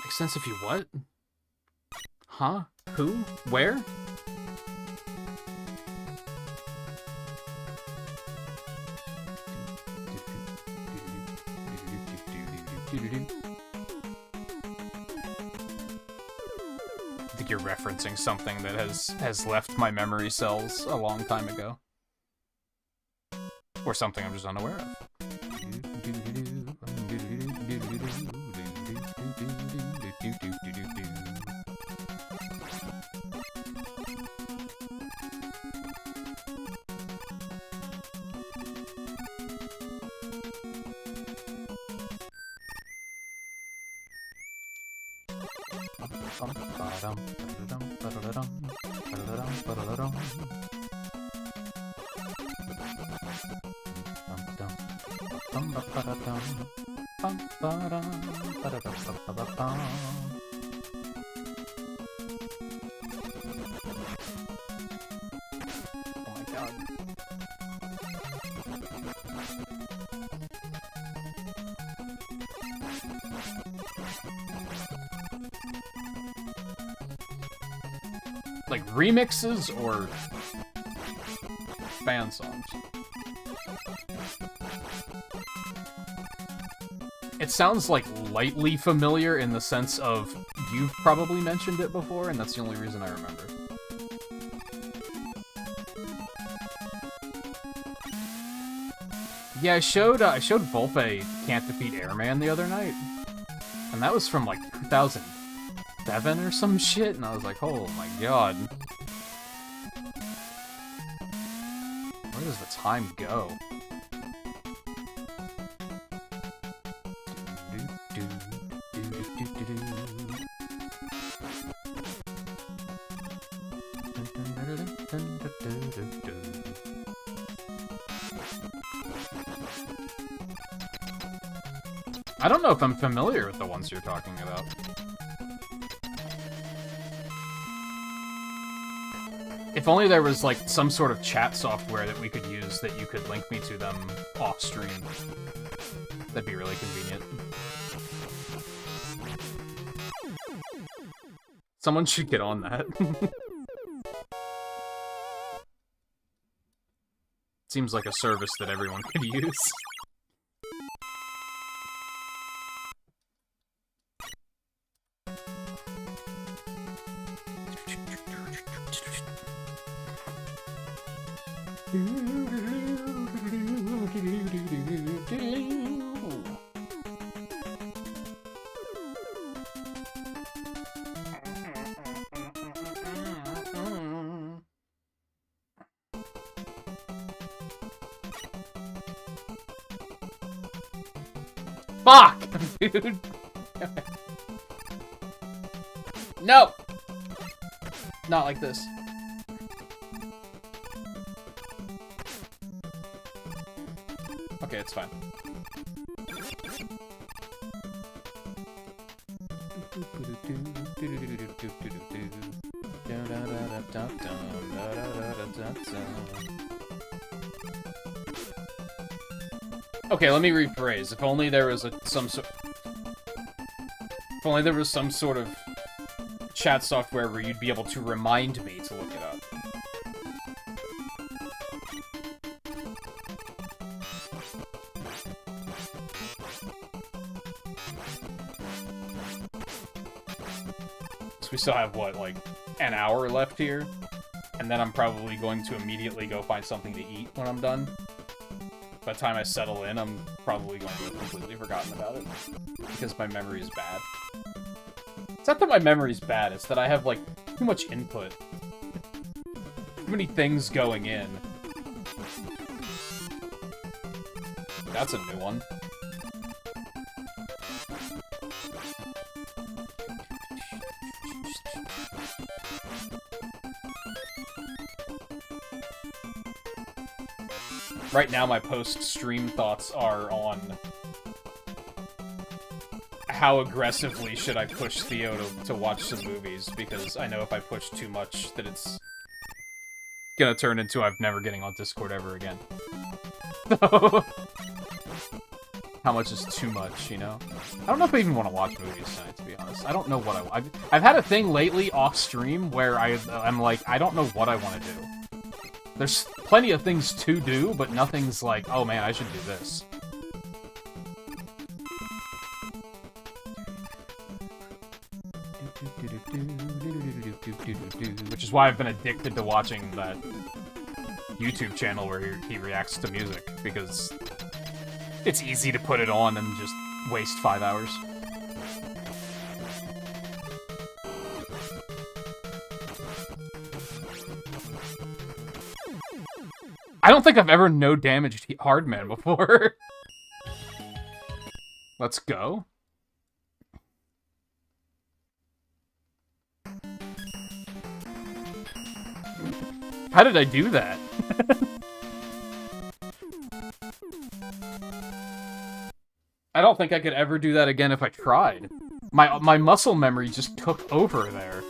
Makes sense if you what? Huh? Who? Where? I think you're referencing something that has left my memory cells a long time ago. Or something I'm just unaware of. Like remixes or fan songs? It sounds like lightly familiar in the sense of you've probably mentioned it before, and that's the only reason I remember. Yeah, I showed Volpe Can't Defeat Airman the other night, and that was from like 2007 or some shit, and I was like, oh my god. Where does the time go? I don't know if I'm familiar with the ones you're talking about. If only there was, like, some sort of chat software that we could use that you could link me to them off-stream. That'd be really convenient. Someone should get on that. Seems like a service that everyone could use. Fuck! Dude! No! Not like this. Okay, it's fine. Okay, let me rephrase. If only there was some sort of chat software where you'd be able to remind me to look it up. So we still have, what, like, an hour left here? And then I'm probably going to immediately go find something to eat when I'm done. By the time I settle in, I'm probably going to have completely forgotten about it. Because my memory is bad. It's not that my memory's bad, it's that I have, like, too much input. Too many things going in. That's a new one. Right now, my post-stream thoughts are on how aggressively should I push Theo to watch some movies, because I know if I push too much that it's gonna turn into I'm never getting on Discord ever again. How much is too much, you know? I don't know if I even want to watch movies tonight, to be honest. I don't know what I've had a thing lately off-stream where I'm like, I don't know what I want to do. There's plenty of things to do, but nothing's like, oh man, I should do this. Which is why I've been addicted to watching that YouTube channel where he reacts to music, because it's easy to put it on and just waste 5 hours. I don't think I've ever no-damaged Hardman before. Let's go. How did I do that? I don't think I could ever do that again if I tried. My muscle memory just took over there.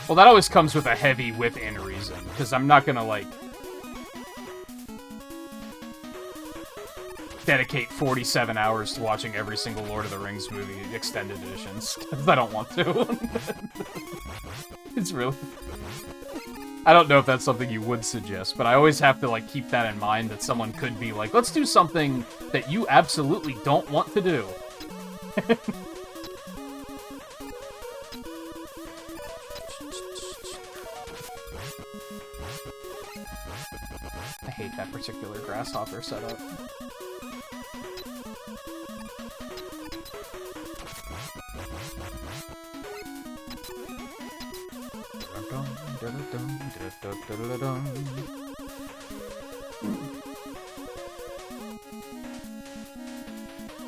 Well, that always comes with a heavy whip-in reason, because I'm not gonna, like, dedicate 47 hours to watching every single Lord of the Rings movie extended editions, because I don't want to. It's really... I don't know if that's something you would suggest, but I always have to, like, keep that in mind, that someone could be like, let's do something that you absolutely don't want to do. I hate that particular grasshopper setup.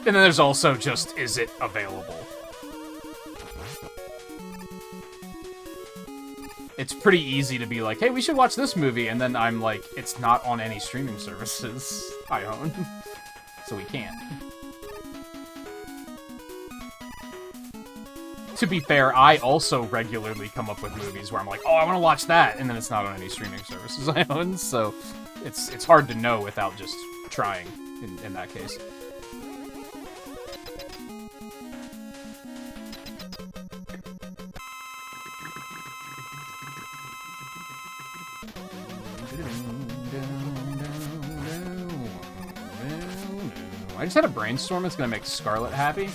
And then there's also just, is it available? It's pretty easy to be like, hey, we should watch this movie, and then I'm like, it's not on any streaming services I own, so we can't. To be fair, I also regularly come up with movies where I'm like, oh, I want to watch that, and then it's not on any streaming services I own, so it's hard to know without just trying in that case. I just had a brainstorm that's gonna make Scarlet happy.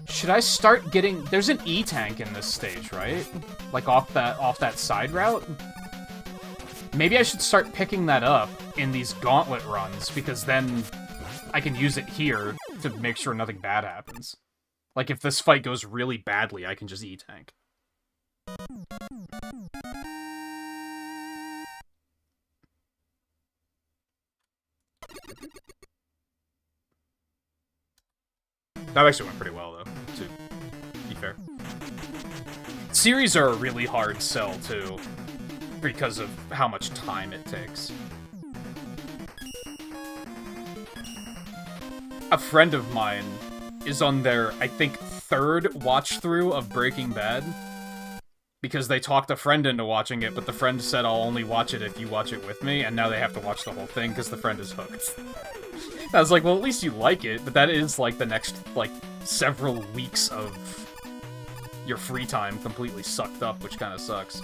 Should I start getting... There's an E-tank in this stage, right? Like off that side route? Maybe I should start picking that up in these gauntlet runs, because then I can use it here to make sure nothing bad happens. Like if this fight goes really badly, I can just E-tank. That actually went pretty well, though, to be fair. Series are a really hard sell, too, because of how much time it takes. a friend of mine is on their, I think, 3rd watch-through of Breaking Bad. Because they talked a friend into watching it, but the friend said, I'll only watch it if you watch it with me, and now they have to watch the whole thing because the friend is hooked. I was like, well, at least you like it, but that is, like, the next, like, several weeks of your free time completely sucked up, which kind of sucks.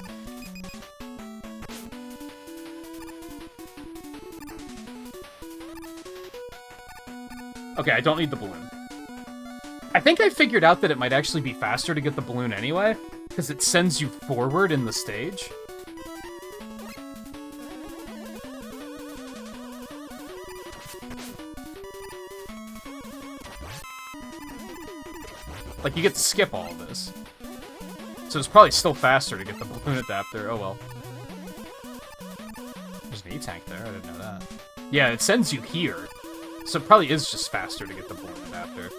Okay, I don't need the balloon. I think I figured out that it might actually be faster to get the balloon anyway, because it sends you forward in the stage. Like, you get to skip all of this. So it's probably still faster to get the balloon adapter. Oh well. There's an E-tank there, I didn't know that. Yeah, it sends you here. So it probably is just faster to get the balloon adapter.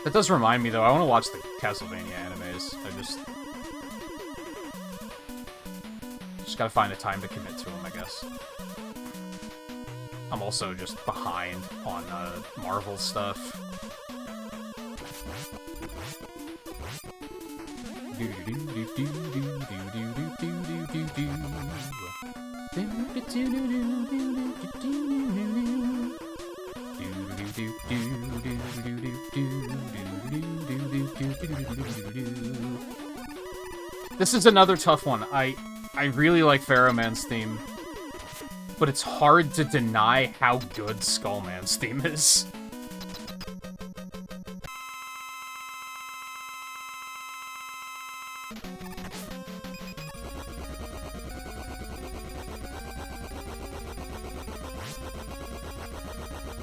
That does remind me, though, I want to watch the Castlevania animes. Just gotta find a time to commit to them, I guess. I'm also just behind on Marvel stuff. This is another tough one. I really like Pharaoh Man's theme, but it's hard to deny how good Skullman's theme is.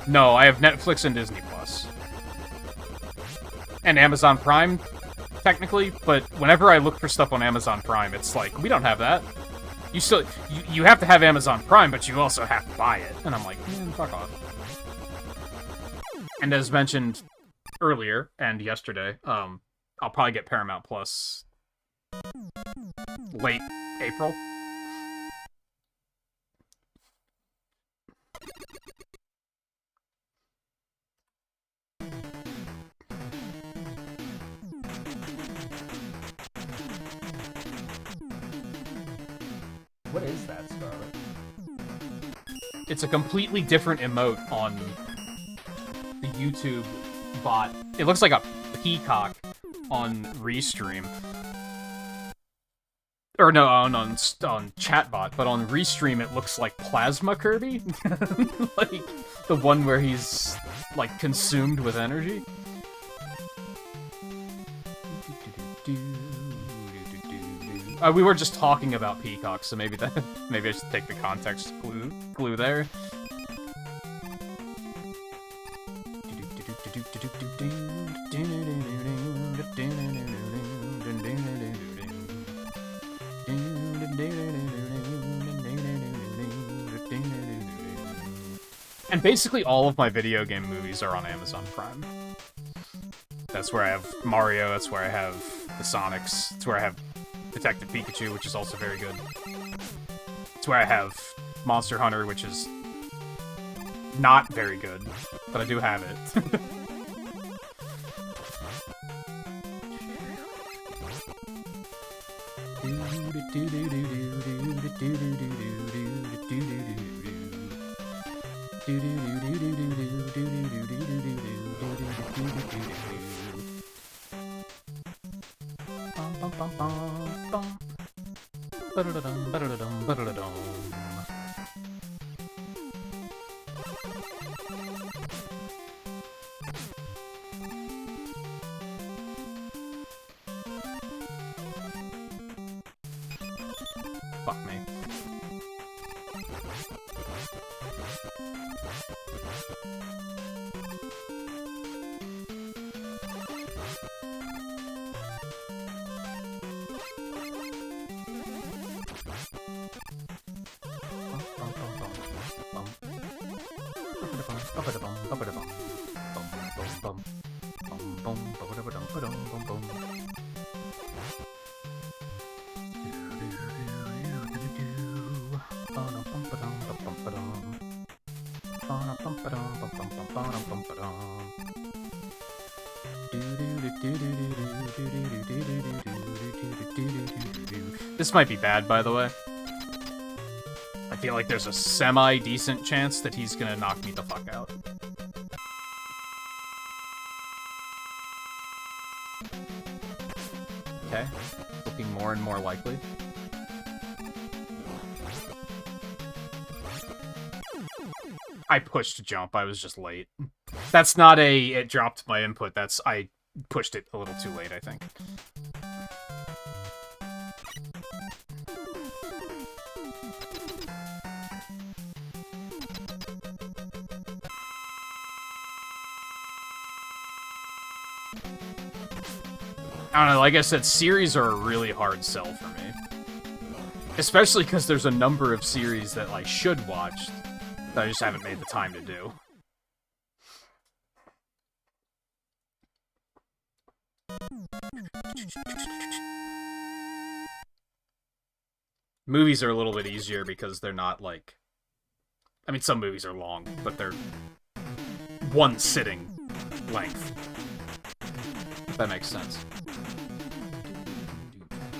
No, I have Netflix and Disney Plus. And Amazon Prime, technically, but whenever I look for stuff on Amazon Prime, it's like, we don't have that. You have to have Amazon Prime, but you also have to buy it. And I'm like, fuck off. And as mentioned earlier, and yesterday, I'll probably get Paramount Plus late April. What is that, Scarlet? It's a completely different emote on the YouTube bot. It looks like a peacock on Restream. Or no, on Chatbot, but on Restream it looks like Plasma Kirby. Like, the one where he's, like, consumed with energy. We were just talking about peacocks, so maybe maybe I should take the context clue there. And basically all of my video game movies are on Amazon Prime. That's where I have Mario, that's where I have the Sonics, that's where I have Detective Pikachu, which is also very good. It's where I have Monster Hunter, which is not very good, but I do have it. Fuck me. This might be bad, by the way. I feel like there's a semi-decent chance that he's gonna knock me the fuck out. Okay. Looking more and more likely. I pushed to jump, I was just late. That's not a, it dropped my input, that's, I pushed it a little too late, I think. I don't know, like I said, series are a really hard sell for me. Especially because there's a number of series that I should watch that I just haven't made the time to do. Movies are a little bit easier because they're not like... I mean, some movies are long, but they're one sitting length. If that makes sense.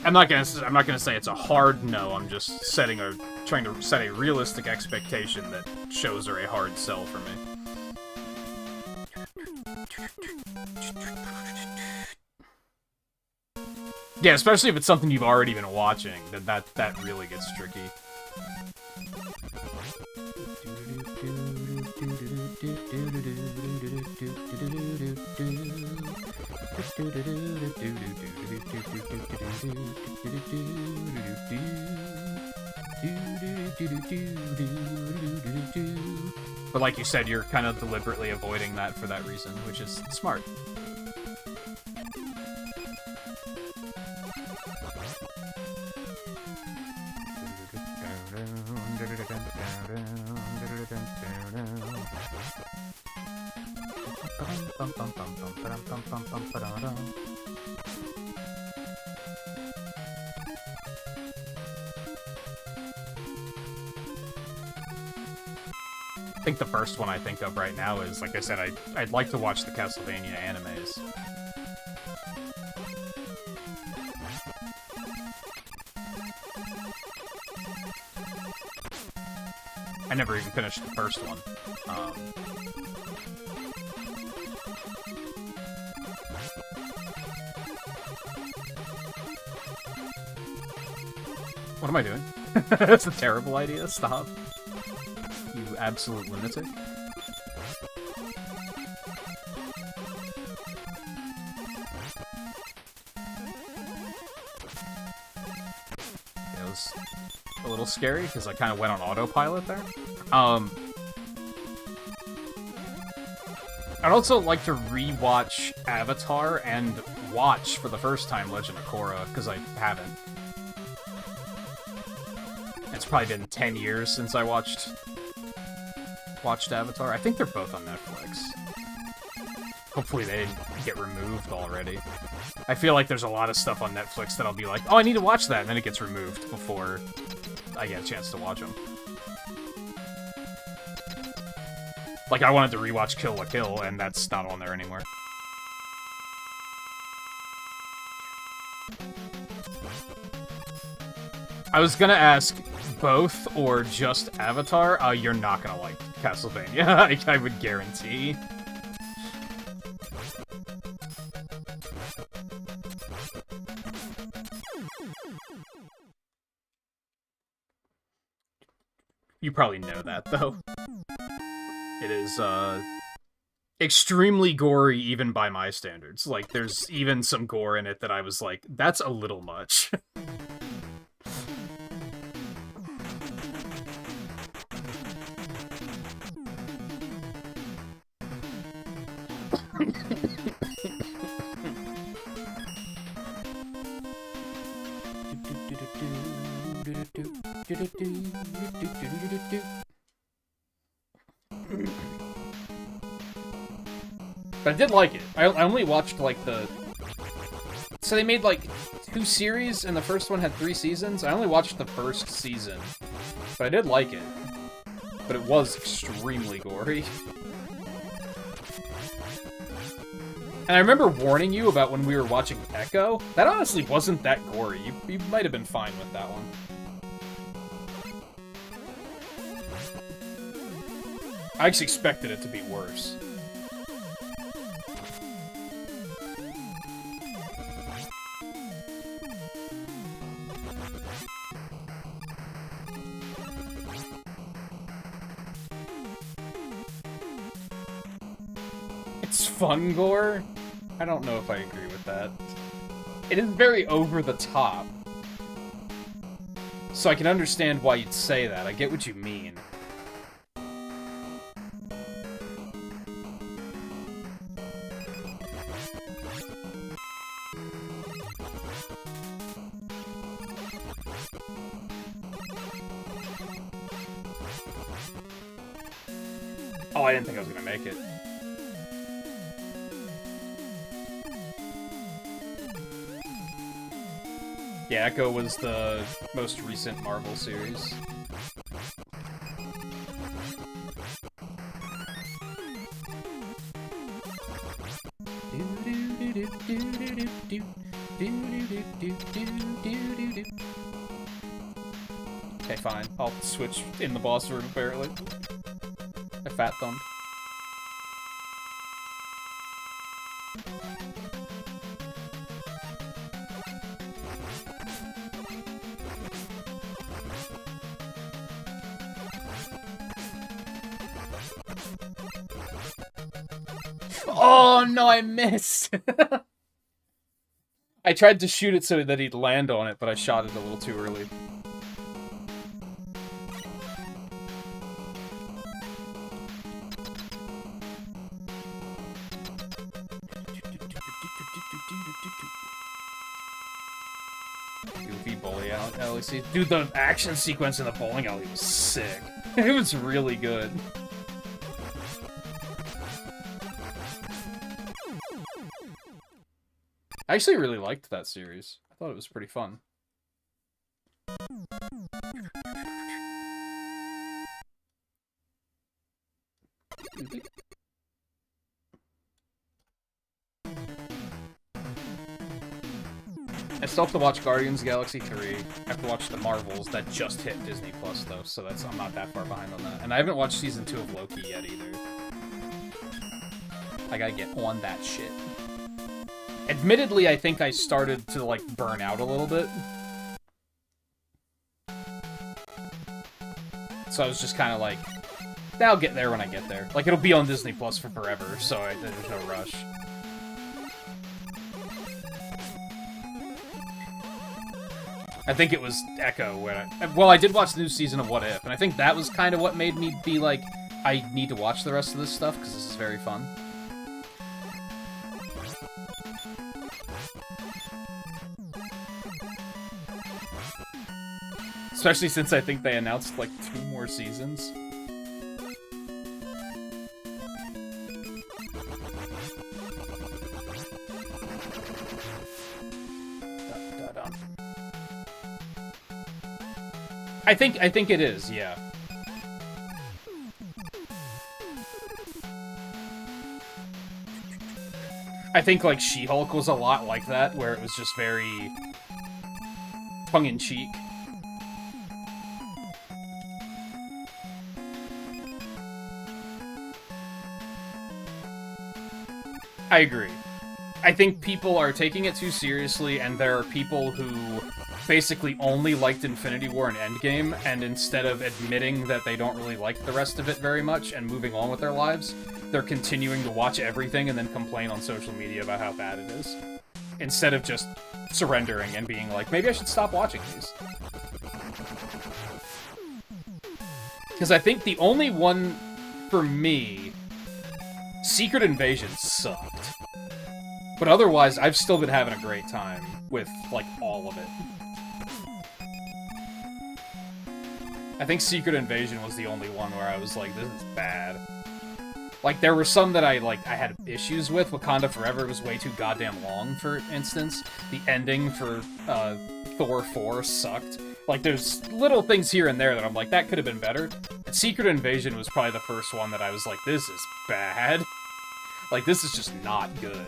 I'm not gonna say it's a hard no. I'm just trying to set a realistic expectation that shows are a hard sell for me. Yeah, especially if it's something you've already been watching, then that really gets tricky. But like you said, you're kind of deliberately avoiding that for that reason, which is smart. I think the first one I think of right now is, like I said, I'd like to watch the Castlevania animes. I never even finished the first one. What am I doing? That's a terrible idea. Stop. You absolute lunatic. It was a little scary because I kind of went on autopilot there. I'd also like to rewatch Avatar and watch for the first time Legend of Korra, because I haven't. It's probably been 10 years since I watched Avatar. I think they're both on Netflix. Hopefully they didn't get removed already. I feel like there's a lot of stuff on Netflix that I'll be like, oh, I need to watch that, and then it gets removed before I get a chance to watch them. Like, I wanted to rewatch Kill la Kill, and that's not on there anymore. I was gonna ask both or just Avatar. You're not gonna like Castlevania, I would guarantee. You probably know that, though. It is, extremely gory even by my standards. Like, there's even some gore in it that I was like, that's a little much. But I did like it. I only watched, like, the... So they made, like, 2 series, and the first one had 3 seasons. I only watched the first season. But I did like it. But it was extremely gory. And I remember warning you about when we were watching Echo. That honestly wasn't that gory. You might have been fine with that one. I actually expected it to be worse. It's fun gore? I don't know if I agree with that. It is very over the top. So I can understand why you'd say that. I get what you mean. Oh, I didn't think I was gonna make it. Yeah, Echo was the most recent Marvel series. Okay, fine. I'll switch in the boss room, apparently. I fat thumbed. Oh no, I missed! I tried to shoot it so that he'd land on it, but I shot it a little too early. Goofy bowling alley scene. Dude, the action sequence in the bowling alley was sick. It was really good. I actually really liked that series. I thought it was pretty fun. I still have to watch Guardians of the Galaxy 3. I have to watch the Marvels that just hit Disney Plus though, so I'm not that far behind on that. And I haven't watched season 2 of Loki yet either. I gotta get on that shit. Admittedly, I think I started to, like, burn out a little bit. So I was just kind of like, I'll get there when I get there. Like, it'll be on Disney Plus for forever, so there's no rush. I think it was Echo when well, I did watch the new season of What If, and I think that was kind of what made me be like, I need to watch the rest of this stuff, because this is very fun. Especially since I think they announced, like, 2 more seasons. I think it is, yeah. I think, like, She-Hulk was a lot like that, where it was just very tongue-in-cheek. I agree. I think people are taking it too seriously, and there are people who basically only liked Infinity War and Endgame, and instead of admitting that they don't really like the rest of it very much and moving on with their lives, they're continuing to watch everything and then complain on social media about how bad it is. Instead of just surrendering and being like, maybe I should stop watching these. Because I think the only one, for me, Secret Invasion sucked. But otherwise, I've still been having a great time with, like, all of it. I think Secret Invasion was the only one where I was like, this is bad. Like, there were some that I had issues with. Wakanda Forever was way too goddamn long, for instance. The ending for Thor 4 sucked. Like, there's little things here and there that I'm like, that could have been better. And Secret Invasion was probably the first one that I was like, this is bad. Like, this is just not good.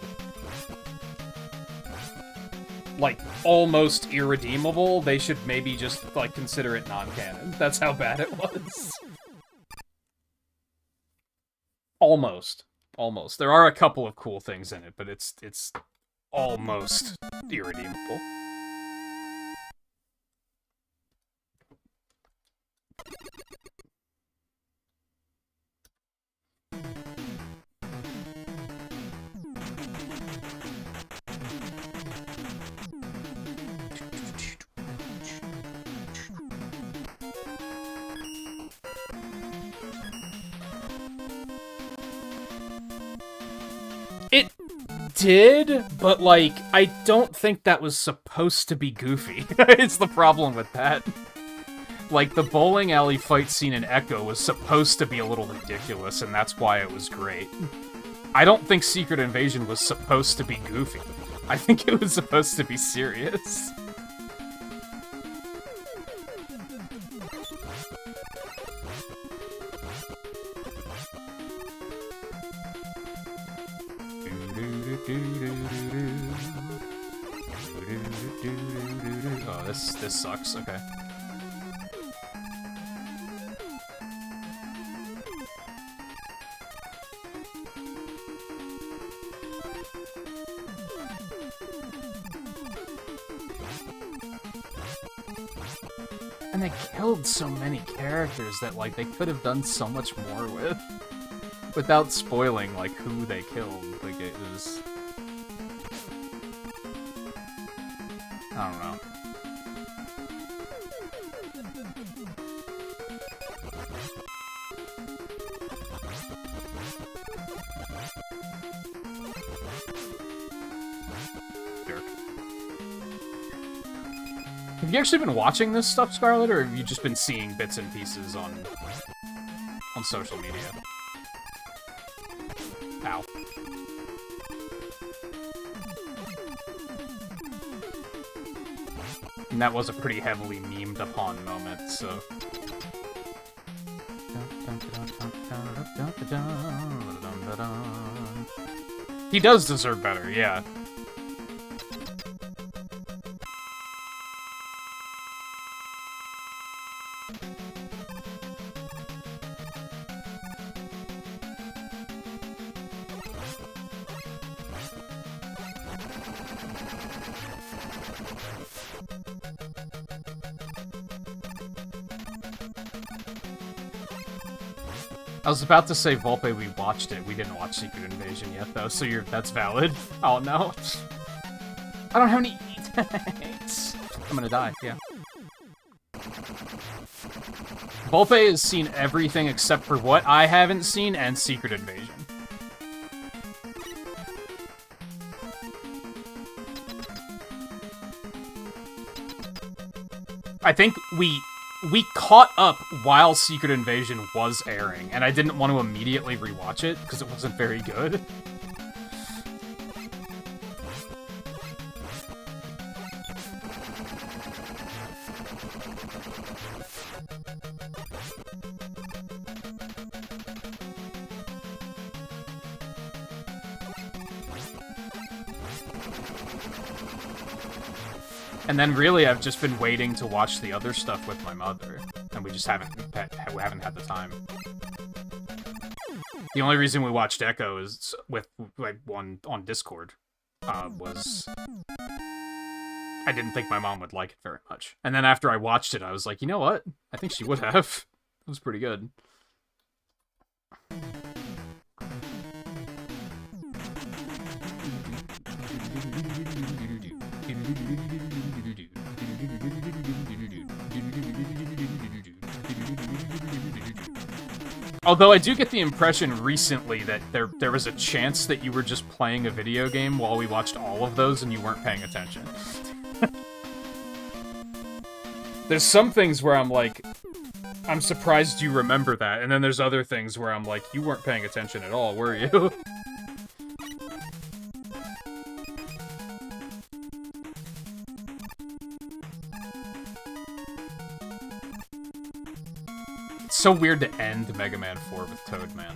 Like, almost irredeemable. They should maybe just, like, consider it non-canon. That's how bad it was. Almost. Almost. There are a couple of cool things in it, but it's almost irredeemable. It did, but, like, I don't think that was supposed to be goofy. It's the problem with that. Like, the bowling alley fight scene in Echo was supposed to be a little ridiculous, and that's why it was great. I don't think Secret Invasion was supposed to be goofy. I think it was supposed to be serious. Oh, this sucks. Okay. And they killed so many characters that, like, they could have done so much more with. Without spoiling, like, who they killed. Like, it was... I don't know. Jerk. Have you actually been watching this stuff, Scarlet, or have you just been seeing bits and pieces on social media? Ow. And that was a pretty heavily memed upon moment, so... He does deserve better, yeah. I was about to say, Volpe, we watched it. We didn't watch Secret Invasion yet, though, so that's valid. Oh, no. I don't have any E-tanks. I'm gonna die, yeah. Volpe has seen everything except for what I haven't seen and Secret Invasion. I think we caught up while Secret Invasion was airing, and I didn't want to immediately rewatch it, because it wasn't very good. And then really I've just been waiting to watch the other stuff with my mother, and we just haven't had the time. The only reason we watched Echo is with like one on Discord was I didn't think my mom would like it very much. And then after I watched it, I was like, you know what? I think she would have. It was pretty good. Although I do get the impression recently that there was a chance that you were just playing a video game while we watched all of those and you weren't paying attention. There's some things where I'm like, I'm surprised you remember that. And then there's other things where I'm like, you weren't paying attention at all, were you? It's so weird to end Mega Man 4 with Toad Man.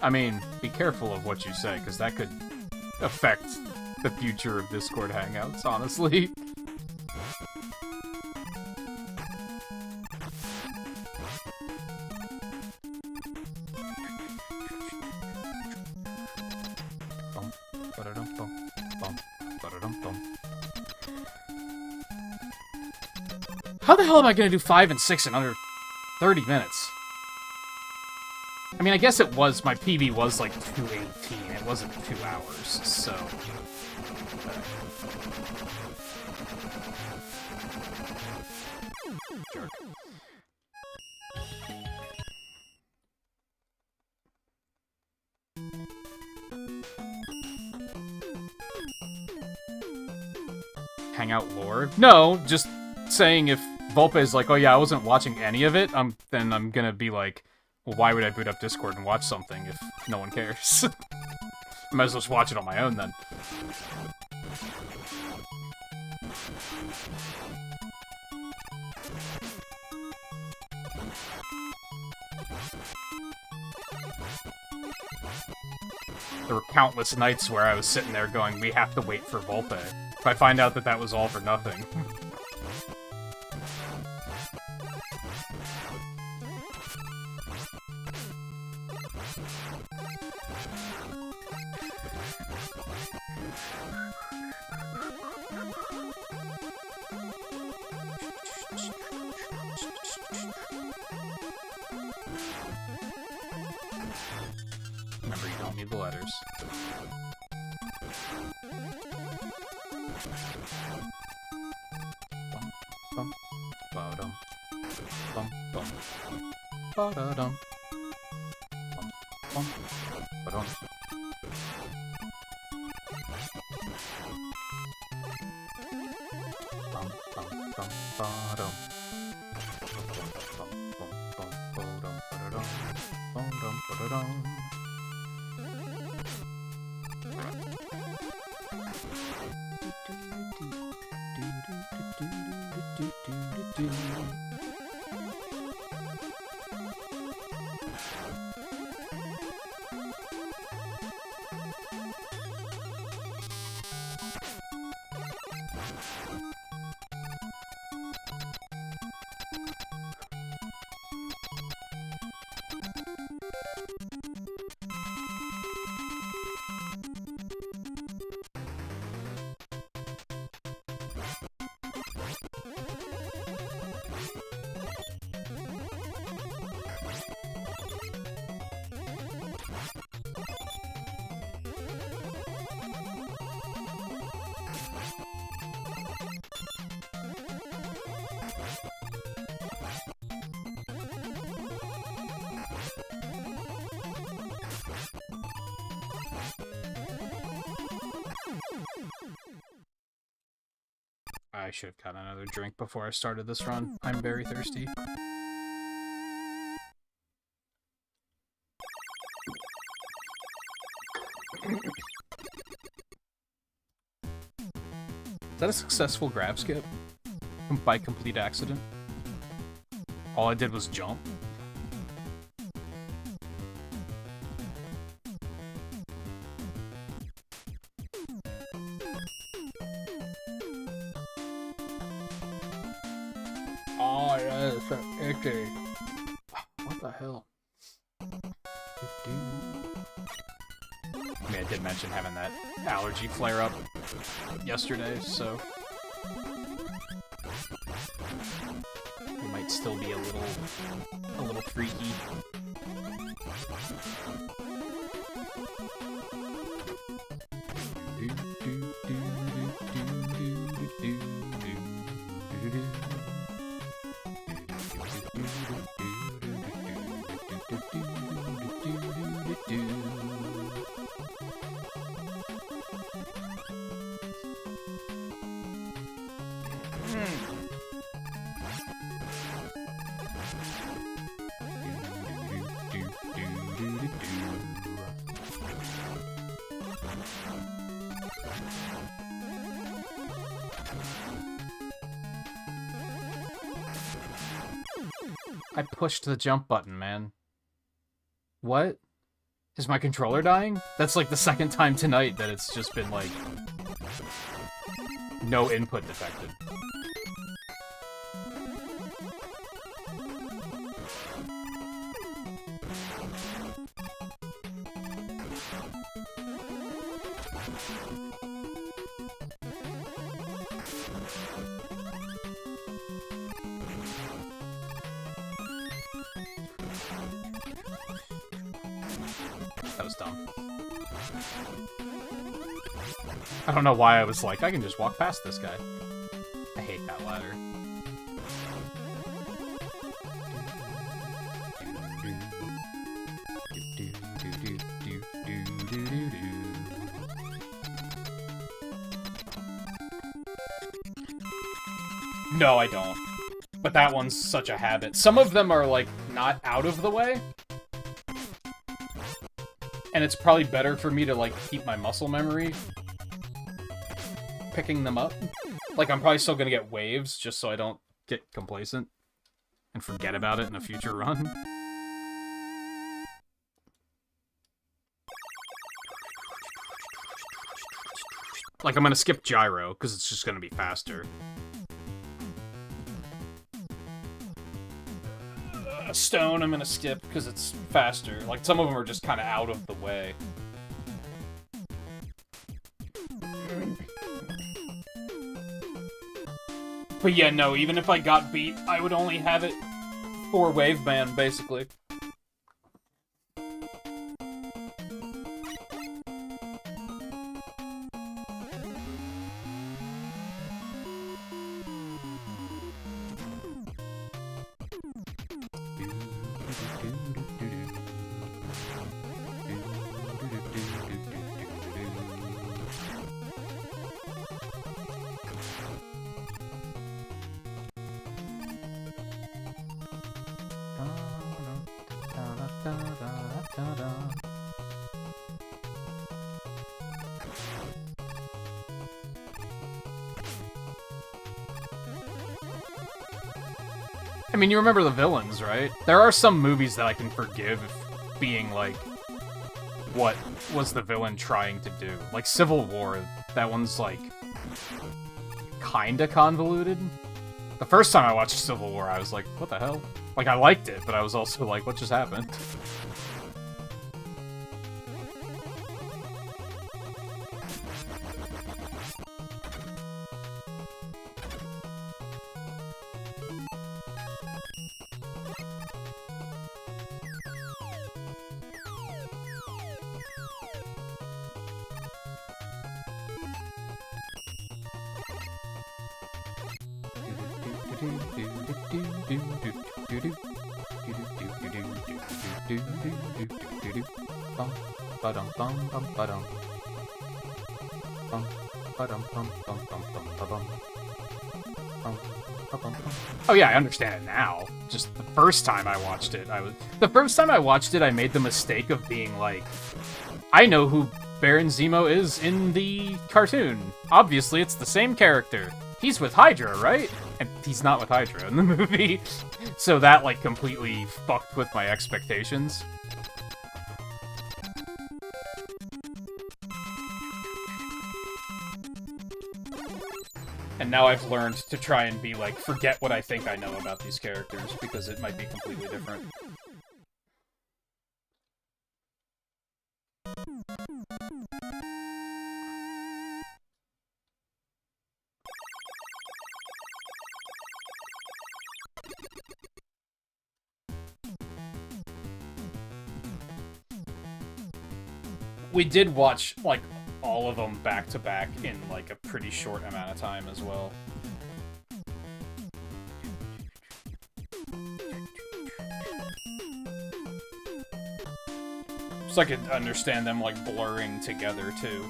I mean, be careful of what you say, because that could affect the future of Discord Hangouts, honestly. How the hell am I going to do 5 and 6 in under 30 minutes? I mean, I guess it was, my PB was like 2:18, it wasn't 2 hours, so... Jerk. Hangout lore? No, just saying if Volpe is like, oh yeah, I wasn't watching any of it, then I'm gonna be like, well, why would I boot up Discord and watch something if no one cares? I might as well just watch it on my own, then. There were countless nights where I was sitting there going, we have to wait for Volpe. If I find out that that was all for nothing. Remember, you don't need the letters. Bum, ba-dum, bum, bum, ba-da-dum, bum, ba-dum. Bum, bum, bum, ba-dum. Bum, bum, bum, ba-dum, ba-da-dum, ba-dum, ba-da-dum. I should have gotten another drink before I started this run. I'm very thirsty. Is that a successful grab skip? By complete accident? All I did was jump? Oh, that is so itchy. What the hell? I mean, I did mention having that allergy flare up yesterday, so it might still be a little freaky. I pushed the jump button, man. What? Is my controller dying? That's like the second time tonight that it's just been like... no input detected. That was dumb. I don't know why I was like, I can just walk past this guy. I hate that ladder. No, I don't. But that one's such a habit. Some of them are, like, not out of the way. And it's probably better for me to, like, keep my muscle memory picking them up. Like, I'm probably still gonna get waves, just so I don't get complacent and forget about it in a future run. Like, I'm gonna skip gyro, because it's just gonna be faster. Stone I'm gonna skip because it's faster. Like, some of them are just kind of out of the way. But yeah, no, even if I got beat, I would only have it for Wave Band, basically. I mean, you remember the villains, right? There are some movies that I can forgive if being like, what was the villain trying to do? Like Civil War, that one's like kinda convoluted. The first time I watched Civil War, I was like, what the hell? Like, I liked it, but I was also like, what just happened? Oh yeah, I understand it now. Just the first time I watched it, I made the mistake of being like, I know who Baron Zemo is in the cartoon. Obviously, it's the same character. He's with Hydra, right? And he's not with Hydra in the movie. So that, like, completely fucked with my expectations. And now I've learned to try and be like, forget what I think I know about these characters, because it might be completely different. We did watch, like, all of them back to back in, like, a pretty short amount of time as well. So I could understand them, like, blurring together, too.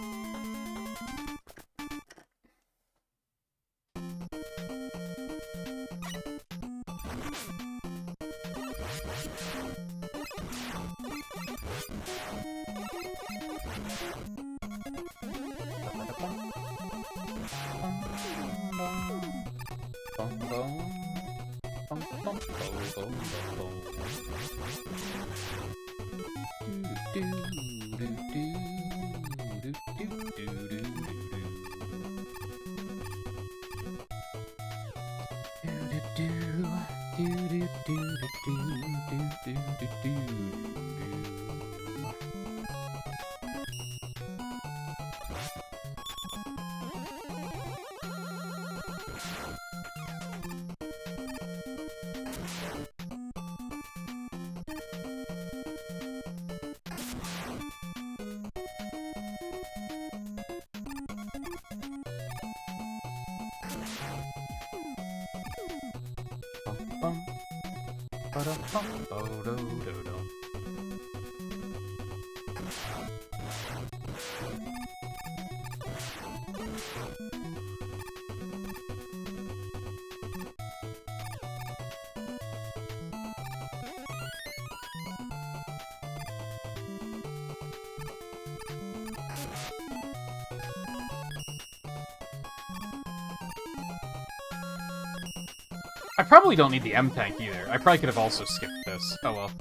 I probably don't need the M-Tank either. I probably could have also skipped this. Oh well.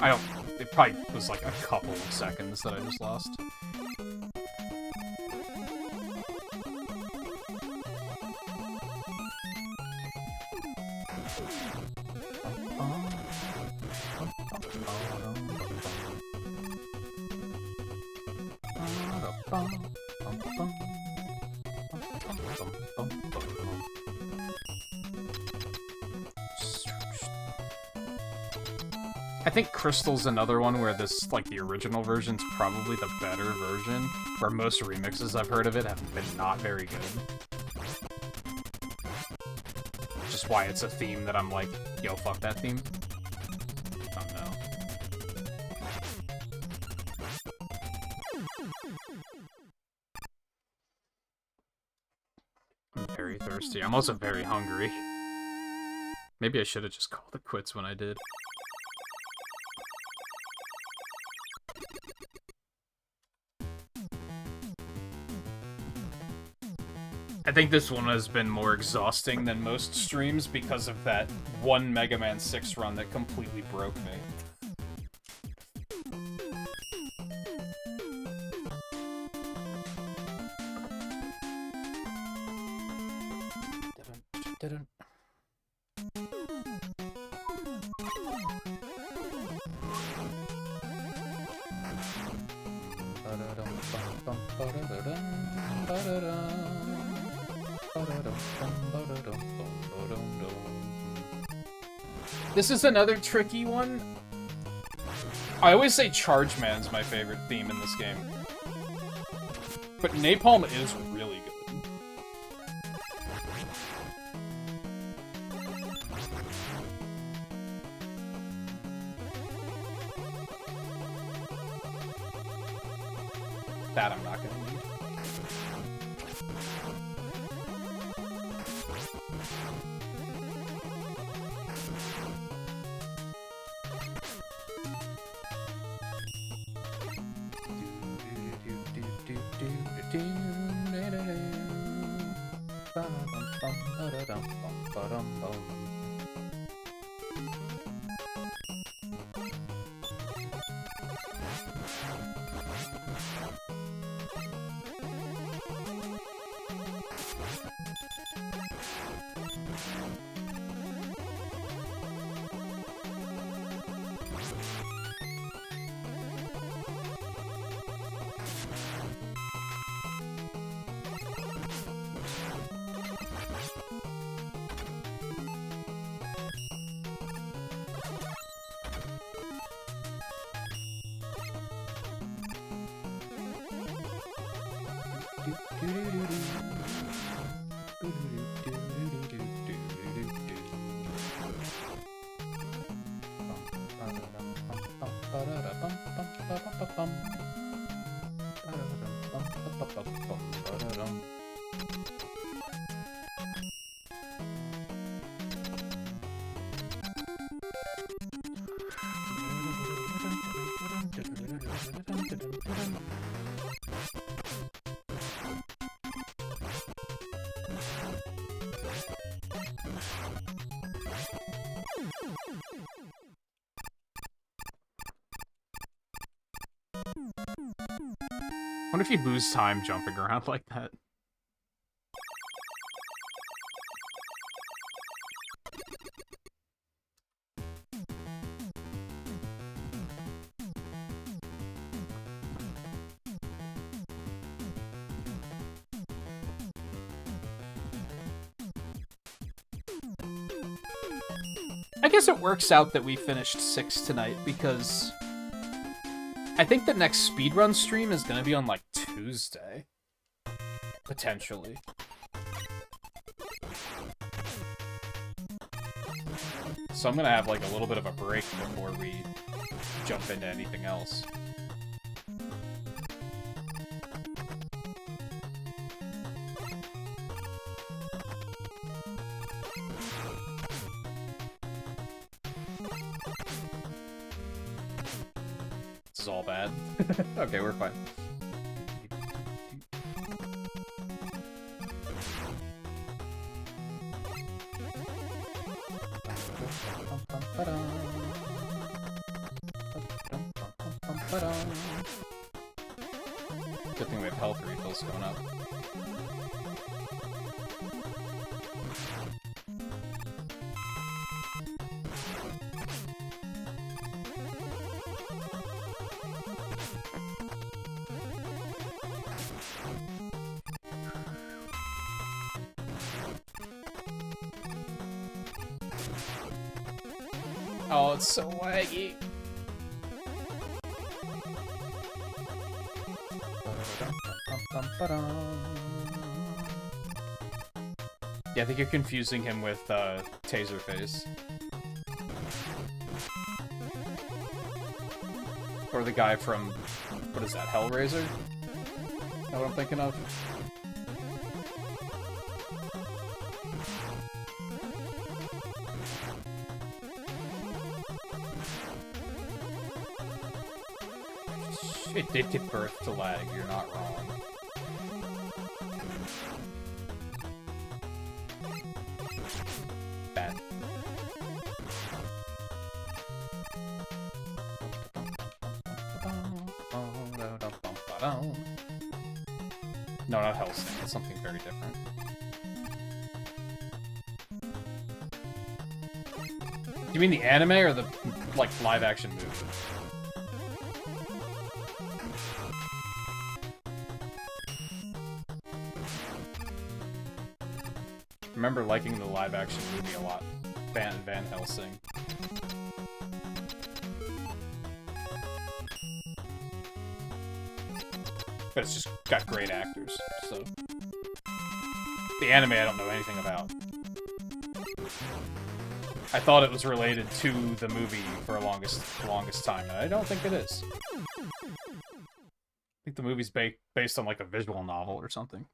I don't... It probably was like a couple of seconds that I just lost. I think Crystal's another one where this, like, the original version's probably the better version, where most remixes I've heard of it have been not very good. Just why it's a theme that I'm like, yo, fuck that theme. Oh no. I'm very thirsty. I'm also very hungry. Maybe I should have just called it quits when I did. I think this one has been more exhausting than most streams because of that one Mega Man 6 run that completely broke me. This is another tricky one. I always say Charge Man's my favorite theme in this game. But Napalm is really good. That I'm not gonna need. What if you lose time jumping around like that? I guess it works out that we finished 6 tonight, because I think the next speedrun stream is gonna be on, like, Tuesday. Potentially. So I'm gonna have, like, a little bit of a break before we jump into anything else. This is all bad. Okay, we're fine. Good thing we have health refills going up. Oh, it's so laggy. Yeah, I think you're confusing him with Taserface. Or the guy from, what is that, Hellraiser? Is that what I'm thinking of? It did give birth to lag, you're not wrong. Bad. No, not Hellsing, it's something very different. You mean the anime or the, like, live-action movie? I remember liking the live-action movie a lot. Van Helsing. But it's just got great actors, so... The anime I don't know anything about. I thought it was related to the movie for the longest time, and I don't think it is. I think the movie's based on, like, a visual novel or something.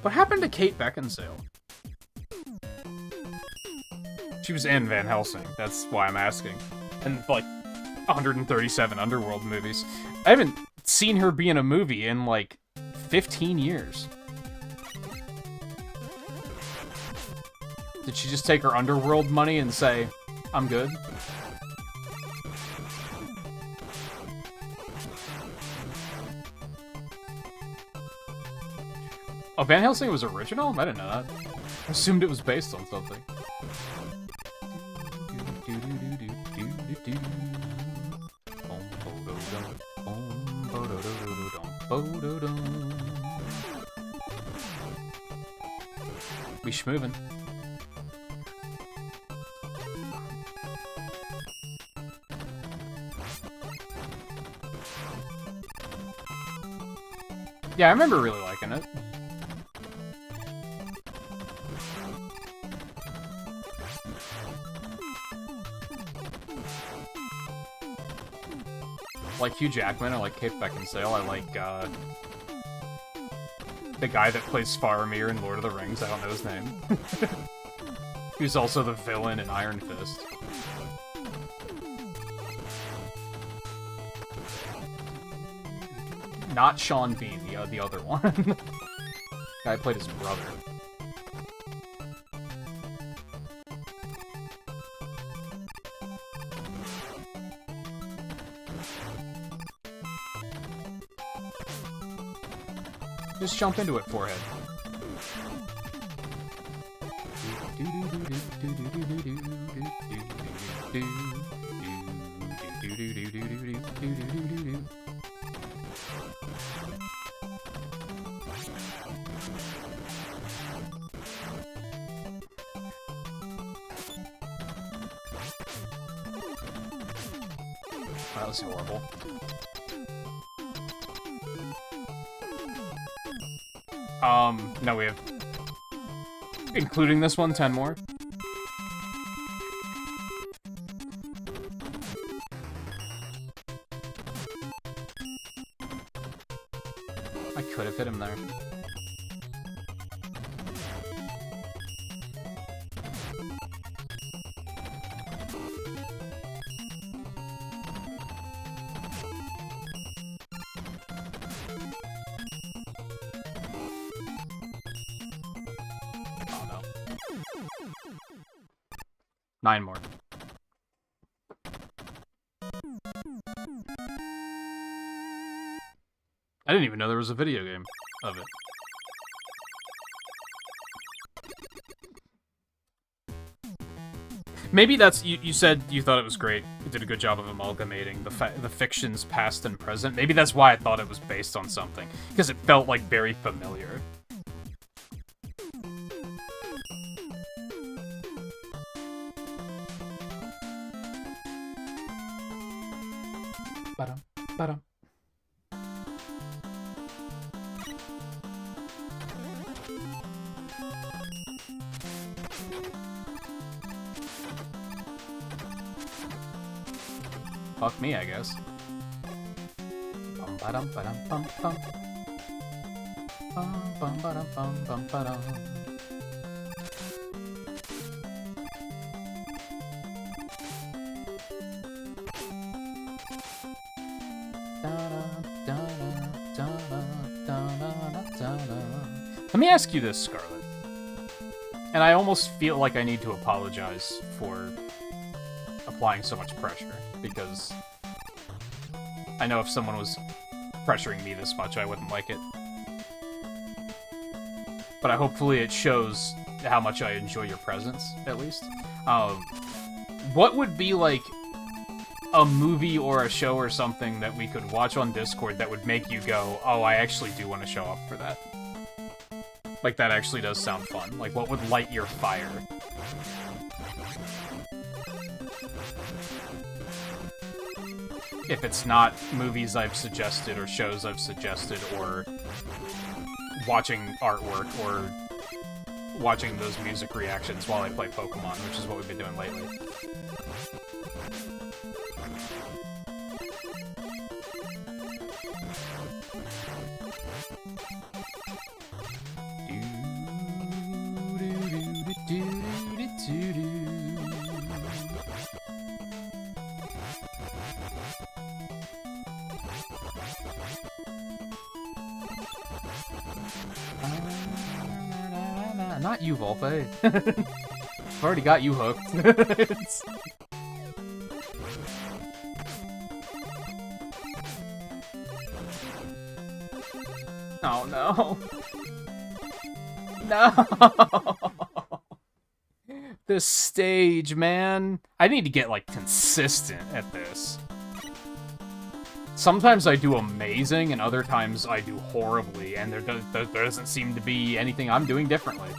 What happened to Kate Beckinsale? She was in Van Helsing, that's why I'm asking. And, like, 137 Underworld movies. I haven't seen her be in a movie in, like, 15 years. Did she just take her Underworld money and say, I'm good? Oh, Van Helsing was original? I didn't know that. I assumed it was based on something. We schmovin'. Yeah, I remember really liking it. I like Hugh Jackman, I like Kate Beckinsale, I like, the guy that plays Faramir in Lord of the Rings, I don't know his name. He's also the villain in Iron Fist. Not Sean Bean, the other one. Guy played his brother. Just jump into it, forehead. That was horrible. No, we have... Including this one, 10 more. I could have hit him there. Oh no. 9 more. I didn't even know there was a video game of it. Maybe that's... You said you thought it was great. You did a good job of amalgamating the fictions past and present. Maybe that's why I thought it was based on something. Because it felt, like, very familiar. Ba-dum, ba-dum. Fuck me, I guess. Bum ba-dum ba-dum bum bum. Bum bum ba-dum bum bum ba-dum. Let me ask you this, Scarlet. And I almost feel like I need to apologize for applying so much pressure, because I know if someone was pressuring me this much, I wouldn't like it. But hopefully it shows how much I enjoy your presence, at least. What would be, like, a movie or a show or something that we could watch on Discord that would make you go, oh, I actually do want to show up for that? Like, that actually does sound fun. Like, what would light your fire? If it's not movies I've suggested or shows I've suggested or watching artwork or watching those music reactions while I play Pokemon, which is what we've been doing lately. Not you, Volpe. I've already got you hooked. Oh no. No! This stage, man. I need to get, like, consistent at this. Sometimes I do amazing, and other times I do horribly, and there doesn't seem to be anything I'm doing differently.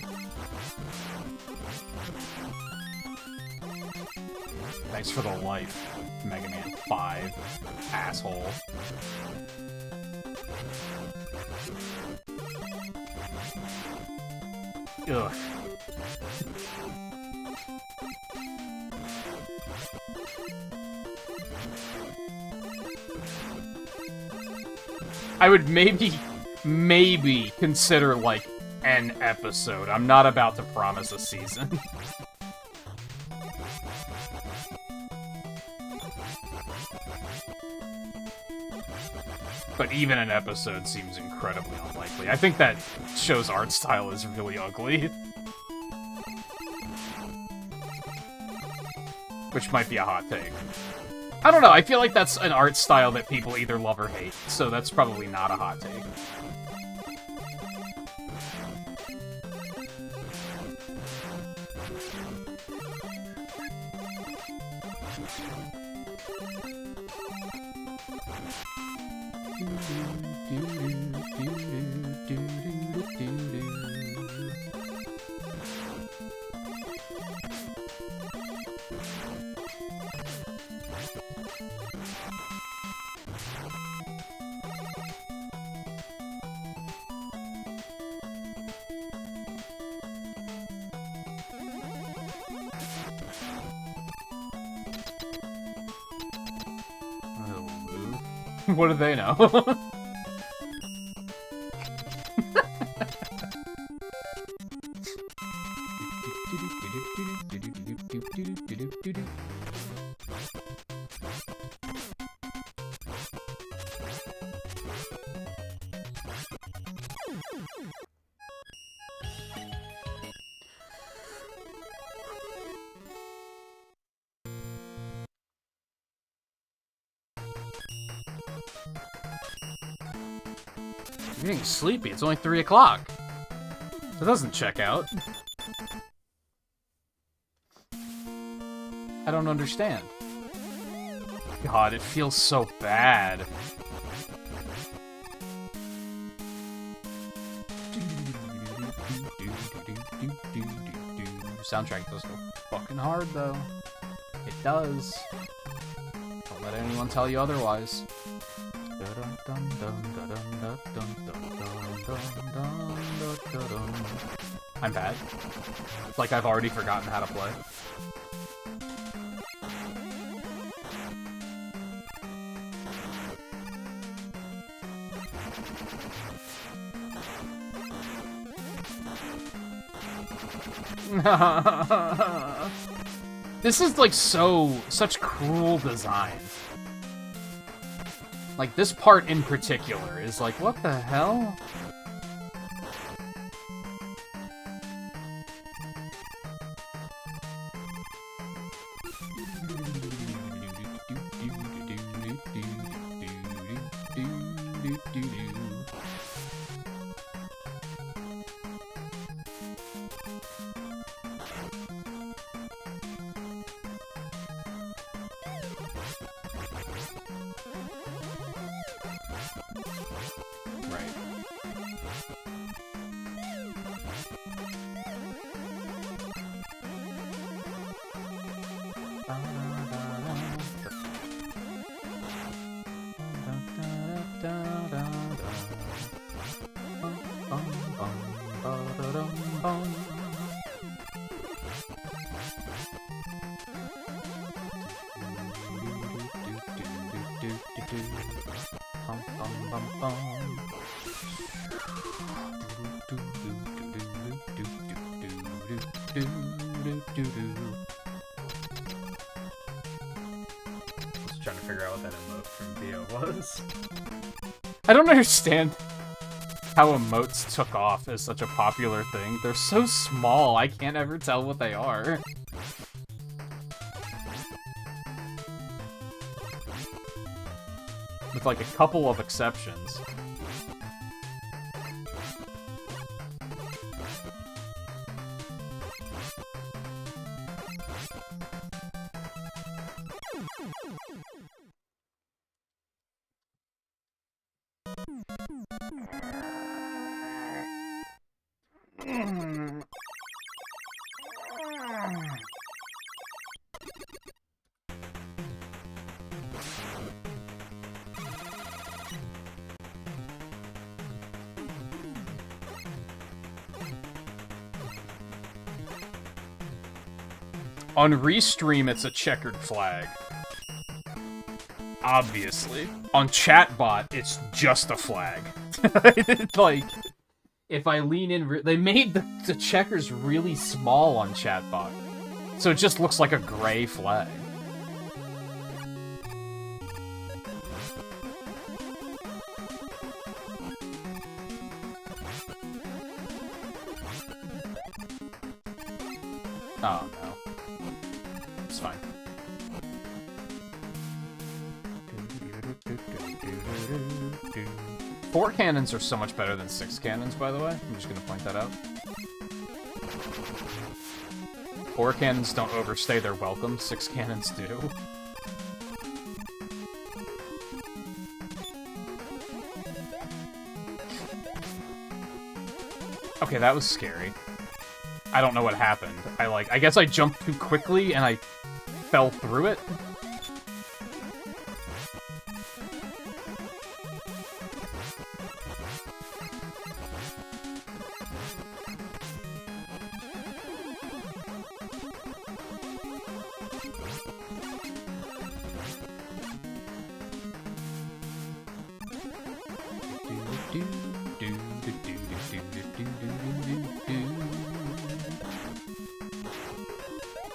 Thanks for the life, Mega Man 5, asshole. Ugh. I would maybe consider, like, an episode. I'm not about to promise a season. But even an episode seems incredibly unlikely. I think that show's art style is really ugly. Which might be a hot take. I don't know, I feel like that's an art style that people either love or hate, so that's probably not a hot take. What do they know? You're getting sleepy. It's only 3 o'clock. That doesn't check out. I don't understand. God, it feels so bad. Soundtrack does go fucking hard, though. It does. Don't let anyone tell you otherwise. I'm bad. Like I've already forgotten how to play. This is like such cruel design. Like, this part in particular is like, what the hell? I don't understand how emotes took off as such a popular thing. They're so small, I can't ever tell what they are. With like a couple of exceptions. On Restream, it's a checkered flag. Obviously. On Chatbot, it's just a flag. Like, if I lean in... They made the checkers really small on Chatbot. So it just looks like a gray flag. Oh, no. It's fine. Four cannons are so much better than 6 cannons, by the way. I'm just gonna point that out. 4 cannons don't overstay their welcome, 6 cannons do. Okay, that was scary. I don't know what happened. I guess I jumped too quickly and I fell through it.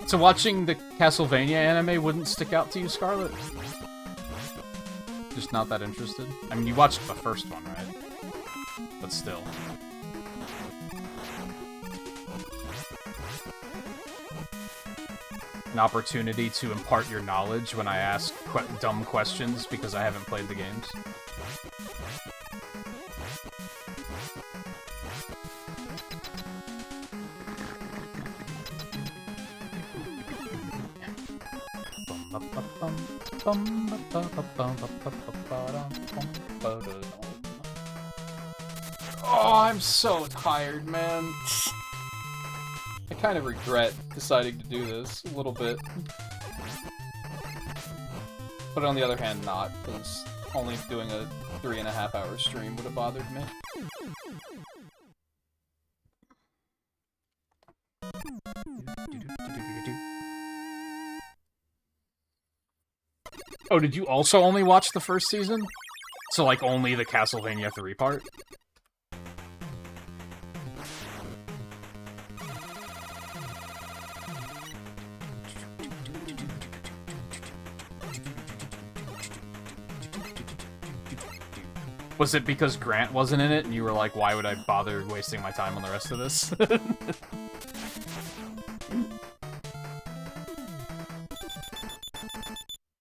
So watching the Castlevania anime wouldn't stick out to you, Scarlet? Just not that interested? I mean, you watched the first one, right? But still. An opportunity to impart your knowledge when I ask dumb questions because I haven't played the games. Oh, I'm so tired, man. I kind of regret deciding to do this a little bit. But on the other hand, not, because only doing a 3.5-hour stream would have bothered me. Oh, did you also only watch the first season? So, like, only the Castlevania 3 part? Was it because Grant wasn't in it, and you were like, why would I bother wasting my time on the rest of this?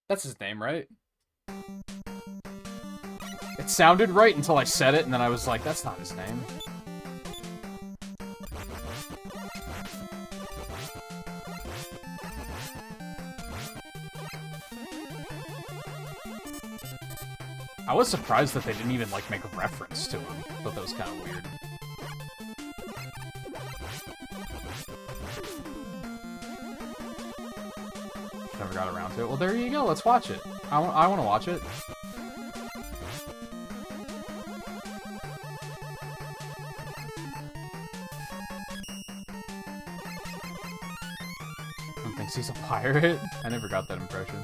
That's his name, right? It sounded right until I said it, and then I was like, that's not his name. I was surprised that they didn't even, like, make a reference to him. I thought that was kind of weird. Never got around to it. Well, there you go. Let's watch it. I want to watch it. Thinks he's a pirate? I never got that impression.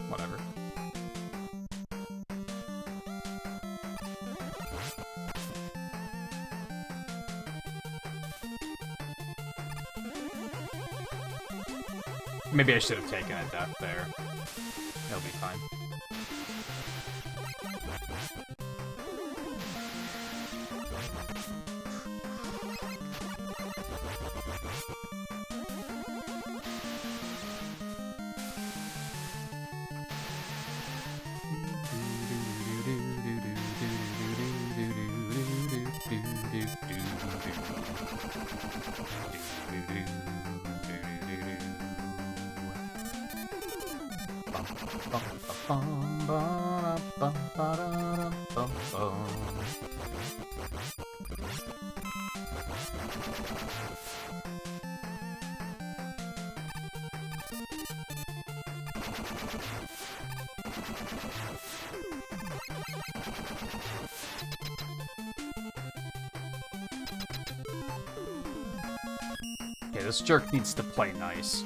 Whatever. Maybe I should have taken a death there. It'll be fine. Bum, ba, bum, ba, bum, bum. Okay, this jerk needs to play nice.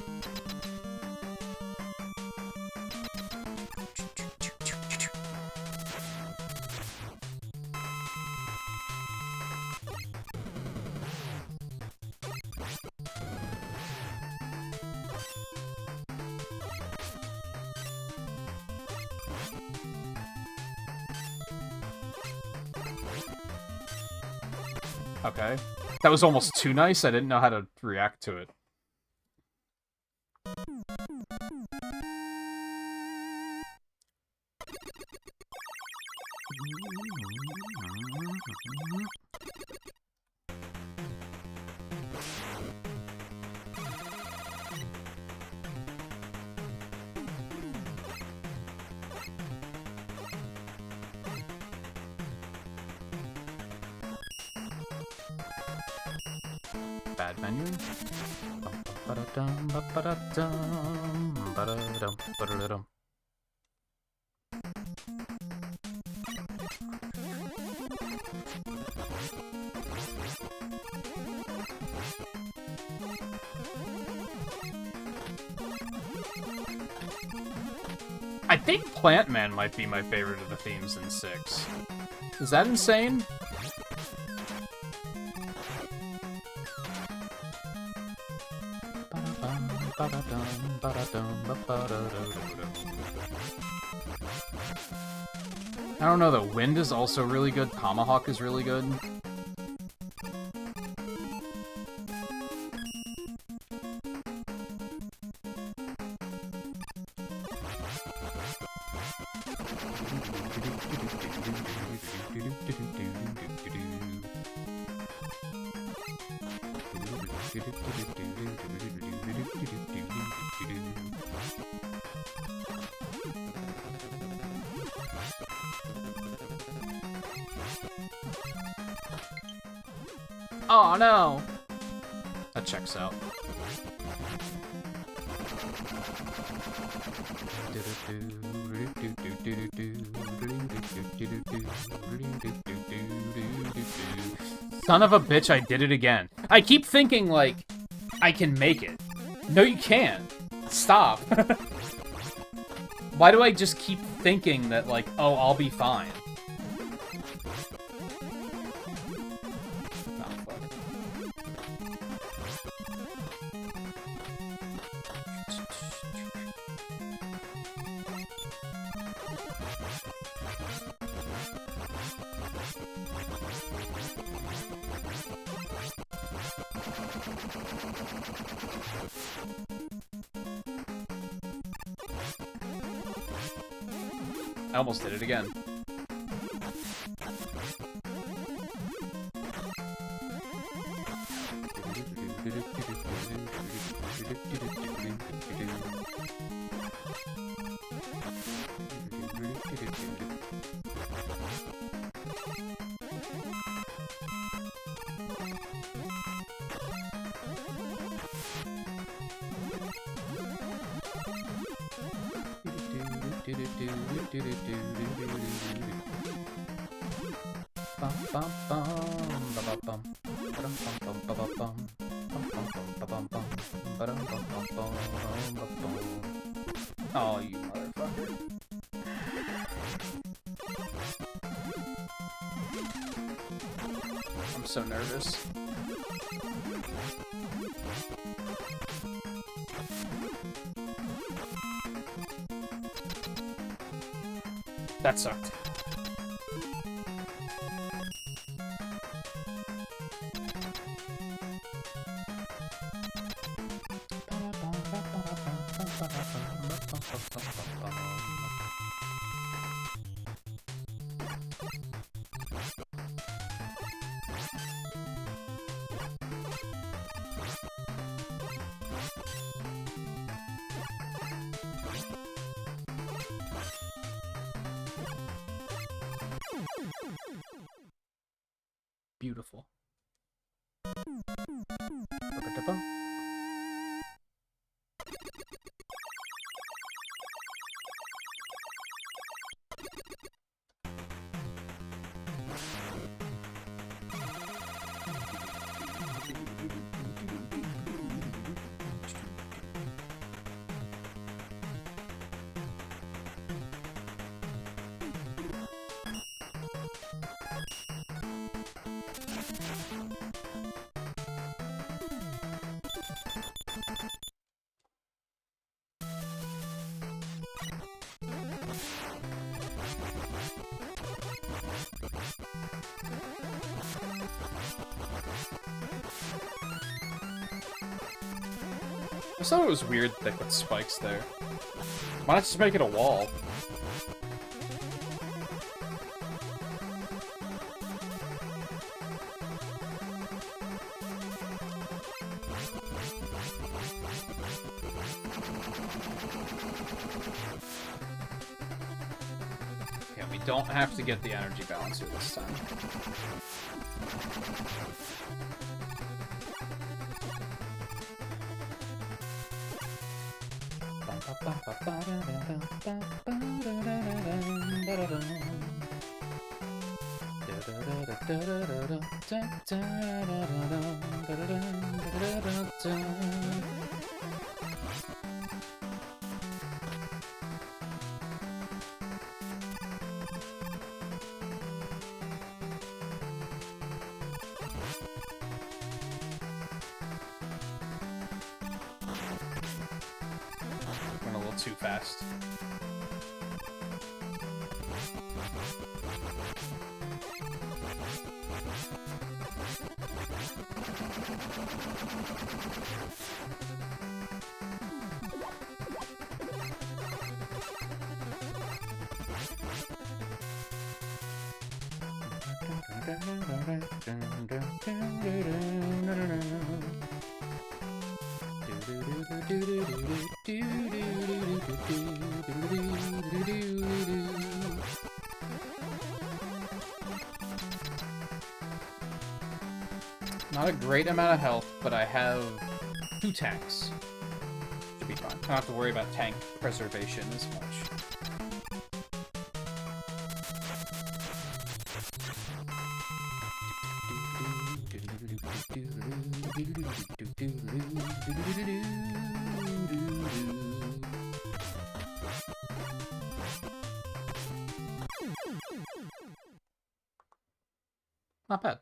Okay. That was almost too nice. I didn't know how to react to it. Bad menu. Ba-da-dum, ba-ba-da-dum, ba-da-dum, ba-da-dum. I think Plant Man might be my favorite of the themes in 6. Is that insane? I don't know, the Wind is also really good. Tomahawk is really good. Oh no! That checks out. Son of a bitch, I did it again. I keep thinking, like, I can make it. No, you can't. Stop. Why do I just keep thinking that, like, oh, I'll be fine? I almost did it again. Oh, you motherfucker. I'm so nervous. That sucked. beautiful. I just thought it was weird that they put spikes there. Why not just make it a wall? Yeah, we don't have to get the energy balancer this time. Went a little too fast. Not a great amount of health, but I have 2 tanks. Should be fine. I don't have to worry about tank preservation as much. Not bad.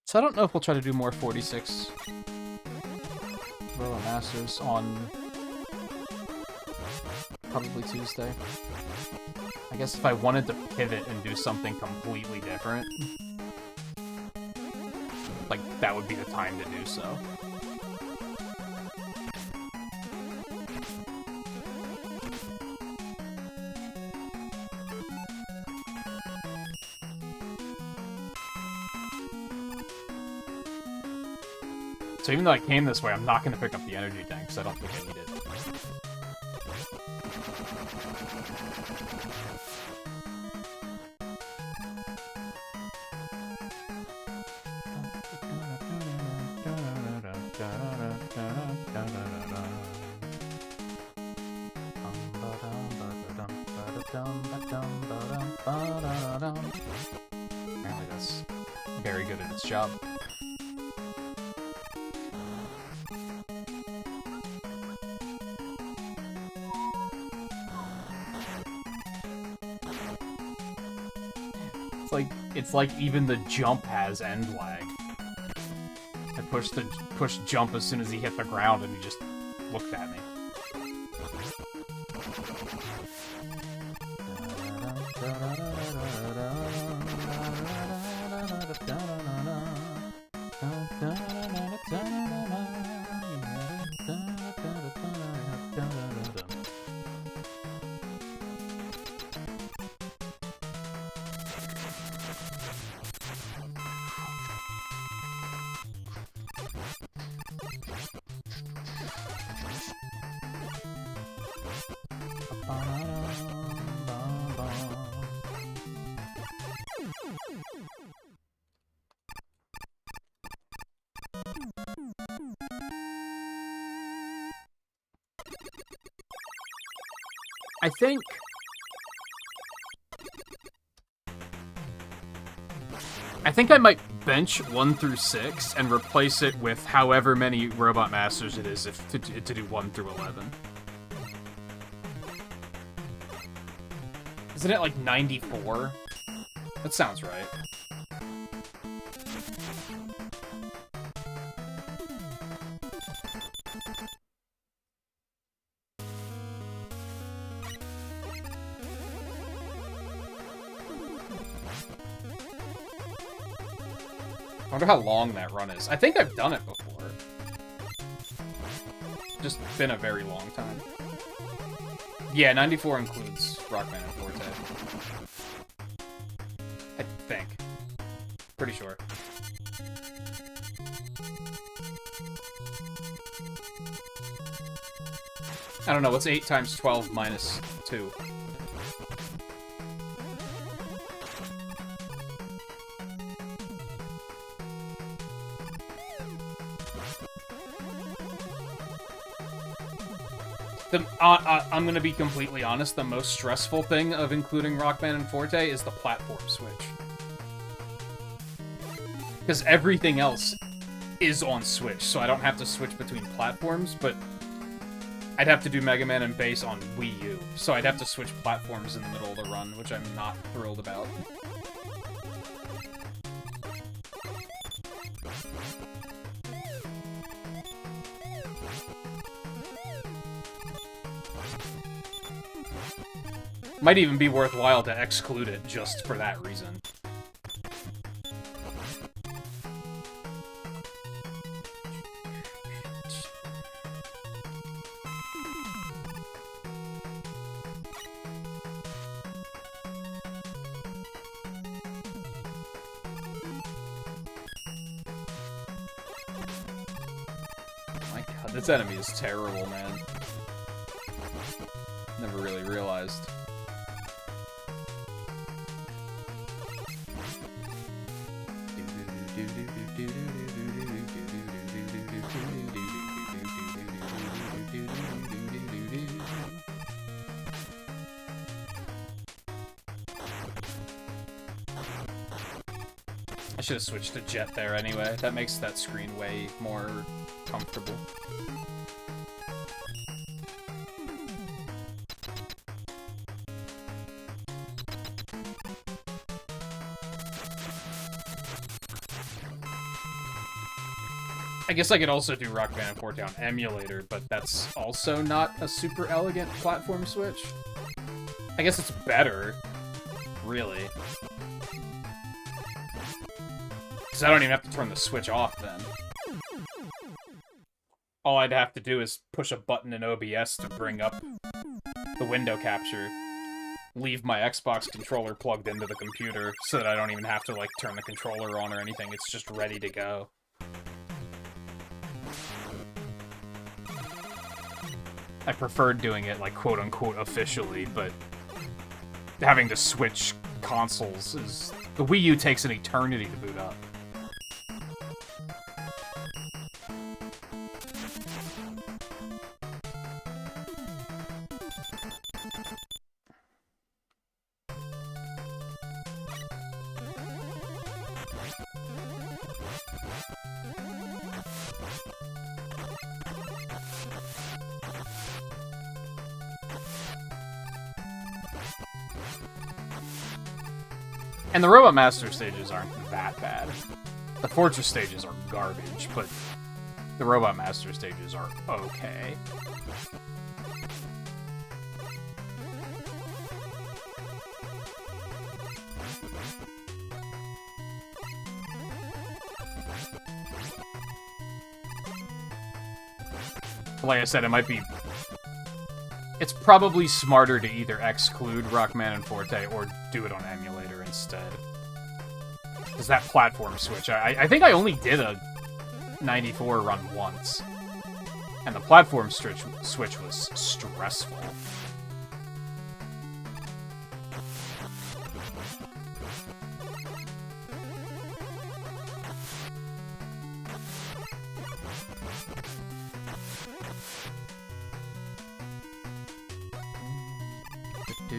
So I don't know if we'll try to do more 46 Roller Masters on probably Tuesday. I guess if I wanted to pivot and do something completely different, like, that would be the time to do so. So even though I came this way, I'm not going to pick up the energy tank, because I don't think I need it. Apparently that's very good at its job. It's like even the jump has end lag. I pushed jump as soon as he hit the ground and he just looked at me. I think I might bench 1 through 6 and replace it with however many Robot Masters it is to do 1 through 11. Isn't it like 94? That sounds right. I wonder how long that run is. I think I've done it before. Just been a very long time. Yeah, 94 includes Rockman and Forte. I think. Pretty sure. I don't know, what's 8 times 12 minus 2? I'm gonna be completely honest, the most stressful thing of including Rockman and Forte is the platform switch. Because everything else is on Switch, so I don't have to switch between platforms, but I'd have to do Mega Man and Bass on Wii U, so I'd have to switch platforms in the middle of the run, which I'm not thrilled about. Might even be worthwhile to exclude it just for that reason. My god, this enemy is terrible, man. Never really realized. I should have switched to Jet there anyway. That makes that screen way more comfortable. I guess I could also do Rock Band and Forte on emulator, but that's also not a super elegant platform switch. I guess it's better, really. Because I don't even have to turn the switch off then. All I'd have to do is push a button in OBS to bring up the window capture. Leave my Xbox controller plugged into the computer so that I don't even have to, like, turn the controller on or anything. It's just ready to go. I preferred doing it, like, quote-unquote officially, but having to switch consoles is... The Wii U takes an eternity to boot up. And the Robot Master stages aren't that bad. The Fortress stages are garbage, but the Robot Master stages are okay. Like I said, it might be... It's probably smarter to either exclude Rockman and Forte or do it on emulator instead. Because that platform switch, I think I only did a 94 run once. And the platform switch was stressful. I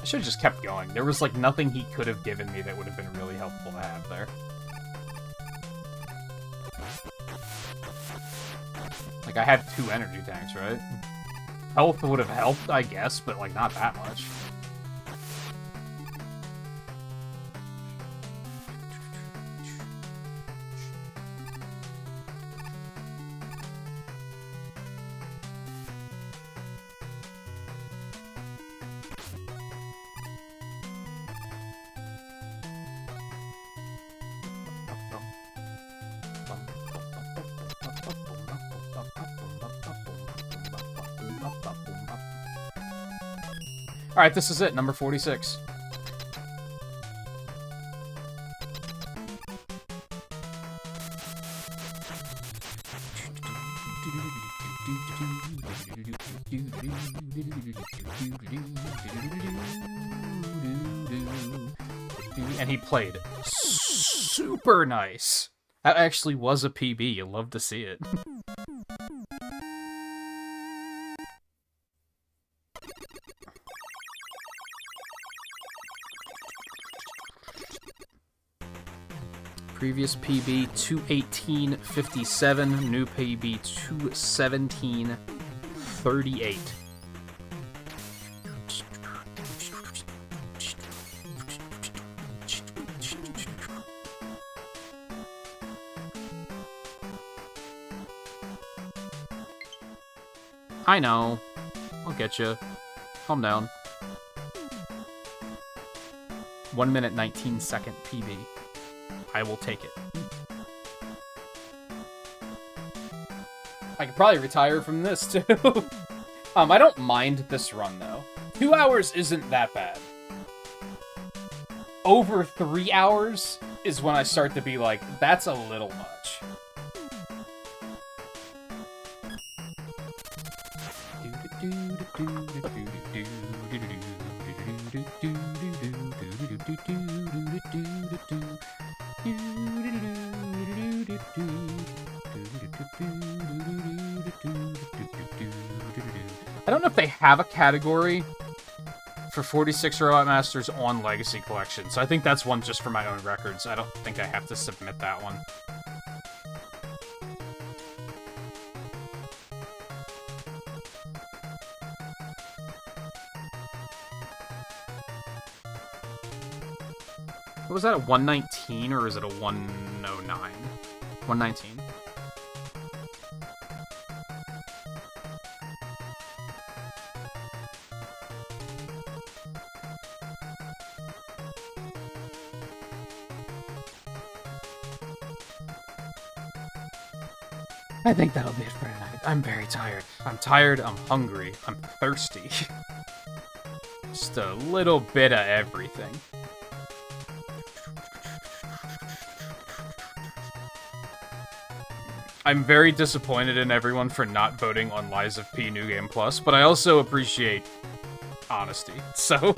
should have just kept going. There was, like, nothing he could have given me that would have been really helpful to have there. Like, I had 2 energy tanks, right? Health would have helped, I guess, but, like, not that much. Alright, this is it, number 46. And he played super nice. That actually was a PB. You love to see it. Previous PB 218.57, new PB 217.38. I know. I'll get you. Calm down. 1 minute 19 second PB. I will take it. I could probably retire from this, too. I don't mind this run, though. 2 hours isn't that bad. Over 3 hours is when I start to be like, that's a little much. I don't know if they have a category for 46 Robot Masters on Legacy Collection, so I think that's one just for my own records. I don't think I have to submit that one. Was that a 119 or is it a 109? 119. I think that'll be it for tonight. I'm very tired. I'm tired, I'm hungry, I'm thirsty. Just a little bit of everything. I'm very disappointed in everyone for not voting on Lies of P New Game Plus, but I also appreciate honesty, so...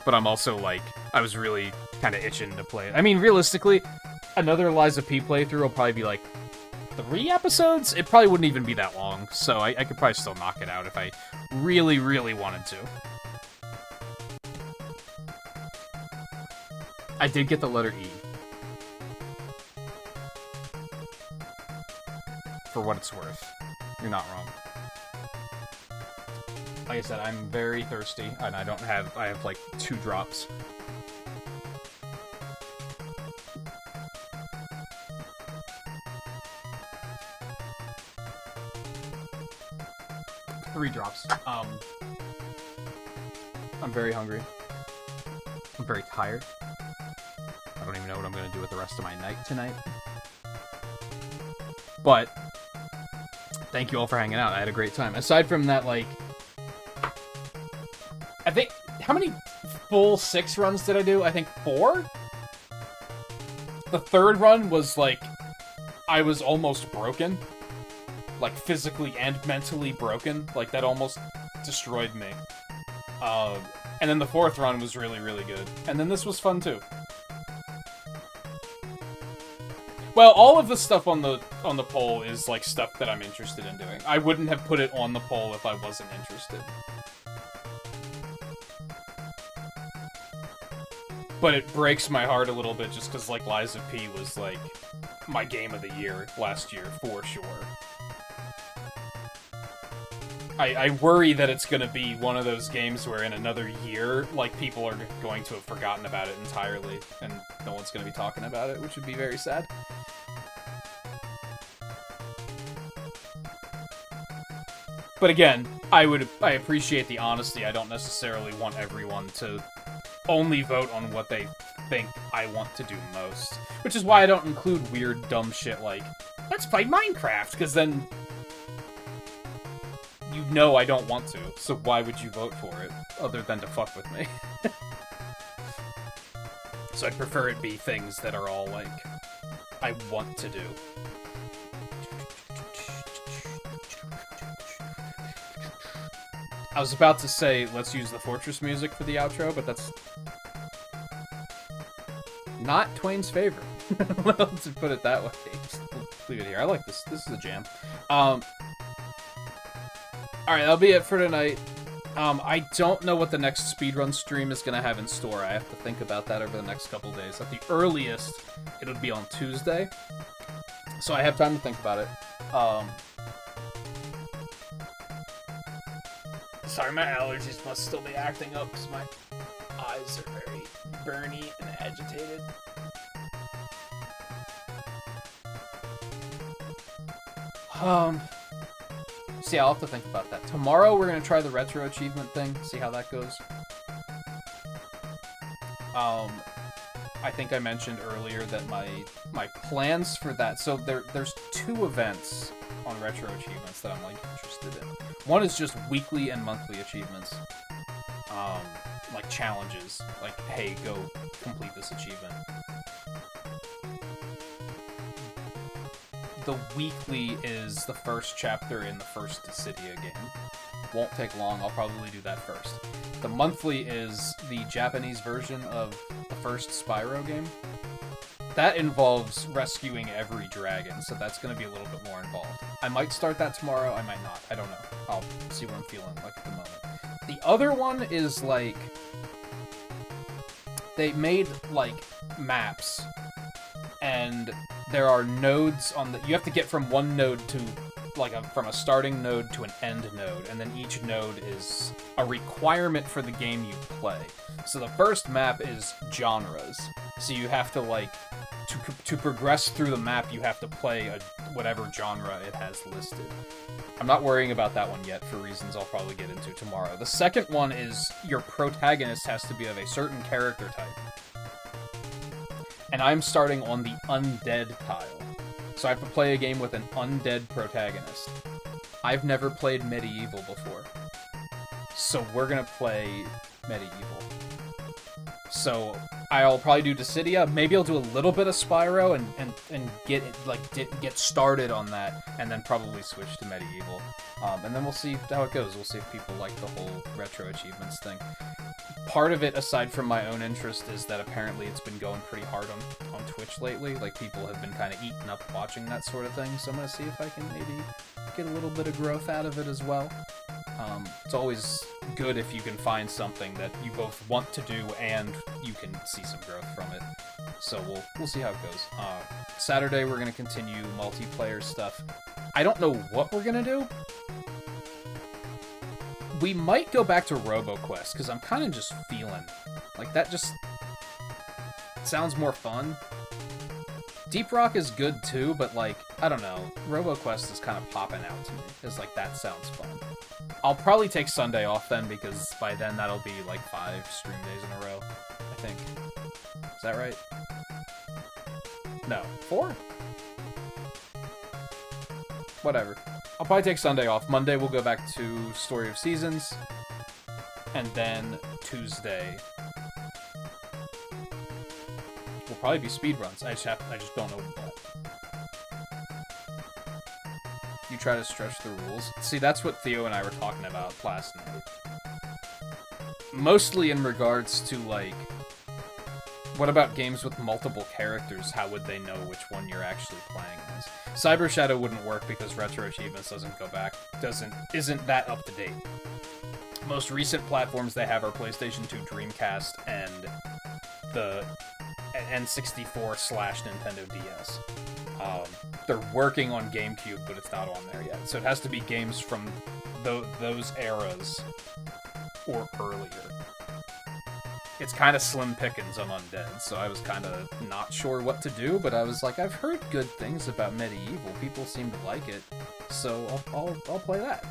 But I'm also, like, I was really kind of itching to play it. I mean, realistically, another Lies of P playthrough will probably be, like, 3 episodes? It probably wouldn't even be that long, so I could probably still knock it out if I really, really wanted to. I did get the letter E. For what it's worth. You're not wrong. Like I said, I'm very thirsty, and I have like 2 drops. Three drops. I'm very hungry. I'm very tired. I don't even know what I'm gonna do with the rest of my night tonight. But thank you all for hanging out. I had a great time. Aside from that, like, I think, how many full 6 runs did I do? I think 4? The 3rd run was, like, I was almost broken. Like, physically and mentally broken. Like, that almost destroyed me. And then the 4th run was really, really good. And then this was fun, too. Well, all of the stuff on the poll is like stuff that I'm interested in doing. I wouldn't have put it on the poll if I wasn't interested. But it breaks my heart a little bit just because, like, Lies of P was, like, my game of the year last year, for sure. I worry that it's gonna be one of those games where in another year, like, people are going to have forgotten about it entirely, and no one's gonna be talking about it, which would be very sad. But again, I appreciate the honesty. I don't necessarily want everyone to only vote on what they think I want to do most. Which is why I don't include weird, dumb shit like, let's play Minecraft, because then you know I don't want to, so why would you vote for it, other than to fuck with me? So I'd prefer it be things that are all, like, I want to do. I was about to say, let's use the Fortress music for the outro, but that's not Twain's favorite. Let's put it that way. Just leave it here. I like this. This is a jam. Alright, that'll be it for tonight. I don't know what the next speedrun stream is going to have in store. I have to think about that over the next couple days. At the earliest, it'll be on Tuesday. So I have time to think about it. Sorry, my allergies must still be acting up because my eyes are very burny and agitated. So yeah, I'll have to think about that. Tomorrow we're gonna try the retro achievement thing, see how that goes. I think I mentioned earlier that my plans for that. So there's 2 events on retro achievements that I'm like interested in. One is just weekly and monthly achievements, like challenges, like hey, go complete this achievement. The weekly is the first chapter in the first Dissidia game. Won't take long, I'll probably do that first. The monthly is the Japanese version of the first Spyro game. That involves rescuing every dragon, so that's going to be a little bit more involved. I might start that tomorrow, I might not. I don't know. I'll see what I'm feeling like at the moment. The other one is, like, they made, like, maps, and there are nodes on the... You have to get from one node to, like, from a starting node to an end node, and then each node is a requirement for the game you play. So the first map is genres. So you have to, like, to progress through the map, you have to play whatever genre it has listed. I'm not worrying about that one yet for reasons I'll probably get into tomorrow. The second one is your protagonist has to be of a certain character type. And I'm starting on the undead tile. So I have to play a game with an undead protagonist. I've never played Medieval before. So we're gonna play Medieval. So I'll probably do Dissidia. Maybe I'll do a little bit of Spyro and get started on that, and then probably switch to Medieval. And then we'll see how it goes. We'll see if people like the whole retro achievements thing. Part of it, aside from my own interest, is that apparently it's been going pretty hard on Twitch lately. Like, people have been kind of eaten up watching that sort of thing, so I'm going to see if I can maybe get a little bit of growth out of it as well. It's always good if you can find something that you both want to do and you can see some growth from it. So we'll see how it goes. Saturday we're going to continue multiplayer stuff. I don't know what we're going to do. We might go back to RoboQuest, because I'm kind of just feeling like that just sounds more fun. Deep Rock is good too, but like, I don't know, RoboQuest is kind of popping out to me. It's like, that sounds fun. I'll probably take Sunday off then, because by then that'll be like 5 stream days in a row, I think. Is that right? No. 4? Whatever. I'll probably take Sunday off. Monday we'll go back to Story of Seasons. And then Tuesday will probably be speedruns. I just don't know what. You try to stretch the rules. See, that's what Theo and I were talking about last night. Mostly in regards to, like, What about games with multiple characters? How would they know which one you're actually playing as? Cyber Shadow wouldn't work because Retro Achievements isn't that up to date. Most recent platforms they have are PlayStation 2, Dreamcast, and the N64/Nintendo DS. They're working on GameCube, but it's not on there yet. So it has to be games from those eras or earlier. It's kind of slim pickings on Undead, so I was kind of not sure what to do, but I was like, I've heard good things about Medieval. People seem to like it, so I'll play that.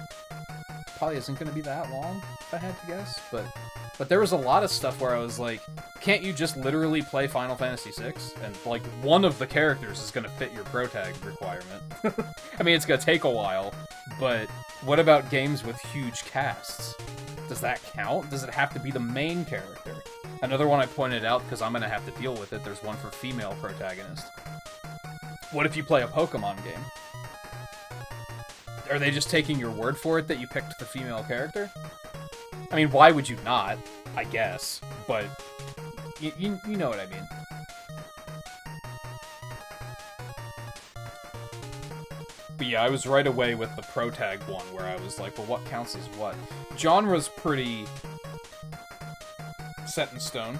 Probably isn't going to be that long, if I had to guess, but there was a lot of stuff where I was like, can't you just literally play Final Fantasy VI? And, like, one of the characters is going to fit your protag requirement. I mean, it's going to take a while, but what about games with huge casts? Does that count? Does it have to be the main character? Another one I pointed out, because I'm going to have to deal with it, there's one for female protagonist. What if you play a Pokemon game? Are they just taking your word for it that you picked the female character? I mean, why would you not? I guess, but you know what I mean. But yeah, I was right away with the protag one, where I was like, well, what counts as what? Genre's pretty set in stone.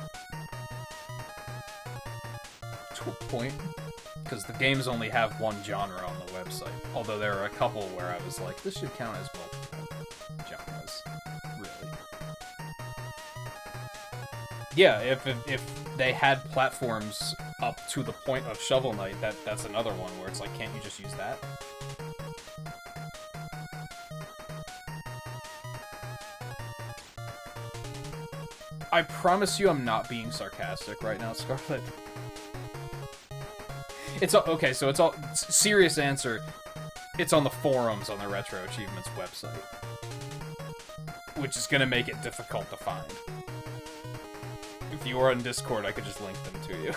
To a point. Because the games only have one genre on the website. Although there are a couple where I was like, this should count as multiple genres. Really. Yeah, if they had platforms up to the point of Shovel Knight, that's another one where it's like, can't you just use that? I promise you I'm not being sarcastic right now, Scarlet. It's okay, so it's all serious answer. It's on the forums on the Retro Achievements website, which is gonna make it difficult to find. If you were on Discord, I could just link them to you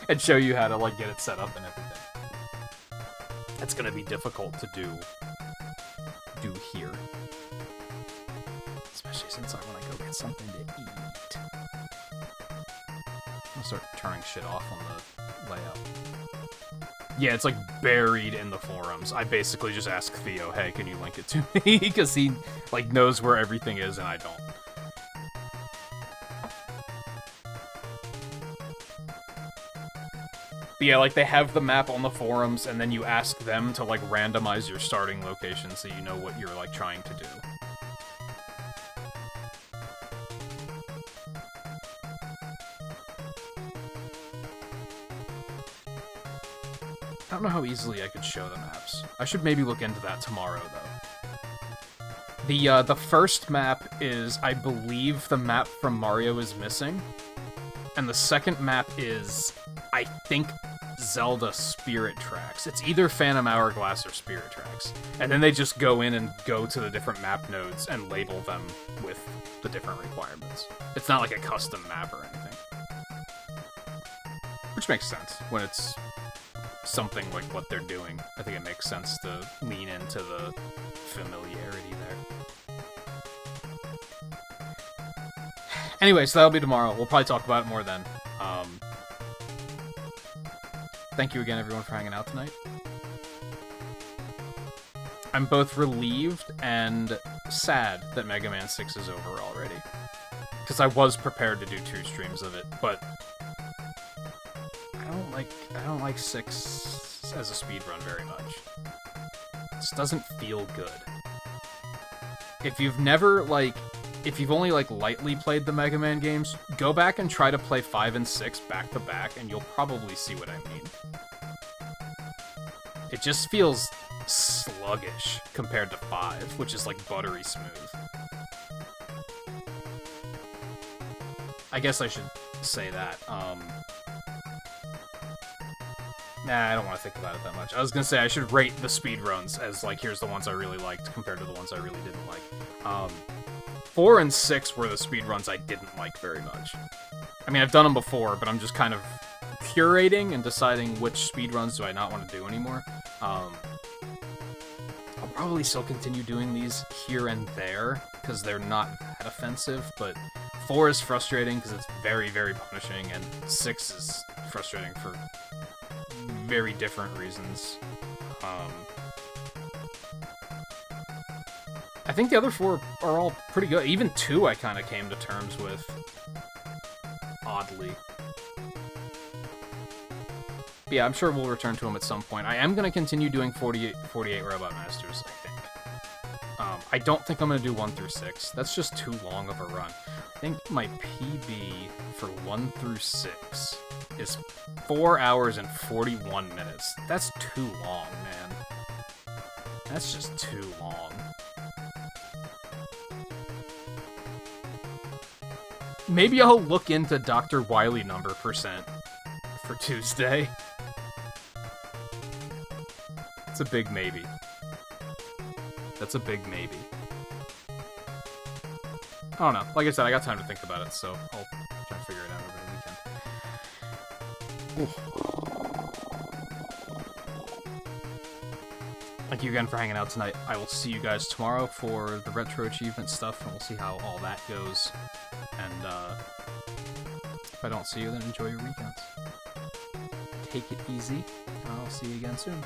and show you how to like get it set up and everything. It's gonna be difficult to do here, especially since I want to go get something to eat. I'll start turning shit off on the layout. Yeah, it's like buried in the forums. I basically just ask Theo, hey, can you link it to me? Because he like knows where everything is and I don't. But yeah, like they have the map on the forums and then you ask them to like randomize your starting location so you know what you're like trying to do. I don't know how easily I could show the maps. I should maybe look into that tomorrow, though. The first map is, I believe, the map from Mario is Missing. And the second map is, I think, Zelda Spirit Tracks. It's either Phantom Hourglass or Spirit Tracks. And then they just go in and go to the different map nodes and label them with the different requirements. It's not like a custom map or anything. Which makes sense when it's something like what they're doing. I think it makes sense to lean into the familiarity there. Anyway, so that'll be tomorrow. We'll probably talk about it more then. Thank you again, everyone, for hanging out tonight. I'm both relieved and sad that Mega Man 6 is over already. Because I was prepared to do 2 streams of it, but I don't like 6 as a speedrun very much. It just doesn't feel good. If you've only lightly played the Mega Man games, go back and try to play 5 and 6 back to back, and you'll probably see what I mean. It just feels sluggish compared to 5, which is like buttery smooth. I guess I should say that. Nah, I don't want to think about it that much. I was gonna say I should rate the speedruns as, like, here's the ones I really liked compared to the ones I really didn't like. 4 and 6 were the speedruns I didn't like very much. I mean, I've done them before, but I'm just kind of curating and deciding which speedruns do I not want to do anymore. I'll probably still continue doing these here and there, because they're not that offensive, but 4 is frustrating because it's very, very punishing, and 6 is frustrating for very different reasons. I think the other 4 are all pretty good. Even 2 I kind of came to terms with, oddly. But yeah, I'm sure we'll return to them at some point. I am going to continue doing 48 Robot Masters, I think. I don't think I'm going to do 1 through 6. That's just too long of a run. I think my PB for 1 through 6 is 4 hours and 41 minutes. That's too long, man. That's just too long. Maybe I'll look into Dr. Wily number % for Tuesday. It's a big maybe. That's a big maybe. I don't know. Like I said, I got time to think about it, so I'll try to figure it out over the weekend. Thank you again for hanging out tonight. I will see you guys tomorrow for the retro achievement stuff, and we'll see how all that goes. And if I don't see you, then enjoy your weekends. Take it easy, and I'll see you again soon.